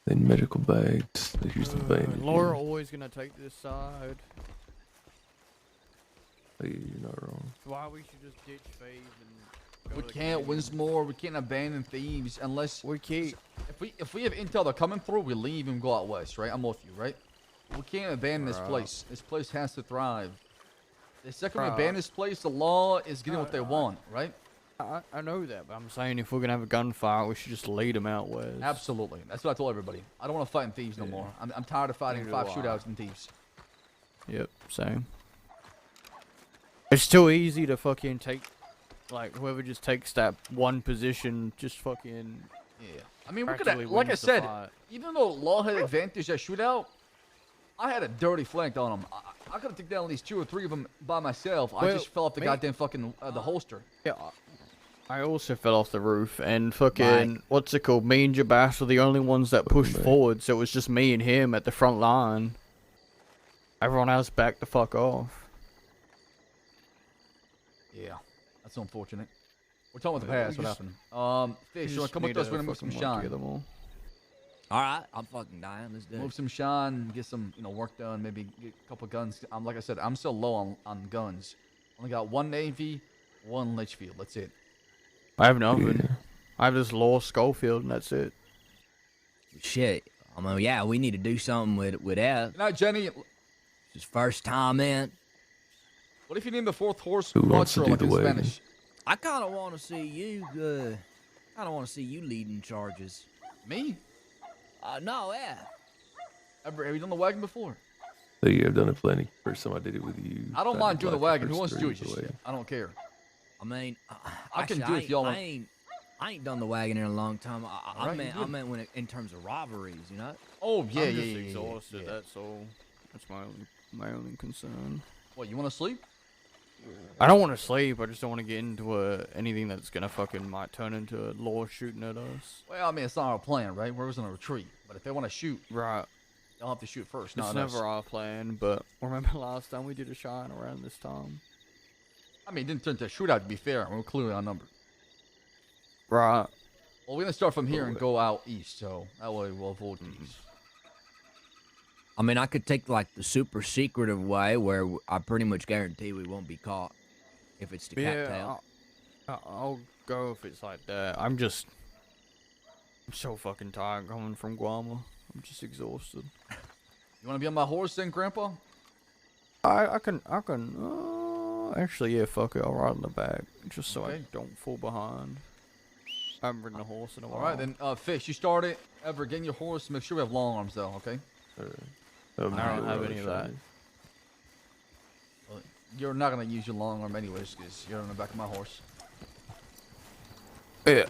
Then medical bags. Here's the bandages. Lora always gonna take this side. Yeah, you're not wrong. Why we should just ditch thieves and go We to the can't canyon. Winsmore. We can't abandon thieves unless we can't. If we have intel they're coming through, we leave and go out west, right? I'm with you, right? We can't abandon this Right. place. This place has to thrive. The second we Right. abandon this place, the law is getting what they want, right? I know that, but I'm saying if we're gonna have a gunfight, we should just lead them out west. Absolutely. That's what I told everybody. I don't want to fight in thieves no more. I'm tired of fighting Neither 5 do I. shootouts in thieves. Yep, same. It's too easy to fucking take, like, whoever just takes that one position, just fucking. Yeah. I mean, we could practically have, like I wins the said, fight. even though law had advantage at shootout, I had a dirty flank on them. I could have taken down at least 2 or 3 of them by myself. I Well, just fell off the me- goddamn fucking the holster. Yeah, I also fell off the roof, and fucking, what's it called? Me and Jabas were the only ones that pushed forward, so it was just me and him at the front line. Everyone else backed the fuck off. Yeah, that's unfortunate. We're talking about the past. What happened? Fish, you wanna come with us? We're gonna move some shine. Alright, I'm fucking dying. Let's do it. Move some shine, get some, work done. Maybe get a couple guns. Like I said, I'm still low on guns. Only got one Navy, one Litchfield. That's it. I have nothing. I have this Lora Schofield, and that's it. Shit. I mean, yeah, we need to do something with that. Good night, Jenny. It's first time in. What if you name the fourth horse Who wants to Quattro do like the in wagon? Spanish? I kind of want to see you, leading charges. Me? No, yeah. Have you done the wagon before? So yeah, I've done it plenty. First time I did it with you. I don't mind doing the wagon. Who wants to do it? the wagon. I don't care. I mean, I can do it if y'all want. I ain't done the wagon in a long time. I Right, meant when in terms of robberies, you know. Oh yeah, I'm yeah, just yeah, exhausted. yeah. That's all. That's my only concern. What, you want to sleep? I don't want to sleep. I just don't want to get into anything that's gonna fucking might turn into Lora shooting at us. Well, I mean, it's not our plan, right? We're just on a retreat. But if they want to shoot, right, they'll have to shoot first. It's Not never us. our plan, but remember last time we did a shine around this time? I mean, it didn't turn into a shootout. To be fair, we're clearly outnumbered. Right. Well, we're gonna start from here and go out east, so that way we'll avoid these. I mean, I could take like the super secretive way where I pretty much guarantee we won't be caught if it's the cattail. I'll go if it's like that. I'm so fucking tired coming from Guama. I'm just exhausted. You want to be on my horse then, Grandpa? I can. Actually, yeah, fuck it. I'll ride in the back just so I Okay. don't fall behind. I haven't ridden a horse in a while. All right, then, Fish, you start it. Ever getting your horse. Make sure we have long arms, though. Okay. I don't have any of that. Well, you're not gonna use your long arm anyways, because you're on the back of my horse. Yeah.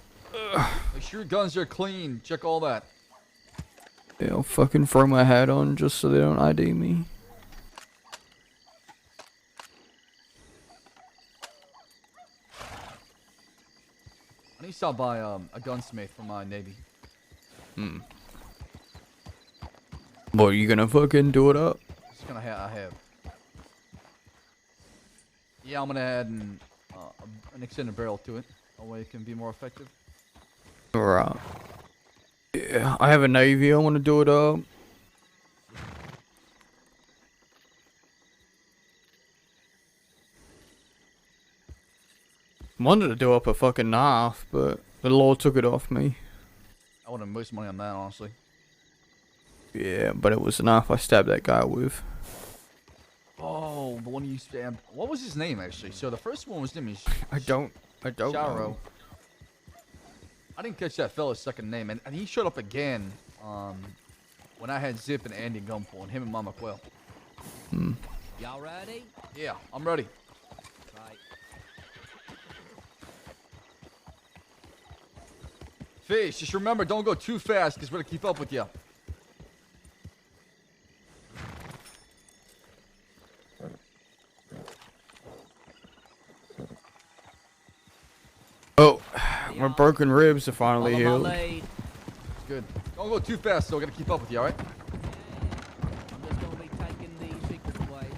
Make sure your guns are clean. Check all that. Yeah, I'll fucking throw my hat on just so they don't ID me. I need to stop by a gunsmith for my Navy. What, you gonna fucking do it up? Just gonna I have. Yeah, I'm gonna add an extended barrel to it. That way it can be more effective. Alright. Yeah, I have a Navy. I want to do it up. Wanted to do up a fucking knife, but the law took it off me. I wouldn't waste money on that, honestly. Yeah, but it was a knife I stabbed that guy with. Oh, the one you stabbed. What was his name, actually? So the first one was named I don't Sharo. know. I didn't catch that fella's second name, and he showed up again when I had Zip and Andy gunpoint, and him and Mama Quell. Y'all ready? Yeah, I'm ready. Right. Fish, just remember, don't go too fast, because we're gonna keep up with you. Oh, my broken ribs are finally Follow my healed. lead. Good. Don't go too fast, though. We're gonna keep up with you, all right? I'm just gonna be taking the secret ways.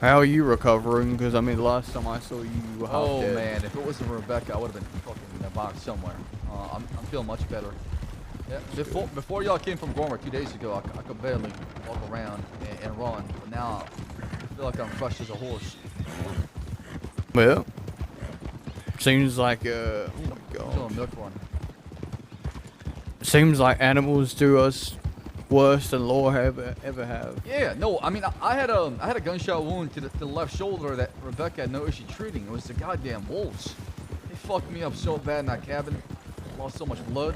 How are you recovering? Because I mean, the last time I saw you, you were half Oh dead. man, if it wasn't Rebecca, I would have been fucking in a box somewhere. I'm feeling much better. Yeah, before y'all came from Gormer 2 days ago, I could barely walk around and run, but now I feel like I'm fresh as a horse. Well, seems like oh my Still a god. milk run. Seems like animals do us worse than Lora ever have. Yeah, no, I mean I had a gunshot wound to the left shoulder that Rebecca had no issue treating. It was the goddamn wolves. They fucked me up so bad in that cabin. Lost so much blood.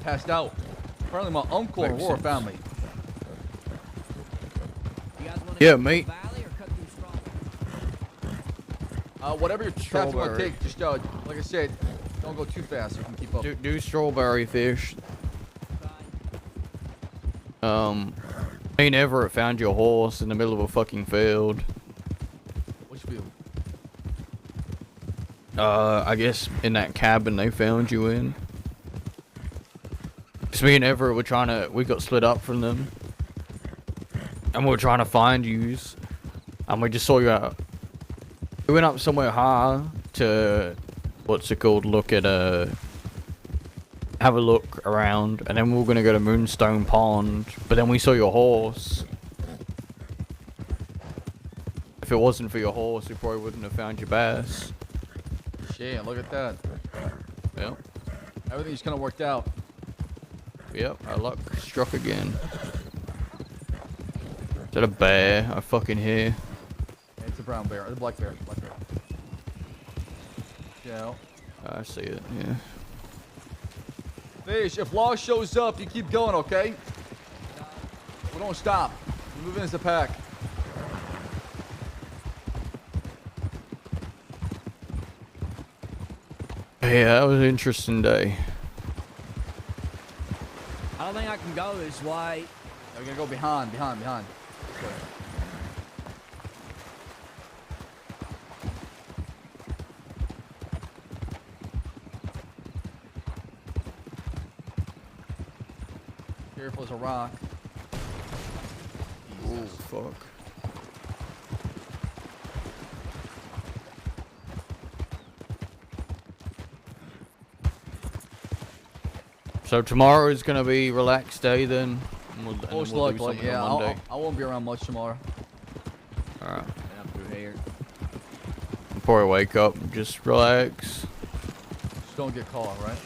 Passed out. Apparently my uncle and Makes Lora sense. found me. You guys wanna Yeah, go mate. through the valley or cut through strawberry? Whatever your path you want to Strawberry. take, just like I said, don't go too fast so you can keep up. Do strawberry fish. Me and Everett found your horse in the middle of a fucking field. Which field? I guess in that cabin they found you in. Cause me and Everett were we got split up from them. And we were trying to find yous. And we just saw you out. We went up somewhere high to, what's it called, look at have a look around. And then we were gonna go to Moonstone Pond. But then we saw your horse. If it wasn't for your horse, we probably wouldn't have found your bass. Shit, look at that. Yep. Everything's kind of worked out. Yep, our luck struck again. Is that a bear? I fucking hear. It's a brown bear. It's a black bear. Black bear. Yeah. I see it, yeah. Fish, if Law shows up, you keep going, okay? We don't stop. We're moving as a pack. Yeah, that was an interesting day. I don't think I can go this way. We're gonna go behind. This way. Careful as a rock. Oh, fuck. So tomorrow is gonna be relaxed day then? Most likely, yeah. I won't be around much tomorrow. Alright. Up here. Before I wake up, just relax. Just don't get caught, right?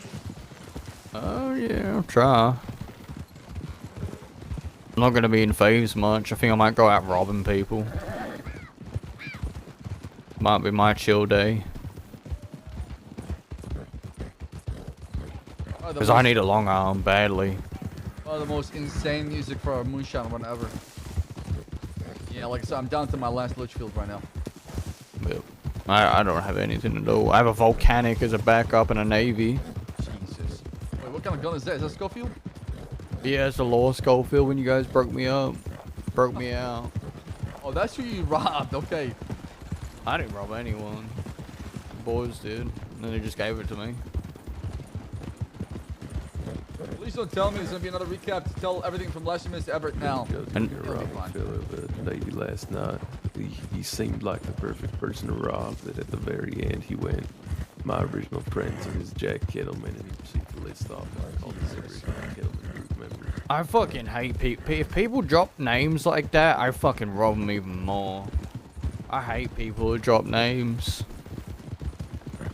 Oh yeah, I'll try. I'm not gonna be in phase much. I think I might go out robbing people. Might be my chill day. Because I need a long arm badly. Oh, the most insane music for a moonshine run ever. Yeah, like I said, I'm down to my last Litchfield right now. But I don't have anything to do. I have a volcanic as a backup and a navy. Jesus. Wait, what kind of gun is that? Is that Schofield? Yeah, it's a Lora Schofield when you guys broke me up. Broke me out. Oh, that's who you robbed. Okay. I didn't rob anyone. The boys did. And then they just gave it to me. Please don't tell me there's gonna be another recap to tell everything from last minute to Everett now. And robbed the lady last night. He seemed like the perfect person to rob. That at the very end he went, my original friends and his Jack Kettleman, and he proceeded to list off like all the original Kettleman group members. I fucking hate people. If people drop names like that, I fucking rob them even more. I hate people who drop names.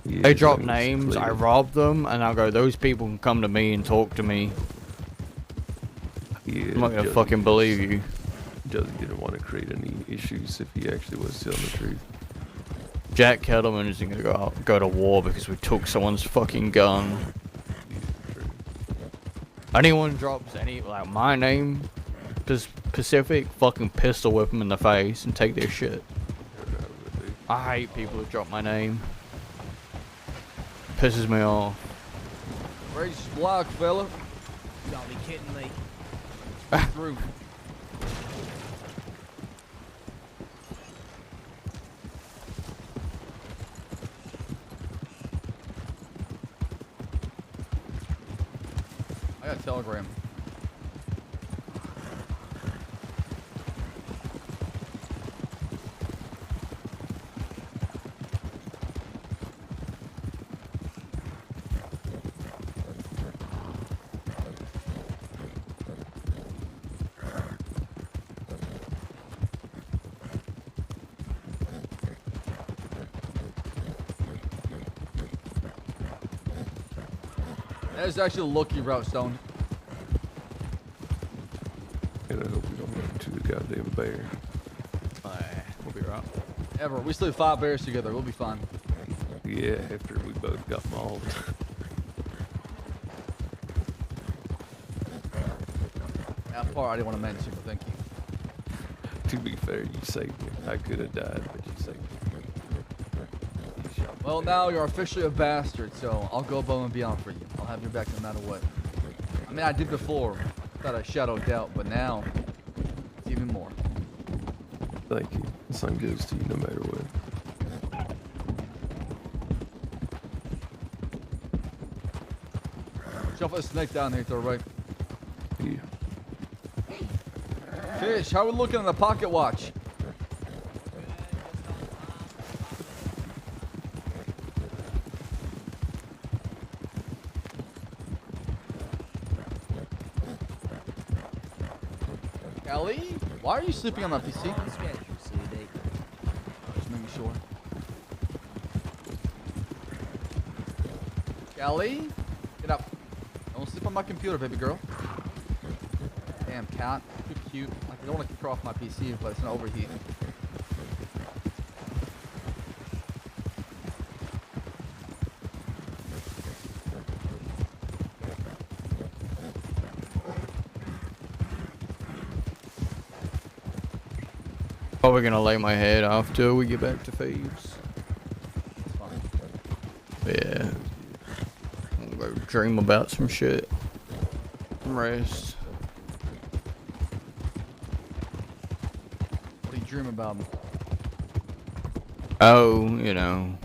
Yeah, they drop names, I rob them, and I'll go, those people can come to me and talk to me. Yeah, I'm not gonna Josie fucking believe you. Josie didn't want to create any issues if he actually was telling the truth. Jack Kettleman isn't gonna go to war because we took someone's fucking gun. Anyone drops any, like my name, Pacific, fucking pistol whip them in the face and take their shit. I hate people who drop my name. Pisses me off. Rage block, fella. You gotta be kidding me. Through. I got a telegram. That is actually a lucky route, Stone. And I hope we don't run into the goddamn bear. We'll be right. Ever. We slew 5 bears together. We'll be fine. Yeah, after we both got mauled. That part I didn't want to mention, but thank you. To be fair, you saved me. I could have died, but you saved me. Well, now you're officially a bastard, so I'll go above and beyond for you. I'll have your back no matter what. I mean, I did before, without a shadow of doubt, but now means even more. Thank you. The same goes to you no matter what. Jump a snake down here to the right. Yeah. Fish, how are we looking on the pocket watch? Ellie, why are you sleeping on my PC? Just making sure. Ellie, get up. Don't sleep on my computer, baby girl. Damn cat, too cute. Like, I don't want to kick her off my PC, but it's not overheat. Probably gonna lay my head after we get back to Thieves. Yeah. I'm gonna go dream about some shit. Rest. What do you dream about? Oh, you know.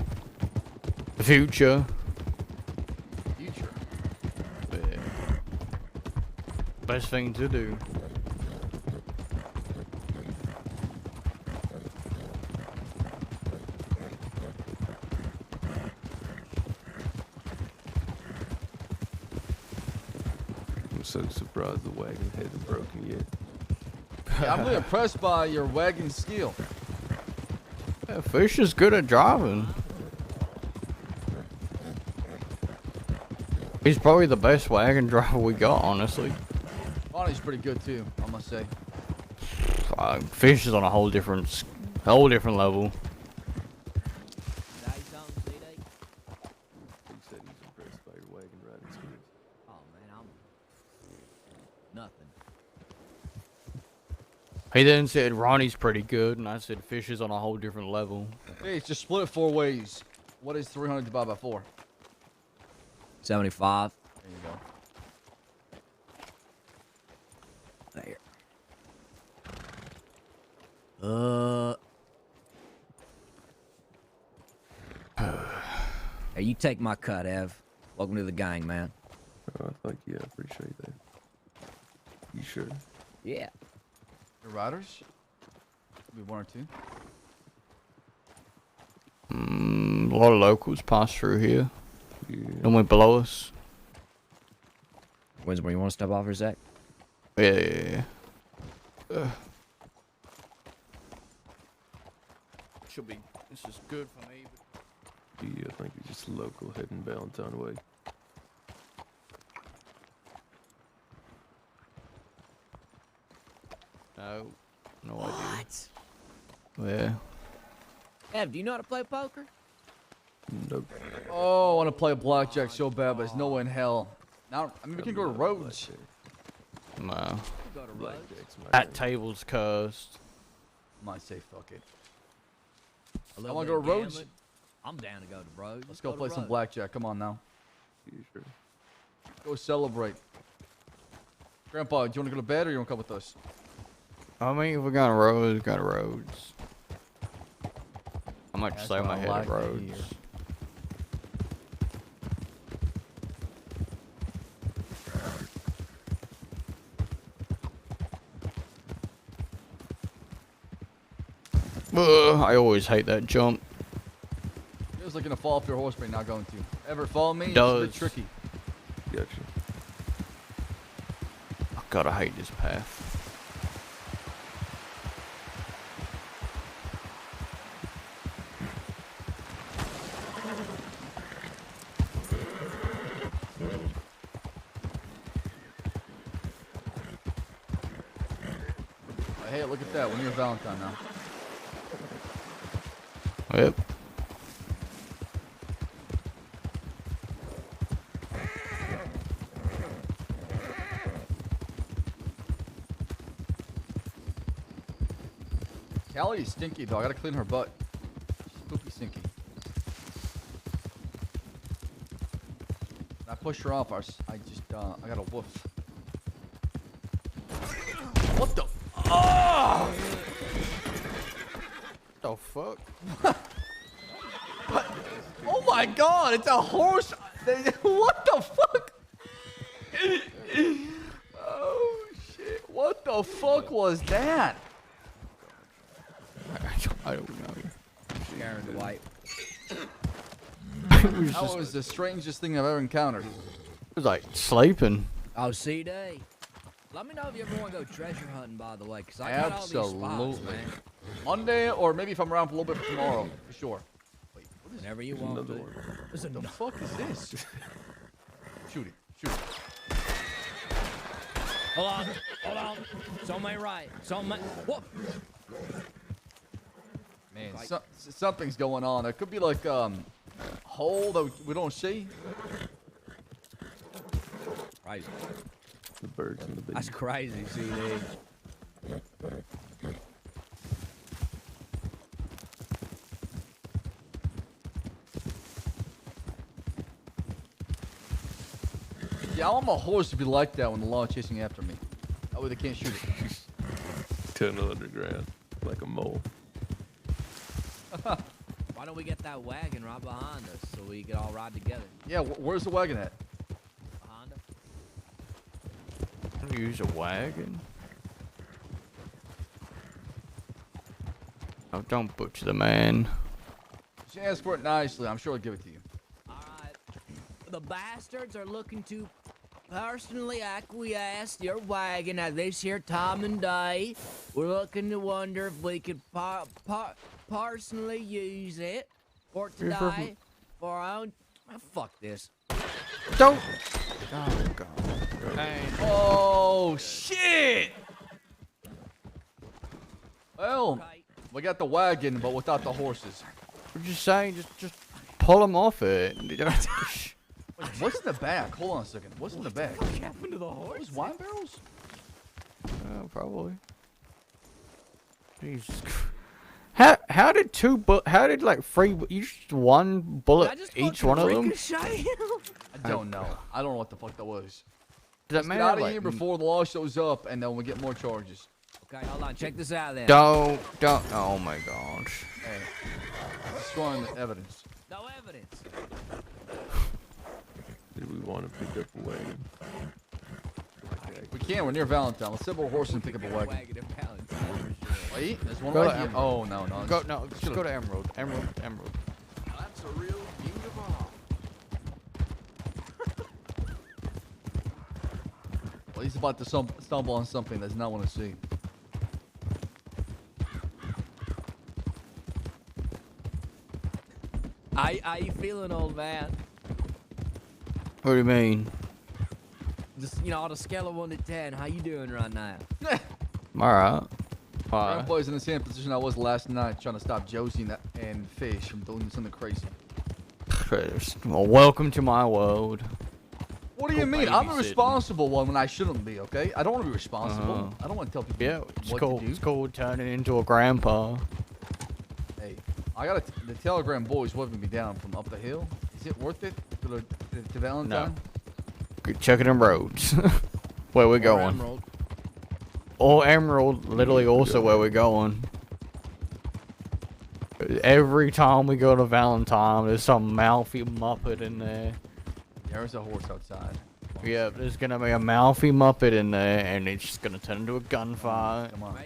The future. Future? Yeah. Best thing to do. I'm so surprised the wagon hasn't broken yet. Yeah, I'm really impressed by your wagon skill. Yeah, Fish is good at driving. He's probably the best wagon driver we got, honestly. Bonnie's pretty good too, I must say. Fish is on a whole different level. He said he's impressed by your wagon riding skills. Oh man, I'm nothing. He then said Ronnie's pretty good, and I said Fish is on a whole different level. Hey, just split it 4 ways. What is 300 divided by 4? 75. There you go. There. Hey, you take my cut, Ev. Welcome to the gang, man. Oh, thank you. I appreciate that. You sure? Yeah. Your riders? Maybe 1 or 2. A lot of locals pass through here. Yeah. And went below us. When's where you want to step off for a sec? Yeah. Should be. This is good for me. Yeah, I think it's just local heading Valentine way. No. No idea. What? Yeah. Ev, do you know how to play poker? Nope. Oh, I want to play blackjack so bad, but there's no way in hell. Now, I mean, we can go to Rhodes. No. Go to Rhodes. That table's cursed. Might say fuck it. A I little want bit to go of to Rhodes. gambling. I'm down to go to Rhodes. Let's go play to some Rhodes. blackjack. Come on now. You sure? Go celebrate. Grandpa, do you want to go to bed or you want to come with us? I mean, if we got a Rhodes, got a Rhodes. I might just lay my head at Rhodes. I always hate that jump. It was like gonna fall off your horse, but you're not going to. Ever follow me? Does. It's a bit tricky. Gotcha. Oh, God, I hate this path. Hey, look at that. We're near Valentine now. Yep. Callie is stinky, though. I gotta clean her butt. She's poopy stinky. When I push her off, I got a woof. What the? Oh! fuck? Oh my god, it's a horse! What the fuck? Oh shit, what the fuck was that? I don't know. Scaring the white. That was the strangest thing I've ever encountered. It was like sleeping. Oh, CD. Let me know if you ever want to go treasure hunting, by the way, because I got all these spots, Absolutely. man. Monday, or maybe if I'm around for a little bit tomorrow, for sure. Wait, what is Whenever you want. another one? What the fuck is this? Shoot it, shoot it. Hold on. It's on my right. It's on my. What? Man, something's going on. It could be like hole that we don't see. Crazy. The birds and the bees. That's crazy, CD. Yeah, I want my horse to be like that when the law is chasing after me. That way they can't shoot it. Tunnel underground, like a mole. Why don't we get that wagon right behind us so we can all ride together? Yeah, where's the wagon at? Behind us. Use a wagon? Oh, don't butcher the man. Just ask for it nicely. I'm sure I'll give it to you. The bastards are looking to personally acquiesce your wagon at this here time and day. We're looking to wonder if we could personally use it for today for our own. Oh, fuck this. Don't. Oh god. Oh shit! Well, we got the wagon, but without the horses. We're just saying, just pull them off it. Wait, what's in the back? Hold on a second. What's in the back? What happened to the horse? Those wine barrels? Probably. Jesus Christ. How did like three, each one bullet each one of them? I don't know. I don't know what the fuck that was. Does Let's that get matter? out of Like, here before the law shows up, and then we get more charges. Okay, hold on. Check this out then. Don't. Oh my gosh. Hey, destroying the evidence. No evidence. Did we want to pick up a wagon? We can. We're near Valentine. Let's sit on a horse and pick up a wagon. Wait, there's one Go to right here. Oh no. Just go to Emerald. Emerald. That's a real beautiful. Well, he's about to stumble on something that's not want to see. How you feeling, old man? What do you mean? Just, on a scale of 1 to 10, how you doing right now? Alright. Grandpa's in the same position I was last night, trying to stop Josie and Fish from doing something crazy. Well, welcome to my world. What do you mean? I'm a responsible one when I shouldn't be, okay? I don't want to be responsible. I don't want to tell people what to do. It's cool turning into a grandpa. Hey, I got the Telegram boys waving me down from up the hill. Is it worth it to Valentine? No. Checking them roads. Where we going? Emerald. Or Emerald, literally also where we're going. Every time we go to Valentine, there's some mouthy muppet in there. There's a horse outside. Yeah, there's gonna be a mouthy muppet in there, and it's just gonna turn into a gunfight. Come on.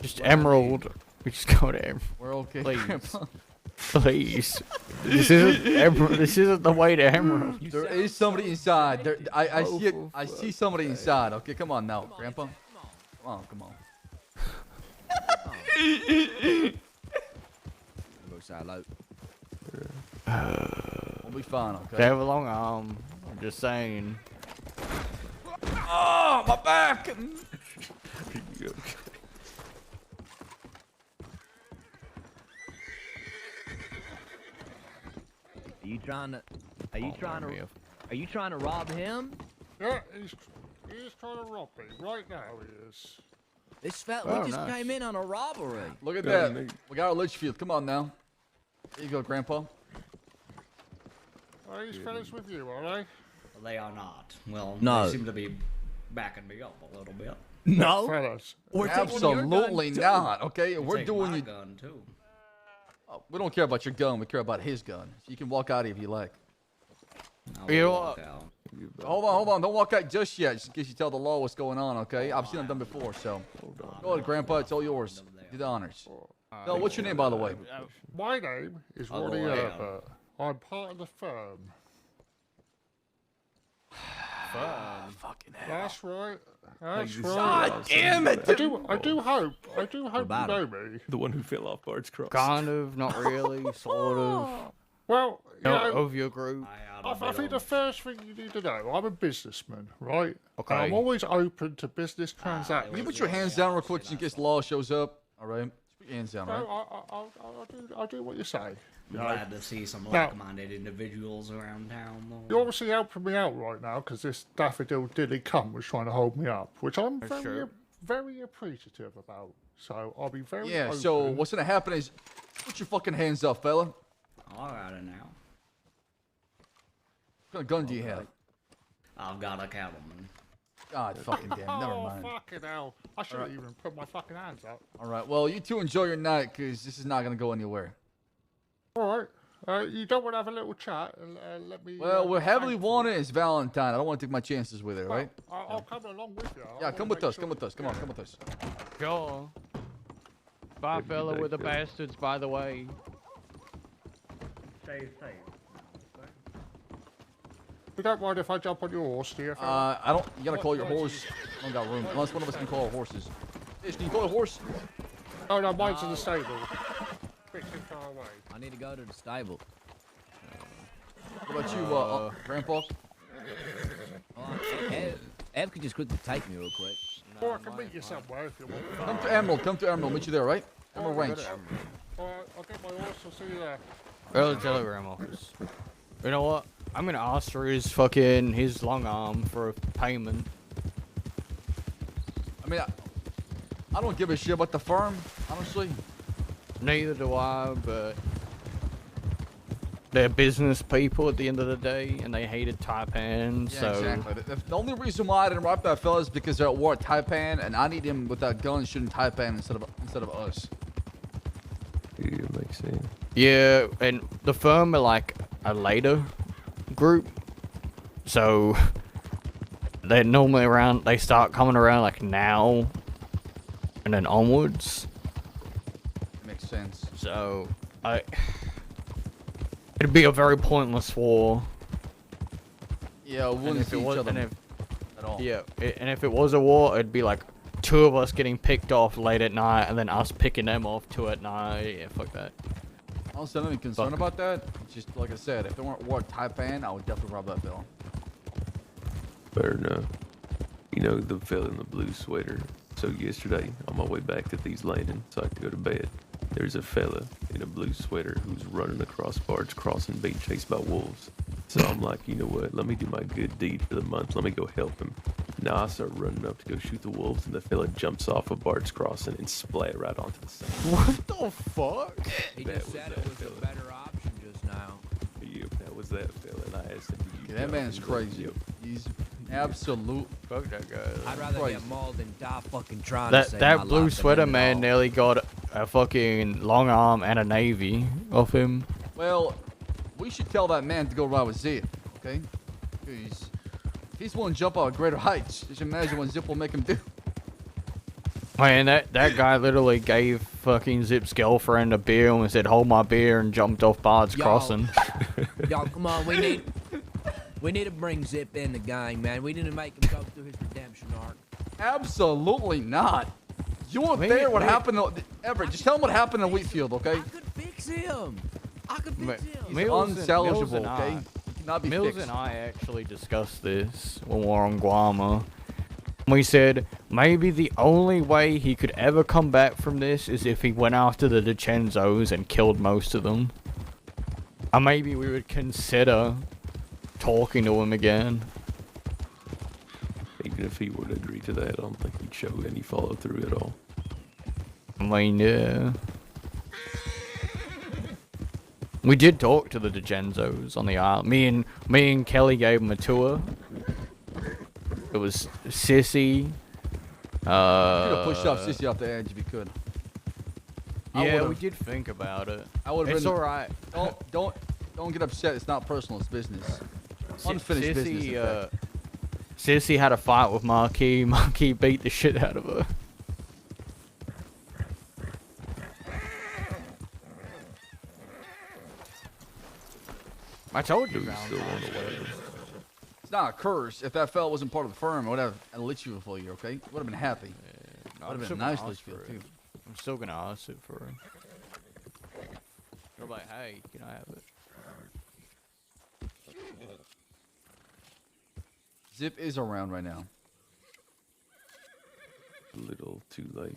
Just Emerald. We just go to Emerald. We're okay, Please. Grandpa. Please. This isn't the way to Emerald. There is somebody inside. I see somebody inside. Okay, come on now, Grandpa. Come on. Go side low. We'll be fine, okay? They have a long arm. I'm just saying. Oh, my back! Are you trying to rob him? Yeah, he's trying to rob me. Right now he is. This fella, we just came in on a robbery. Look at that. We got our Litchfield. Come on now. There you go, Grandpa. Are these fellas with you, are they? They are not. Well, no. they seem to be backing me up a little bit. No, Fellas. we're absolutely not. Okay, You we're take doing my it. gun too. Oh, we don't care about your gun. We care about his gun. So you can walk out if you like. You know Walk what? out. Hold on. Don't walk out just yet. Just in case you tell the law what's going on, okay? I've seen them done before, so. Go ahead, Grandpa. It's all yours. Do the honors. No, what's your name, by the way? My name is I'll Ronnie go ahead. Herbert. I'm part of the firm. Fucking hell. That's right. That's you right. God damn it! I do hope you about know me. The one who fell off Bard's Cross. Kind of, not really, sort of. Well, you know, Of your group. I think the first thing you need to know, I'm a businessman, right? Okay. And I'm always open to business Can you transactions. put your hands down real quick just in case the law shows up? All right? Just put your hands down, all right? I'll do what you say. You know. Glad to see some Now- like-minded individuals around town. Though. You're obviously helping me out right now because this daffodil dilly cunt was trying to hold me up, which I'm very appreciative about. So I'll be very Yeah, open. so what's gonna happen is, put your fucking hands up, fella. All right now. What kind of gun do you have? I've got a cattleman. God fucking damn, never mind. Oh, fucking hell. I should have even put my fucking hands up. All right, well, you two enjoy your night, because this is not gonna go anywhere. All right. You don't want to have a little chat and let me... Well, we're heavily thankful. wanted. It's Valentine. I don't want to take my chances with it, all right? I'll come along with you. Yeah, come with us. Come with us. Come on, come with us. Sure. Bye, Maybe fella they with the could. bastards, by the way. Stay safe. You don't mind if I jump on your horse, do you? I don't. You gotta call your horse. I don't got room. Unless one of us can call our horses. Ish, can you call a horse? Oh, no, mine's in the stable. Bit too far away. I need to go to the stable. What about you, Grandpa? Ev could just quickly take me real quick. Or I can meet you somewhere if you want. Come to Emerald. Come to Emerald. Meet you there, right? Emerald Ranch. Alright, I'll get my horse. I'll see you there. Early telegram office. You know what? I'm gonna ask for his long arm for a payment. I mean, I don't give a shit about the firm, honestly. Neither do I, but they're business people at the end of the day, and they hated Taipan, Yeah, so... exactly. The only reason why I didn't rob that fella is because they're at war at Taipan, and I need him with that gun shooting Taipan instead of us. Yeah, makes sense. Yeah, and the firm are like a later group, so they're normally around, they start coming around like now, and then onwards. Makes sense. So, it'd be a very pointless war. Yeah, we wouldn't see each other at all. Yeah, and if it was a war, it'd be like 2 of us getting picked off late at night, and then us picking them off 2 at night. Yeah, fuck that. I don't have any concern about that. It's just like I said, if there weren't war at Taipan, I would definitely rob that fella. Fair enough. You know, the fella in the blue sweater. So yesterday, on my way back to these landing, so I could go to bed, there's a fella in a blue sweater who's running across Bard's Crossing being chased by wolves. So I'm like, you know what? Let me do my good deed for the month. Let me go help him. Now I start running up to go shoot the wolves, and the fella jumps off of Bard's Crossing and splat right onto the sand. What the fuck? He just said it was a better option just now. Yep, that was that fella, and I asked him, Yeah, that man's crazy. He's absolute. Fuck that guy. I'd rather get mauled than die fucking trying to save my That blue life than sweater end it man all. nearly got a fucking long arm and a navy off him. Well, we should tell that man to go ride with Zip, okay? He's willing to jump out of greater heights. Just imagine what Zip will make him do. Man, that guy literally gave fucking Zip's girlfriend a beer and said, "Hold my beer," and jumped off Bard's Crossing. Y'all, come on, we need to bring Zip in the gang, man. We need to make him go through his redemption arc. Absolutely not. You weren't Wait, there. What wait. happened to Everett? Just tell him what happened in Wheatfield, okay? Fix him. I could fix him. He's unsalvageable, okay? He cannot be Mills fixed. and I actually discussed this when we were on Guama. We said maybe the only way he could ever come back from this is if he went after the DiCenzos and killed most of them. And maybe we would consider talking to him again. Even if he were to agree to that, I don't think he'd show any follow through at all. I mean, yeah. We did talk to the DiCenzos on the island. Me and Kelly gave him a tour. It was Sissy. You could have pushed off Sissy off the edge if you could. Yeah, we did think about it. I would have It's been. alright. Don't get upset. It's not personal. It's business. Unfinished business. in fact. Sissy had a fight with Marquis. Marquis beat the shit out of her. I told you. It's not a curse. If that fella wasn't part of the firm, I would have lit you for you. Okay, would have been happy. Would have been a nice Litchfield too. I'm still gonna ask it for her. You're like, hey, can I have it? Zip is around right now. A little too late.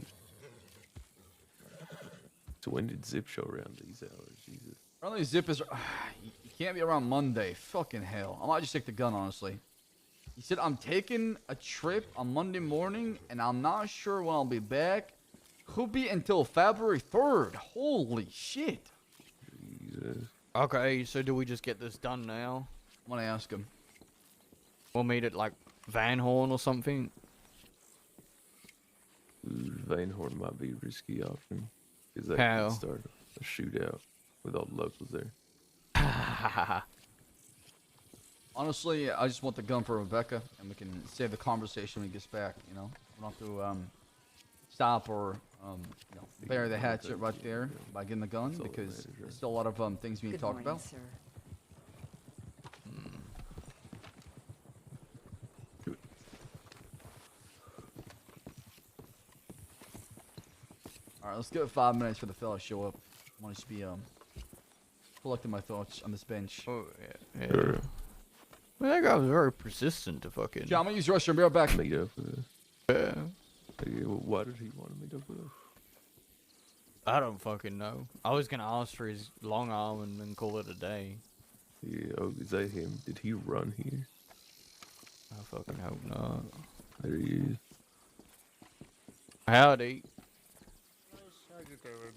So when did Zip show around these hours? Jesus. Apparently Zip is. You can't be around Monday. Fucking hell. I might just take the gun, honestly. He said, I'm taking a trip on Monday morning, and I'm not sure when I'll be back. Could be until February 3rd. Holy shit. Jesus. Okay, so do we just get this done now? I'm gonna ask him. We'll meet at, like, Van Horn or something? Van Horn might be a risky option. Because that How? could start a shootout with all the locals there. Honestly, I just want the gun for Rebecca, and we can save the conversation when he gets back, you know? We don't have to stop or you know, bury the hatchet right there by getting the gun, because there's still a lot of things we need to talk about. Sir. Alright, let's give it 5 minutes for the fella to show up. I want to just be collecting my thoughts on this bench. Oh, yeah. Well, that guy was very persistent to fucking... Yeah, I'm gonna use the restroom. Be right back. Meet up with us. Yeah. Why did he want to meet up with us? I don't fucking know. I was gonna ask for his long arm and then call it a day. Yeah, oh, is that him? Did he run here? I fucking hope not. There he is. Howdy. How you doing?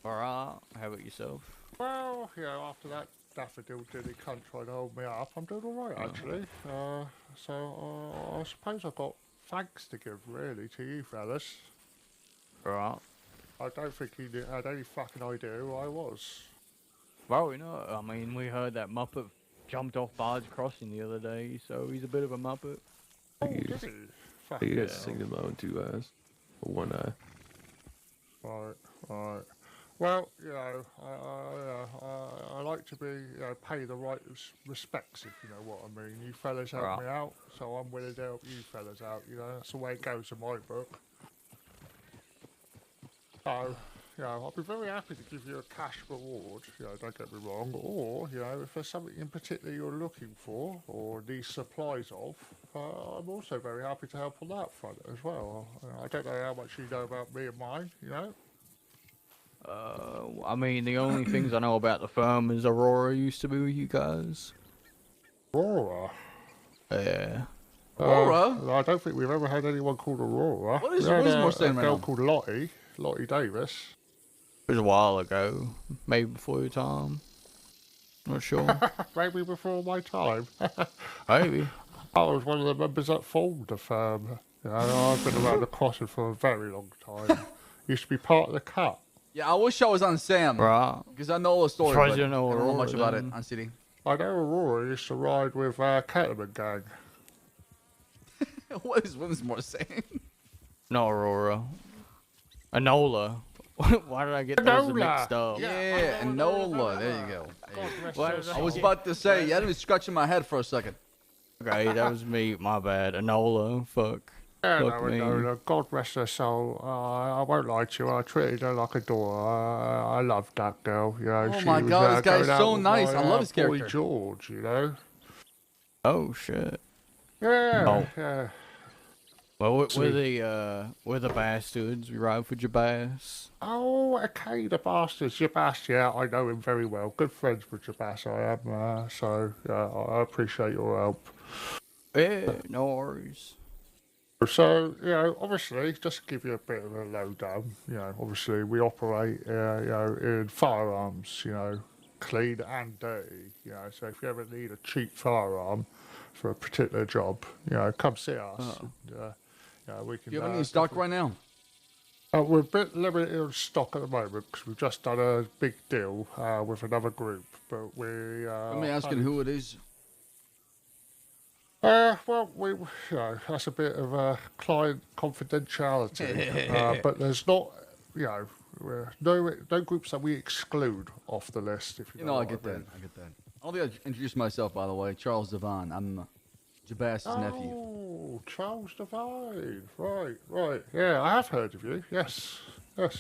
Alright, how about yourself? Well, you know, after that daffodil dilly cunt tried to hold me up, I'm doing alright actually. So I suppose I've got thanks to give really to you fellas. Right. I don't think he had any fucking idea who I was. Well, we know. I mean, we heard that Muppet jumped off Bard's Crossing the other day, so he's a bit of a Muppet. Oh, did he? Fuck He yeah. has seen in my own 2 eyes. Or 1 eye. Right. Well, you know, I like to be, you know, pay the right respects, if you know what I mean. You fellas help me out, so I'm willing to help you fellas out, you know. That's the way it goes in my book. So, you know, I'll be very happy to give you a cash reward, you know, don't get me wrong. Or, you know, if there's something in particular you're looking for, or need supplies of, I'm also very happy to help on that front as well. I don't know how much you know about me and mine, you know. I mean, the only things I know about the firm is Aurora used to be with you guys. Aurora? Yeah. Aurora? I don't think we've ever had anyone called Aurora. What is We had more saying a right girl now? called Lottie Davis. It was a while ago. Maybe before your time. Not sure. Maybe before my time. Maybe. I was one of the members that formed the firm. You know, I've been around the crossing for a very long time. Used to be part of the cut. Yeah, I wish I was on Sam. Right. Because I know the story, Surprised but you I don't know don't know Aurora much about it then. on CD. I know Aurora used to ride with Kettleman Gang. What is Winsmore saying? Not Aurora. Enola. Why did I get those Enola. mixed up? Yeah, Enola. There you go. Why did I was about to say, you had me scratching my head for a second. Okay, that was me. My bad. Enola. Fuck. Yeah, Fuck me. no, God rest her soul. I won't lie to you. I treated her like a daughter. I loved that girl. You know, Oh she my was, God, this guy's going out so with nice. my, I love his boy character. George, you know. Oh shit. Yeah, Oh. yeah. Well, we're Sweet. the Bastards. We ride for Jabaz. Oh, okay, the Baastards. Jabas, yeah, I know him very well. Good friends with Jabas, I am. So, yeah, I appreciate your help. Yeah, no worries. So, you know, obviously, just to give you a bit of a lowdown, you know, obviously we operate, you know, in firearms, you know, clean and dirty, you know, so if you ever need a cheap firearm, for a particular job, come see us. Oh. And, we can. Do you have any stock right now? We're a bit limited on stock at the moment because we've just done a big deal with another group, but we. Let me asking who it is. Well, that's a bit of client confidentiality, but there's not, no groups that we exclude off the list. If you know, I get that. I get that. I'll introduce myself, by the way. Charles Devon. I'm Jabas's nephew. Oh, Charles Devine. Right. Yeah, I have heard of you. Yes. Well,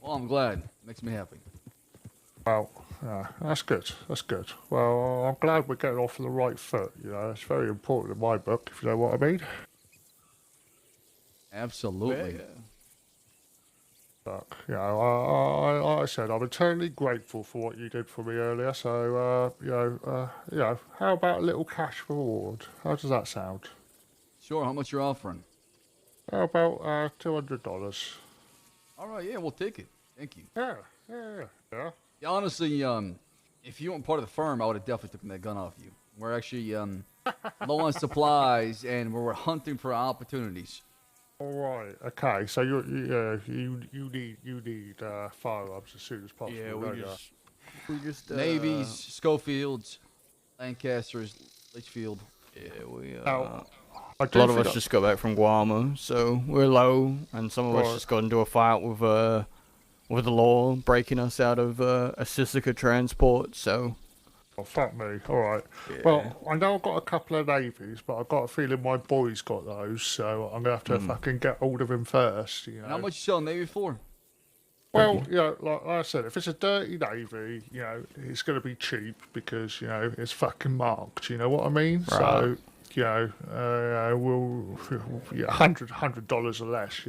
I'm glad. Makes me happy. Well, that's good. Well, I'm glad we're getting off on the right foot. It's very important in my book, if you know what I mean. Absolutely. But, like I said, I'm eternally grateful for what you did for me earlier. So, how about a little cash reward? How does that sound? Sure. How much you're offering? How about $200? All right. Yeah, we'll take it. Thank you. Yeah. Yeah, honestly, if you weren't part of the firm, I would have definitely taken that gun off you. We're actually low on supplies, and we're hunting for opportunities. All right. Okay. So you need firearms as soon as possible. Yeah, we just Navies, Schofields, Lancasters, Litchfield. Yeah, we. Now, a lot of us just got back from Guam, so we're low, and some of us just got into a fight with the law, breaking us out of a Sisika transport. So. Oh, fuck me. All right. Yeah. Well, I know I've got a couple of navies, but I've got a feeling my boy's got those, so I'm gonna have to fucking get hold of him first. How much you sell Navy for? Well, like I said, if it's a dirty navy, it's gonna be cheap because it's fucking marked. You know what I mean? Right. So, we'll $100 or less.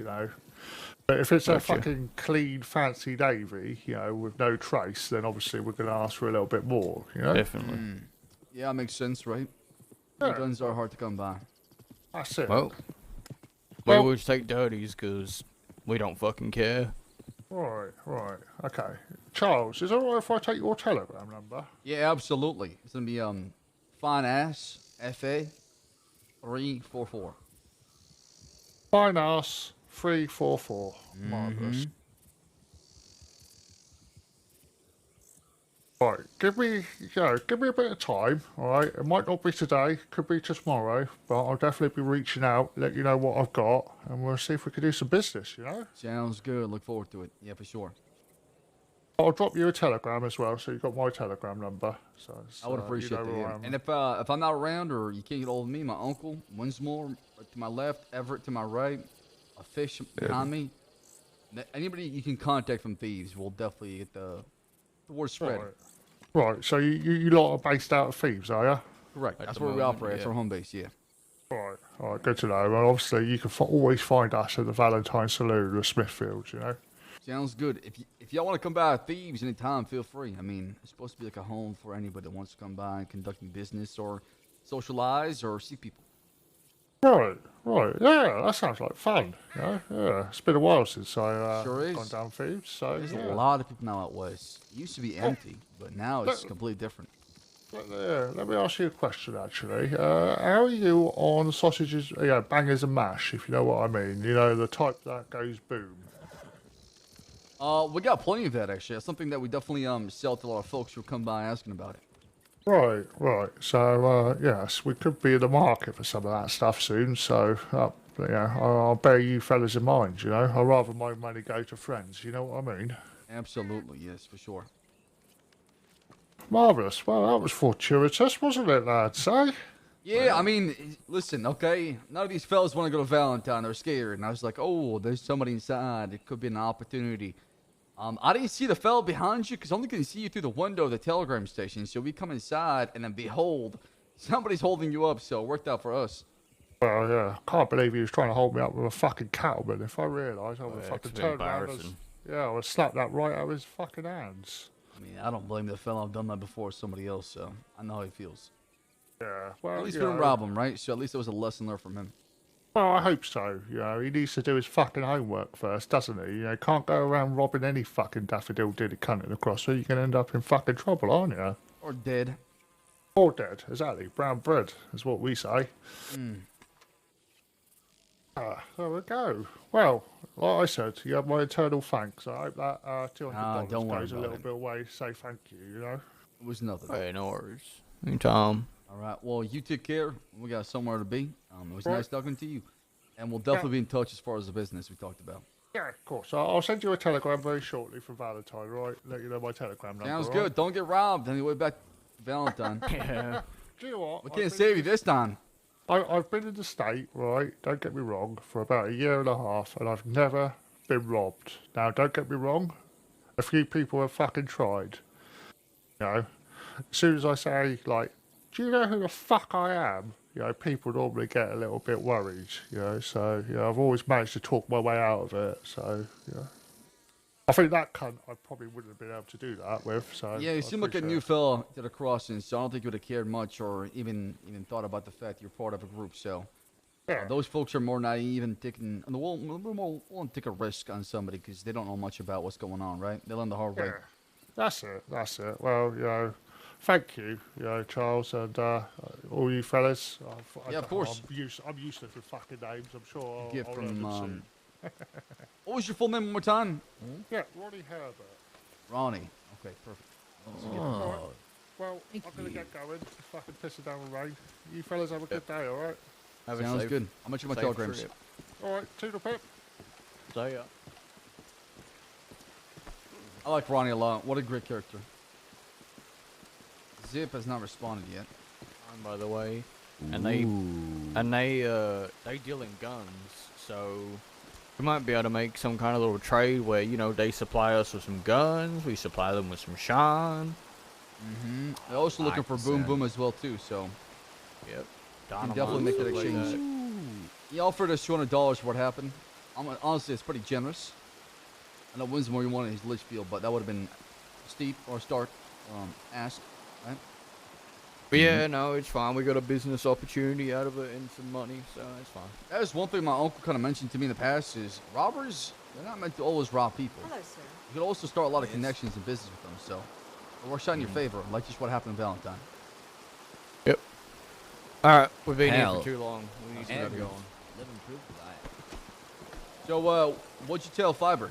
But if it's a fucking clean, fancy navy, with no trace, then obviously we're going to ask for a little bit more, Definitely. Yeah, makes sense, right? Yeah. Guns are hard to come by. That's it. Well, we always take dirties because we don't fucking care. Right. Okay. Charles, is it alright if I take your telegram number? Yeah, absolutely. It's going to be Fine Ass FA 344. Fine Ass 344. Marvellous. Right, give me a bit of time, alright? It might not be today, could be tomorrow, but I'll definitely be reaching out, let you know what I've got, and we'll see if we can do some business, Sounds good. Look forward to it. Yeah, for sure. I'll drop you a telegram as well, so you've got my telegram number. So I would appreciate that. Yeah. And if I'm not around or you can't get hold of me, my uncle, Winsmore, to my left, Everett to my right, a fish behind me. Anybody you can contact from Thieves will definitely get the word spread. Right, so you lot are based out of Thieves, are you? Correct. That's where we operate. That's our home base, yeah. All right, good to know. And obviously, you can always find us at the Valentine Saloon or Smithfield, Sounds good. If y'all want to come by Thieves anytime, feel free. I mean, it's supposed to be like a home for anybody that wants to come by and conducting business or socialize or see people. Right. Yeah, that sounds like fun. Yeah, it's been a while since I Sure is. gone down Thieves. So There's a lot of people now out west. It used to be empty, but now it's completely different. Let me ask you a question, actually. How are you on sausages, bangers and mash, if you know what I mean? The type that goes boom. We got plenty of that, actually. That's something that we definitely sell to a lot of folks who come by asking about it. Right. So, yes, we could be in the market for some of that stuff soon. So, I'll bear you fellas in mind, I'd rather my money go to friends, you know what I mean? Absolutely, yes, for sure. Marvellous. Well, that was fortuitous, wasn't it, lads, eh? Yeah, I mean, listen, okay, none of these fellas want to go to Valentine. They're scared. And I was like, oh, there's somebody inside. It could be an opportunity. I didn't see the fella behind you because I only can see you through the window of the telegram station. So we come inside, and then behold, somebody's holding you up. So it worked out for us. Well, yeah, I can't believe he was trying to hold me up with a fucking cattleman. If I realised, I would have fucking turned around. I would have slapped that right out of his fucking hands. I mean, I don't blame the fella. I've done that before with somebody else, so I know how he feels. Yeah, well, at least we didn't rob him, right? So at least there was a lesson learned from him. Well, I hope so. He needs to do his fucking homework first, doesn't he? Can't go around robbing any fucking daffodil dilly cunting across, so you can end up in fucking trouble, aren't you? Or dead. Or dead, exactly. Brown bread is what we say. There we go. Well, like I said, you have my eternal thanks. I hope that $200 don't worry goes a about little it. bit away. Say thank you, you know? It was nothing. Hey, no worries. Anytime. All right. Well, you take care. We got somewhere to be. It was Right. nice talking to you. And we'll definitely be in touch as far as the business we talked about. Yeah, of course. I'll send you a telegram very shortly for Valentine, right? Let you know my telegram number. Sounds all good. right? Don't get robbed on the way back to Valentine. Yeah. Do you know what? We can't save you this time. I've been in the state, right? Don't get me wrong, for about 1.5 years, and I've never been robbed. Now, don't get me wrong. A few people have fucking tried. You know, as soon as I say, like, do you know who the fuck I am? You know, people normally get a little bit worried, you know, so, you know, I've always managed to talk my way out of it, so, you know. I think that cunt I probably wouldn't have been able to do that with, so. Yeah, you seem like a new fella to the crossing, so I don't think you would have cared much or even thought about the fact you're part of a group. So Yeah. those folks are more naive and taking, and more willing to take a risk on somebody because they don't know much about what's going on, right? They learn the hard way. Yeah, that's it. Well, you know, thank you, you know, Charles, and all you fellas. Yeah, of course. I'm useless with fucking names. I'm sure Gift I'll learn from, them soon. What was your full name one more time? Yeah, Ronnie Herbert. Ronnie. Okay, perfect. Let's get- All right. Well, I'm going to get going. It's fucking pissing down the rain. You fellas have a good day, all right? Have a Sounds safe- good. How much are my safe telegrams? trip. All right, toodle pip. So, yeah. I like Ronnie a lot. What a great character. Zip has not responded yet. By the way, and they deal in guns, so we might be able to make some kind of little trade where, you know, they supply us with some guns, we supply them with some shine. They're also looking for Boom Boom as well too, so Yep. you can definitely make that Dynamite, stuff like exchange. He offered us $200 for what happened. Honestly, it's pretty generous. I know Winsmore you wanted his Litchfield, but that would have been steep or stark ask, right? But yeah, no, it's fine. We got a business opportunity out of it and some money, so it's fine. That is one thing my uncle kind of mentioned to me in the past is robbers, they're not meant to always rob people. Hello, sir. You could also start a lot of connections in business with them, so it works out in your favor, like just what happened in Valentine. Yep. Alright, we've been here Hell, for too long. We need to get going. Living proof of that. So, what'd you tell Fiber?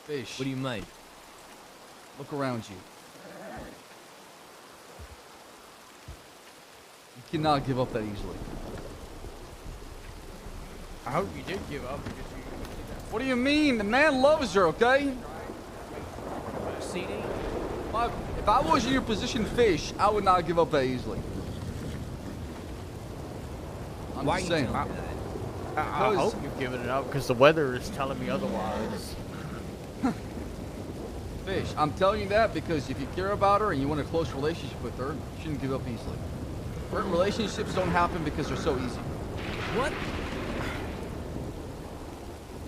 Fish. What do you mean? Look around you. You cannot give up that easily. I hope you did give up because you... What do you mean? The man loves her, okay? CD? If I was in your position, Fish, I would not give up that easily. I'm Why just are you saying. telling me that? I hope you've given it up because the weather is telling me otherwise. Fish, I'm telling you that because if you care about her and you want a close relationship with her, you shouldn't give up easily. Certain relationships don't happen because they're so easy. What?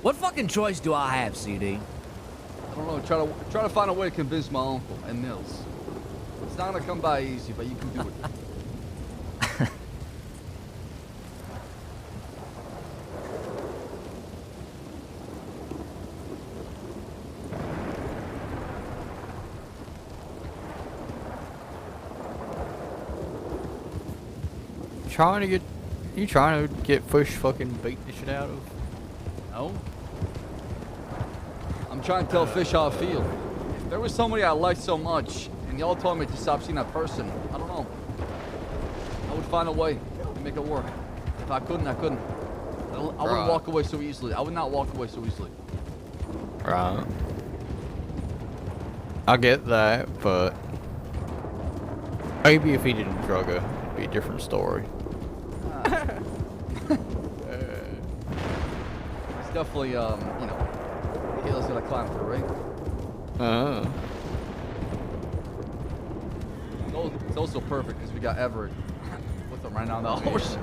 What fucking choice do I have, CD? I don't know. Try to find a way to convince my uncle and Nils. It's not gonna come by easy, but you can do it. You trying to get Fish fucking beat the shit out of? No. I'm trying to tell Fish how I feel. If there was somebody I liked so much, and y'all told me to stop seeing that person, I don't know. I would find a way to make it work. If I couldn't, I couldn't. I wouldn't walk away so easily. I would not walk away so easily. Right. I get that, but maybe if he didn't drug her, it'd be a different story. It's definitely, you know, the hill's gonna climb through, right? It's also perfect because we got Everett with him right now on the horse.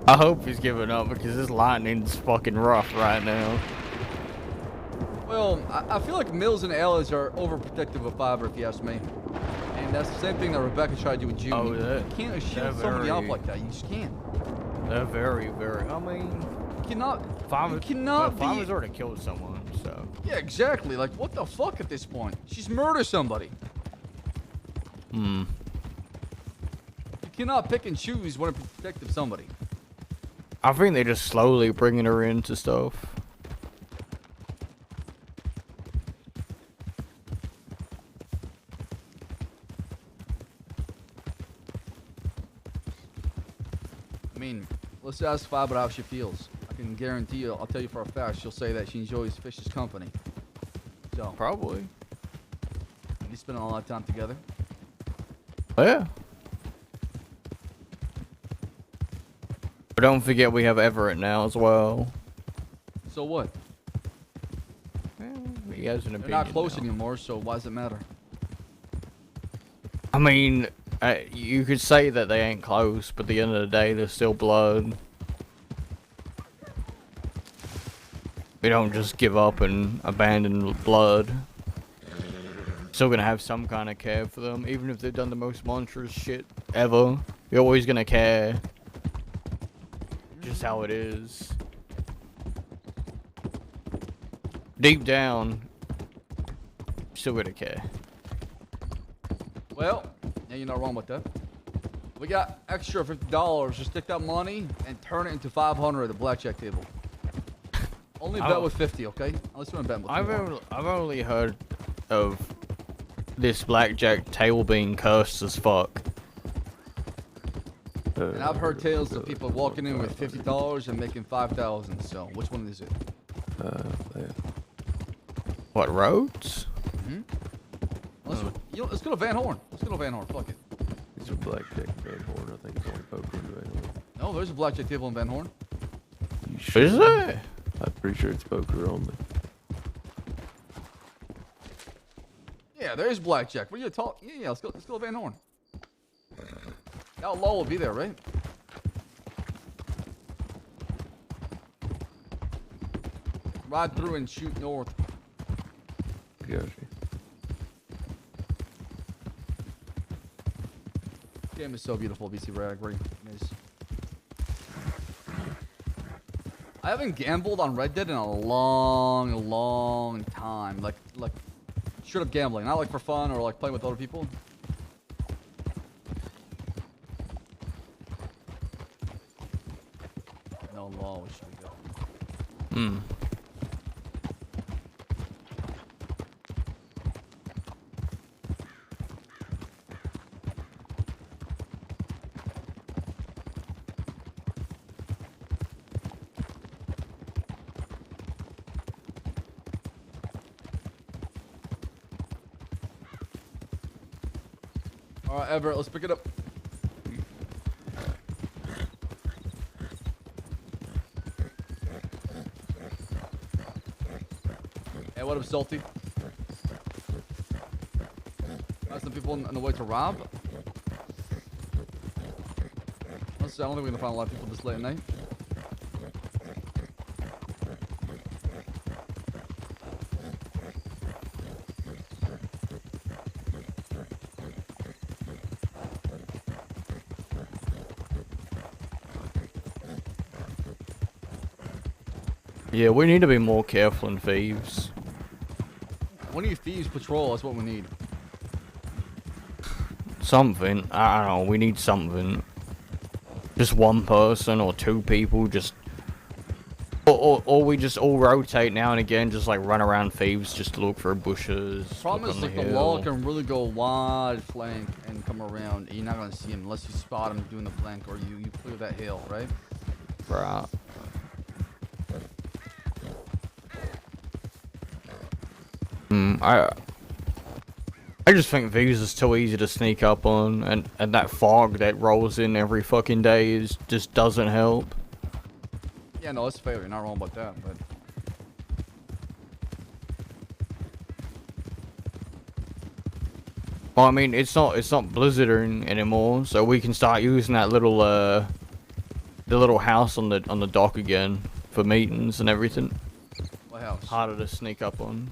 I hope he's giving up because this lightning's fucking rough right now. Well, I feel like Mills and Ellis are overprotective of Fiber, if you ask me. And that's the same thing that Rebecca tried to do with June. You can't shield somebody up like that. You just can't. They're very, very... I mean, cannot. Farmer's, You cannot be. Farmer's already killed someone, so. Yeah, exactly. Like, what the fuck at this point? She's murdered somebody. Hmm. You cannot pick and choose when to protect somebody. I think they're just slowly bringing her into stuff. I mean, let's ask Five about how she feels. I can guarantee you, I'll tell you for a fact, she'll say that she enjoys Fish's company. So. Probably. You spend a lot of time together. Oh, yeah. But don't forget we have Everett now as well. So what? He has an opinion. They're not close now. anymore, so why does it matter? I mean, you could say that they ain't close, but at the end of the day, they're still blood. We don't just give up and abandon blood. Still gonna have some kind of care for them, even if they've done the most monstrous shit ever. You're always gonna care. Just how it is. Deep down, still gonna care. Well, yeah, you're not wrong with that. We got extra $50. Just take that money and turn it into 500 at the blackjack table. Only bet with 50, okay? Unless you want to bet with I've only heard of this blackjack table being cursed as fuck. And I've heard tales of people walking in with $50 and making 5,000. So, which one is it? What, Rhodes? Hmm? Let's go to Van Horn. Let's go to Van Horn. Fuck it. It's a blackjack in Van Horn. I think it's only poker in Van Horn. No, there's a blackjack table in Van Horn. You sure? Is there? I'm pretty sure it's poker only. Yeah, there's blackjack. What are you talking? Yeah, let's go to Van Horn. Outlaw will be there, right? Ride through and shoot north. Gotcha. Game is so beautiful, BC Ragbury. It is. I haven't gambled on Red Dead in a long time. Like straight up gambling, not like for fun or like playing with other people. No law, where should we go? Hmm. All right, Everett, let's pick it up. Hey, what up, Salty? Got some people on the way to rob. Honestly, I don't think we're gonna find a lot of people this late at night. Yeah, we need to be more careful in thieves. We need thieves patrol. That's what we need. Something. I don't know. We need something. Just one person or two people. Just. Or we just all rotate now and again. Just like run around thieves. Just to look for bushes. Problem is, like, the law can really go wide flank and come around. And you're not gonna see him unless you spot him doing the flank or you clear that hill, right? Right. I just think these is too easy to sneak up on, and that fog that rolls in every fucking day just doesn't help. Yeah, no, it's fair. You're not wrong about that, but. Well, I mean, it's not blizzarding anymore, so we can start using that little the little house on the dock again for meetings and everything. What house? Harder to sneak up on.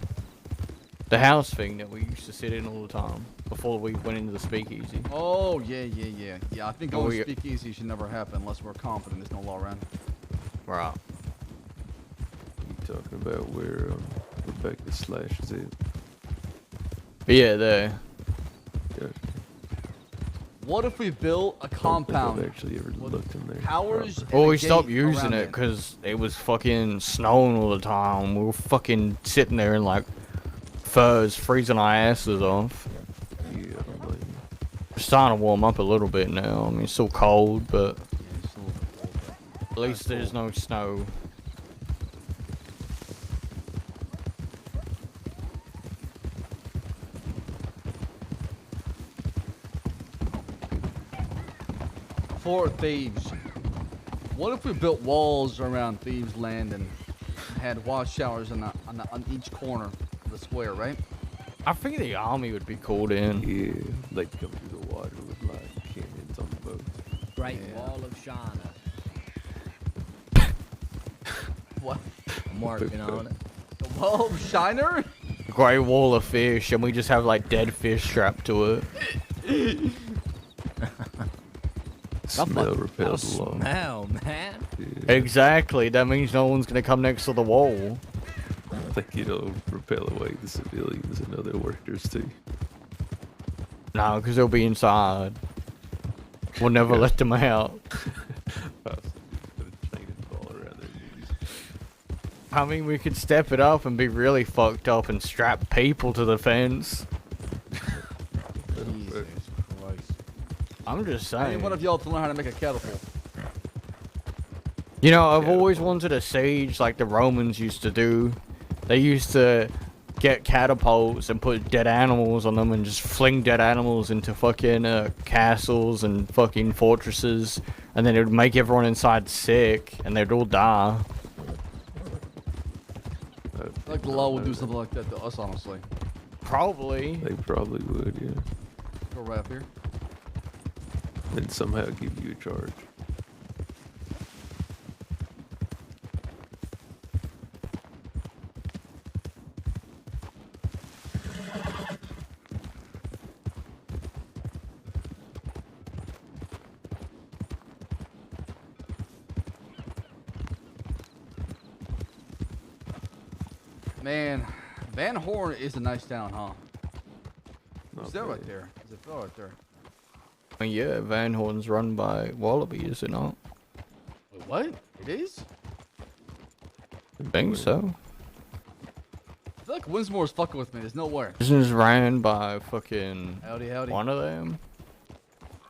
The house thing that we used to sit in all the time before we went into the speakeasy. Oh, yeah. Yeah, I think going we- speakeasy should never happen unless we're confident there's no law around. Right. talking about where Rebecca Slash is it? Yeah, there. Yeah. What if we built a compound? I've actually ever looked in there. Towers. and Well, a we stopped gate using around it because it was fucking snowing all the time. We were fucking sitting there in like furs, freezing our asses off. Yeah, I don't blame you. It's starting to warm up a little bit now. I mean, it's still cold, but at least there's no snow. For thieves. What if we built walls around Thieves' Land and had watchtowers on each corner of the square, right? I think the army would be called in. Yeah, they'd come through the water with like cannons on the boat. Great Wall of China. What? I'm working on it. The Wall of Shiner? Great wall of fish, and we just have like dead fish strapped to it. Smell repels the law. Smell, man. Yeah. Exactly. That means no one's gonna come next to the wall. I think it'll repel away the civilians and other workers too. No, because they'll be inside. We'll never let them out. I mean, we could step it up and be really fucked up and strap people to the fence. Jesus Christ. I'm just I need saying. one of y'all to learn how to make a catapult. You know, I've always wanted a siege like the Romans used to do. They used to get catapults and put dead animals on them and just fling dead animals into fucking castles and fucking fortresses. And then it would make everyone inside sick and they'd all die. I feel like the law would do something like that to us, honestly. Probably. They probably would, yeah. Go right up here. And somehow give you a charge. Man, Van Horn is a nice town, huh? Not Is that right bad. there? Is it right there? And yeah, Van Horn's run by Wallaby, is it not? Wait, what? It is? I think so. I feel like Winsmore's fucking with me. There's no way. Isn't this ran by fucking Howdy, howdy. one of them?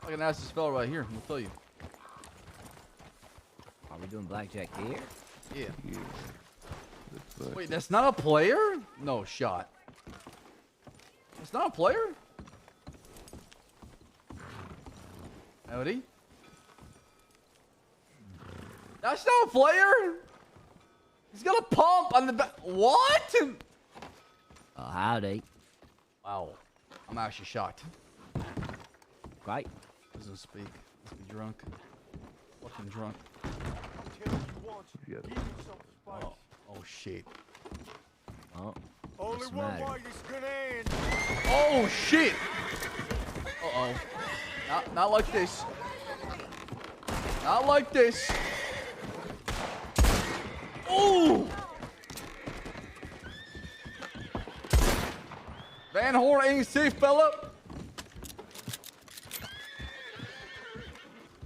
I can ask this fella right here. He'll tell you. Are we doing blackjack here? Yeah. Wait, that's not a player? No shot. It's not a player? Howdy? That's not a player? He's got a pump on the back. What? Howdy. Wow. I'm actually shocked. Great. Doesn't speak. Must be drunk. Fucking drunk. Oh shit. Oh. Only one way this could end. Oh shit! Uh-oh. Not like this. Not like this. Ooh! Van Horn ain't safe, fella.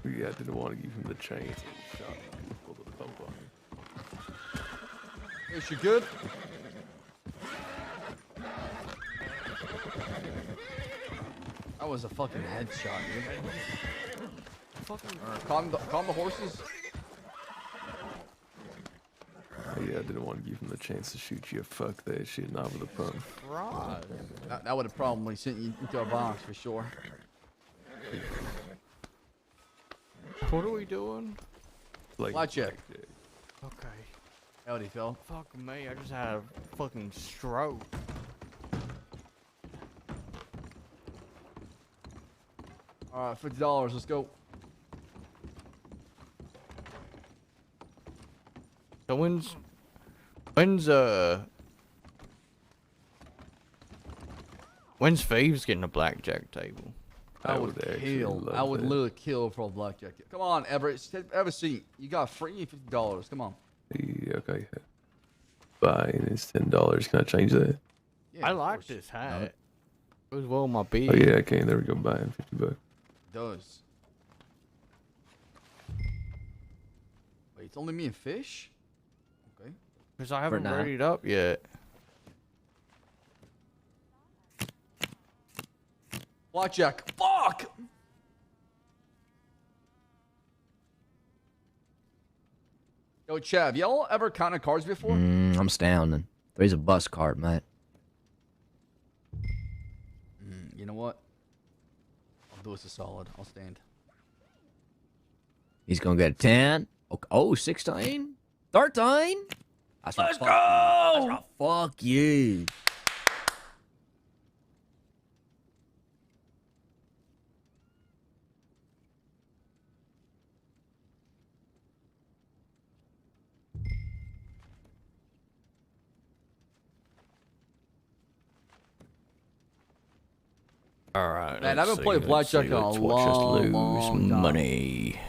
Yeah, I didn't want to give him the chance. He shot me. Pulled the pump on him. Is you good? That was a fucking headshot, dude. Calm the horses. Yeah, I didn't want to give him the chance to shoot you. Fuck that shit, not with a pump. Right. That would have probably sent you into a box for sure. What are we doing? Blackjack. Okay. Howdy, Phil. Fuck me, I just had a fucking stroke. Alright, $50, let's go. So when's Thieves getting a blackjack table? I would literally kill for a blackjack. Come on, Everett. Have a seat. You got free $50. Come on. Yeah, okay. buying is $10. Can I change that? I like this hat. It was well my beard. Oh yeah, I can. There we go. Buying $50. It does. Wait, it's only me and Fish? Okay. Because I haven't readied up yet. Blackjack. Fuck! Yo, Chav, y'all ever counted cards before? I'm astounding. There's a bus card, mate. You know what? I'll do us a solid. I'll stand. He's gonna get a 10. Okay. Oh, 16? 13? That's right. Let's Fuck go! You. That's right. Fuck you. All right. Man, I haven't played blackjack in a long time. Money.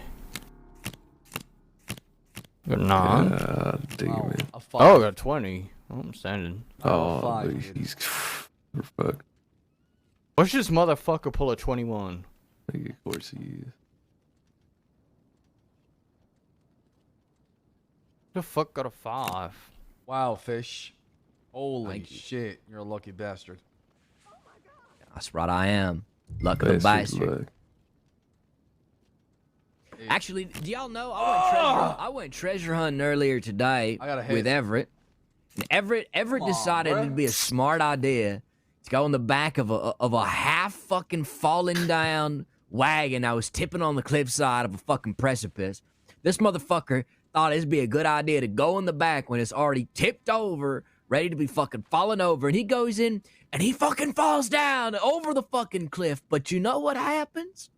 Got 9. Damn it. Oh, I got 20. Oh, I'm standing. Oh, he's fuck. Watch this motherfucker pull a 21. Of course he is. The fuck got a 5? Wow, Fish. Holy shit. You're a lucky bastard. That's right, I am. Luck of the bastard. Actually, do y'all know I went treasure hunting earlier today with Everett. And Everett decided it'd be a smart idea to go in the back of a half fucking falling down wagon that was tipping on the cliffside of a fucking precipice. This motherfucker thought it'd be a good idea to go in the back when it's already tipped over, ready to be fucking falling over, and he goes in and he fucking falls down over the fucking cliff. But you know what happens?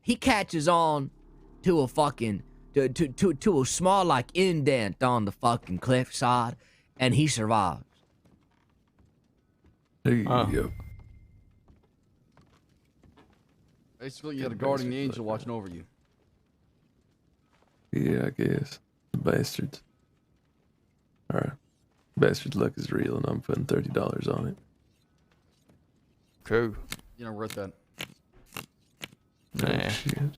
He catches on to a fucking to a small like indent on the fucking cliffside, and he survives. There you go. Basically, you had a guardian angel watching over you. Yeah, I guess. The bastards. Alright. Bastard luck is real, and I'm putting $30 on it. Cool. You know, worth that. Nah. 13?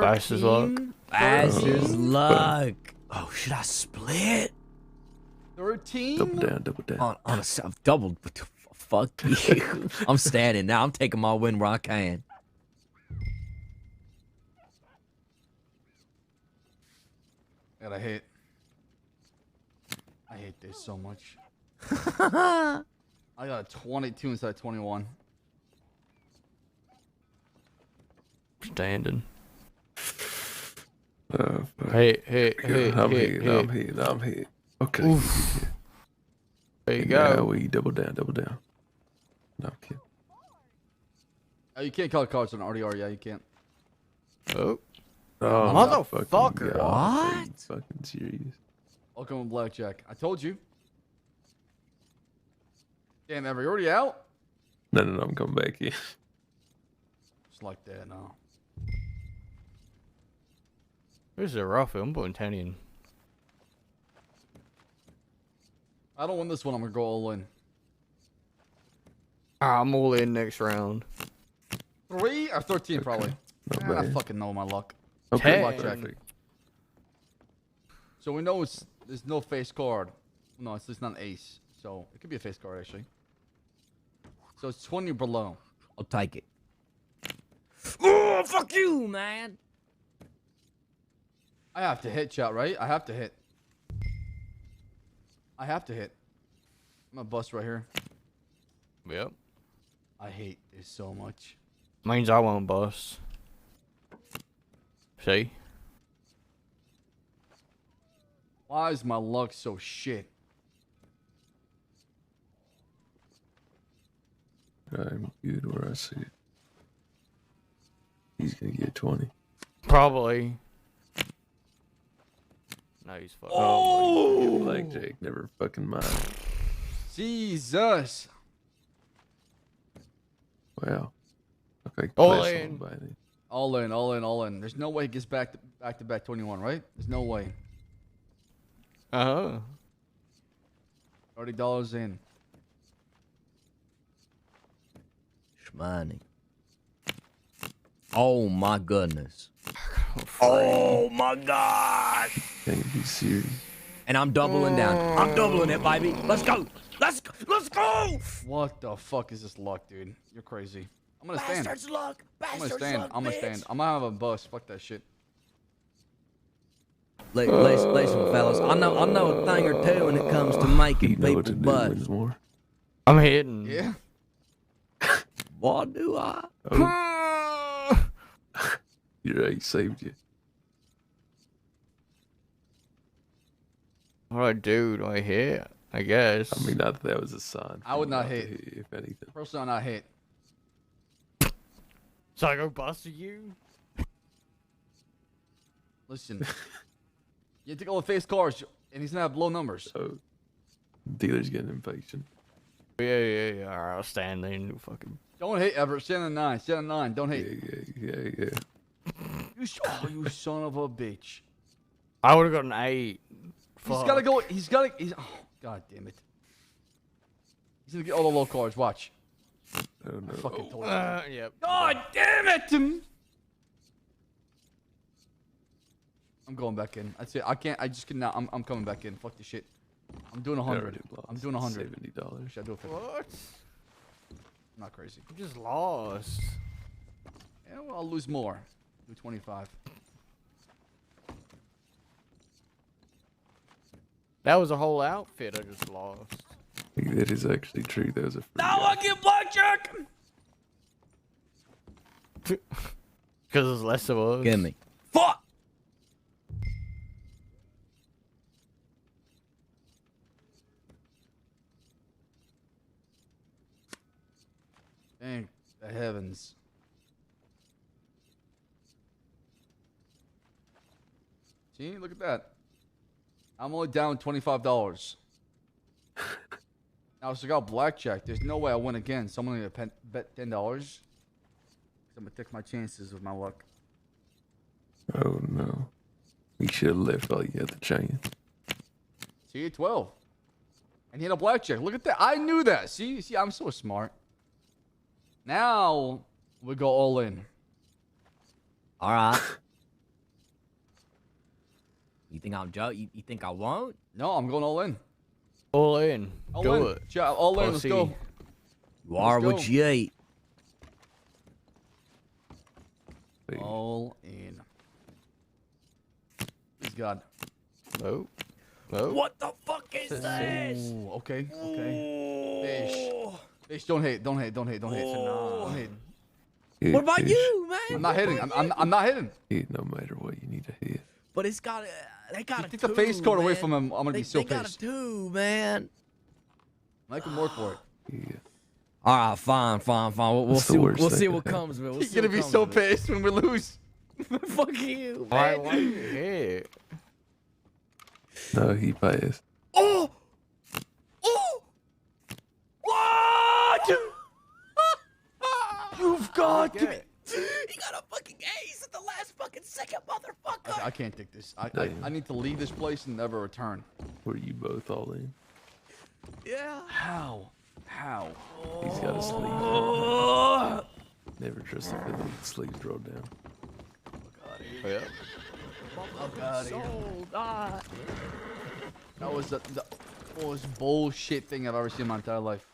Bastard's luck. Bastard's luck. Oh, should I split? 13? Double down. On a doubled. What the fuck you? I'm standing now. I'm taking my win where I can. God, I hate this so much. I got a 22 instead of 21. Standing. Hey, I'm here. Okay. Oof. There you and go. Now we double down. No, I'm kidding. Oh, you can't call cards on RDR. Yeah, you can't. Oh. Motherfucker. What? Fucking serious. Welcome to Blackjack. I told you. Damn, Ever, you already out? No, I'm coming back in. Just like that, no. This is a rough one. I'm putting 10 in. I don't win this one. I'm gonna go all in. I'm all in next round. 3 or 13 probably. Not I bad. fucking know my luck. Okay. Blackjack. So we know there's no face card. No, it's just not an ace. So it could be a face card actually. So it's 20 or below. I'll take it. Oh, fuck you, man. I have to hit, chat, right? I have to hit. I'm gonna bust right here. Yep. I hate this so much. Means I won't bust. See? Why is my luck so shit? I'm good where I see it. He's gonna get 20. Probably. No, he's fucking. Oh! Blackjack, never fucking mind. Jesus. Wow. Okay. All pass in. on by then. All in. There's no way he gets back to back 21, right? There's no way. Uh-huh. $30 in. Shmoney. Oh my goodness. Oh my god. Can't be serious. And I'm doubling down. I'm doubling it, baby. Let's go. Let's go. Let's go. What the fuck is this luck, dude? You're crazy. I'm gonna stand. Bastards luck. I'm gonna Bastards stand. luck, I'm gonna bitch. stand. I'm gonna have a bus. Fuck that shit. Listen, fellas. I know a thing or two when it comes to making people buzz. I'm hitting. Yeah. What do I? Oh. You're right. Saved you. What do I do? Do I hit? I guess. I mean, not that that was a sign. I would not to hit. if anything. Personally, I'm not hit. So I go bust you? Listen. You take all the face cars, and he's gonna have low numbers. So, dealer's getting impatient. Yeah. All right, I'll stand there and fucking. Don't hit, Everett. Stand on 9. Stand on 9. Don't hit. Yeah. You son of a bitch. I would have got an 8. He's gotta go. Oh, god damn it. He's gonna get all the low cards. Watch. Oh no. I fucking told you. Yep. God damn it! I'm going back in. That's it. I can't. I just cannot. I'm coming back in. Fuck this shit. I'm doing 100. I'm doing 100. $70. Should I do it 50? What? I'm not crazy. You just lost. Yeah, well, I'll lose more. Do 25. That was a whole outfit I just lost. That is actually true. That was a. Now I get blackjack. Because there's less of us. Give me. Fuck. Thank the heavens. See, look at that. I'm only down $25. Now, so I got blackjack. There's no way I win again. So I'm gonna bet $10. I'm gonna take my chances with my luck. Oh no. You should have left while you had the chance. See, 12. And he had a blackjack. Look at that. I knew that. See, I'm so smart. Now we go all in. All right. You think I'm joke? You think I won't? No, I'm going all in. All in. All Do in. it. Yeah, all in. Let's go. You are Let's what go. you eat. All in. Please God. No. No. What the fuck is this? Ooh, okay. Fish, don't hit. Don't hit. Don't hit. Don't hit. What about you, man? I'm not hitting. I'm not hitting. Hit no matter what you need to hit. But it's got a. They got You a take two, the face card away man. from him, I'm gonna be so They got a pissed. 2, man. Make him work for it. Yeah. All right, fine. We'll That's the see. worst We'll thing see that what comes of it. We'll He's see gonna what be comes so of it. pissed when we lose. Fuck you, Why man. you hit? No, he passed. Oh! What? You've got to be. He got a fucking ace at the last fucking second, motherfucker. I can't take this. I need to leave this place and never return. Were you both all in? Yeah. How? He's got a sleeve. Never trust the feeling the sleeves rolled down. Yeah. Fuck outta here. Sold. Ah. That was the most bullshit thing I've ever seen in my entire life.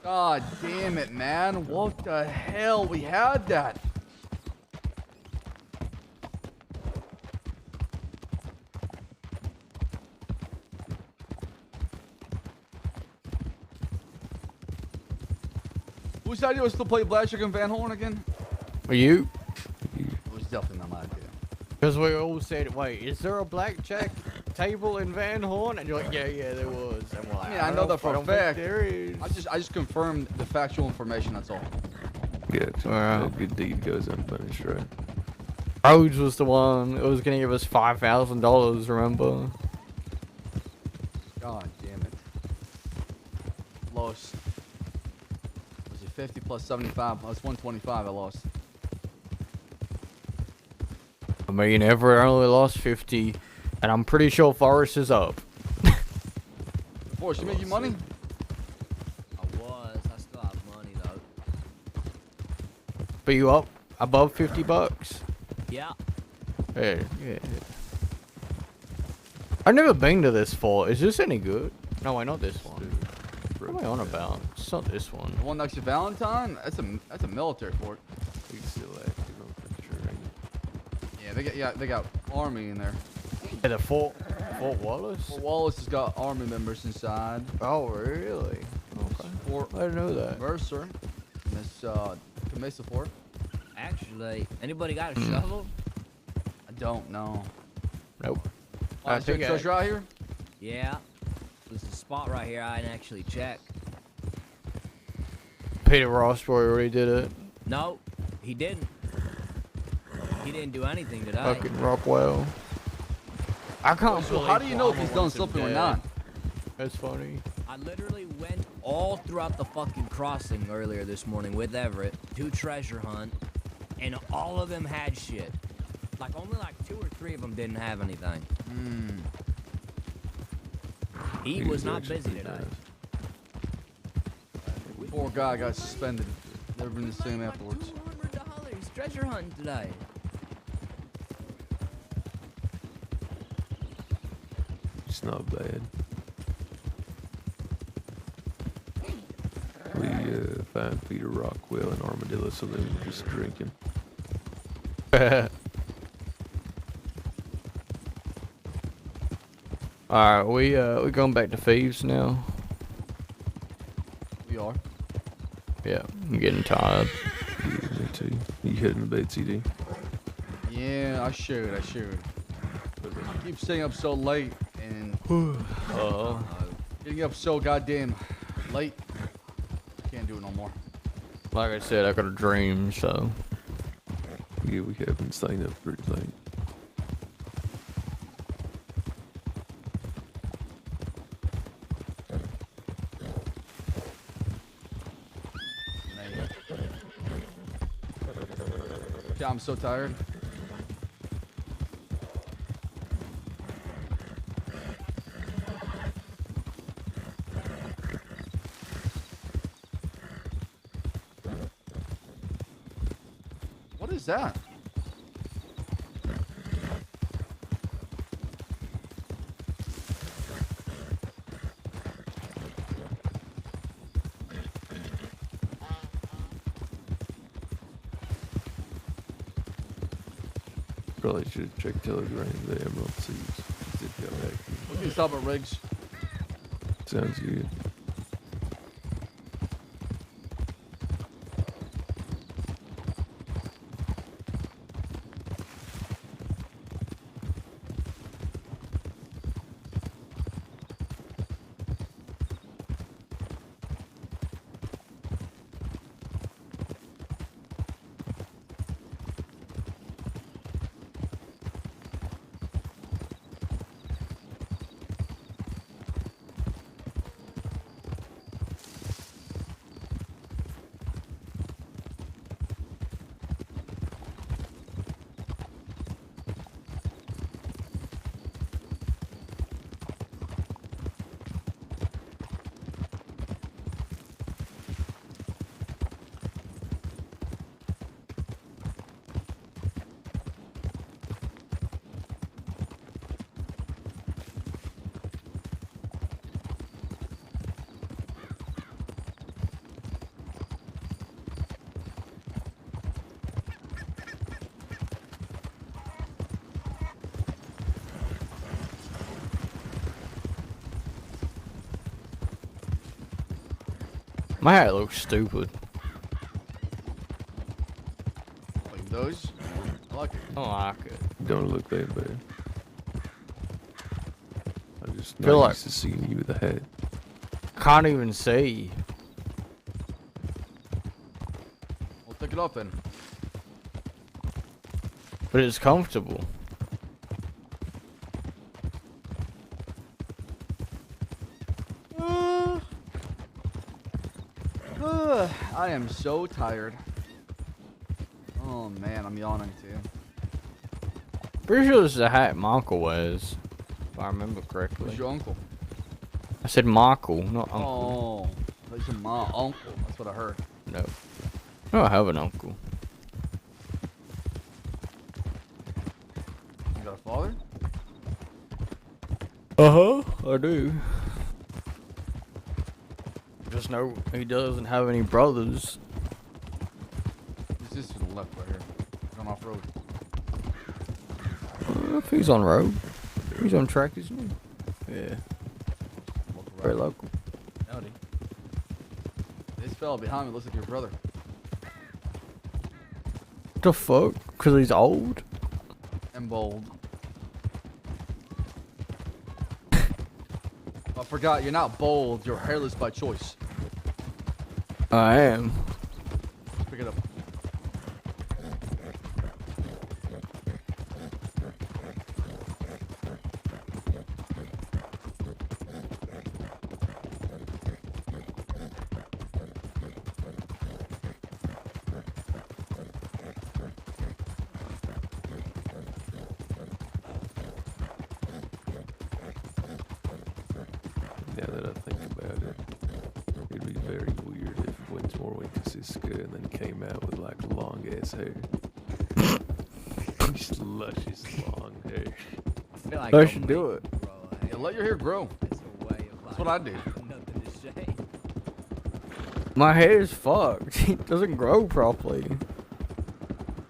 God damn it, man. What the hell? We had that. Whose idea was to play Blackjack and Van Horn again? Are you? It was definitely not my idea. Because we all said, wait, is there a blackjack table in Van Horn? And you're like, yeah, there was. And we're like, I mean, I know that for a don't think fact. there is. I just confirmed the factual information, that's all. Yeah, Wow. a good deed goes unpunished, right? Rhodes was the one that was going to give us $5,000, remember? God damn it. Lost. Was it 50 plus 75? That's 125 I lost. I mean, Everett only lost 50, and I'm pretty sure Forrest is up. Forrest, you made you money? I was. I still have money though. But you up above 50 bucks? Yeah. Yeah. I've never been to this fort. Is this any good? No, wait, not this one. What am I on about? It's not this one. The one next to Valentine? That's a military fort. We can still active, I'm pretty sure. Ain't it? Yeah, they got army in there. Yeah, the Fort Wallace? Fort Wallace has got army members inside. Oh, really? Okay. Fort I didn't know that. Mercer. And this Mesa Fort. Actually, anybody got a shovel? I don't know. Nope. Is there treasure out here? Yeah. There's a spot right here I didn't actually check. Peter Rossboy already did it. No, he didn't. He didn't do anything today. Fucking Rockwell. I can't So how do you know if he's done something or not? That's funny. I literally went all throughout the fucking crossing earlier this morning with Everett to treasure hunt, and all of them had shit. Like, only like 2 or 3 of them didn't have anything. He was not busy today. Poor guy got suspended. Never been the same afterwards. $200 treasure hunting today. It's not bad. We find Peter Rockwell and Armadillo Saloon just drinking. Alright, we going back to Thieves now. We are. Yeah, I'm getting tired. Yeah, me too. You heading to bed, CD? Yeah, I should. I keep staying up so late and getting up so goddamn late. Can't do it no more. Like I said, I got a dream, so. Yeah, we have been staying up pretty late. Yeah, I'm so tired. What is that? Probably should check Telegram the Emerald Seas. It got active. What can you stop at Riggs? Sounds good. My hat looks stupid. Like those? I like it. I don't like it. Don't look that bad. I just Feel not like- used to seeing you with a hat. Can't even see. We'll take it off then. But it's comfortable. I am so tired. Oh man, I'm yawning too. Pretty sure this is a hat my uncle wears, if I remember correctly. Who's your uncle? I said Michael, not uncle. Oh, that's your my uncle. That's what I heard. No. I don't have an uncle. You got a father? Uh-huh, I do. Just know he doesn't have any brothers. This is to the left right here. Going off road. If he's on road. He's on track, isn't he? Yeah. Very local. Howdy. This fella behind me looks like your brother. What the fuck? Because he's old? And bold. I forgot, you're not bold, you're hairless by choice. I am. Pick it up. Now that I think about it, it'd be very weird if Winsmore went to Cisco and then came out with like long ass hair. Just luscious long hair. I feel like I should do it. Yeah, let your hair grow. That's what I do. My hair's fucked. It doesn't grow properly.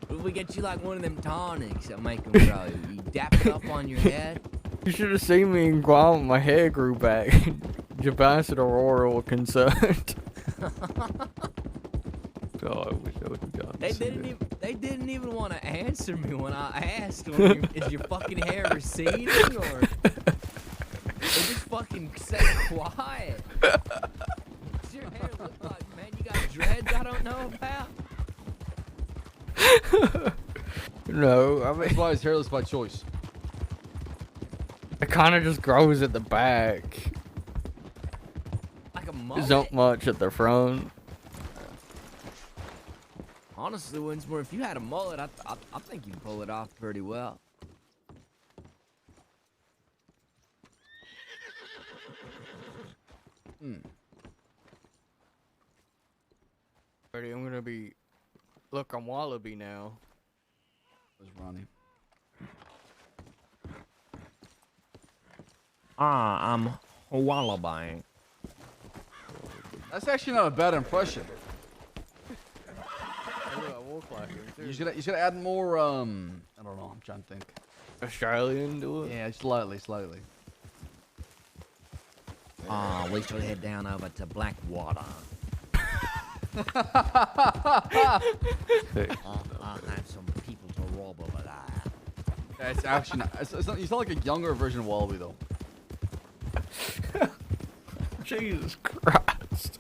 If we get you like one of them tonics that make them grow, you dap it up on your head. You should have seen me in Guam. My hair grew back. Jabas and Aurora were concerned. Oh, I wish I would have gone. They didn't even want to answer me when I asked them, is your fucking hair receding or they just fucking stay quiet. Does your hair look like, man, you got dreads I don't know about? No, I mean, That's why he's hairless by choice. it kind of just grows at the back. Like a mullet? There's not much at the front. Honestly, Winsmore, if you had a mullet, I think you'd pull it off pretty well. Ready, I'm gonna be. Look, I'm Wallaby now. Where's Ronnie? I'm Wallaby. That's actually not a bad impression. I walk like him too. You should add more, I don't know, I'm trying to think. Australian to it? Yeah, slightly. We should head down over to Blackwater. I have some people to rob over there. Yeah, it's actually not, you sound like a younger version of Wallaby, though. Jesus Christ.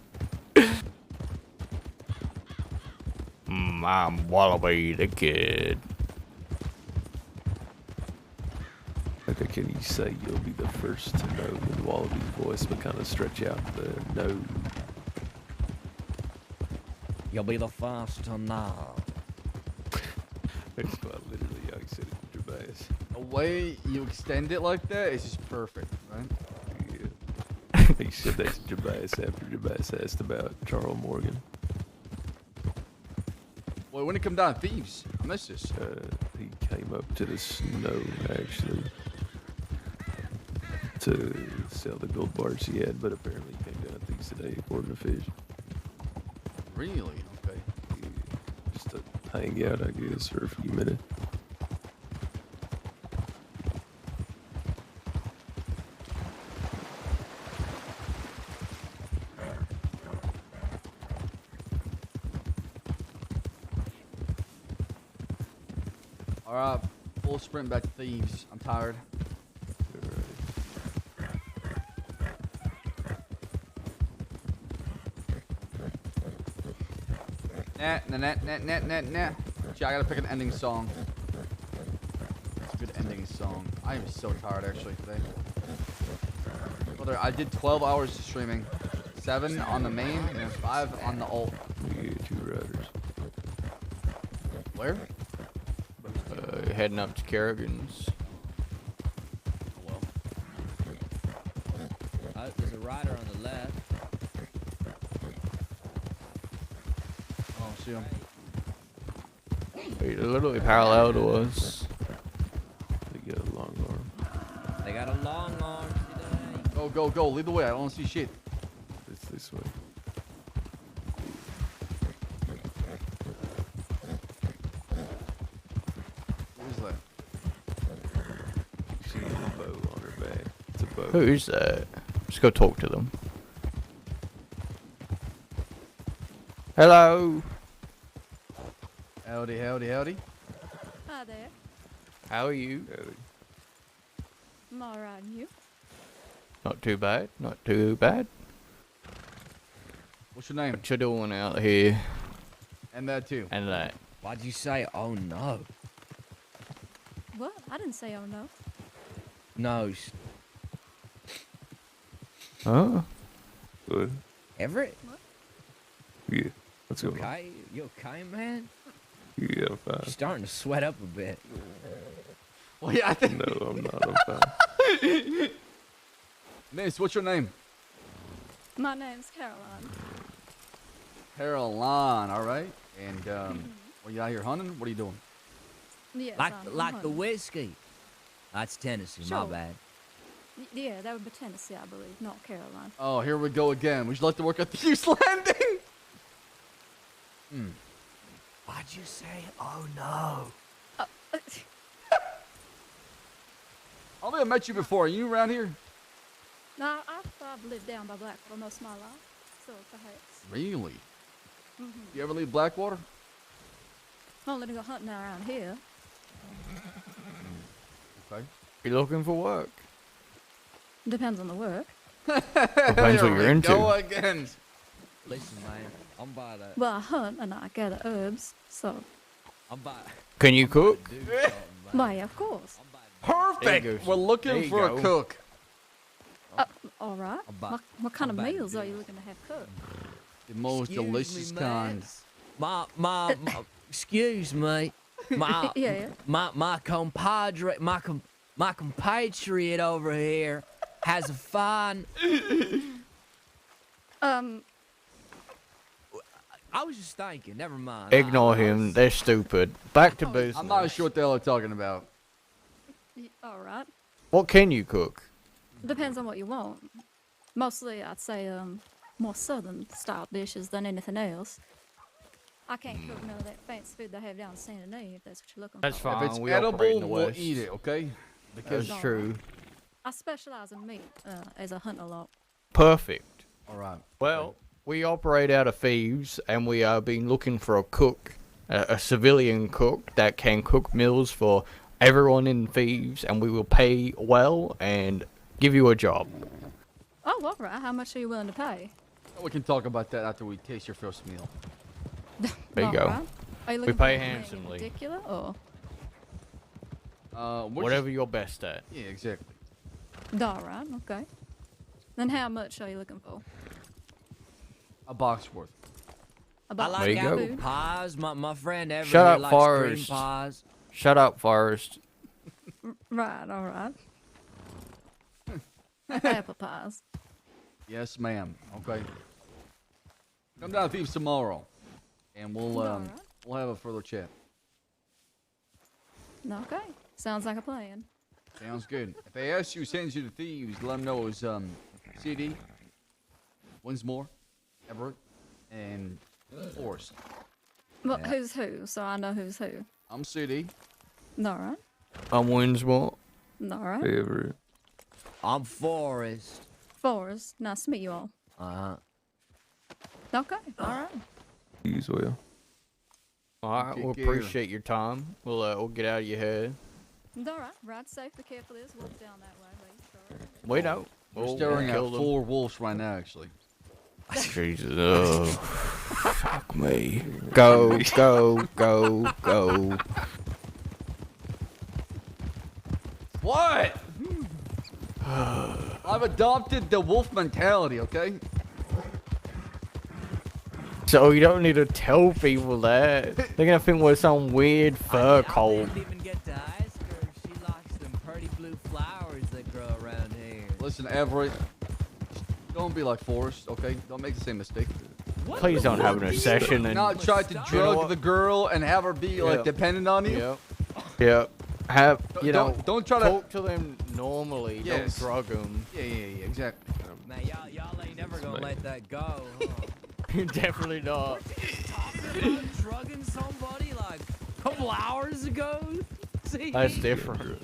I'm Wallaby the Kid. Okay, can you say you'll be the first to know with Wallaby's voice, but kind of stretch out the no? You'll be the first to know. That's quite literally how he said it in Jabaz. The way you extend it like that is just perfect, right? Yeah. He said that's Jabaz after Jabaz asked about Charles Morgan. Well, when it come down to thieves, I missed this. He came up to the snow, actually, to sell the gold bars he had, but apparently he came down to thieves today, according to Fish. Really? Okay. Yeah, just to hang out, I guess, for a few minutes. Alright, full sprint back to thieves. I'm tired. Nah. Gee, I gotta pick an ending song. It's a good ending song. I am so tired actually today. Brother, I did 12 hours of streaming. 7 on the main and 5 on the alt. Yeah, 2 routers. Where? heading up to Kerrigan's. There's a rider on the left. Oh, see him. They're literally parallel to us. They get a long arm. They got a long arm today. Go, go, go. Lead the way. I don't see shit. It's this way. What is that? You see a bow on her back. It's a bow. Who is that? Let's go talk to them. Hello. Howdy, howdy, howdy. Hi there. How are you? I'm alright, and you? Not too bad. Not too bad. What's your name? What you doing out here? And that too. And that. Why'd you say, oh no? What? I didn't say oh no. No. Oh. Good. Everett? Yeah. What's going on? Okay? You okay, man? Yeah, I'm fine. You're starting to sweat up a bit. Well, yeah, I think. No, I'm not. I'm fine. Miss, what's your name? My name's Caroline. Caroline, all right. And are you out here hunting? What are you doing? Yes, Like I'm the hunting. whiskey. That's Tennessee, Sure. my bad. Yeah, that would be Tennessee, I believe, not Caroline. Oh, here we go again. Would you like to work at the Hughes Landing? Why'd you say, oh no? I may have met you before. Are you around here? No, I've lived down by Blackwater most of my life, so perhaps. Really? Mm-hmm. You ever leave Blackwater? Only to go hunting around here. Okay. You looking for work? Depends on the work. Depends what you're into. Go again. Listen, man, I'm by the. Well, I hunt and I gather herbs, so. I'm by. Can you cook? Why, of course. Perfect. We're looking for a cook. All right. about- What kind of I'm about to meals do are you looking to have cooked? The most Excuse delicious me, man. kind. My excuse me. My Yeah. my compadre, my compatriot over here has a fine. I was just thinking. Never mind. Ignore him. They're stupid. Back to business. I'm not sure what the hell they're talking about. All right. What can you cook? Depends on what you want. Mostly, I'd say more southern style dishes than anything else. I can't cook none of that fancy food they have down in Saint Denis if that's what you're looking That's for. fine. If it's we operate in edible, the we'll West. eat it, okay? That's Alright. true. I specialize in meat as I hunt a lot. Perfect. All right. Well, we operate out of Thieves, and we are been looking for a cook, a civilian cook that can cook meals for everyone in Thieves, and we will pay well and give you a job. Oh, all right. How much are you willing to pay? We can talk about that after we taste your first meal. There you go. Alright. Are you We looking pay for anything handsomely. Particular or? Whatever you're best at. Yeah, exactly. All right. Okay. Then how much are you looking for? A box worth. I About like There you go. apple pies. My friend Everett Shut here up, likes cream Forrest. pies. Shut up, Forrest. Right. All right. Apple pies. Yes, ma'am. Okay. Come down to Thieves tomorrow, and we'll Alright. we'll have a further chat. Okay. Sounds like a plan. Sounds good. If they ask you, sends you to Thieves, let them know it's CD, Winsmore, Everett, and Forrest. Well, who's who? So I know who's who. I'm CD. All right. I'm Winsmore. All right. Everett. I'm Forrest. Forrest. Nice to meet you all. Okay. All right. Use well. All right, Take we'll care. appreciate your time. We'll get out of your head. All right. Ride safe. Be careful. This walk down that way. Lady. We don't. We're We'll staring at kill them. 4 wolves right now, actually. Jesus. Oh, fuck me. Go, go, go, go. What? I've adopted the wolf mentality, okay? So you don't need to tell people that. They're gonna think we're some weird fur cult. Didn't even get to Listen, Everett, don't be like Forrest, okay? Don't make the same mistake. Please don't have an obsession and Not try to drug the girl and have her be like dependent on you. Yep. Yep. Have you know? Don't try to talk to them normally. Yes. Don't drug them. Yeah, exactly. Man, y'all ain't never gonna let that go, Definitely not. Talking about drugging somebody like a couple hours ago? See? That's different.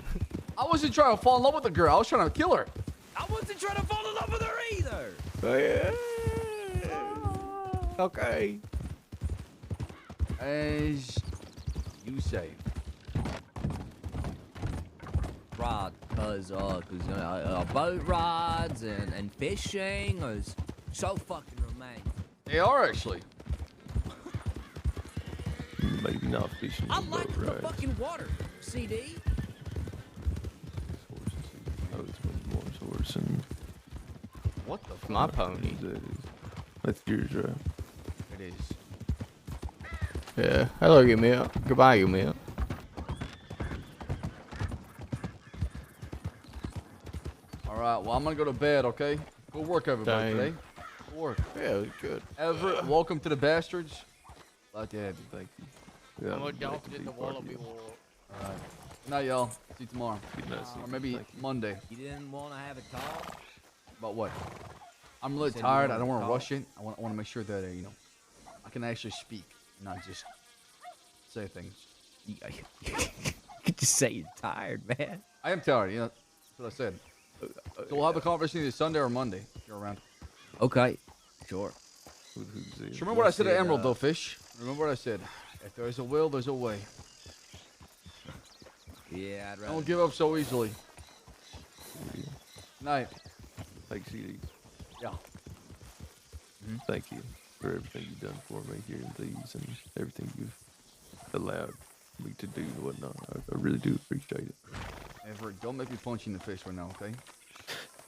I wasn't trying to fall in love with the girl. I was trying to kill her. I wasn't trying to fall in love with her either. Oh, yeah. Okay. As you say. Right, cause boat rides and fishing is so fucking romantic. They are actually. Maybe not fishing. I like the fucking water, CD. Oh, it's more horse and. What the fuck? My pony. That's yours, right? It is. Yeah. Hello, you mate. Goodbye, you mate. Alright, well, I'm gonna go to bed, okay? Good work, everybody, Dang. today. Good work. Yeah, good. Everett, welcome to the Baastards. Glad to have you. Thank you. Yeah, I'm glad to adopted be the part of Wallaby you. War. Alright. Good night, y'all. See you tomorrow. Good night, Or maybe Monday. You didn't want to have a talk? About what? I'm really Said you tired. I wanted don't to want to talk. rush it. I want to make sure that, I can actually speak, not just say things. You could just say you're tired, man. I am tired, that's what I said. So we'll have a conversation either Sunday or Monday if you're around. Okay, sure. Just remember what I said to Emerald, though, Fish. Remember what I said. If there's a will, there's a way. Yeah, I'd rather. Don't give up so easily. Night. Thanks, CD. Yeah. Thank you for everything you've done for me here in these and everything you've allowed me to do and whatnot. I really do appreciate it. Everett, don't make me punch you in the face right now, okay?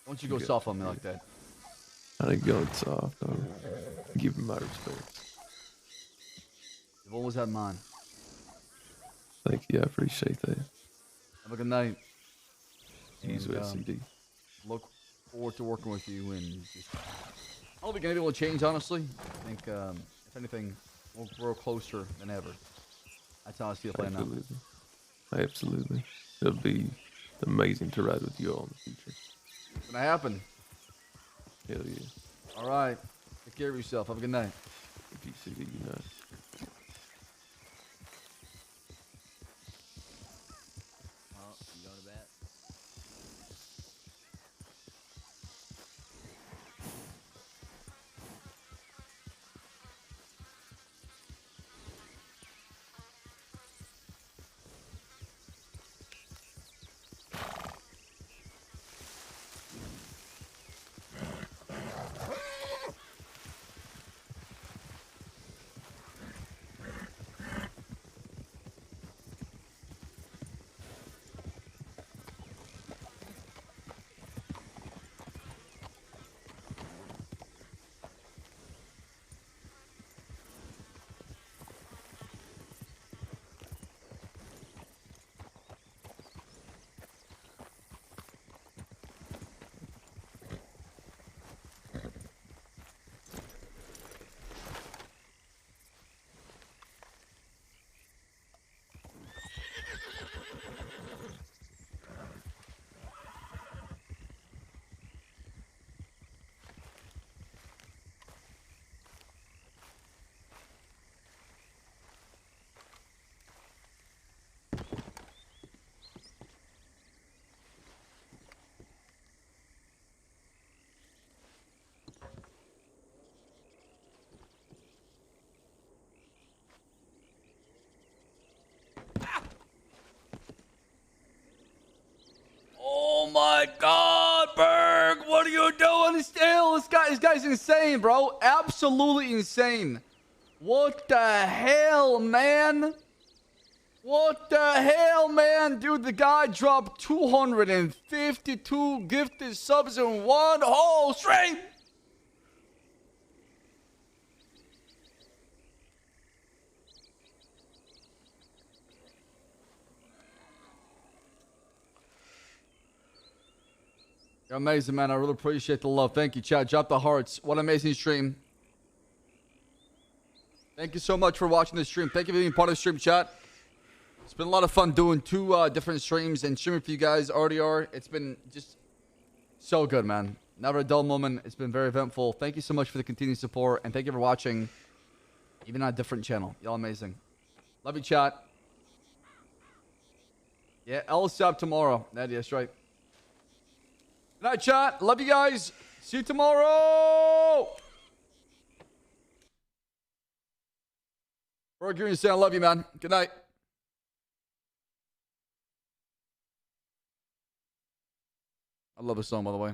Don't you go Okay. soft on me like that. I ain't going soft. I'm giving my respect. You've always had mine. Thank you. I appreciate that. Have a good night. Use And, CD. Look forward to working with you and just, I don't think anything will change, honestly. I think, if anything, we'll grow closer than ever. That's how I see it playing out. Absolutely. Absolutely. It'll be amazing to ride with you all in the future. It's gonna happen. Hell yeah. All right. Take care of yourself. Have a good night. If you see me, you know. Oh, you going to bed? Oh my God, Berg! What are you doing still? This guy's insane, bro. Absolutely insane. What the hell, man? What the hell, man? Dude, the guy dropped 252 gifted subs in one whole stream. You're amazing, man. I really appreciate the love. Thank you, chat. Drop the hearts. What an amazing stream. Thank you so much for watching the stream. Thank you for being part of the stream, chat. It's been a lot of fun doing two different streams and streaming for you guys. RDR. It's been just so good, man. Never a dull moment. It's been very eventful. Thank you so much for the continued support. And thank you for watching, even on a different channel. Y'all amazing. Love you, chat. Yeah, LSAP tomorrow. That's right. Good night, chat. Love you guys. See you tomorrow. Roger and Sam, I love you, man. Good night. I love this song, by the way.